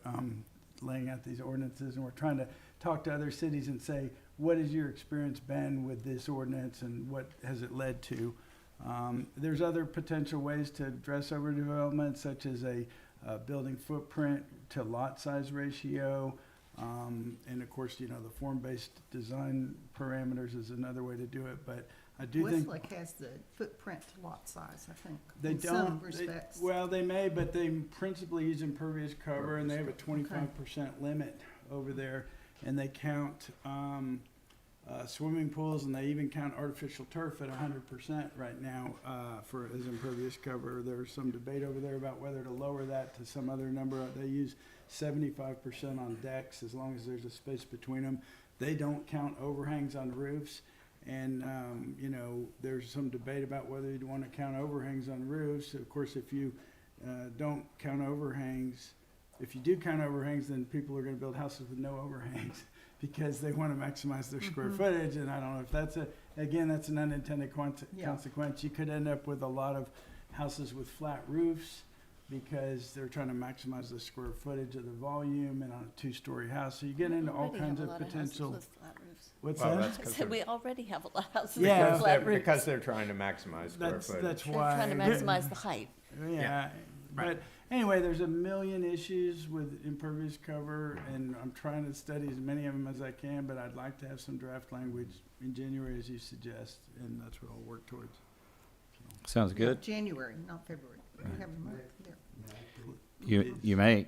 laying out these ordinances. And we're trying to talk to other cities and say, what has your experience been with this ordinance, and what has it led to? There's other potential ways to address overdevelopment, such as a building footprint to lot size ratio. And of course, you know, the form-based design parameters is another way to do it, but I do think. Westlake has the footprint to lot size, I think, They in don't. some respects. Well, they may, but they principally use impervious cover, and they have a 25% limit over there, and they count swimming pools, and they even count artificial turf at 100% right now for as impervious cover. There's some debate over there about whether to lower that to some other number. They use 75% on decks as long as there's a space between them. They don't count overhangs on roofs. And, you know, there's some debate about whether you'd want to count overhangs on roofs. Of course, if you don't count overhangs, if you do count overhangs, then people are going to build houses with no overhangs because they want to maximize their square footage. And I don't know if that's that's an unintended consequence. You could end up with a lot of houses with flat roofs because they're trying to maximize the square footage of the volume and on a two-story house. So you get into all kinds of potential. What's Well, that? that's I 'cause said they're- we already have a lot of houses Yeah. with flat roofs. Because they're trying to maximize square footage. That's They're why. trying to maximize the height. Yeah, but anyway, there's a million issues with impervious cover, and I'm trying to study as many of them as I can, but I'd like to have some draft language in January, as you suggest, and that's what I'll work towards. Sounds good. January, not February. We have a month there. You may.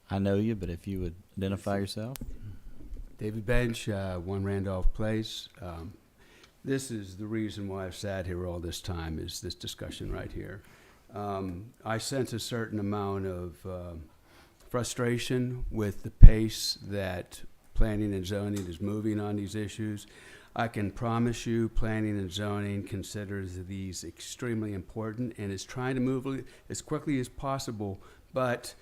I know you, but if you would identify yourself. David Bench, 1 Randolph Place. This is the reason why I've sat here all this time, is this discussion right here. I sense a certain amount of frustration with the pace that planning and zoning is moving on these issues. I can promise you, planning and zoning considers these extremely important and is trying to move as quickly as possible, but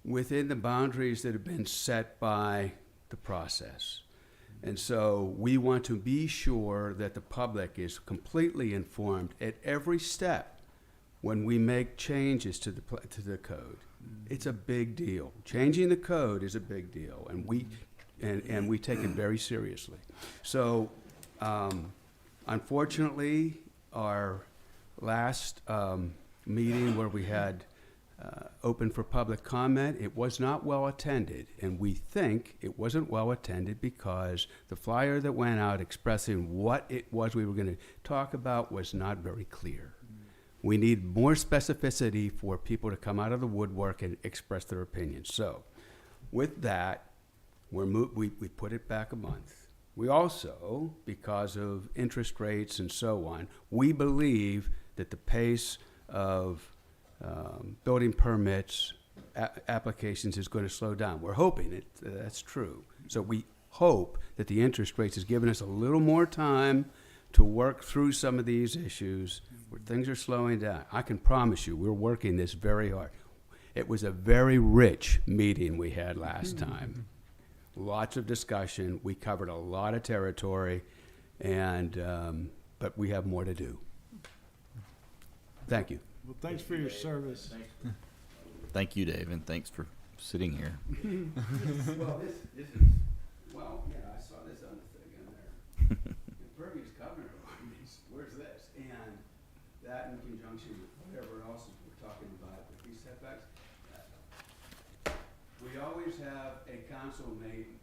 within the boundaries that have been set by the process. And so we want to be sure that the public is completely informed at every step when we make changes to the code. It's a big deal. Changing the code is a big deal, and we take it very seriously. So, unfortunately, our last meeting where we had open for public comment, it was not well attended, and we think it wasn't well attended because the flyer that went out expressing what it was we were going to talk about was not very clear. We need more specificity for people to come out of the woodwork and express their opinions. So, with that, we put it back a month. We also, because of interest rates and so on, we believe that the pace of building permits, applications is going to slow down. We're hoping that's true. So we hope that the interest rates has given us a little more time to work through some of these issues where things are slowing down. I can promise you, we're working this very hard. It was a very rich meeting we had last time. Lots of discussion. We covered a lot of territory, and but we have more to do. Thank you. Well, thanks for your service. Thank you, Dave, and thanks for sitting here. Well, this is, well, yeah, I saw this other thing in there. Impervious covenant requirements, where's this? And that in conjunction with whatever else we're talking about with these setbacks. We always have a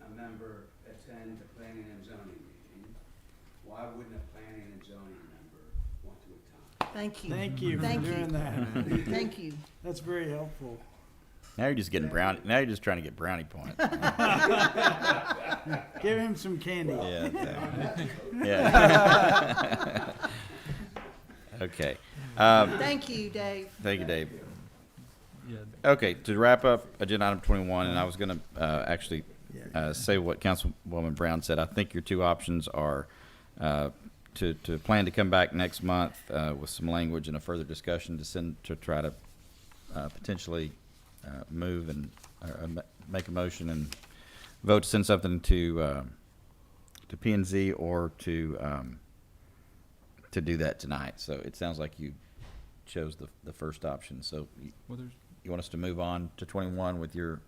a member attend the planning and zoning meeting. Why wouldn't a planning and zoning member want to attend? Thank you. Thank you for Thank you. doing that. Thank you. That's very helpful. Now you're just getting brownie. Now you're just trying to get brownie points. Give him some candy. Yeah. Yeah. Okay. Thank you, Dave. Thank you, Dave. Yeah. Okay, to wrap up agenda item 21, and I was going to actually say what Councilwoman Brown said. I think your two options are to plan to come back next month with some language and a further discussion to try to potentially move and make a motion and vote to send something to P&Z or to do that tonight. So it sounds like you chose the first option. So Well, there's you want us to move on to 21 with your?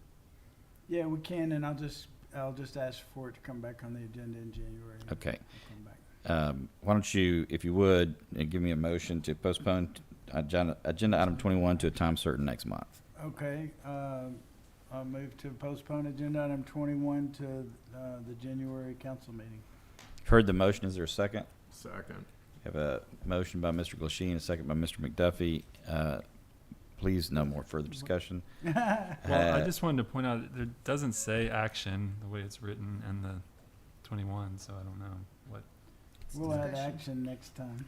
Yeah, we can, and I'll just I'll just ask for it to come back on the agenda in January. Okay. I'll come back. Why don't you, if you would, give me a motion to postpone agenda item 21 to a time certain next month. Okay, I'll move to postpone agenda item 21 to the January council meeting. Heard the motion. Is there a second? Second. Have a motion by Mr. Glasheen, a second by Mr. McDuffie. Please, no more further discussion. Well, I just wanted to point out, it doesn't say action the way it's written in the 21, so I don't know what. We'll have action next time.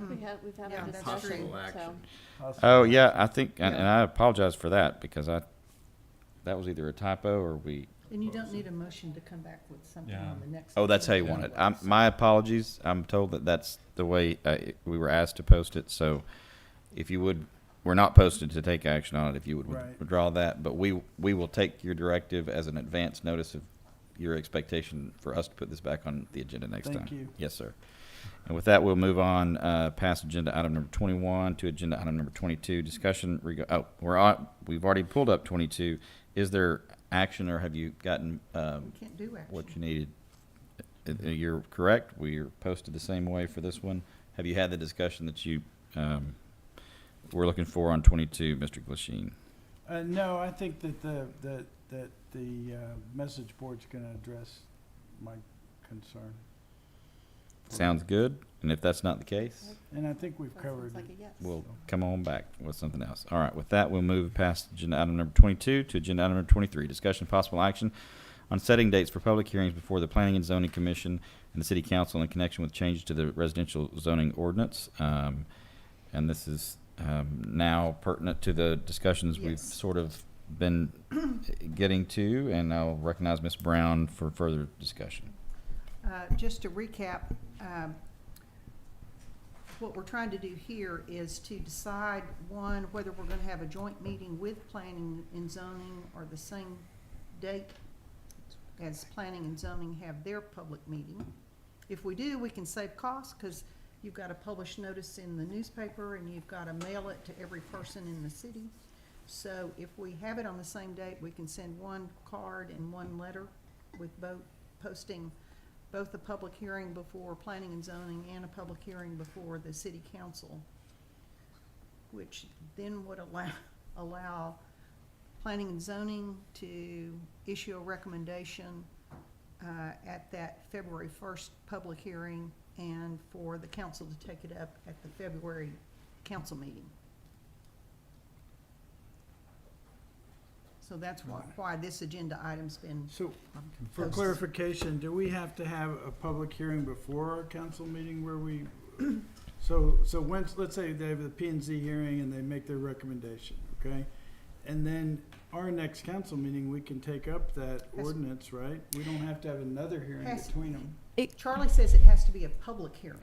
We've had Yeah, a that's discussion, true. so. Oh, yeah, I think, and I apologize for that, because that was either a typo or we, And you don't need a motion to come back with something Yeah. on the next. oh, that's how you meeting want it. anyway, so- My apologies. I'm told that that's the way we were asked to post it, so if you would, we're not posted to take action on it, if you would Right. withdraw that, but we will take your directive as an advance notice of your expectation for us to put this back on the agenda next time. Thank you. Yes, sir. And with that, we'll move on past agenda item number 21 to agenda item number 22. Discussion. We've already pulled up 22. Is there action, or have you gotten We can't do action. what you needed? You're correct. We're posted the same way for this one. Have you had the discussion that you were looking for on 22, Mr. Glasheen? No, I think that the message board's gonna address my concern. Sounds good. And if that's not the case, And I think we've That covered sounds like it. a yes. we'll come on back with something else. All right, with that, we'll move past agenda item number 22 to agenda item number 23. Discussion possible action on setting dates for public hearings before the Planning and Zoning Commission and the City Council in connection with changes to the residential zoning ordinance. And this is now pertinent to the discussions we've Yes. sort of been getting to, and I'll recognize Ms. Brown for further discussion. Just to recap, what we're trying to do here is to decide, one, whether we're gonna have a joint meeting with planning and zoning or the same date as planning and zoning have their public meeting. If we do, we can save costs, because you've got to publish notice in the newspaper and you've got to mail it to every person in the city. So if we have it on the same date, we can send one card and one letter with both, posting both a public hearing before planning and zoning and a public hearing before the city council, which then would allow planning and zoning to issue a recommendation at that February 1st public hearing, and for the council to take it up at the February council meeting. So that's why this agenda item's been. So, for posted. clarification, do we have to have a public hearing before our council meeting where we, so once, let's say they have the P and Z hearing and they make their recommendation, okay? And then our next council meeting, we can take up that ordinance, right? We don't have to have another hearing Has- between them. Charlie says it has to be a public hearing.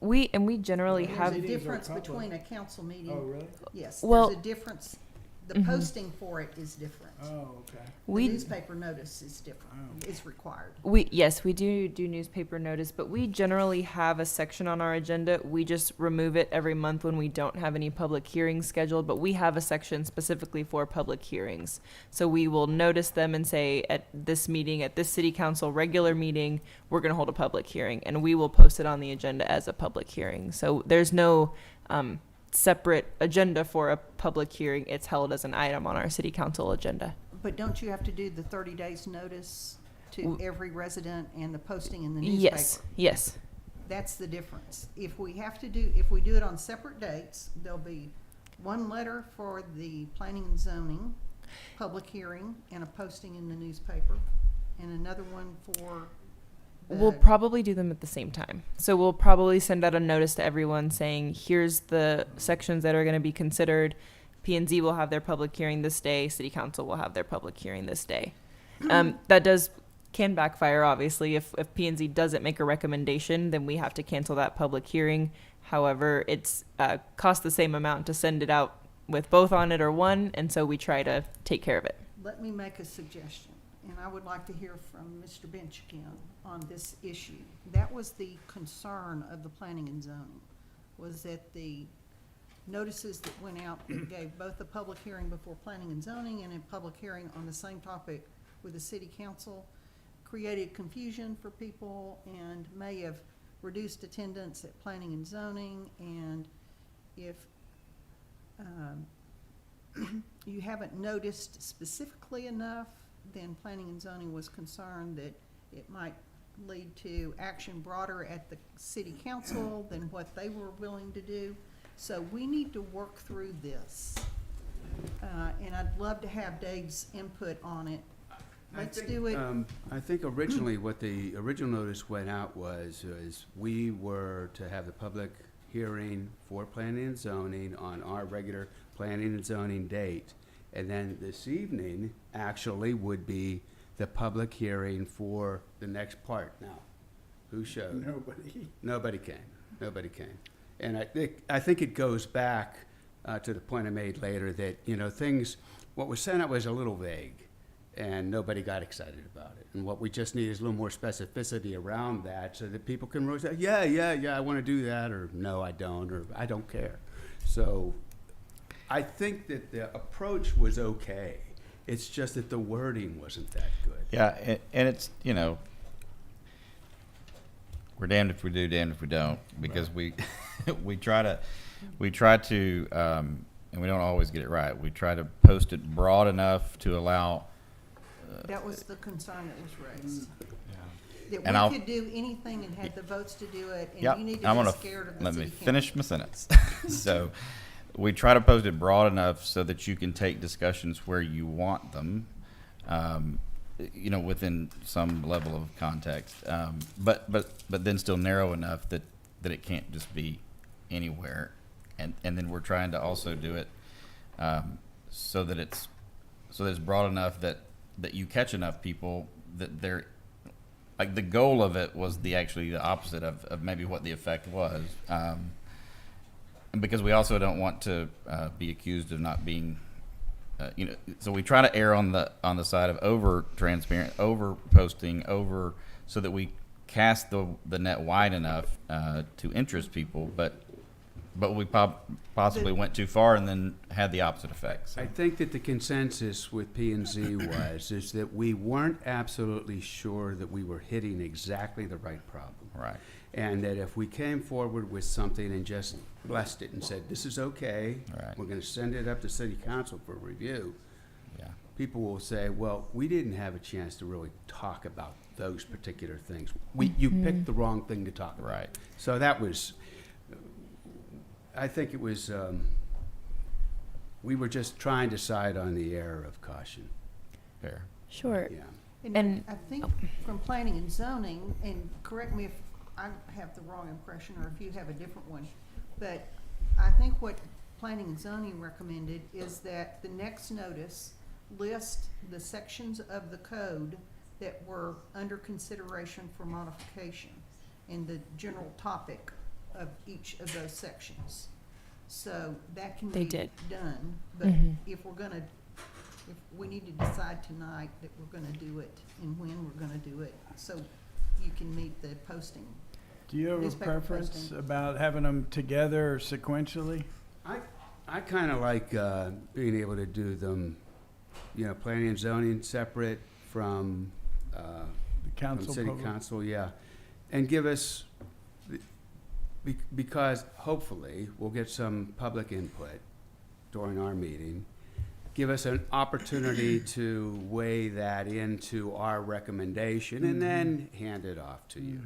We generally There's have. a Meetings are difference public. between a council meeting. Oh, really? Yes, Well- there's a difference. The Mhm. posting for it is different. Oh, okay. The We- newspaper notice is different, Oh. is required. Yes, we do newspaper notice, but we generally have a section on our agenda. We just remove it every month when we don't have any public hearings scheduled, but we have a section specifically for public hearings. So we will notice them and say, at this meeting, at this city council regular meeting, we're going to hold a public hearing, and we will post it on the agenda as a public hearing. So there's no separate agenda for a public hearing. It's held as an item on our city council agenda. But don't you have to do the 30 days notice to W- every resident and the posting in the newspaper? Yes. That's the difference. If we do it on separate dates, there'll be one letter for the planning and zoning public hearing and a posting in the newspaper, and another one for We'll probably do them at the same time. So we'll probably send out a notice to everyone saying, here's the sections that are going to be considered. P&Z will have their public hearing this day. City Council will have their public hearing this day. That can backfire, obviously. If P&Z doesn't make a recommendation, then we have to cancel that public hearing. However, it's cost the same amount to send it out with both on it or one, and so we try to take care of it. Let me make a suggestion, and I would like to hear from Mr. Bench again on this issue. That was the concern of the planning and zoning, was that the notices that went out that gave both a public hearing before planning and zoning and a public hearing on the same topic with the city council, created confusion for people and may have reduced attendance at planning and zoning. And if you haven't noticed specifically enough, then planning and zoning was concerned that it might lead to action broader at the city council than what they were willing to do. So we need to work through this. And I'd love to have Dave's input on it. Let's do it. I think originally what the original notice went out was we were to have the public hearing for planning and zoning on our regular planning and zoning date. And then this evening actually would be the public hearing for the next part. Now, who showed? Nobody. Nobody came. Nobody came. And I think it goes back to the point I made later that, you know, what was sent out was a little vague, and nobody got excited about it. And what we just need is a little more specificity around that so that people can really say, yeah, I want to do that, or no, I don't, or I don't care. So I think that the approach was okay. It's just that the wording wasn't that good. Yeah, and it's, you know, we're damned if we do, damned if we don't, because we try to, and we don't always get it right. We try to post it broad enough to allow. That was the concern that was raised. And That we could do anything and had the votes to do it, and Yep, you need to I'm be gonna scared of the let city me council. finish my sentence. So, we try to post it broad enough so that you can take discussions where you want them, you know, within some level of context, but then still narrow enough that it can't just be anywhere, and then we're trying to also do it so that it's broad enough that you catch enough people that they're like, the goal of it was actually the opposite of maybe what the effect was. And because we also don't want to be accused of not being, you know, so we try to err on the side of over transparent, over posting, so that we cast the net wide enough to interest people, but we possibly went too far and then had the opposite effect. So. I think that the consensus with P&Z is that we weren't absolutely sure that we were hitting exactly the right problem. Right. And that if we came forward with something and just blessed it and said, this is okay, Right. we're going to send it up to city council for review, Yeah. people will say, well, we didn't have a chance to really talk about those particular things. You picked the wrong thing to talk about. Right. So that was, I think it was, we were just trying to side on the air of caution. Fair. Sure. Yeah. And- I think from planning and zoning, and correct me if I have the wrong impression or if you have a different one, but I think what planning and zoning recommended is that the next notice list the sections of the code that were under consideration for modification and the general topic of each of those sections. So that can They be did. done, but Mhm. if we need to decide tonight that we're gonna do it and when we're gonna do it, so you can meet the posting. Do you have a Newspaper preference posting. about having them together or sequentially? I kind of like being able to do them, you know, planning and zoning separate from The council from city public? council, yeah, and give us because hopefully we'll get some public input during our meeting. Give us an opportunity to weigh that into our recommendation and then hand it off to you.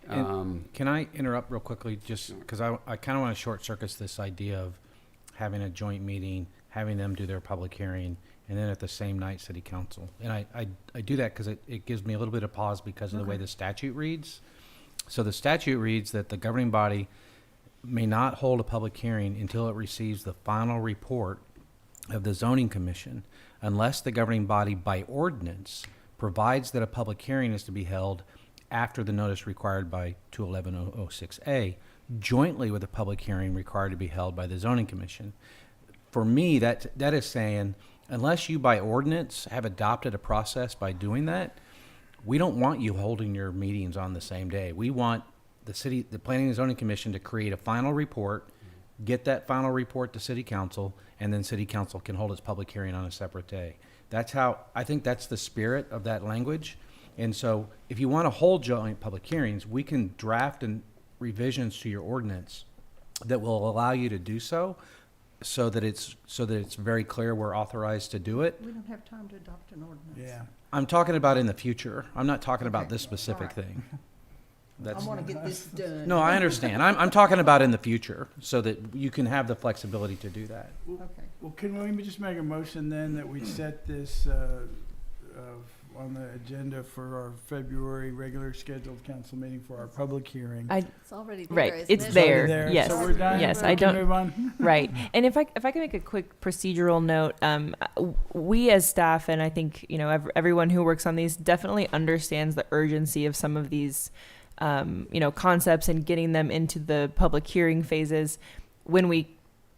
And can I interrupt real quickly, just because I kind of want to short circuit this idea of having a joint meeting, having them do their public hearing, and then at the same night, city council. And I do that because it gives me a little bit of pause because of the way the statute reads. So the statute reads that the governing body may not hold a public hearing until it receives the final report of the zoning commission, unless the governing body by ordinance provides that a public hearing is to be held after the notice required by 211-006A, jointly with a public hearing required to be held by the zoning commission. For me, that is saying, unless you by ordinance have adopted a process by doing that, we don't want you holding your meetings on the same day. We want the Planning and Zoning Commission to create a final report, get that final report to city council, and then city council can hold its public hearing on a separate day. That's how, I think that's the spirit of that language. And so if you want to hold joint public hearings, we can draft and revisions to your ordinance that will allow you to do so, so that it's very clear we're authorized to do it. We don't have time to adopt an ordinance. Yeah. I'm talking about in the future. I'm not talking about Okay. this specific All right. thing. I That's, want to get this done. no, I understand. I'm talking about in the future, so that you can have the flexibility to do that. Okay. Well, can we just make a motion then that we set this on the agenda for our February regular scheduled council meeting for our public hearing? It's already there, Right, isn't it's it? there. There, Yes, so we're done? yes. We I can don't. move on? Right, and if I can make a quick procedural note, we as staff, and I think everyone who works on these definitely understands the urgency of some of these, concepts and getting them into the public hearing phases. When we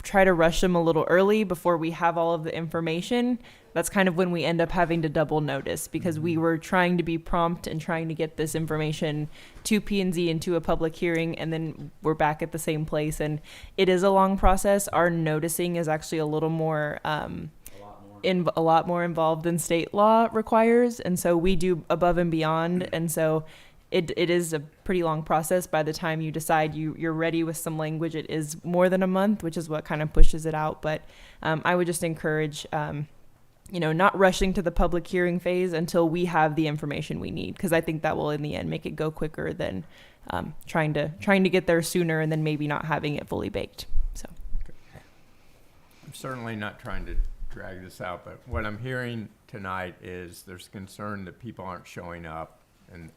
try to rush them a little early before we have all of the information, that's kind of when we end up having to double notice, because we were trying to be prompt and trying to get this information to P&Z and to a public hearing, and then we're back at the same place. And it is a long process. Our noticing is actually a little more, a lot more involved than state law requires. And so we do above and beyond. And so it is a pretty long process. By the time you decide you're ready with some language, it is more than a month, which is what kind of pushes it out. But I would just encourage, not rushing to the public hearing phase until we have the information we need, because I think that will in the end make it go quicker than trying to get there sooner and then maybe not having it fully baked. So I'm certainly not trying to drag this out, but what I'm hearing tonight is there's concern that people aren't showing up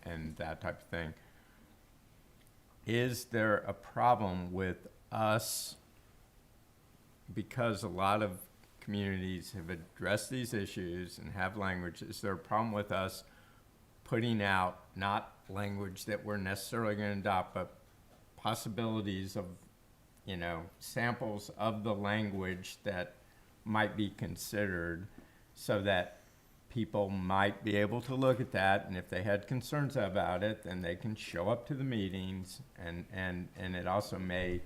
and that type of thing. Is there a problem with us, because a lot of communities have addressed these issues and have language, is there a problem with us putting out not language that we're necessarily going to adopt, but possibilities of, samples of the language that might be considered, so that people might be able to look at that, and if they had concerns about it, then they can show up to the meetings, and it also may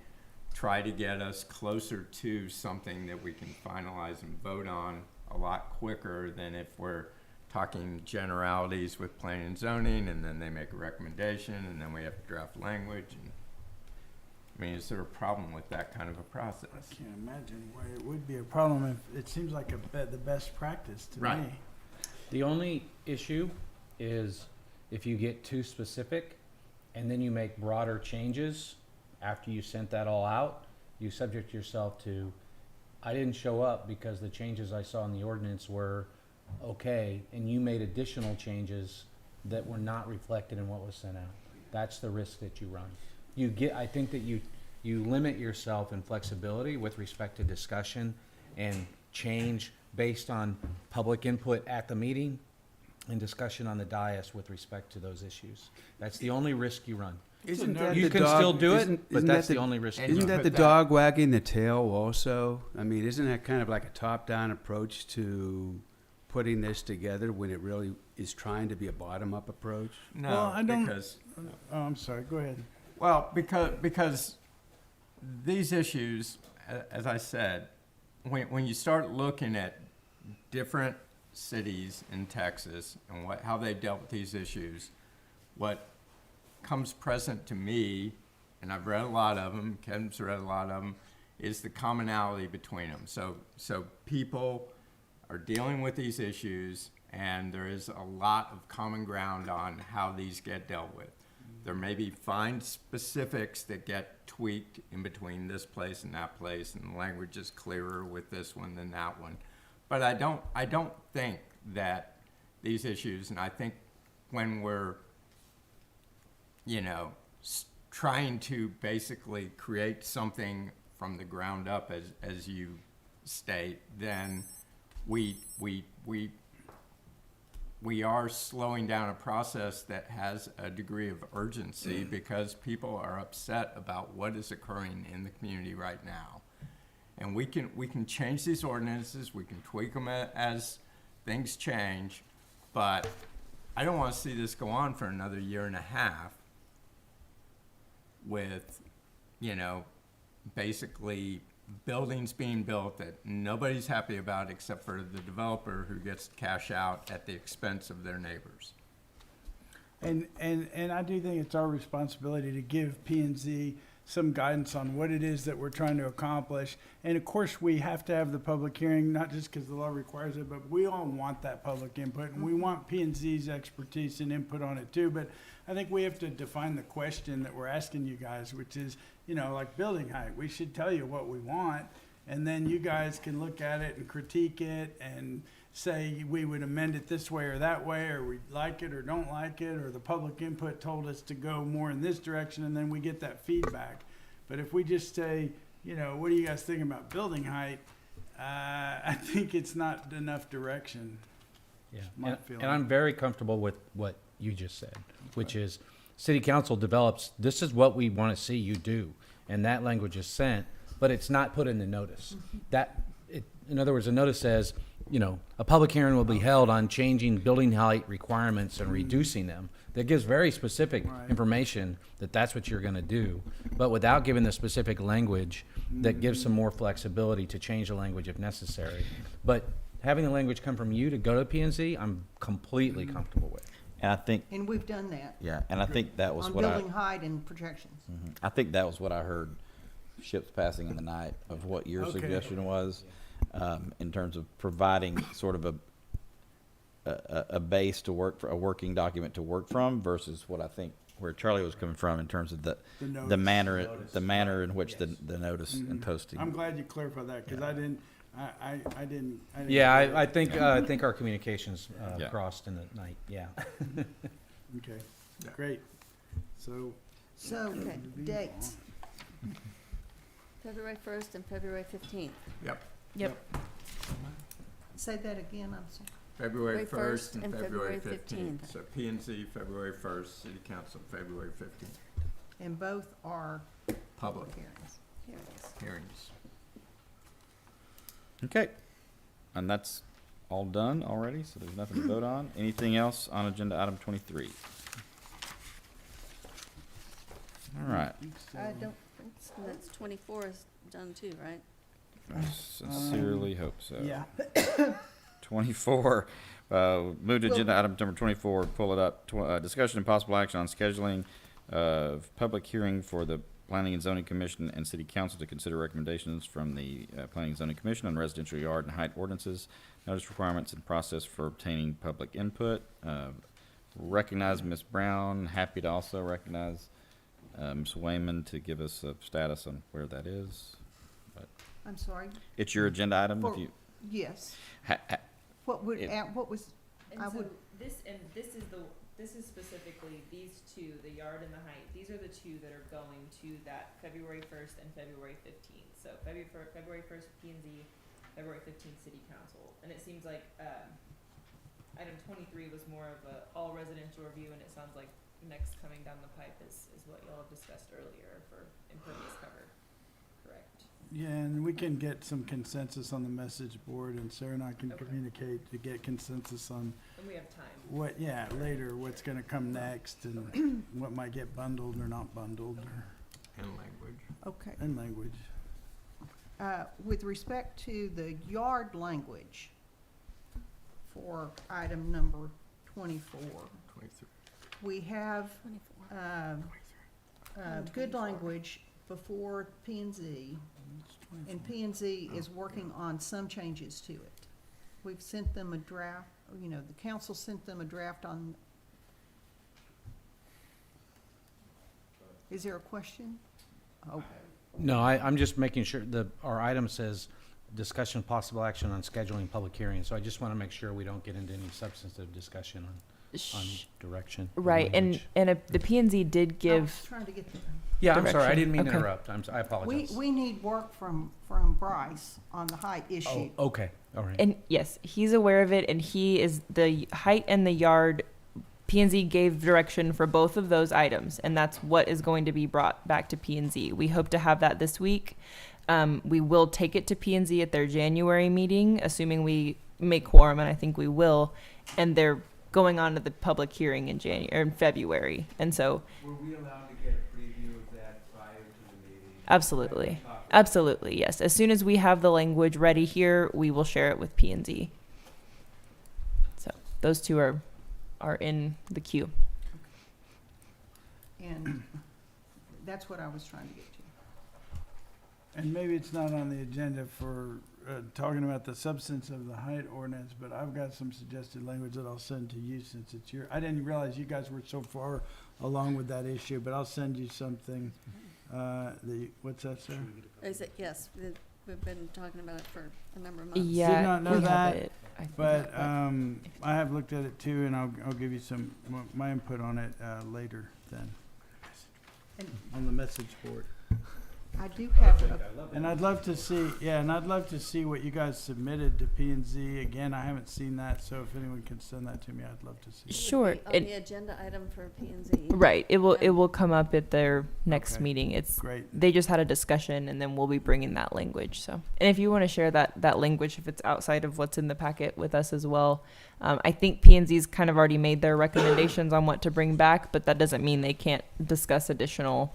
try to get us closer to something that we can finalize and vote on a lot quicker than if we're talking generalities with planning and zoning, and then they make a recommendation, and then we have to draft language. And I mean, is there a problem with that kind of a process? I can't imagine why it would be a problem. If it seems like the best practice to Right. me. The only issue is if you get too specific and then you make broader changes after you sent that all out, you subject yourself to, I didn't show up because the changes I saw in the ordinance were okay, and you made additional changes that were not reflected in what was sent out. That's the risk that you run. I think that you limit yourself in flexibility with respect to discussion and change based on public input at the meeting and discussion on the dais with respect to those issues. That's the only risk you run. Isn't that You the can dog- still do isn't- it, but isn't that's that the only risk you and Isn't run. that put the that- dog wagging the tail also? I mean, isn't that kind of like a top-down approach to putting this together when it really is trying to be a bottom-up approach? No, Well, I don't- because Oh, I'm sorry. Go ahead. Well, because these issues, as I said, when you start looking at different cities in Texas and how they dealt with these issues, what comes present to me, and I've read a lot of them, Kevin's read a lot of them, is the commonality between them. So people are dealing with these issues, and there is a lot of common ground on how these get dealt with. There may be fine specifics that get tweaked in between this place and that place, and the language is clearer with this one than that one. But I don't think that these issues, and I think when we're, trying to basically create something from the ground up, as you state, then we are slowing down a process that has a degree of urgency because people are upset about what is occurring in the community right now. And we can change these ordinances, we can tweak them as things change, but I don't want to see this go on for another year and a half with, basically buildings being built that nobody's happy about except for the developer who gets to cash out at the expense of their neighbors. And I do think it's our responsibility to give P and Z some guidance on what it is that we're trying to accomplish. And of course, we have to have the public hearing, not just because the law requires it, but we all want that public input, and we want P and Z's expertise and input on it too. But I think we have to define the question that we're asking you guys, which is, you know, like building height. We should tell you what we want, and then you guys can look at it and critique it and say we would amend it this way or that way, or we like it or don't like it, or the public input told us to go more in this direction, and then we get that feedback. But if we just say, you know, what do you guys think about building height? I think it's not enough direction. Yeah, My and feeling. I'm very comfortable with what you just said, which is city council develops, this is what we want to see you do. And that language is sent, but it's not put in the notice. In other words, the notice says, you know, a public hearing will be held on changing building height requirements and reducing them. That gives very specific information that that's what you're going to do, but without giving the specific language that gives some more flexibility to change the language if necessary. But having the language come from you to go to P and Z, I'm completely comfortable with. And I think, And we've done that. yeah, and I think that was On what building height and projections. I think that was what I heard ships passing in the night of what your Okay. suggestion was, in terms of providing sort of a base to work for, a working document to work from versus what I think where Charlie was coming from in terms of the notice. manner in which the notice and posting. I'm glad you clarified that, because I didn't. Yeah, I think our communications Yeah. crossed in the night, yeah. Okay, great. So, So, dates. February 1st and February 15th. Yep. Say that again, I'm sorry. February February 1st and 1st and February February 15th. So P and Z, February 1st, City Council, February 15th. And both are Public hearings. hearings. Okay, and that's all done already, so there's nothing to vote on. Anything else on agenda item 23? All right. I don't think so. And that's 24 is done too, right? I sincerely hope so. yeah. 24, move to agenda item number 24, pull it up. Discussion and possible action on scheduling of public hearing for the Planning and Zoning Commission and City Council to consider recommendations from the Planning and Zoning Commission on residential yard and height ordinances, notice requirements and process for obtaining public input. Recognize Ms. Brown, happy to also recognize Ms. Wayman to give us a status on where that is. I'm sorry. It's your agenda item, For- if you, Yes. ha- What would, It- what was, I would, this is specifically these two, the yard and the height. These are the two that are going to that February 1st and February 15th. So February 1st P and Z, February 15th City Council. And it seems like item 23 was more of a all residential review, and it sounds like next coming down the pipe is what y'all have discussed earlier for impervious cover. Correct. Yeah, and we can get some consensus on the message board, and Sarah and I can Okay. communicate to get consensus on And we have time. what, later, what's gonna come next, and what might get bundled or not bundled, And language. okay. and language. With respect to the yard language for item number 24, 23. we have 24. good language before P and Z, and P and Z is working on some changes to it. We've sent them a draft, the council sent them a draft on. Is there a question? Oh, No, I'm just making sure our item says discussion of possible action on scheduling public hearings, so I just want to make sure we don't get into any substantive discussion on direction. or Right, language. and the P and Z did I was give. trying to get the. Yeah, I'm sorry, I direction. didn't mean to Okay. interrupt, I apologize. We need work from Bryce on the height Oh, issue. okay, all right. And yes, he's aware of it, and he is the height and the yard. P and Z gave direction for both of those items, and that's what is going to be brought back to P and Z. We hope to have that this week. We will take it to P and Z at their January meeting, assuming we make quorum, and I think we will. And they're going on to the public hearing in February, and so Were we allowed to get a preview of that prior to the meeting? absolutely, Absolutely, yes. As soon as we have the language ready here, we will share it with P&Z. So those two are in the queue. And that's what I was trying to get to. And maybe it's not on the agenda for talking about the substance of the height ordinance, but I've got some suggested language that I'll send to you since it's your, I didn't realize you guys were so far along with that issue, but I'll send you something. What's that, sir? Is it, yes, we've been talking about it for a number of months. Yeah, Did not know we have that, it, I think. but I have looked at it too, and I'll give you some, my input on it later then, And on the message board. I do have a, And I'd love to see, and I'd love to see what you guys submitted to P&Z. Again, I haven't seen that, so if anyone can send that to me, I'd love to see it. Sure. On And- the agenda item for P&Z. Right. It will Yeah. come up at their next Okay. meeting. It's Great. they just had a discussion, and then we'll be bringing that language. So, and if you want to share that language, if it's outside of what's in the packet with us as well, I think P&Z's kind of already made their recommendations on what to bring back, but that doesn't mean they can't discuss additional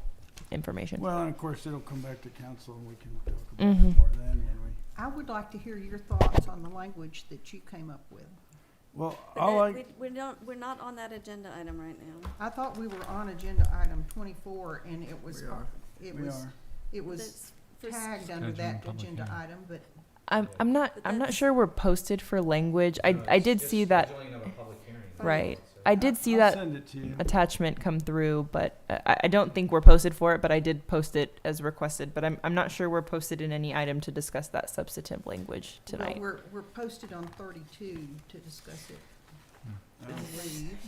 information. Well, and of course, it'll come back to council, and we can talk about Mhm. it more then when we. I would like to hear your thoughts on the language that you came up with. Well, But all that- I, we're not on that agenda item right now. I thought we were on agenda item 24, and it was, We are. it We was, are. it was That's for tagged under Scheduled that public agenda hearing. item, but I'm not But I'm not that's- sure we're posted for language. I did see that. Right. I did see I'll that send it to you. attachment come through, but I don't think we're posted for it, but I did post it as requested. But I'm not sure we're posted in any item to discuss that substantive language well, tonight. we're posted on 32 to discuss it. I believe.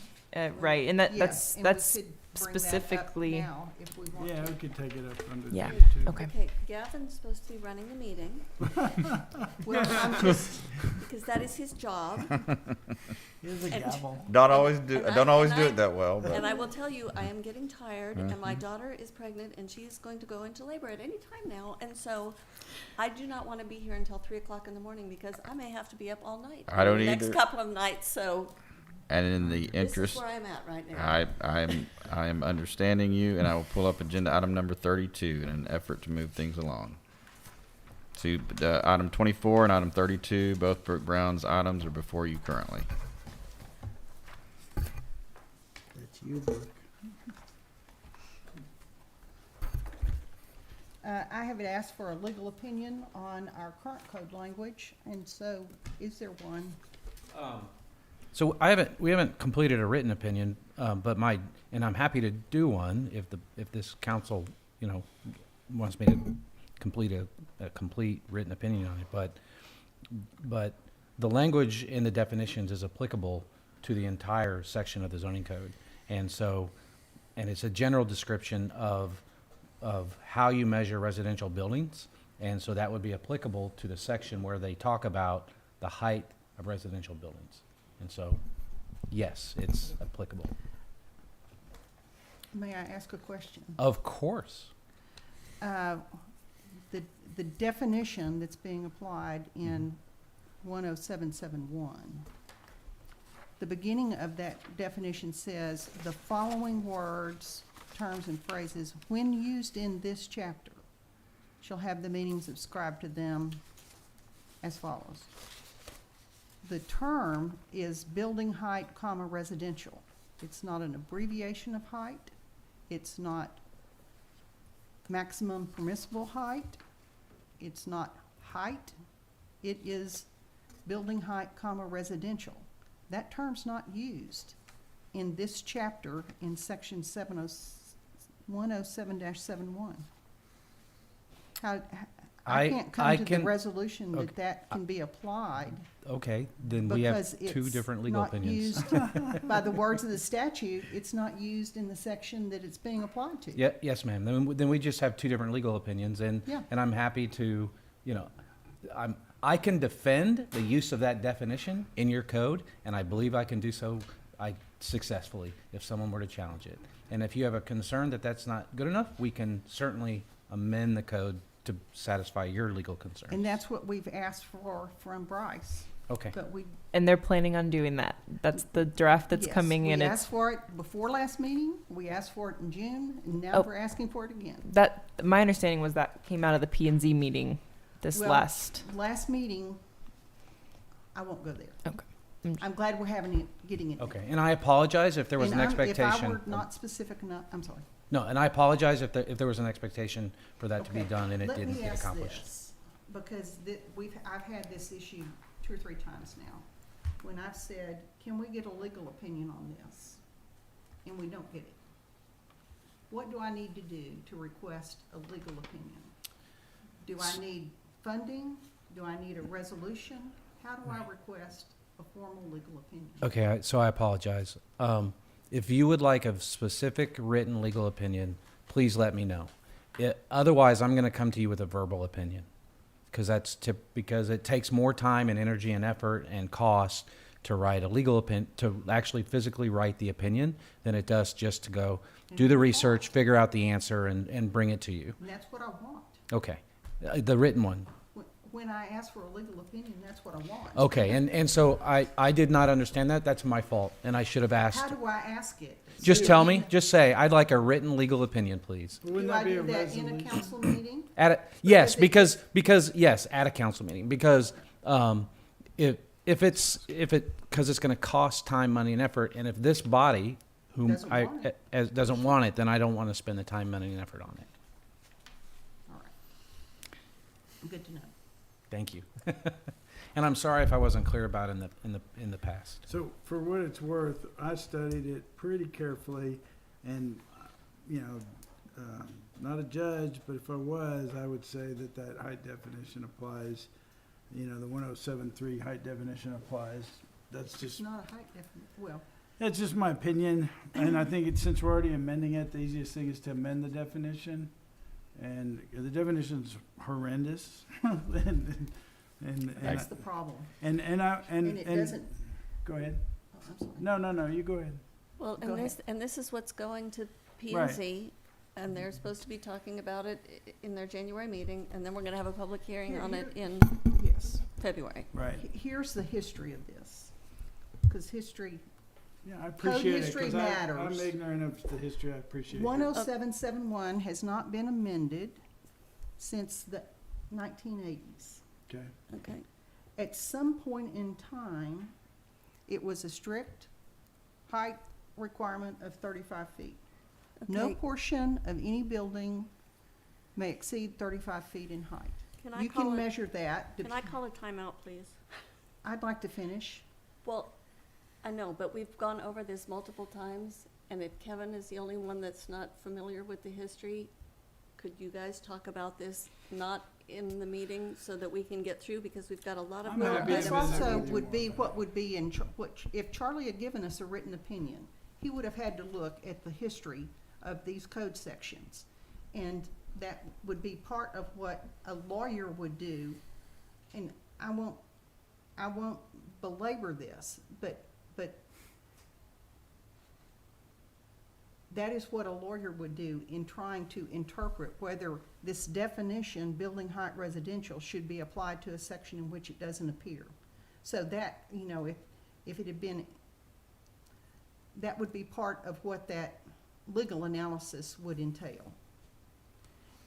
Right, and Yeah, that's and we that's could bring that up specifically. now if we want Yeah, to. we could take it up under Yeah. 32. Okay. Okay, Gavin's supposed to be running the meeting, Well, I'm just, because that is his job. Here's a And- gavel. Don't always do, And I- don't always and do I- it that well, but. And I will tell you, I am getting tired, and my Mhm. daughter is pregnant, and she's going to go into labor at any time now, and so I do not want to be here until 3 o'clock in the morning, because I may have to be up all night. I don't the either. Next couple of nights, so And in the this is interest, where I'm at right now. I am understanding you, and I will pull up agenda item number 32 in an effort to move things along. So, item 24 and item 32, both Brooke Brown's items are before you currently. That's you, Brooke. I have asked for a legal opinion on our current code language, and so is there one? So we haven't completed a written opinion, but and I'm happy to do one if this council, wants me to complete a complete written opinion on it. But the language in the definitions is applicable to the entire section of the zoning code. And it's a general description of how you measure residential buildings. And so that would be applicable to the section where they talk about the height of residential buildings. And so, yes, it's applicable. May I ask a question? Of course. The definition that's being applied in 10771, the beginning of that definition says, the following words, terms, and phrases, when used in this chapter, shall have the meanings ascribed to them as follows. The term is building height, comma, residential. It's not an abbreviation of height. It's not maximum permissible height. It's not height. It is building height, comma, residential. That term's not used in this chapter in section 107-71. I can't come to the resolution that can be applied Okay, then we have because two it's different legal not opinions. used by the words of the statute. It's not used in the section that it's being applied to. Yeah, yes, ma'am. Then we just have two different legal opinions, and Yeah. I'm happy to, I can defend the use of that definition in your code, and I believe I can do so successfully if someone were to challenge it. And if you have a concern that that's not good enough, we can certainly amend the code to satisfy your legal concerns. And that's what we've asked for from Bryce. Okay. But we, And they're planning on doing that. That's the draft that's yes, coming in. We It's asked for it before last meeting, we asked for it in June, and now Oh. we're asking for it again. that my understanding was that came out of the P&Z meeting this Well, last meeting, I won't go there. Okay. I'm glad we're having it, getting it. Okay, and I apologize if there was an And If I expectation. were not specific enough, I'm sorry. No, and I apologize if there was an expectation for that to be Okay. done and it Let didn't me get ask accomplished. this, because I've had this issue 2 or 3 times now, when I've said, can we get a legal opinion on this? And we don't get it. What do I need to do to request a legal opinion? Do I need funding? Do I need a resolution? How do I request a formal legal opinion? Okay, so I apologize. If you would like a specific written legal opinion, please let me know. Otherwise, I'm going to come to you with a verbal opinion, because because it takes more time and energy and effort and cost to write a legal opinion, to actually physically write the opinion, than it does just to go do the research, figure out the answer, and bring it to you. And that's what I want. Okay, the written one. When I ask for a legal opinion, that's what I want. Okay, and so I did not understand that. That's my fault, and I should have asked. How do I ask it? Just tell me. Just say, I'd like a written legal opinion, please. Wouldn't Do that I be do a that in a resolution? council meeting? Yes, Because because yes, at a council meeting, because if it's going to cost time, money, and effort, and if this body, whom Doesn't I want it. doesn't want it, then I don't want to spend the time, money, and effort on it. All right. Good to know. Thank you. And I'm sorry if I wasn't clear about it in the past. So for what it's worth, I studied it pretty carefully, and, not a judge, but if I was, I would say that height definition applies. The 107.3 height definition applies. That's It's just, not a height definition, well, that's just my opinion, and I think since we're already amending it, the easiest thing is to amend the definition. And the definition's horrendous. And that's the problem. And And it doesn't, go ahead. oh, I'm sorry. No, you go ahead. Well, Go ahead. and this is what's going to P and Z, and they're supposed to be talking about it in their January meeting, and then we're gonna have a public hearing on it in Yes. February. Right. Here's the history of this, because history, Yeah, I appreciate it, history 'cause I'm matters. ignorant of the history, I appreciate it. 10771 has not been amended since the 1980s. Okay. Okay. At some point in time, it was a strict height requirement of 35 feet. No Okay. portion of any building may exceed 35 feet in height. Can I You call can it- measure that. Can I call a timeout, please? I'd like to finish. Well, I know, but we've gone over this multiple times, and if Kevin is the only one that's not familiar with the history, could you guys talk about this not in the meeting so that we can get through, because we've got a lot of. I'm Well, happy this to visit also with you would be more. what would be in, if Charlie had given us a written opinion, he would have had to look at the history of these code sections. And that would be part of what a lawyer would do. And I won't belabor this, but that is what a lawyer would do in trying to interpret whether this definition, building height residential, should be applied to a section in which it doesn't appear. So that, if it had been, that would be part of what that legal analysis would entail.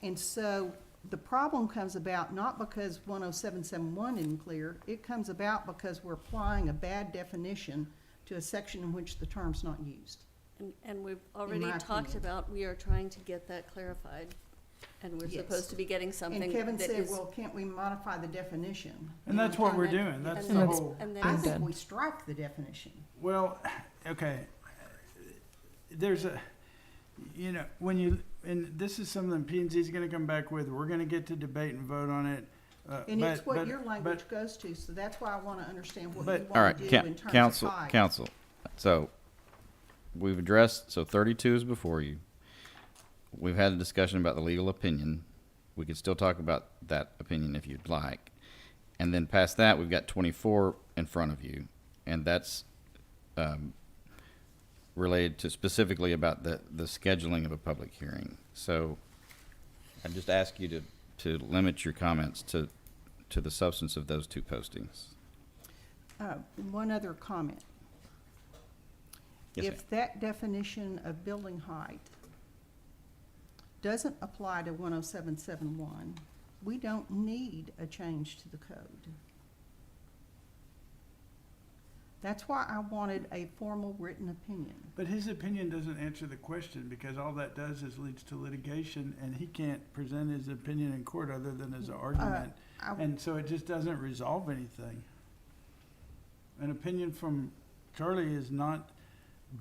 And so the problem comes about not because 10771 isn't clear, it comes about because we're applying a bad definition to a section in which the term's not used. And we've already my talked opinion. about, we are trying to get that clarified, and we're Yes. supposed to be getting something And that Kevin is. said, well, can't we modify the definition? And that's what we're doing, that's the whole. And I then, think we strike the definition. Well, okay, there's a, when you, and this is something P and Z is gonna come back with, we're gonna get to debate and vote on it. And it's but- what but- your language but- goes to, so that's why I wanna understand what But- you All wanna right, do in terms of council, height. council. So we've addressed, so 32 is before you. We've had a discussion about the legal opinion. We could still talk about that opinion if you'd like. And then past that, we've got 24 in front of you. And that's related to specifically about the scheduling of a public hearing. So I just ask you to limit your comments to the substance of those two postings. One other comment. Yes, ma'am. If that definition of building height doesn't apply to 10771, we don't need a change to the code. That's why I wanted a formal written opinion. But his opinion doesn't answer the question, because all that does is leads to litigation, and he can't present his opinion in court other than as an argument. And so it just doesn't resolve anything. An opinion from Charlie is not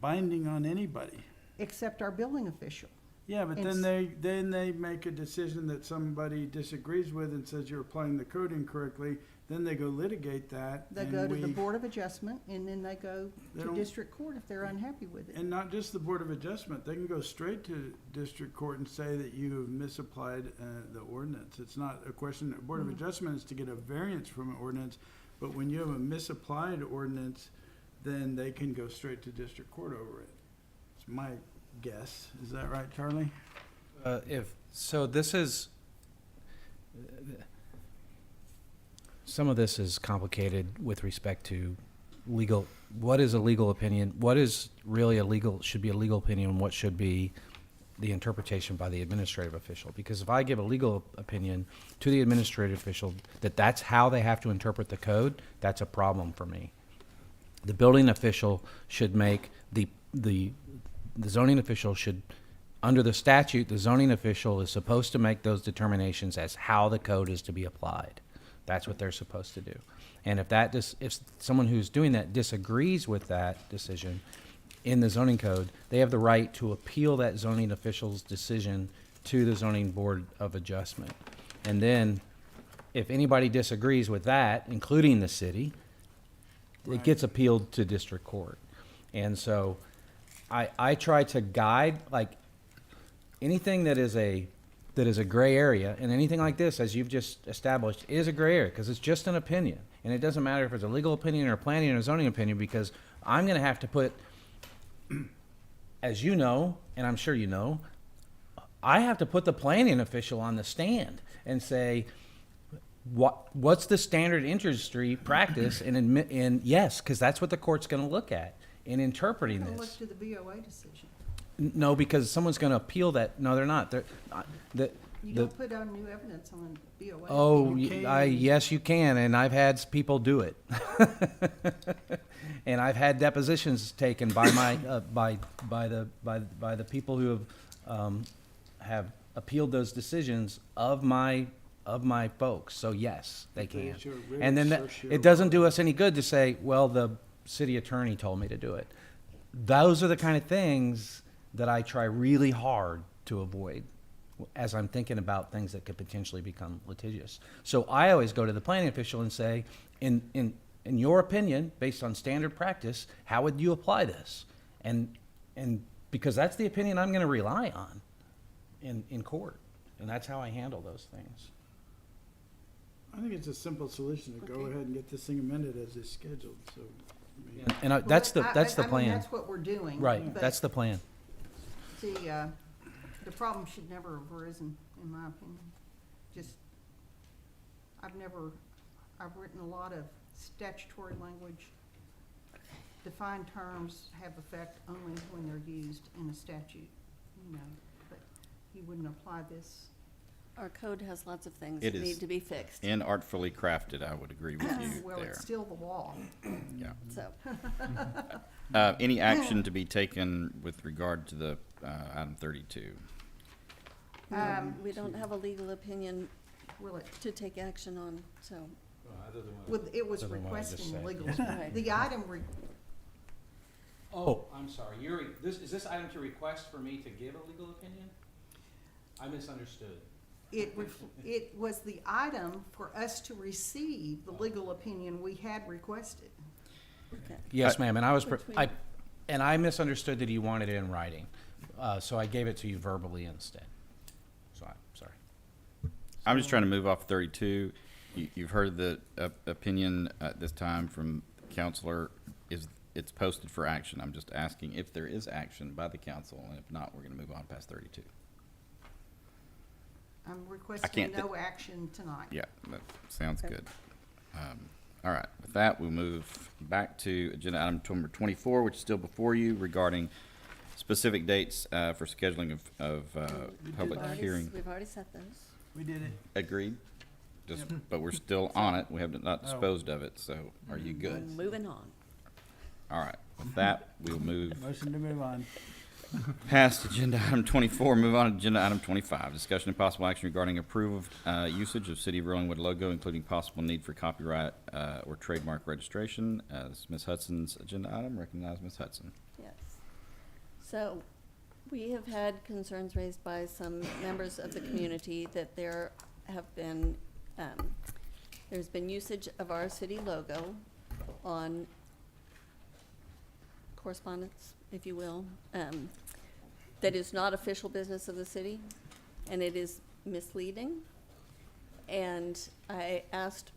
binding on anybody. Except our building official. Yeah, but It's- then they make a decision that somebody disagrees with and says you're applying the code incorrectly. Then they go litigate that. They and go to the we- Board of Adjustment, and then they go They to don't- district court if they're unhappy with it. And not just the Board of Adjustment, they can go straight to district court and say that you have misapplied the ordinance. It's not a question, the Board of Adjustment is to get a variance from an ordinance, but when you have a misapplied ordinance, then they can go straight to district court over it. It's my guess. Is that right, Charlie? This is, some of this is complicated with respect to legal, what is a legal opinion? What is really should be a legal opinion, and what should be the interpretation by the administrative official? Because if I give a legal opinion to the administrative official that that's how they have to interpret the code, that's a problem for me. The building official should make the zoning official should, under the statute, the zoning official is supposed to make those determinations as how the code is to be applied. That's what they're supposed to do. And if someone who's doing that disagrees with that decision in the zoning code, they have the right to appeal that zoning official's decision to the zoning board of adjustment. And then, if anybody disagrees with that, including the city, it gets appealed to district court. And so I try to guide, like, anything that is a gray area, and anything like this, as you've just established, is a gray area, because it's just an opinion. And it doesn't matter if it's a legal opinion or a planning or a zoning opinion, because I'm gonna have to put, as you know, and I'm sure you know, I have to put the planning official on the stand and say, what's the standard industry practice in yes, because that's what the court's going to look at in interpreting They'll look this. to the BOA decision. No, because someone's going to appeal that. No, they're not. You don't put on new evidence on BOA. Oh, yes, you can, and I've had people do it. And I've had depositions taken by my by the people who have appealed those decisions of my folks. So yes, they can. And then it doesn't do us any good to say, well, the city attorney told me to do it. Those are the kind of things that I try really hard to avoid as I'm thinking about things that could potentially become litigious. So I always go to the planning official and say, in your opinion, based on standard practice, how would you apply this? And because that's the opinion I'm going to rely on in court. And that's how I handle those things. I think it's a simple solution to go ahead and get this thing amended as is scheduled, so. I mean- And that's the I mean, plan. that's what we're doing. Right, but that's the plan. The problem should never have arisen, in my opinion. Just, I've written a lot of statutory language. Defined terms have effect only when they're used in a statute, but you wouldn't apply this. Our code has lots of things It that is need to be fixed, inartfully crafted, I would agree with you Well, there. it's still the law. Yeah. so. Any action to be taken with regard to the item 32? We don't have a legal opinion to take action on, so. It was Other than what I just requesting said. legal. Right. The item, Oh, I'm sorry. Is this item to request for me to give a legal opinion? I misunderstood. it was the item for us to receive the legal opinion we had requested. Okay. Yes, ma'am, and Which we- I misunderstood that you wanted it in writing, so I gave it to you verbally instead. So I'm sorry. I'm just trying to move off 32. You've heard the opinion at this time from the counselor. It's posted for action. I'm just asking if there is action by the council, and if not, we're going to move on past 32. I'm requesting no action tonight. Yeah, that sounds Okay. good. All right, with that, we'll move back to agenda item number 24, which is still before you regarding specific dates for scheduling of public hearing. We've already set those. We did it. Agreed? Just, but we're still on it. We have not disposed of it, so are you good? Moving on. All right, with that, we'll move Motion to move on. past agenda item 24, move on to agenda item 25. Discussion and possible action regarding approved usage of City of Rollingwood logo, including possible need for copyright or trademark registration. This is Ms. Hudson's agenda item. Recognize Ms. Hudson. Yes. So, we have had concerns raised by some members of the community that there have been, there's been usage of our city logo on correspondence, if you will, that is not official business of the city, and it is misleading. And I asked,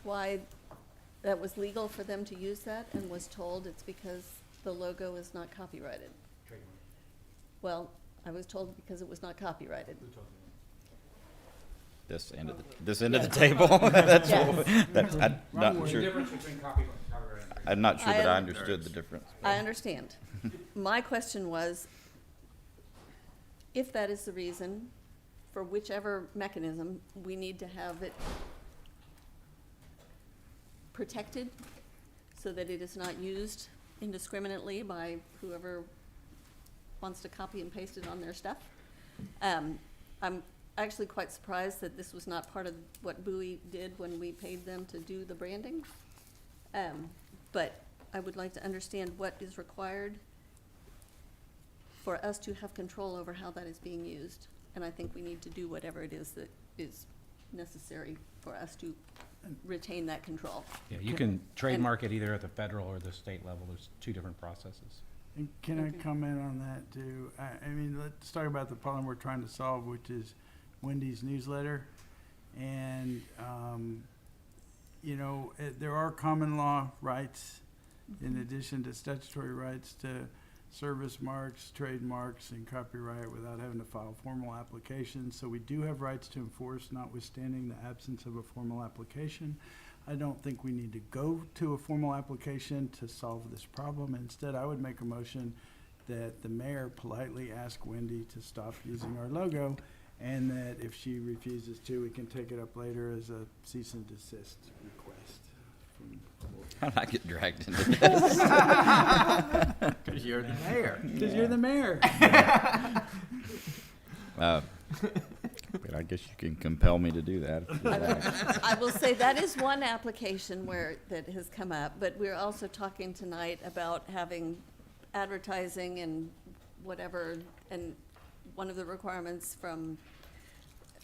why that was legal for them to use that, and was told it's because the logo is not copyrighted. Well, I was told because it was not copyrighted. This end of the table. That's Yes. what, that's, I'm not Wrong sure. between copyright I'm not sure that I I understood the difference. I understand. My question was, if that is the reason, for whichever mechanism, we need to have it protected so that it is not used indiscriminately by whoever wants to copy and paste it on their stuff. I'm actually quite surprised that this was not part of what Bowie did when we paid them to do the branding. But I would like to understand what is required for us to have control over how that is being used. And I think we need to do whatever it is that is necessary for us to retain that control. Yeah, you can trademark it either at the federal or the state level. There's two different processes. And can I comment on that too? I mean, let's talk about the problem we're trying to solve, which is Wendy's newsletter. And, there are common law rights in addition to statutory rights to service marks, trademarks, and copyright without having to file formal applications. So we do have rights to enforce, notwithstanding the absence of a formal application. I don't think we need to go to a formal application to solve this problem. Instead, I would make a motion that the mayor politely ask Wendy to stop using our logo, and that if she refuses to, we can take it up later as a cease and desist request. How did I get dragged into this? Because you're the mayor. Because you're the mayor. But I guess you can compel me to do that. If you like. I will say that is one application that has come up, but we're also talking tonight about having advertising and whatever, and one of the requirements from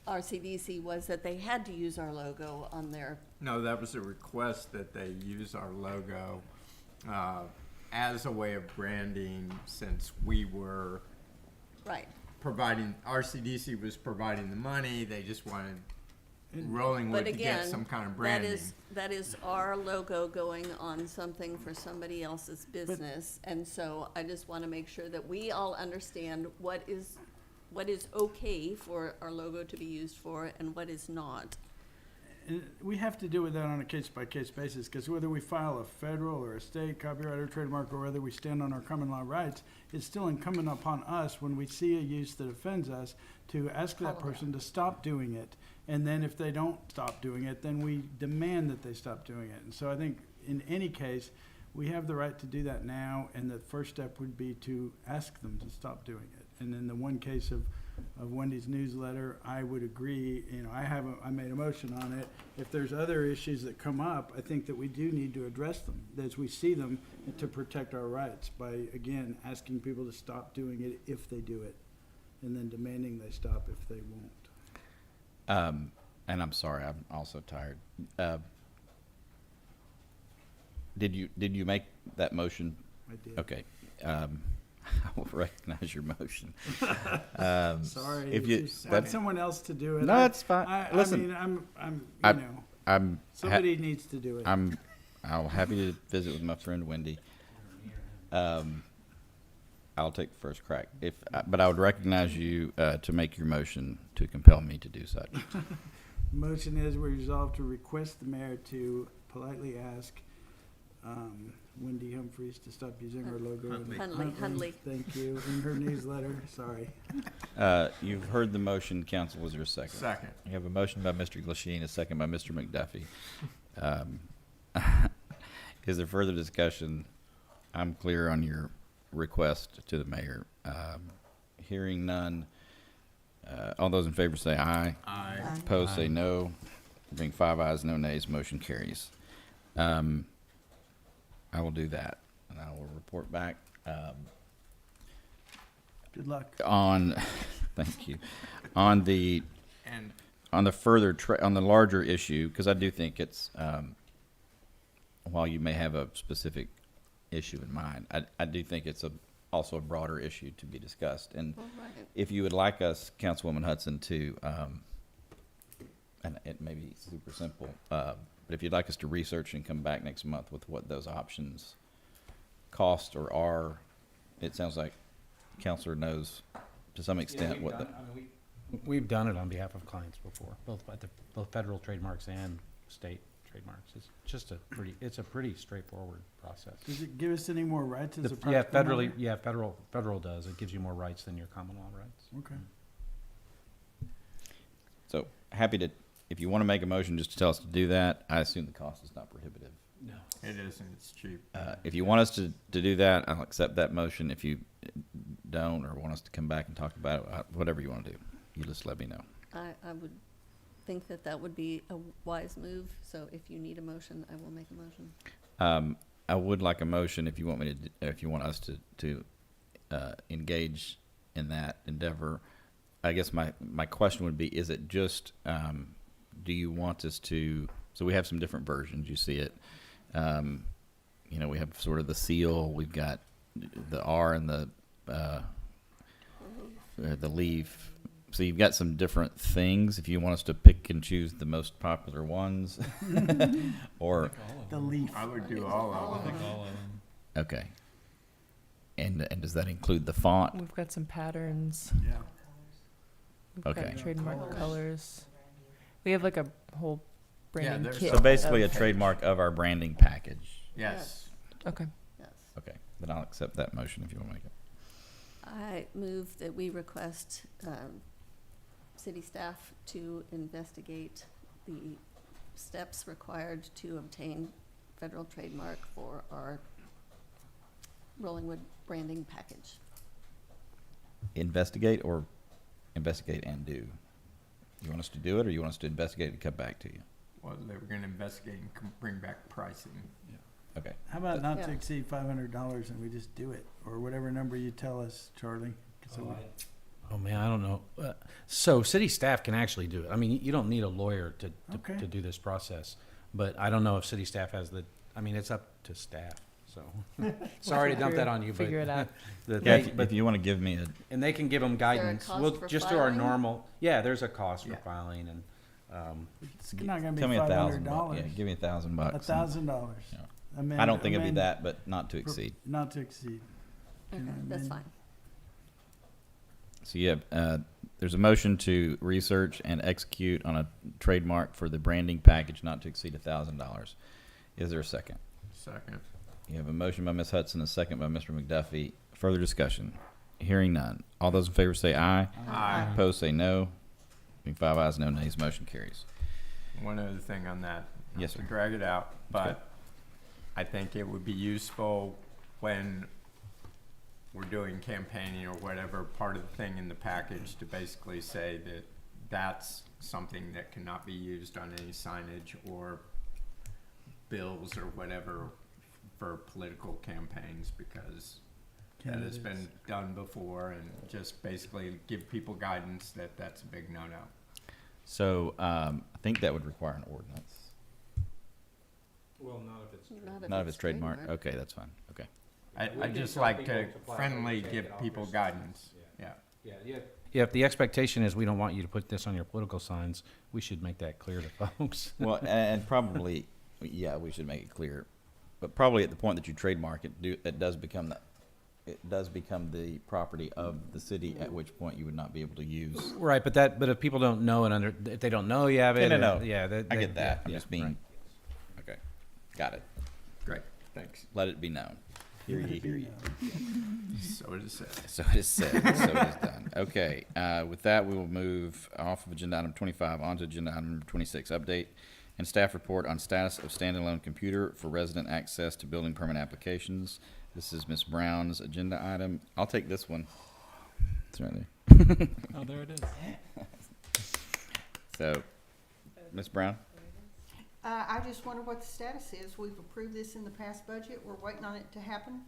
RCDC was that they had to use our logo on their. No, that was a request that they use our logo as a way of branding, since we were Right. RCDC was providing the money, they just wanted Rollingwood to get some kind of branding. That is our logo going on something for somebody else's business, and so I just want to make sure that we all understand what is okay for our logo to be used for and what is not. And we have to deal with that on a case-by-case basis, because whether we file a federal or a state copyright or trademark, or whether we stand on our common law rights, it's still incumbent upon us, when we see a use that offends us, to ask that person to stop doing it. And then if they don't stop doing it, then we demand that they stop doing it. And so I think in any case, we have the right to do that now, and the first step would be to ask them to stop doing it. And in the one case of Wendy's newsletter, I would agree, I made a motion on it. If there's other issues that come up, I think that we do need to address them as we see them, and to protect our rights by, again, asking people to stop doing it if they do it, and then demanding they stop if they won't. And I'm sorry, I'm also tired. Did you make that motion? I did. Okay. I will recognize your motion. Sorry, if you have someone else to do it. No, it's fine. Listen, somebody needs to do it. I'm happy to visit with my friend Wendy. I'll take the first crack. But I would recognize you to make your motion to compel me to do such. Motion is we resolve to request the mayor to politely ask Wendy Humphries to stop using her logo. in Hundley. Thank you, in her newsletter, sorry. You've heard the motion, council. Was there a second? Second. You have a motion by Mr. Glasheen, a second by Mr. McDuffie. Is there further discussion? I'm clear on your request to the mayor. Hearing none. All those in favor say aye. Aye. Opposed say no. Being 5 ayes, no nays, motion carries. I will do that, and I will report back. Good luck. On, thank you, on the And on the larger issue, because I do think it's while you may have a specific issue in mind, I do think it's also a broader issue to be discussed. And if you would like us, Councilwoman Hudson, to and it may be super simple, but if you'd like us to research and come back next month with what those options cost or are, it sounds like Counselor knows to some extent what the. We've done it on behalf of clients before, both federal trademarks and state trademarks. It's just it's a pretty straightforward process. Does it give us any more rights as a Yeah, practical federally, matter? federal does. It gives you more rights than your common law rights. Okay. So happy to, if you want to make a motion just to tell us to do that, I assume the cost is not prohibitive. no, it isn't. It's cheap. If you want us to do that, I'll accept that motion. If you don't or want us to come back and talk about it, whatever you want to do, you just let me know. I would think that would be a wise move, so if you need a motion, I will make a motion. I would like a motion if you want me to, if you want us to engage in that endeavor. I guess my question would be, is it just, do you want us to, so we have some different versions, you see it. You know, we have sort of the seal, we've got the R and the leaf. So you've got some different things. If you want us to pick and choose the most popular ones, or The leaf. I would do all I of them. think all of them. okay, and does that include the font? We've got some patterns. Yeah. We've got Okay. trademark colors. We have like a whole branding there's kit. So basically, a of- trademark of our branding package. Yes. Okay. Yes. Okay, then I'll accept that motion if you want to make it. I move that we request city staff to investigate the steps required to obtain federal trademark for our Rollingwood branding package. Investigate or investigate and do? You want us to do it, or you want us to investigate and come back to you? Well, they were going to investigate and bring back pricing. Okay. How about not to Yeah. exceed $500 and we just do it, or whatever number you tell us, Charlie? So we- Oh, man, I don't know. So city staff can actually do it. I mean, you don't need a lawyer Okay. to do this process. But I don't know if city staff has it's up to staff, so. Sorry to dump that on you, but. Figure it out. Yeah, if you want to give me a, And they can give them there a guidance. cost We'll for just do our filing? normal, there's a cost for Yeah. filing and, It's not gonna be tell me $1,000. $500. Yeah, give me $1,000. $1,000. Yeah. Amend- I don't think it'll be amend- that, but not to exceed. Not to exceed. Okay, Can I that's amend? fine. So you have, there's a motion to research and execute on a trademark for the branding package not to exceed $1,000. Is there a second? Second. You have a motion by Ms. Hudson, a second by Mr. McDuffie. Further discussion? Hearing none. All those in favor say aye. Aye. Opposed say no. Being 5 ayes, no nays, motion carries. One other thing on that. not Yes, to sir. drag it out, but I think it would be useful when we're doing campaigning or whatever, part of the thing in the package to basically say that that's something that cannot be used on any signage or bills or whatever for political campaigns, because that has been Candidates. done before, and just basically give people guidance that that's a big no-no. So I think that would require an ordinance. well, not if it's. Not if it's trademark. Okay, that's fine. Okay. I can just tell like people to to apply friendly for it, give take it off people their guidance, yeah. Yeah, if the expectation is we don't want you to put this on your political signs, we should make that clear to folks. Well, and probably, yeah, we should make it clear. But probably at the point that you trademark it, it does become it does become the property of the city, at which point you would not be able to use. Right, but if people don't know if they don't know you have it. No. Yeah, I get that. I'm yeah, just being, right. okay, got it. Great, thanks. Let it be known. Hear ye, hear ye. So it is said. So it is said, so it is done. Okay, with that, we will move off of agenda item 25 onto agenda item number 26, update and staff report on status of standalone computer for resident access to building permit applications. This is Ms. Brown's agenda item. I'll take this one. It's right there. Oh, there it is. So, Ms. Brown? I just wonder what the status is. We've approved this in the past budget. We're waiting on it to happen.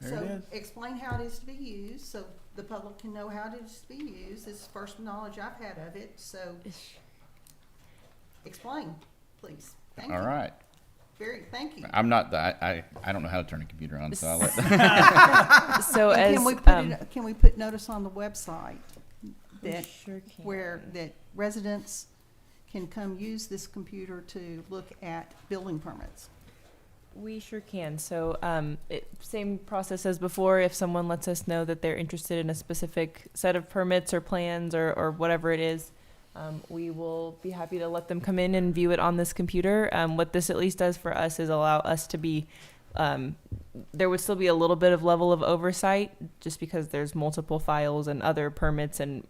There it So is. explain how it is to be used, so the public can know how it is to be used. This is first knowledge I've had of it, so explain, please. Thank you. All right. Thank you. I'm not, I don't know how to turn a computer on, so I'll let. So And as can we put notice on the website that sure can. where that residents can come use this computer to look at building permits? We sure can. So, same process as before. If someone lets us know that they're interested in a specific set of permits or plans or whatever it is, we will be happy to let them come in and view it on this computer. What this at least does for us is allow us to be, there would still be a little bit of level of oversight just because there's multiple files and other permits and,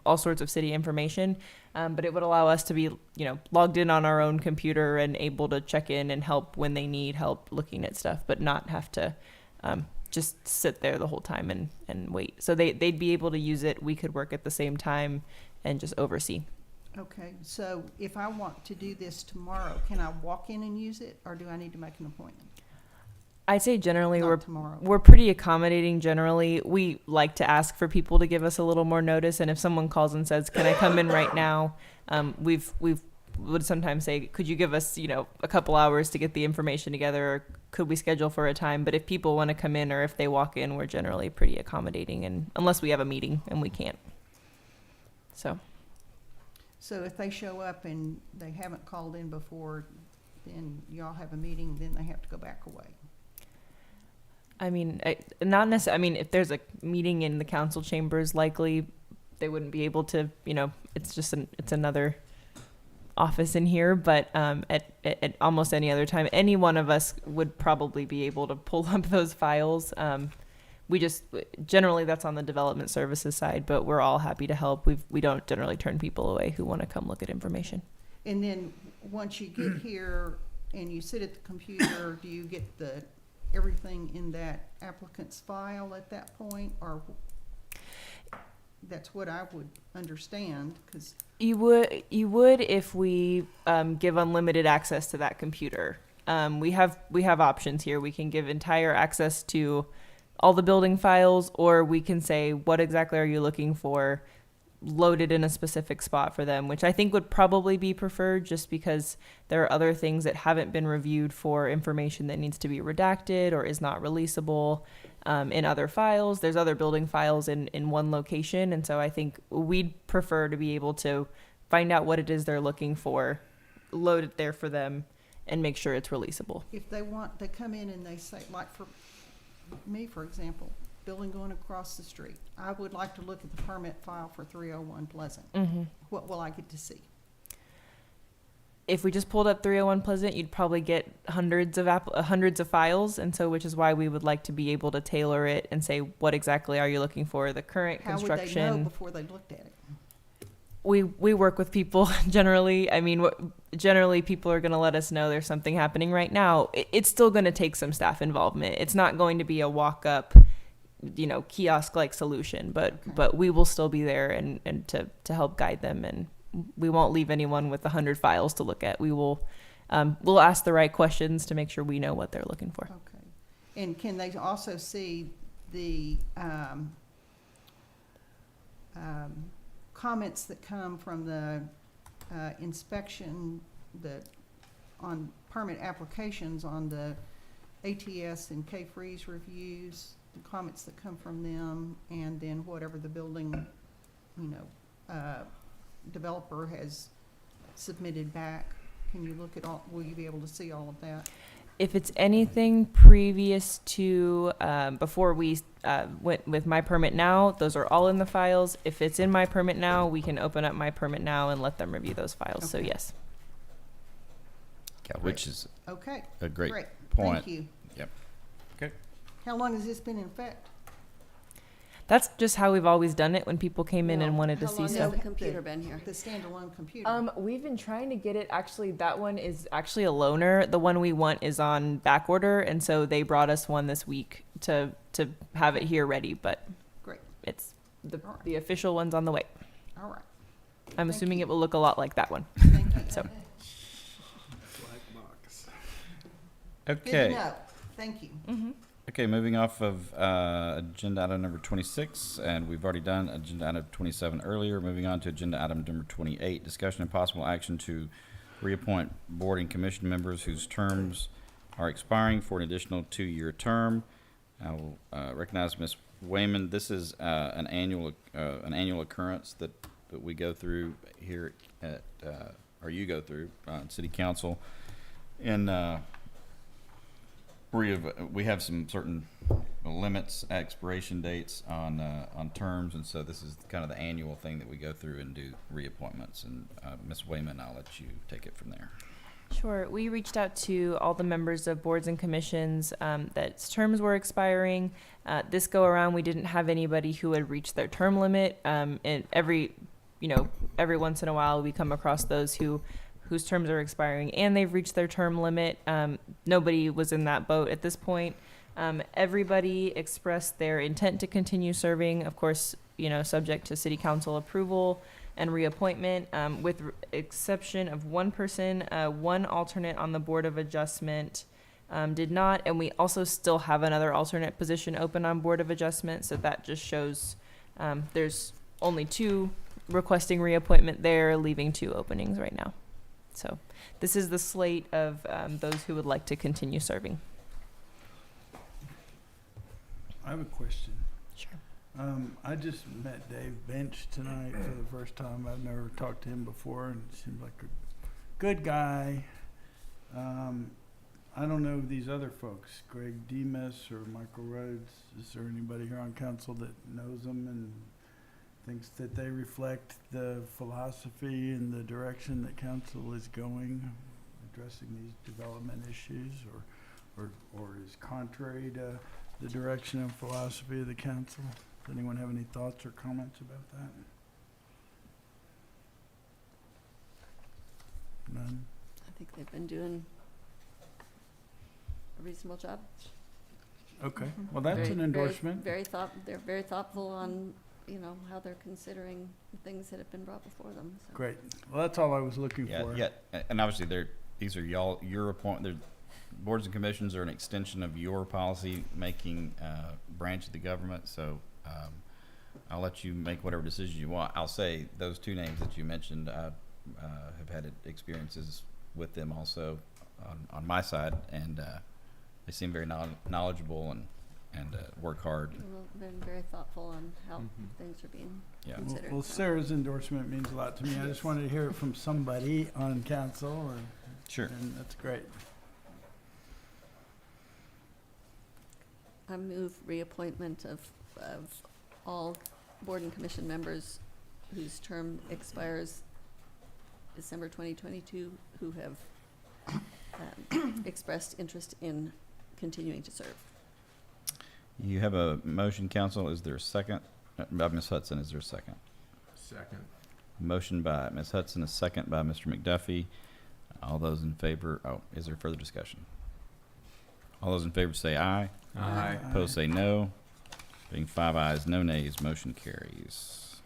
all sorts of city information. But it would allow us to be, logged in on our own computer and able to check in and help when they need help looking at stuff, but not have to just sit there the whole time and wait. So they'd be able to use it. We could work at the same time and just oversee. Okay, so if I want to do this tomorrow, can I walk in and use it, or do I need to make an appointment? I'd say generally Not tomorrow. we're pretty accommodating generally. We like to ask for people to give us a little more notice, and if someone calls and says, "Can I come in right now?" We've would sometimes say, "Could you give us, a couple hours to get the information together, or could we schedule for a time?" But if people want to come in or if they walk in, we're generally pretty accommodating, and unless we have a meeting and we can't. So if they show up and they haven't called in before, then y'all have a meeting, then they have to go back away. I mean, not necessarily. I mean, if there's a meeting in the council chambers, likely they wouldn't be able to. It's just it's another office in here. But at almost any other time, any one of us would probably be able to pull up those files. We just generally that's on the development services side, but we're all happy to help. We don't generally turn people away who want to come look at information. And then once you get here and you sit at the computer, do you get everything in that applicant's file at that point, or that's what I would understand, because You would if we give unlimited access to that computer. We have options here. We can give entire access to all the building files, or we can say, what exactly are you looking for, loaded in a specific spot for them, which I think would probably be preferred just because there are other things that haven't been reviewed for information that needs to be redacted or is not releasable in other files. There's other building files in one location, and so I think we'd prefer to be able to find out what it is they're looking for, load it there for them, and make sure it's releasable. if they come in and they say, like for me, for example, building going across the street, I would like to look at the permit file for 301 Pleasant. Mm-hmm. What will I get to see? If we just pulled up 301 Pleasant, you'd probably get hundreds of files, and so which is why we would like to be able to tailor it and say, what exactly are you looking for? The current How construction. would they know before they looked at it? We work with people generally. I mean, generally people are going to let us know there's something happening right now. It's still going to take some staff involvement. It's not going to be a walk up, kiosk-like solution, but we will still be there and to help guide them, and we won't leave anyone with 100 files to look at. We will, we'll ask the right questions to make sure we know what they're looking for. Okay. And can they also see the comments that come from the inspection on permit applications on the ATS and K-Freeze reviews, the comments that come from them, and then whatever the building, developer has submitted back? Can you look at all, will you be able to see all of that? If it's anything previous to, before we went with My Permit Now, those are all in the files. If it's in My Permit Now, we can open up My Permit Now and let them review those files. So Okay. yes. Yeah, which is Okay. a great Great. point. Thank you. Yep. Okay. How long has this been in effect? That's just how we've always done it when people came in and No, wanted to How see long has stuff. the computer been here? The standalone computer? We've been trying to get it. Actually, that one is actually a loaner. The one we want is on back order, and so they brought us one this week to have it here ready. But Great. it's All right. the official one's on the way. All right. I'm Thank assuming you. it will look a lot like that one. Thank you. So Good to Okay. know. Thank you. Okay, moving off of agenda item number 26, and we've already done agenda item 27 earlier. Moving on to agenda item number 28, discussion and possible action to reappoint board and commission members whose terms are expiring for an additional 2-year term. I will recognize Ms. Wayman. This is an annual occurrence that we go through here at, or you go through City Council. And we have some certain limits, expiration dates on terms, and so this is kind of the annual thing that we go through and do reappointments. And Ms. Wayman, I'll let you take it from there. Sure. We reached out to all the members of boards and commissions that terms were expiring. This go around, we didn't have anybody who had reached their term limit. And every once in a while, we come across those whose terms are expiring and they've reached their term limit. Nobody was in that boat at this point. Everybody expressed their intent to continue serving, of course, subject to city council approval and reappointment, with exception of one person. One alternate on the Board of Adjustment did not, and we also still have another alternate position open on Board of Adjustment, so that just shows there's only 2 requesting reappointment there, leaving 2 openings right now. So this is the slate of those who would like to continue serving. I have a question. Sure. I just met Dave Bench tonight for the first time. I've never talked to him before, and seems like a good guy. I don't know these other folks, Greg Demas or Michael Rhodes. Is there anybody here on council that knows them and thinks that they reflect the philosophy and the direction that council is going, addressing these development issues, or is contrary to the direction and philosophy of the council? Does anyone have any thoughts or comments about that? None? I think they've been doing a reasonable job. Okay, well, that's an endorsement. They're very thoughtful on, how they're considering the things that have been brought before them. So. Great. Well, that's all I was looking for. Yeah, and obviously these are your appointment. Boards and commissions are an extension of your policy-making branch of the government, so I'll let you make whatever decisions you want. I'll say those 2 names that you mentioned, I have had experiences with them also on my side, and they seem very knowledgeable and work hard. They've been very thoughtful on how things are being considered. Well, Sarah's endorsement means a lot to me. I just wanted to hear it from somebody on council. Sure. And that's great. I move reappointment of all board and commission members whose term expires December 2022 who have expressed interest in continuing to serve. You have a motion, council. Is there a second? By Ms. Hudson, is there a second? Second. Motion by Ms. Hudson, a second by Mr. McDuffie. All those in favor, is there further discussion? All those in favor say aye. Aye. Opposed say no. Being 5 ayes, no nays, motion carries.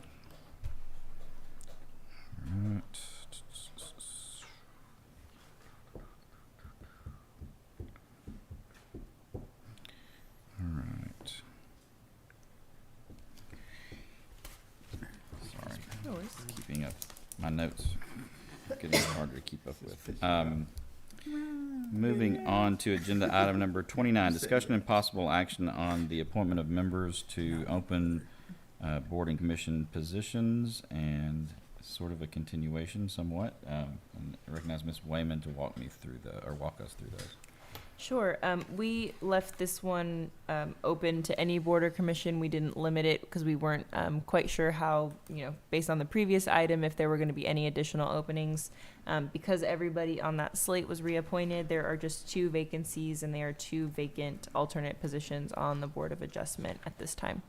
All right. All right. Sorry. No worries. Keeping up my notes. Getting harder to keep up with. Moving on to agenda item number 29, discussion and possible action on the appointment of members to open board and commission positions, and sort of a continuation somewhat. And I recognize Ms. Wayman to walk us through those. Sure. We left this one open to any board or commission. We didn't limit it because we weren't quite sure how, based on the previous item, if there were going to be any additional openings. Because everybody on that slate was reappointed, there are just 2 vacancies, and there are 2 vacant alternate positions on the Board of Adjustment at this time.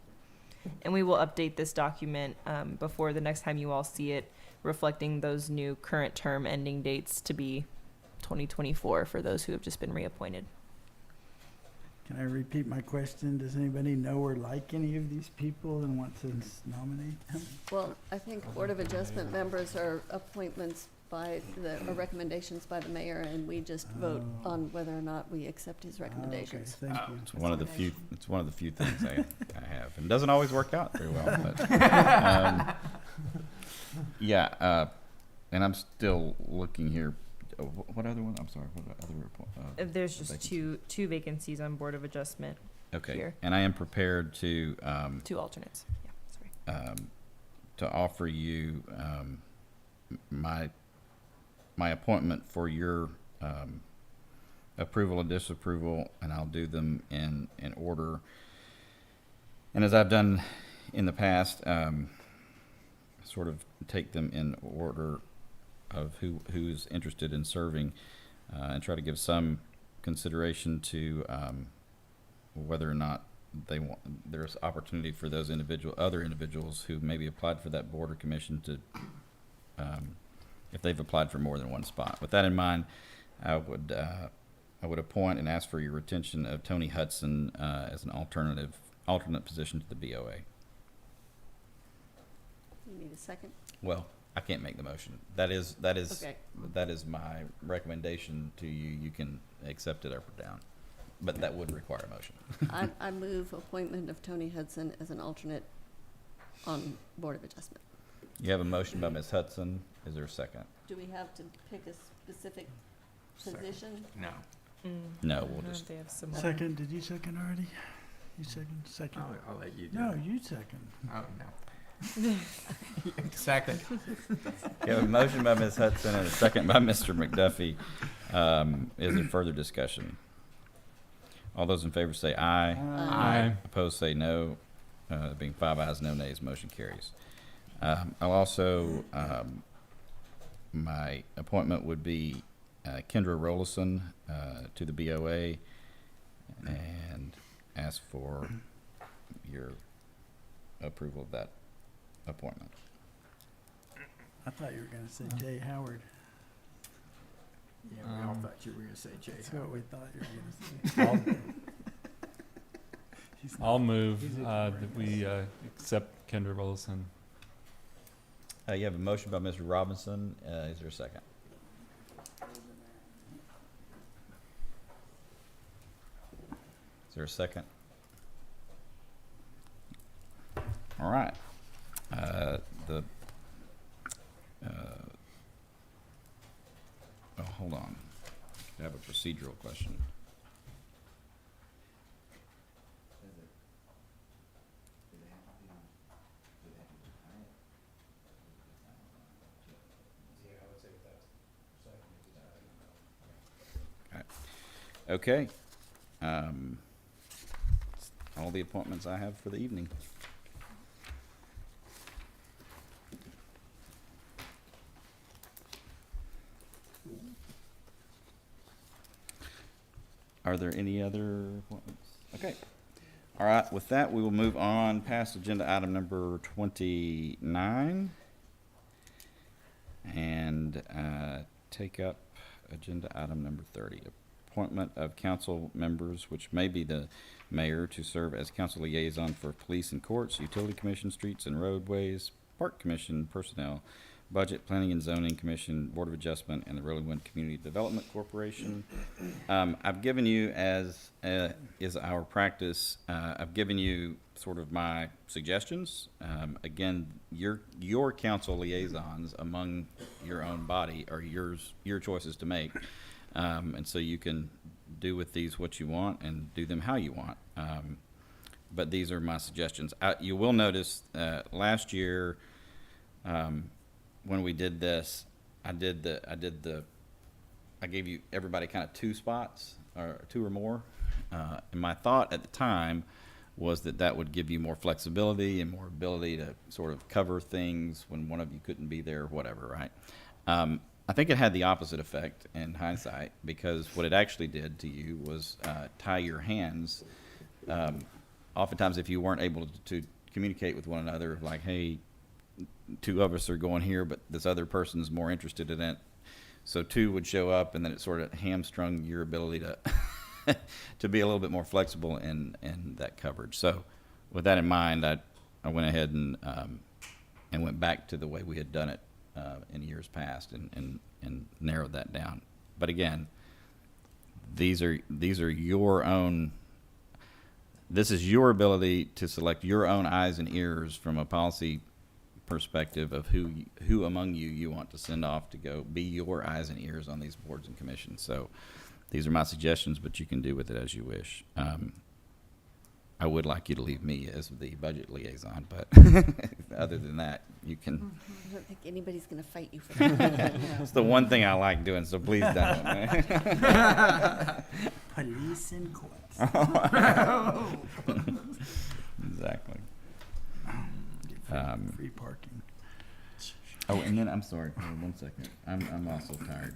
And we will update this document before the next time you all see it, reflecting those new current term ending dates to be 2024 for those who have just been reappointed. Can I repeat my question? Does anybody know or like any of these people and want to nominate them? Well, I think Board of Adjustment members are appointments or recommendations by the mayor, and we just vote on whether or not we accept his recommendations. Okay, thank you. It's one of the few things I have. And it doesn't always work out very well, but, and I'm still looking here. What other one? I'm sorry. What other report? There's just two vacancies on Board of Adjustment. Okay. Here. And I am prepared to 2 alternates. Yeah, sorry. to offer you my appointment for your approval and disapproval, and I'll do them in order. And as I've done in the past, sort of take them in order of who's interested in serving, and try to give some consideration to whether or not there's opportunity for those other individuals who maybe applied for that board or commission to, if they've applied for more than one spot. With that in mind, I would appoint and ask for your retention of Tony Hudson as an alternate position to the BOA. You need a second? Well, I can't make the motion. That is Okay. that is my recommendation to you. You can accept it up or down, but that would require a motion. I move appointment of Tony Hudson as an alternate on Board of Adjustment. You have a motion by Ms. Hudson. Is there a second? Do we have to pick a specific position? No. No, we'll just. They have some Second, did you second already? You second? I'll let you do No, it. you second. Oh, no. Second. You have a motion by Ms. Hudson and a second by Mr. McDuffie. Is there further discussion? All those in favor say aye. Aye. Opposed say no. Being 5 ayes, no nays, motion carries. I'll also, my appointment would be Kendra Rollison to the BOA, and ask for your approval of that appointment. I thought you were gonna say Jay Howard. Yeah, we all thought you were going to say Jay. That's what we thought you were gonna say. I'll move He's that we accept Kendra Rollison. You have a motion by Mr. Robinson. Is there a second? Is there a second? All right. Hold on. I have a procedural question. Okay. All the appointments I have for the evening. Are there any other appointments? Okay. All right, with that, we will move on past agenda item number 29 and take up agenda item number 30. Appointment of council members, which may be the mayor, to serve as council liaison for police and courts, utility commission, streets and roadways, park commission, personnel, budget, planning and zoning commission, board of adjustment, and the Rolling Wind Community Development Corporation. I've given you, as is our practice, I've given you sort of my suggestions. Again, your council liaisons among your own body are your choices to make. And so you can do with these what you want and do them how you want. But these are my suggestions. You will notice last year when we did this, I did the I gave you, everybody kind of 2 spots, or 2 or more. And my thought at the time was that that would give you more flexibility and more ability to sort of cover things when one of you couldn't be there or whatever, right? I think it had the opposite effect in hindsight, because what it actually did to you was tie your hands. Oftentimes, if you weren't able to communicate with one another, like, hey, 2 of us are going here, but this other person's more interested in it. So 2 would show up, and then it sort of hamstrung your ability to to be a little bit more flexible in that coverage. So with that in mind, I went ahead and went back to the way we had done it in years past and narrowed that down. But again, these are your own. This is your ability to select your own eyes and ears from a policy perspective of who among you want to send off to go be your eyes and ears on these boards and commissions. So these are my suggestions, but you can do with it as you wish. I would like you to leave me as the budget liaison, but other than that, you can. I don't think anybody's going to fight you for that. It's the one thing I like doing, so please don't. Police and courts. Exactly. Free parking. Oh, and then I'm sorry. Hold on 1 second. I'm also tired.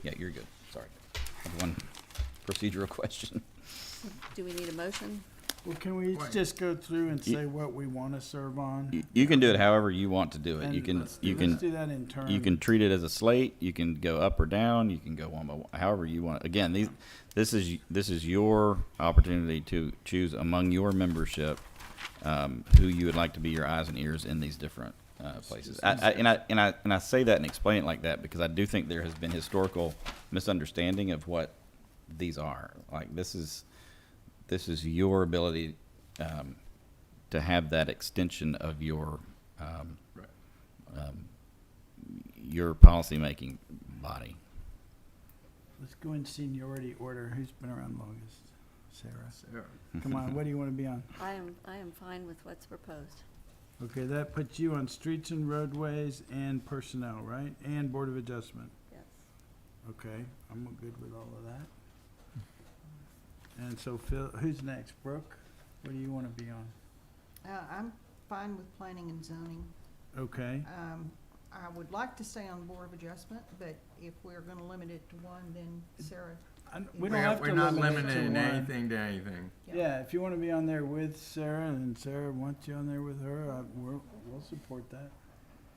Yeah, you're good. Sorry. I have one procedural question. Do we need a motion? Well, can we just go through and say what we want to serve on? You can do it however you want to do it. And You can let's you do can that in turn. you can treat it as a slate. You can go up or down. You can go one by one, however you want. Again, this is your opportunity to choose among your membership who you would like to be your eyes and ears in these different places. I say that and explain it like that because I do think there has been historical misunderstanding of what these are. Like this is your ability to have that extension of your your policymaking body. Let's go in seniority order. Who's been around longest? Sarah. Come on, what do you want to be on? I am fine with what's proposed. Okay, that puts you on streets and roadways and personnel, right? And Board of Adjustment. Yes. Okay, I'm good with all of that. And so Phil, who's next? Brooke, what do you want to be on? I'm fine with planning and zoning. Okay, I would like to stay on Board of Adjustment, but if we're going to limit it to one, then Sarah. we don't have to limit it to limiting one. anything to anything. Yeah, if you want to be on there with Sarah and Sarah wants you on there with her, we'll support that.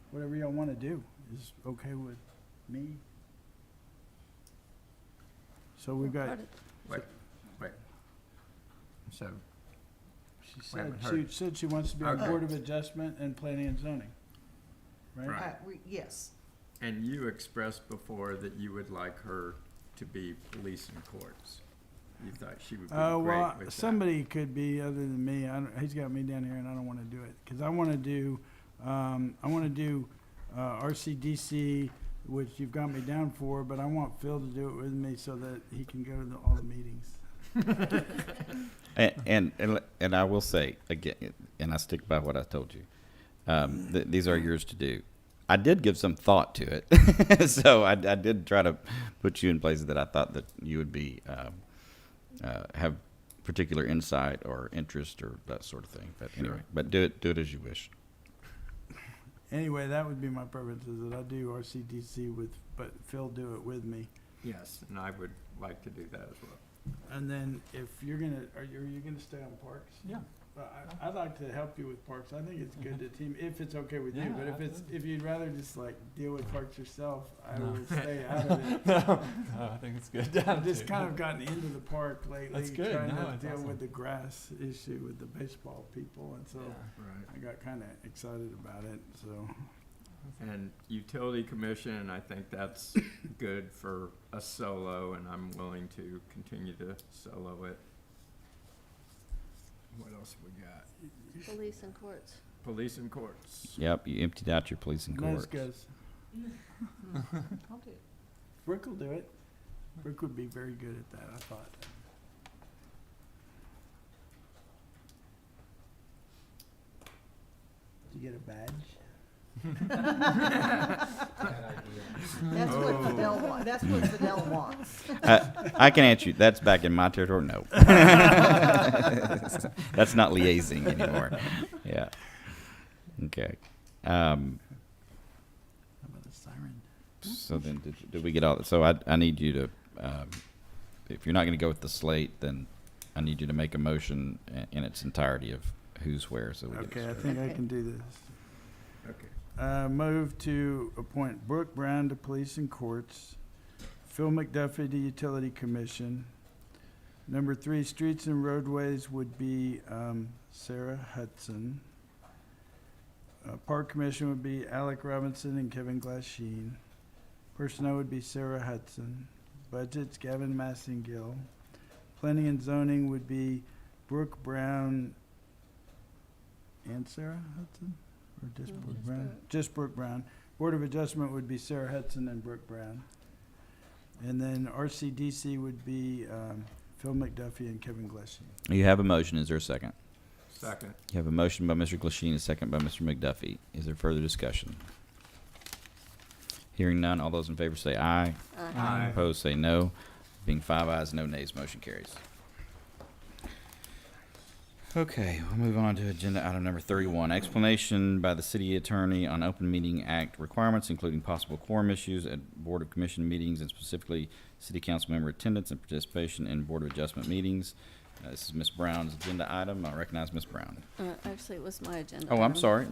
Whatever y'all want to do is okay with me. So we've got, Wait. So, she haven't said, heard. she said she wants to be on Okay. Board of Adjustment and Planning and Zoning. Right? Right. Yes. and you expressed before that you would like her to be police and courts. You thought she would be Well, great with that. somebody could be other than me. He's got me down here, and I don't want to do it because I want to do, RCDC, which you've got me down for, but I want Phil to do it with me so that he can go to all the meetings. And I will say again, and I stick by what I told you. These are yours to do. I did give some thought to it, so I did try to put you in places that I thought that you would be have particular insight or interest or that sort of thing. But anyway, but do it as you wish. Anyway, that would be my preference, is that I do RCDC but Phil do it with me. Yes, and I would like to do that as well. And then if you're gonna, are you gonna stay on parks? Yeah. I'd like to help you with parks. I think it's good to team, if it's okay with you, Yeah, but if you'd rather just like deal with parks yourself, I No. would stay out of it. No, I think it's good. I've just kind of gotten into the park lately, That's good. trying No, to it's deal awesome. with the grass issue with the baseball people, and so I got kind of excited about it, so. And utility commission, I think that's good for a solo, and I'm willing to continue to solo it. What else have we got? Police and courts. Police and courts. Yep, you emptied out your police and Nice courts. guys. I'll do it. Brooke will do it. Brooke would be very good at that, I thought. Did you get a badge? That's what Fidel wants. That's what Fidel wants. I can answer you. That's back in my territory. No, that's not liaising anymore. Yeah. Okay. How about a siren? So then, did we get all? So I need you to, if you're not going to go with the slate, then I need you to make a motion in its entirety of who's where. So we Okay, I get think I can do this. Okay. Move to appoint Brooke Brown to Police and Courts, Phil McDuffie to Utility Commission. Number 3, Streets and Roadways would be Sarah Hudson. Park Commission would be Alec Robinson and Kevin Glasheen. Personnel would be Sarah Hudson. Budgets, Gavin Massingill. Planning and Zoning would be Brooke Brown and Sarah Hudson? Or just Brooke Brown? Just Brooke Brown. Board of Adjustment would be Sarah Hudson and Brooke Brown. And then RCDC would be Phil McDuffie and Kevin Glasheen. You have a motion. Is there a second? Second. You have a motion by Mr. Glasheen, a second by Mr. McDuffie. Is there further discussion? Hearing none, all those in favor say aye. Aye. Opposed say no. Being 5 ayes, no nays, motion carries. Okay, we'll move on to agenda item number 31. Explanation by the city attorney on Open Meeting Act requirements, including possible quorum issues at Board of Commission meetings and specifically city council member attendance and participation in Board of Adjustment meetings. This is Ms. Brown's agenda item. I recognize Ms. Brown. Actually, it was my agenda. Oh, I'm item. sorry.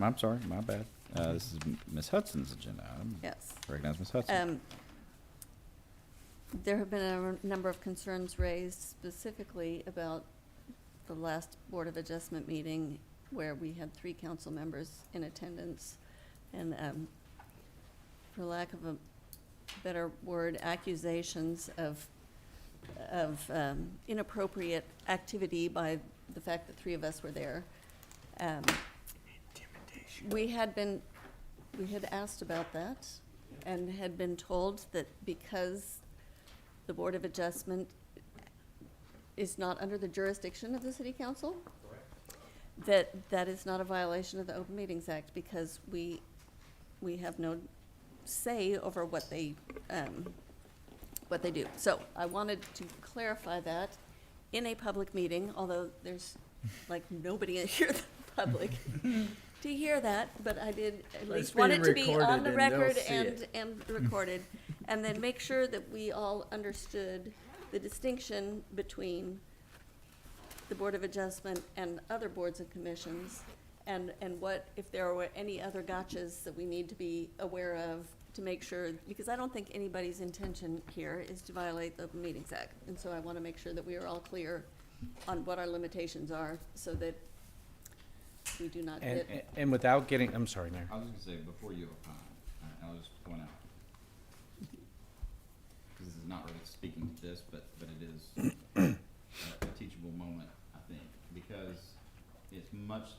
My bad. This is Ms. Hudson's agenda item. Yes. Recognize Ms. Hudson. There have been a number of concerns raised specifically about the last Board of Adjustment meeting where we had 3 council members in attendance. And for lack of a better word, accusations of inappropriate activity by the fact that 3 of us were there. We had asked about that and had been told that because the Board of Adjustment is not under the jurisdiction of the city council, that is not a violation of the Open Meetings Act because we have no say over what they do. So I wanted to clarify that in a public meeting, although there's like nobody here in the public to hear that, but I did at But it's least want it to being be on the recorded and they'll record see it. and recorded. And then make sure that we all understood the distinction between the Board of Adjustment and other boards and commissions, and what, if there were any other gotchas that we need to be aware of to make sure, because I don't think anybody's intention here is to violate the Open Meetings Act. And so I want to make sure that we are all clear on what our limitations are so that we do not get. And without getting, I'm sorry, Mayor. I was just going to say, before you opine, I'll just point out, because this is not really speaking to this, but it is a teachable moment, I think, because it's much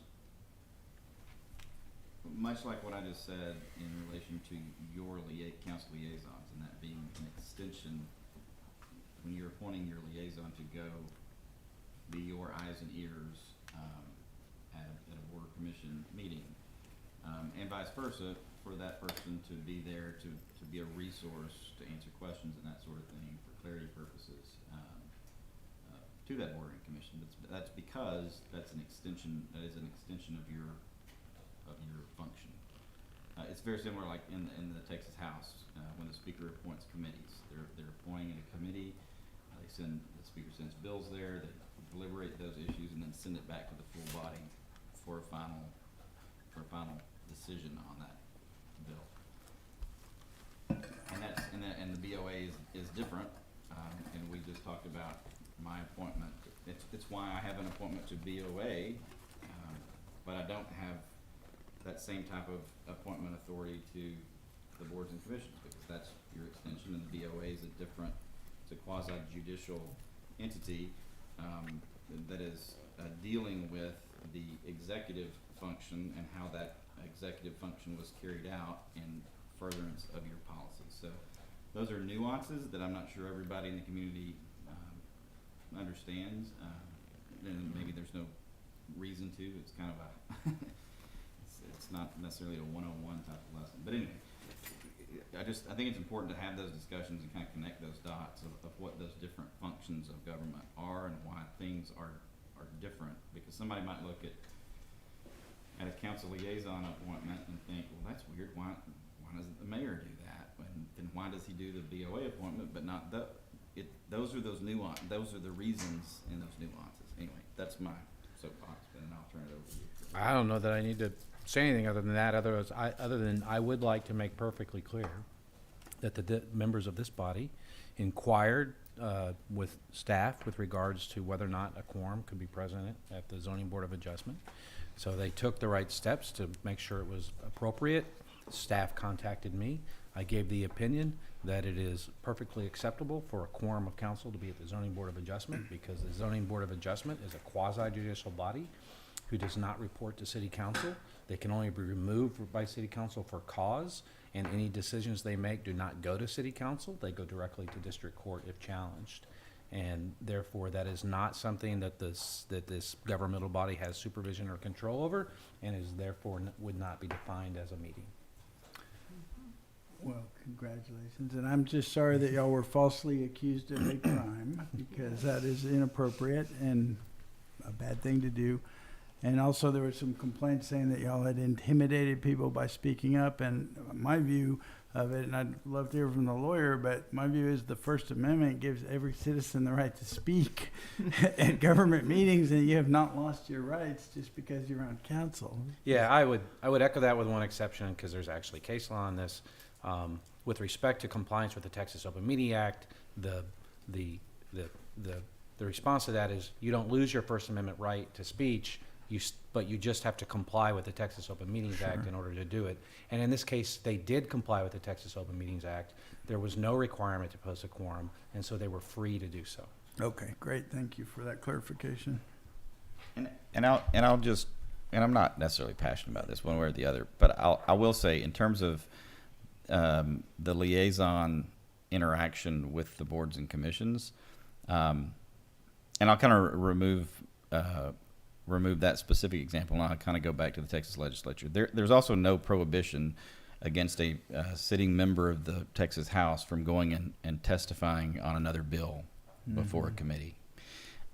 like what I just said in relation to your council liaisons, and that being an extension, when you're appointing your liaison to go be your eyes and ears at a board or commission meeting, and vice versa, for that person to be there to be a resource to answer questions and that sort of thing for clarity purposes to that board and commission. That's because that is an extension of your function. It's very similar like in the Texas House when the speaker appoints committees. They're appointing a committee. The speaker sends bills there. They deliberate those issues and then send it back to the full body for a final decision on that bill. And the BOA is different. And we just talked about my appointment. It's why I have an appointment to BOA, but I don't have that same type of appointment authority to the boards and commissions, because that's your extension, and the BOA is it's a quasi-judicial entity that is dealing with the executive function and how that executive function was carried out in furtherance of your policy. So those are nuances that I'm not sure everybody in the community understands. And maybe there's no reason to. It's kind of a it's not necessarily a one-on-one type of lesson. But anyway, I think it's important to have those discussions and kind of connect those dots of what those different functions of government are and why things are different. Because somebody might look at a council liaison appointment and think, well, that's weird. Why doesn't the mayor do that? And then why does he do the BOA appointment but not the? Those are those nuance. Those are the reasons in those nuances. Anyway, that's my soapbox, and then I'll turn it over to you. I don't know that I need to say anything other than that, other than I would like to make perfectly clear that the members of this body inquired with staff with regards to whether or not a quorum could be present at the Zoning Board of Adjustment. So they took the right steps to make sure it was appropriate. Staff contacted me. I gave the opinion that it is perfectly acceptable for a quorum of council to be at the Zoning Board of Adjustment because the Zoning Board of Adjustment is a quasi-judicial body who does not report to City Council. They can only be removed by City Council for cause, and any decisions they make do not go to City Council. They go directly to District Court if challenged. And therefore, that is not something that this governmental body has supervision or control over, and is therefore would not be defined as a meeting. Well, congratulations, and I'm just sorry that y'all were falsely accused of a crime, because that is inappropriate and a bad thing to do. And also, there were some complaints saying that y'all had intimidated people by speaking up, and my view of it, and I'd love to hear from the lawyer, but my view is the First Amendment gives every citizen the right to speak at government meetings, and you have not lost your rights just because you're on council. Yeah, I would echo that with one exception, because there's actually case law on this. With respect to compliance with the Texas Open Meeting Act, the response to that is you don't lose your First Amendment right to speech, but you just have to comply with the Texas Open Meetings Act in order to do it. And in this case, they did comply with the Texas Open Meetings Act. There was no requirement to post a quorum, and so they were free to do so. Okay, great. Thank you for that clarification. And I'm not necessarily passionate about this one way or the other, but I will say in terms of the liaison interaction with the boards and commissions, and I'll kind of remove that specific example, and I'll kind of go back to the Texas legislature. There's also no prohibition against a sitting member of the Texas House from going and testifying on another bill before a committee.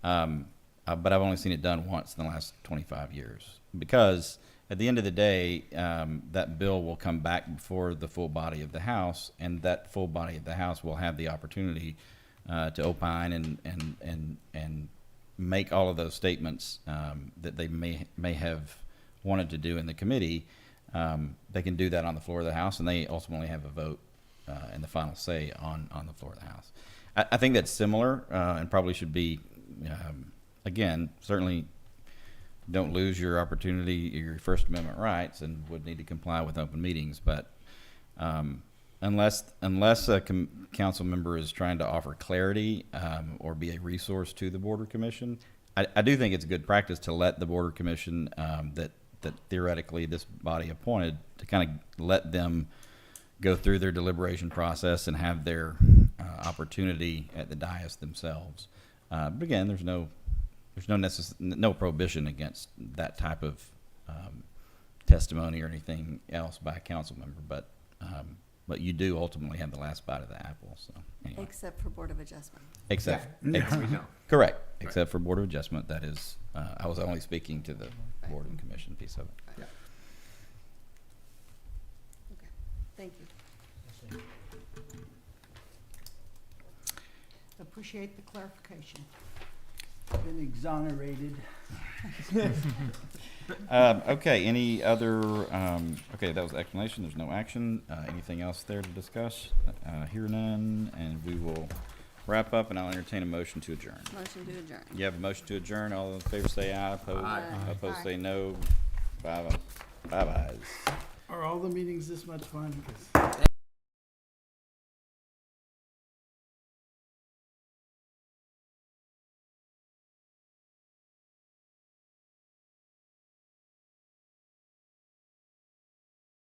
But I've only seen it done once in the last 25 years, because at the end of the day, that bill will come back before the full body of the House, and that full body of the House will have the opportunity to opine and make all of those statements that they may have wanted to do in the committee. They can do that on the floor of the House, and they ultimately have a vote and the final say on the floor of the House. I think that's similar and probably should be, again, certainly don't lose your opportunity, your First Amendment rights, and would need to comply with open meetings. But unless a council member is trying to offer clarity or be a resource to the Border Commission, I do think it's a good practice to let the Border Commission that theoretically this body appointed, to kind of let them go through their deliberation process and have their opportunity at the dais themselves. But again, there's no prohibition against that type of testimony or anything else by a council member, but you do ultimately have the last bite of the apple. So anyway. Except for Board of Adjustment. Correct. Except for Board of Adjustment, that is, I was only speaking to the Board and Commission piece of it. Okay, thank you. Appreciate the clarification. Been exonerated. Okay, any other, okay, that was the explanation. There's no action. Anything else there to discuss? Hear none, and we will wrap up, and I'll entertain a motion to adjourn. Motion to adjourn. You have a motion to adjourn. All in favor say aye. Opposed, opposed say no. 5 ayes. Are all the meetings this much fun? 'Cause